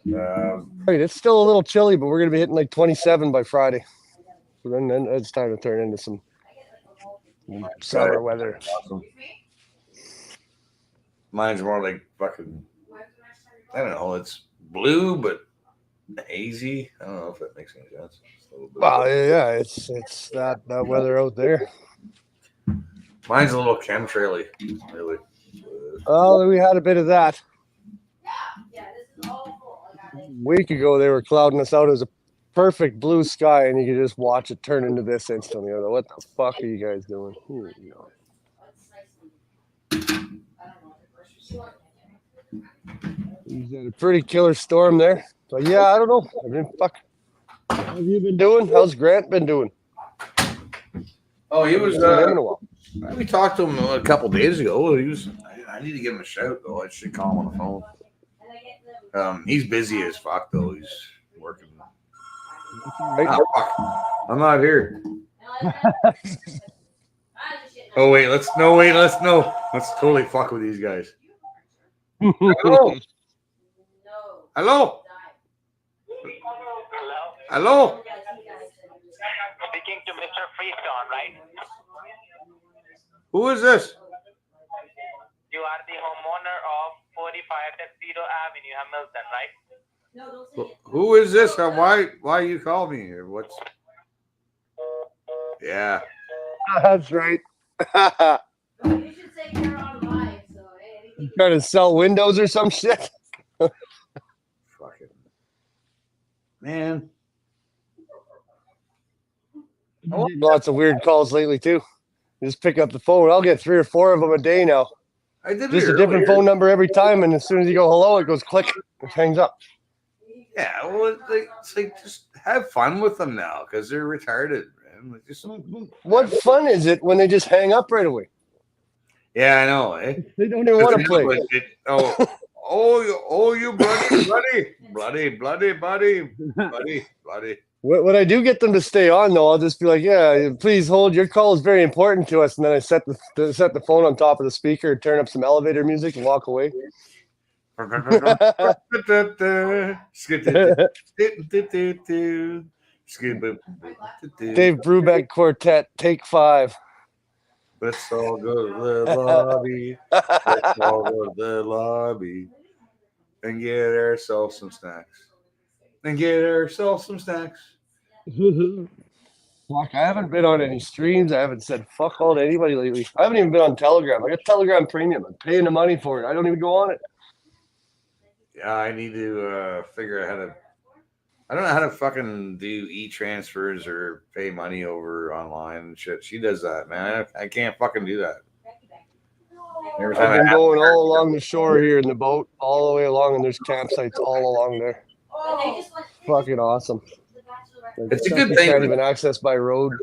Right, it's still a little chilly, but we're gonna be hitting like 27 by Friday. So then it's time to turn into some summer weather. Awesome. Mine's more like fucking, I don't know, it's blue but hazy. I don't know if that makes any sense. It's a little bit Well, yeah, it's that weather out there. Mine's a little chemtraily, really. Oh, we had a bit of that. A week ago, they were clouding us out as a perfect blue sky, and you could just watch it turn into this instantly. I was like, what the fuck are you guys doing? He's had a pretty killer storm there. But yeah, I don't know. I mean, fuck. How have you been doing? How's Grant been doing? Oh, he was. Seen him in a while. We talked to him a couple days ago. He was. I need to give him a shout though. I should call him on the phone. He's busy as fuck though. He's working. Oh, fuck. I'm not here. Oh wait, let's totally fuck with these guys. Hello. Hello. Hello. Speaking to Mr. Freestone, right? Who is this? You are the homeowner of 45 Tuxedo Avenue, Hamilton, right? Who is this? Why you call me here? What's? Yeah. That's right. You should say you're on live, so You trying to sell windows or some shit? Fucking man. Lots of weird calls lately too. You just pick up the phone. I'll get 3 or 4 of them a day now. I did just it a different earlier. phone number every time, and as soon as you go hello, it goes click. It hangs up. Yeah, well, it's like just have fun with them now because they're retarded, man. Like, just, What fun is it when they just hang up right away? yeah, I know. Eh? They don't even want to play. You bloody. When I do get them to stay on, though, I'll just be like, "Yeah, please hold. Your call is very important to us." And then I set the phone on top of the speaker, turn up some elevator music, and walk away. Dave Brubeck Quartet, take 5. Let's all go to the lobby. Let's all go to the lobby and get ourselves some snacks. Fuck, I haven't been on any streams. I haven't said fuck all to anybody lately. I haven't even been on Telegram. I got Telegram Premium. I'm paying the money for it. I don't even go on it. Yeah, I need to figure out how to. I don't know how to fucking do e-transfers or pay money over online and shit. She does that, man. I can't fucking do that. Every time I've been going all along the shore here in the boat, all the way along, and there's campsites all along there. Fucking awesome. Like, It's a good you thing. Can't even access by road.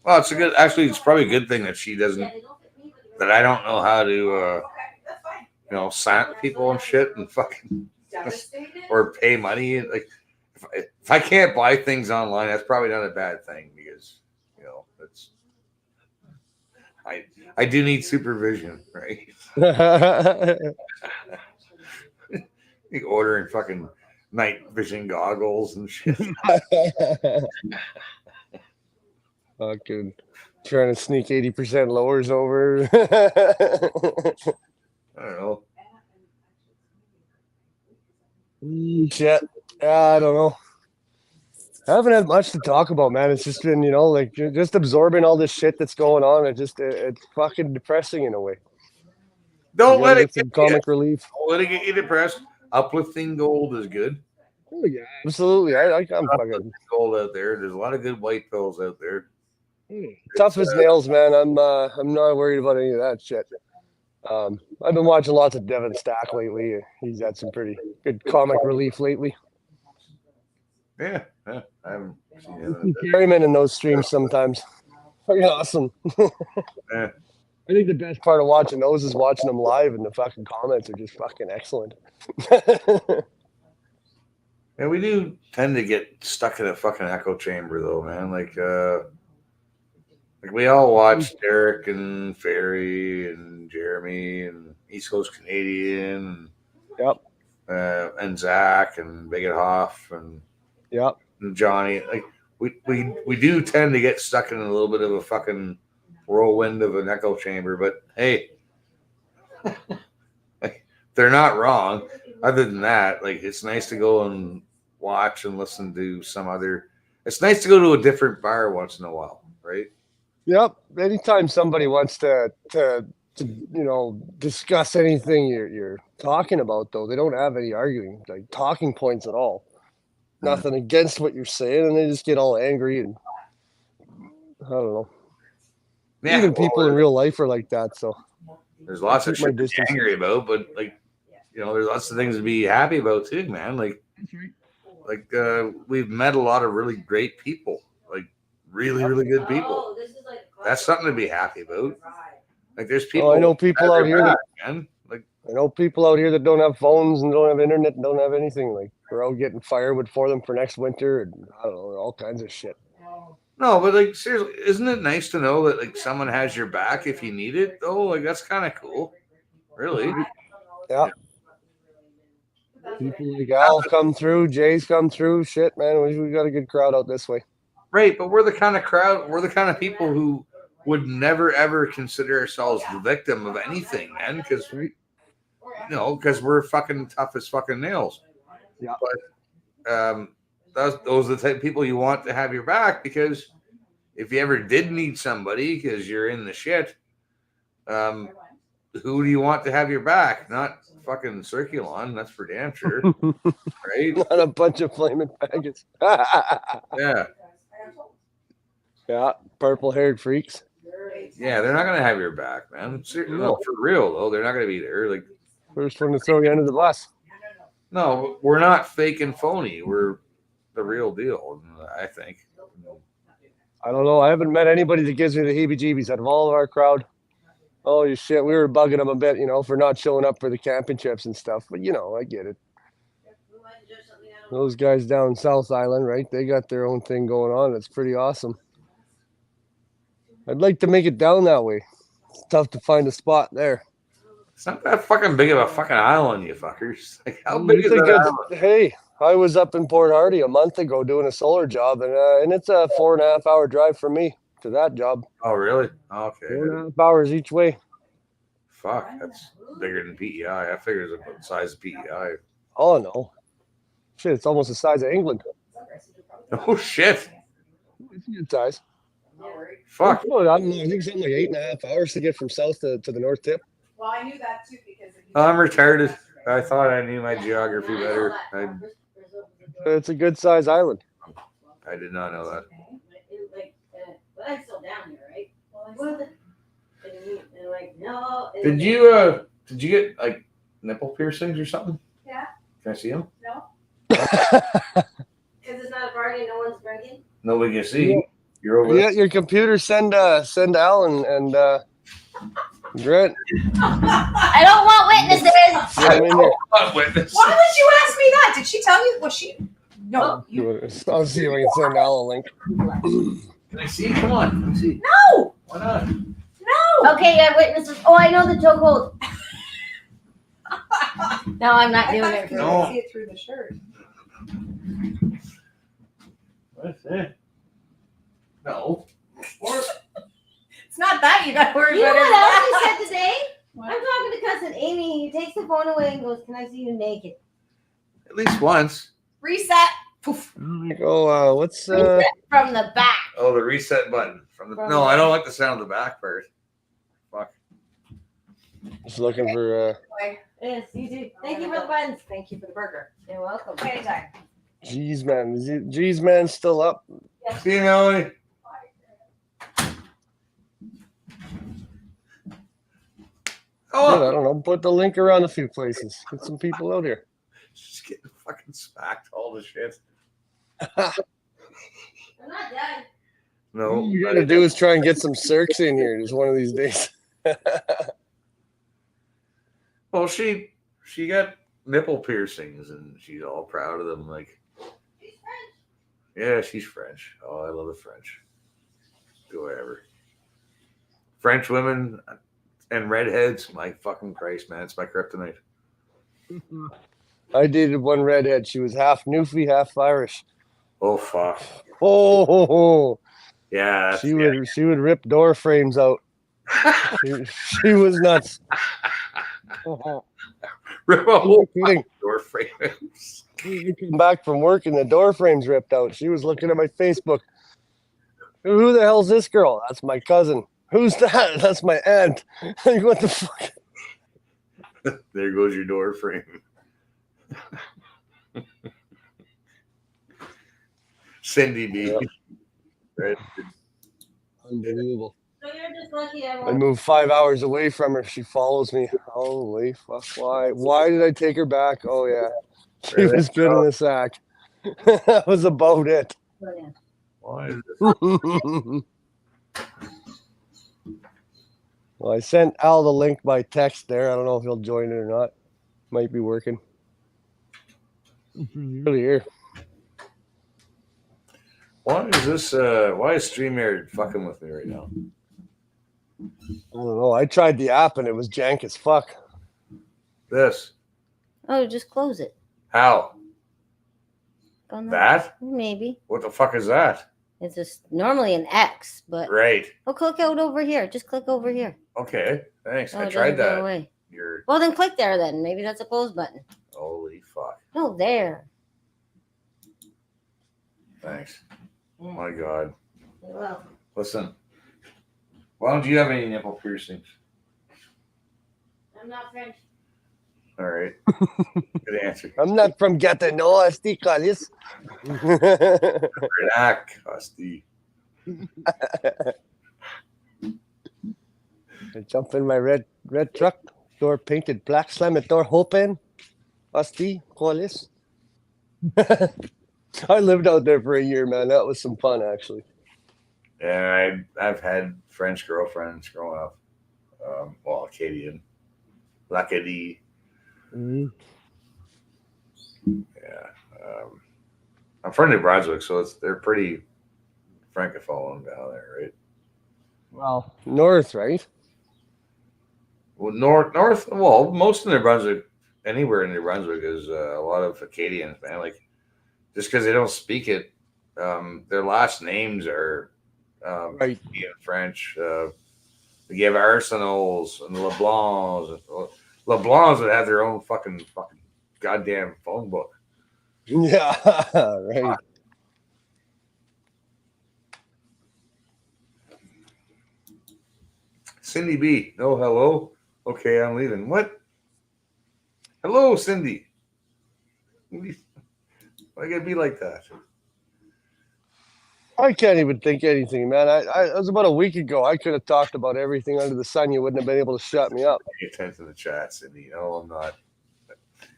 Well, it's probably a good thing that she doesn't. That I don't know how to, sign people and shit and fucking or pay money. Like if I can't buy things online, that's probably not a bad thing because that's. I do need supervision, right? Like ordering fucking night vision goggles and shit. Fucking trying to sneak 80% lowers over. I don't know. Shit. I don't know. I haven't had much to talk about, man. It's just been, like just absorbing all this shit that's going on. It's fucking depressing in a way. Don't let it get some comic relief. Don't let it get you depressed. Uplifting gold is good. Oh, yeah, absolutely. I'm fucking gold out there. There's a lot of good white pills out there. Tough as nails, man. I'm not worried about any of that shit. I've been watching lots of Devin Stack lately. He's had some pretty good comic relief lately. Yeah, I haven't seen him. Carry him in those streams sometimes. Fucking awesome. Yeah. I think the best part of watching those is watching them live, and the fucking comments are just fucking excellent. Yeah, we do tend to get stuck in a fucking echo chamber, though, man. Like we all watch Derek and Ferry and Jeremy and East Coast Canadian, yep, and Zach and Bigot Hoff and yep, and Johnny. Like we do tend to get stuck in a little bit of a fucking whirlwind of an echo chamber, but hey, like, they're not wrong. Other than that, like it's nice to go and watch and listen to some other. It's nice to go to a different bar once in a while, right? Yep. Anytime somebody wants to to discuss anything you're talking about. Though they don't have any arguing talking points at all. Nothing against what you're saying, and they just get all angry and I don't know. Yeah, Even people in real life are like that. So there's lots of keep my shit to be distance. angry about, but there's lots of things to be happy about too, man. We've met a lot of really great people, like really, really good people. That's something to be happy about. Like there's people. I know people out here back, man. I know people out here that don't have phones and don't have internet and don't have anything. Like we're out getting firewood for them for next winter, and I don't know, all kinds of shit. No, but seriously, isn't it nice to know that someone has your back if you need it? Though, that's kind of cool. Really. Yeah. People like Al come through, Jay's come through. Shit, man, we got a good crowd out this way. Right, but we're the kind of crowd. We're the kind of people who would never ever consider ourselves the victim of anything, man. Because we're fucking tough as fucking nails. Yeah. But those are the type of people you want to have your back, because if you ever did need somebody because you're in the shit, who do you want to have your back? Not fucking Circulon, that's for damn sure. Right? Not a bunch of flaming faggots. Yeah. Yeah, purple-haired freaks. Yeah, they're not gonna have your back, man. No, for real though, they're not gonna be there. First one to throw you under the bus. No, we're not fake and phony. We're the real deal, I think. I don't know. I haven't met anybody that gives me the heebie-jeebies out of all of our crowd. Oh shit, we were bugging them a bit, for not showing up for the camping trips and stuff. But I get it. Those guys down South Island, right? They got their own thing going on. It's pretty awesome. I'd like to make it down that way. It's tough to find a spot there. It's not that fucking big of a fucking island, you fuckers. How big is that island? Hey, I was up in Port Hardy a month ago doing a solar job, and it's a 4.5 hour drive from me to that job. Oh, really? Okay. 4.5 hours each way. Fuck, that's bigger than PEI. I figured it was about the size of PEI. Oh, no. Shit, it's almost the size of England. Oh, shit. It's a good size. Fuck. I think it's something like 8.5 hours to get from south to the north tip. Well, I knew that too because I'm retarded. I thought I knew my geography better. It's a good size island. I did not know that. But I'm still down here, right? Well, and like, no. Did you get nipple piercings or something? Yeah. Can I see them? No. Because it's not a party, no one's drinking. Nobody can see. You're over there. Yeah, your computer send Al and Grant. I don't want witnesses. I don't want witnesses. Why would you ask me that? Did she tell you? Was she? No. I'll see if I can send Al a link. Can I see? Come on. Let me see. No. Why not? No. Okay, I have witnesses. Oh, I know the chokehold. No, I'm not doing it. No. See it through the shirt. What's that? No. It's not that you got to worry You know about. what else he said today? I'm talking to cousin Amy. He takes the phone away and goes, "Can I see you naked?" At least once. Reset. Poof. Oh, what's Reset from the back? Oh, the reset button No, I don't like the sound of the back part. Fuck. Just looking for. Yes, you too. Thank you for the buttons. Thank you for the burger. You're welcome. Anytime. Jeez, man. Jeez, man, still up. See you, Melanie. Oh, I don't know. Put the link around a few places. Get some people out here. Just getting fucking smacked all the shit. I'm not done. No. All you gotta do is try and get some circs in here just one of these days. Well, she got nipple piercings and she's all proud of them. She's French. Yeah, she's French. Oh, I love the French. Do whatever. French women and redheads. My fucking Christ, man, it's my kryptonite. I dated one redhead. She was half Newfie, half Irish. Oh fuck. Oh. Yeah. She would rip door frames out. she was nuts. Rip a whole kidding. Door frames. I came back from work and the door frames ripped out. She was looking at my Facebook. Who the hell's this girl? That's my cousin. Who's that? That's my aunt. Like, what the fuck? There goes your door frame. Cindy B. Yep. Right. Unbelievable. So you're just lucky I I won't. moved 5 hours away from her. She follows me. Holy fuck! Why did I take her back? Oh yeah, she Really? was good in the sack. That was about it. Why is Well, I sent Al the link by text there. I don't know if he'll join it or not. Might be working. Really here. Why is this? Why is StreamYard fucking with me right now? I don't know. I tried the app and it was jank as fuck. This. Oh, just close it. How? Don't know. That? Maybe. What the fuck is that? It's just normally an X, but Right. oh, click out over here. Just click over here. Okay. Thanks. Oh, I it tried doesn't go that. away. You're Well, then click there. Then maybe that's a close button. holy fuck. No, there. Thanks. Oh my God. You're welcome. Listen. Why don't you have any nipple piercings? I'm not French. All right. Good answer. I'm not from Gatineau, Asti Callis. Relax, Asti. I jump in my red truck, door painted black, slam it door open. Asti Callis. I lived out there for a year, man. That was some fun, actually. Yeah, I've had French girlfriends growing up. Well, Acadian. L'Acadie. Mm-hmm. Yeah. I'm from New Brunswick, so they're pretty francophone down there, right? Well, north, right? Well, north. Well, most of New Brunswick, anywhere in New Brunswick, is a lot of Acadians, man. Like, just because they don't speak it, their last names are right. in French. You have Arsenals and LeBlancs. LeBlancs would have their own fucking goddamn phone book. Yeah, right. Cindy B. No, hello. Okay, I'm leaving. What? Hello, Cindy. Why gotta be like that? I can't even think anything, man. It was about a week ago. I could have talked about everything under the sun. You wouldn't have been able to shut me up. Pay attention to the chat, Cindy. No, I'm not.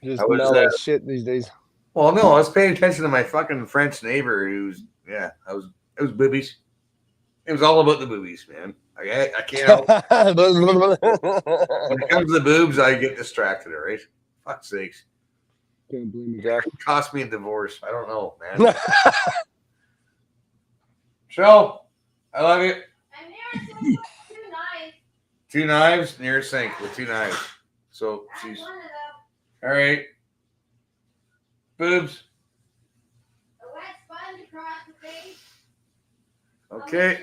Just I was, mellow shit these days. Well, no, I was paying attention to my fucking French neighbor who's, it was boobies. It was all about the boobies, man. I can't help it. When it comes to the boobs, I get distracted, all right? Fuck's sakes. Can't blame me, Jack. It cost me a divorce. I don't know, man. Shell, I love you. I'm near two knives. 2 knives near a sink with 2 knives. So she's all right. Boobs. A wet sponge across the face. Okay.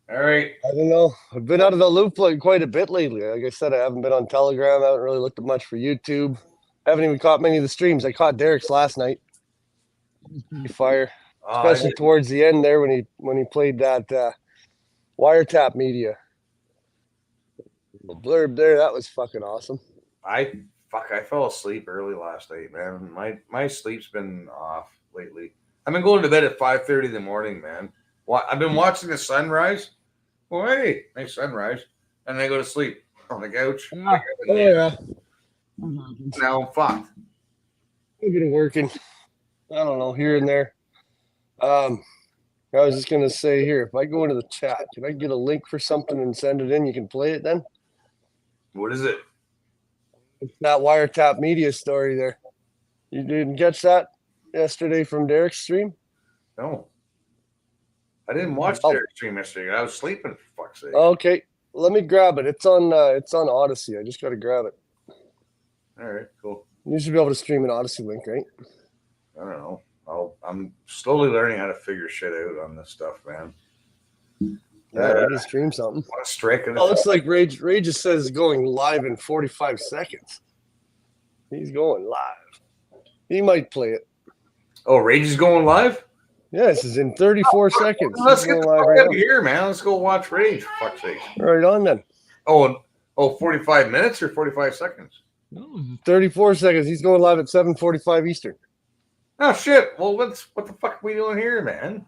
All right. I don't know. I've been out of the loop like quite a bit lately. Like I said, I haven't been on Telegram. I haven't really looked at much for YouTube. I haven't even caught many of the streams. I caught Derek's last night. Fire. Especially towards the end there when he played that wiretap media. The blurb there, that was fucking awesome. I fell asleep early last night, man. My sleep's been off lately. I've been going to bed at 5:30 in the morning, man. I've been watching the sunrise. Well, hey, nice sunrise. And then I go to sleep on the couch. Oh, yeah. Now I'm fucked. I'm getting working. I don't know, here and there. I was just gonna say here, if I go into the chat, can I get a link for something and send it in? You can play it then. What is it? It's that wiretap media story there. You didn't catch that yesterday from Derek's stream? No. I didn't watch Derek's stream yesterday. I was sleeping, for fuck's sake. Okay. Let me grab it. It's on Odyssey. I just gotta grab it. All right, cool. You should be able to stream an Odyssey link, right? I don't know. I'm slowly learning how to figure shit out on this stuff, man. Yeah, you can stream something. What a strike! Oh, looks like Rage just says going live in 45 seconds. He's going live. He might play it. Oh, Rage is going live? Yeah, this is in 34 seconds. Let's He's get the going fuck live out right of here, man. Let's go watch Rage, for fuck's sake. now. Right on then. Oh, 45 minutes or 45 seconds? 34 seconds. He's going live at 7:45 Eastern. Oh, shit. Well, what the fuck are we doing here, man?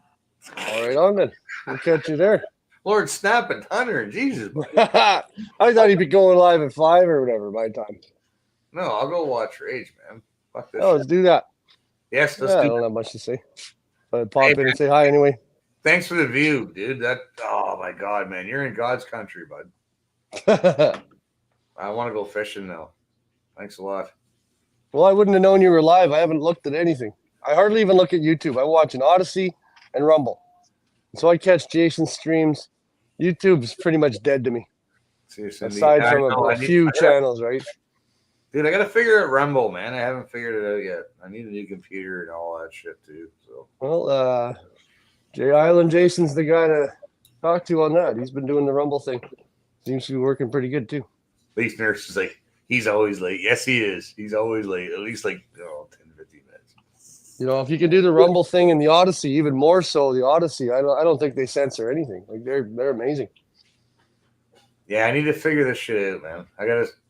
All right on then. We'll catch you there. Lord Snap and Thunder. Jesus. I thought he'd be going live at 5 or whatever my time. No, I'll go watch Rage, man. Fuck this Oh, shit. let's do that. Yes, let's Yeah, I do don't that. have much to say. But pop in and say hi anyway. Thanks for the view, dude. Oh my God, man. You're in God's country, bud. I want to go fishing now. Thanks a lot. Well, I wouldn't have known you were live. I haven't looked at anything. I hardly even look at YouTube. I watch an Odyssey and Rumble. So I catch Jason's streams. YouTube's pretty much dead to me. Seriously, Aside from a few channels, right? Dude, I got to figure out Rumble, man. I haven't figured it out yet. I need a new computer and all that shit, too. So. Well, Jay Island Jason's the guy to talk to on that. He's been doing the Rumble thing. Seems to be working pretty good, too. Least Nurse is like, he's always late. Yes, he is. He's always late. At least 10, 15 minutes. You know, if you can do the Rumble thing in the Odyssey, even more so the Odyssey, I don't think they censor anything. Like they're amazing. Yeah, I need to figure this shit out, man.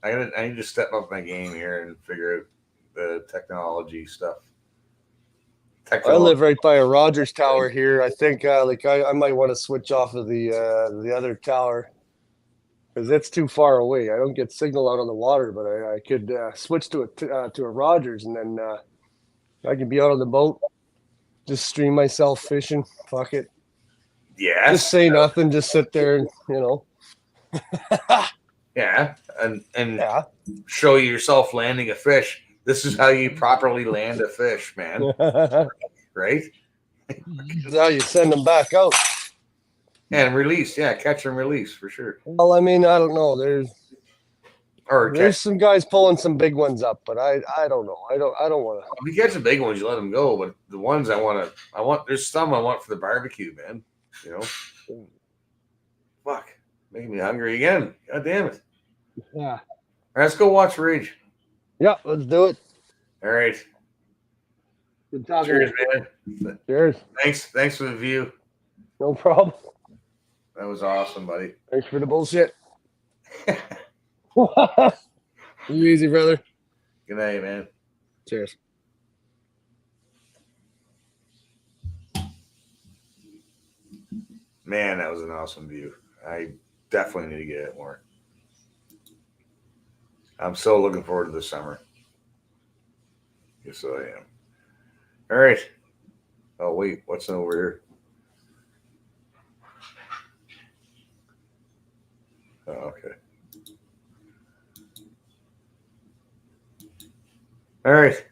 I need to step up my game here and figure out the technology stuff. I live right by a Rogers tower here. I think I might want to switch off of the other tower because it's too far away. I don't get signal out on the water, but I could switch to a Rogers, and then I can be out on the boat, just stream myself fishing. Fuck it. Yeah. Just say nothing. Just sit there and Yeah, and show yourself landing a fish. This is how you properly land a fish, man. Right? This is how you send them back out. And release, yeah, catch and release for sure. Well, I mean, I don't know. There's some guys pulling some big ones up, but I don't know. I don't want to. If you catch the big ones, you let them go. But the ones I want, there's some I want for the barbecue, man. You know, fuck, making me hungry again. God damn it. Yeah. All right, let's go watch Rage. Yeah, let's do it. All right. Good talking. Cheers, man. Cheers. Thanks for the view. No problem. That was awesome, buddy. Thanks for the bullshit. You easy, brother. Good night, man. Cheers. Man, that was an awesome view. I definitely need to get it more. I'm so looking forward to the summer. Yes, I am. All right. Oh, wait. What's over here? Oh, okay. All right.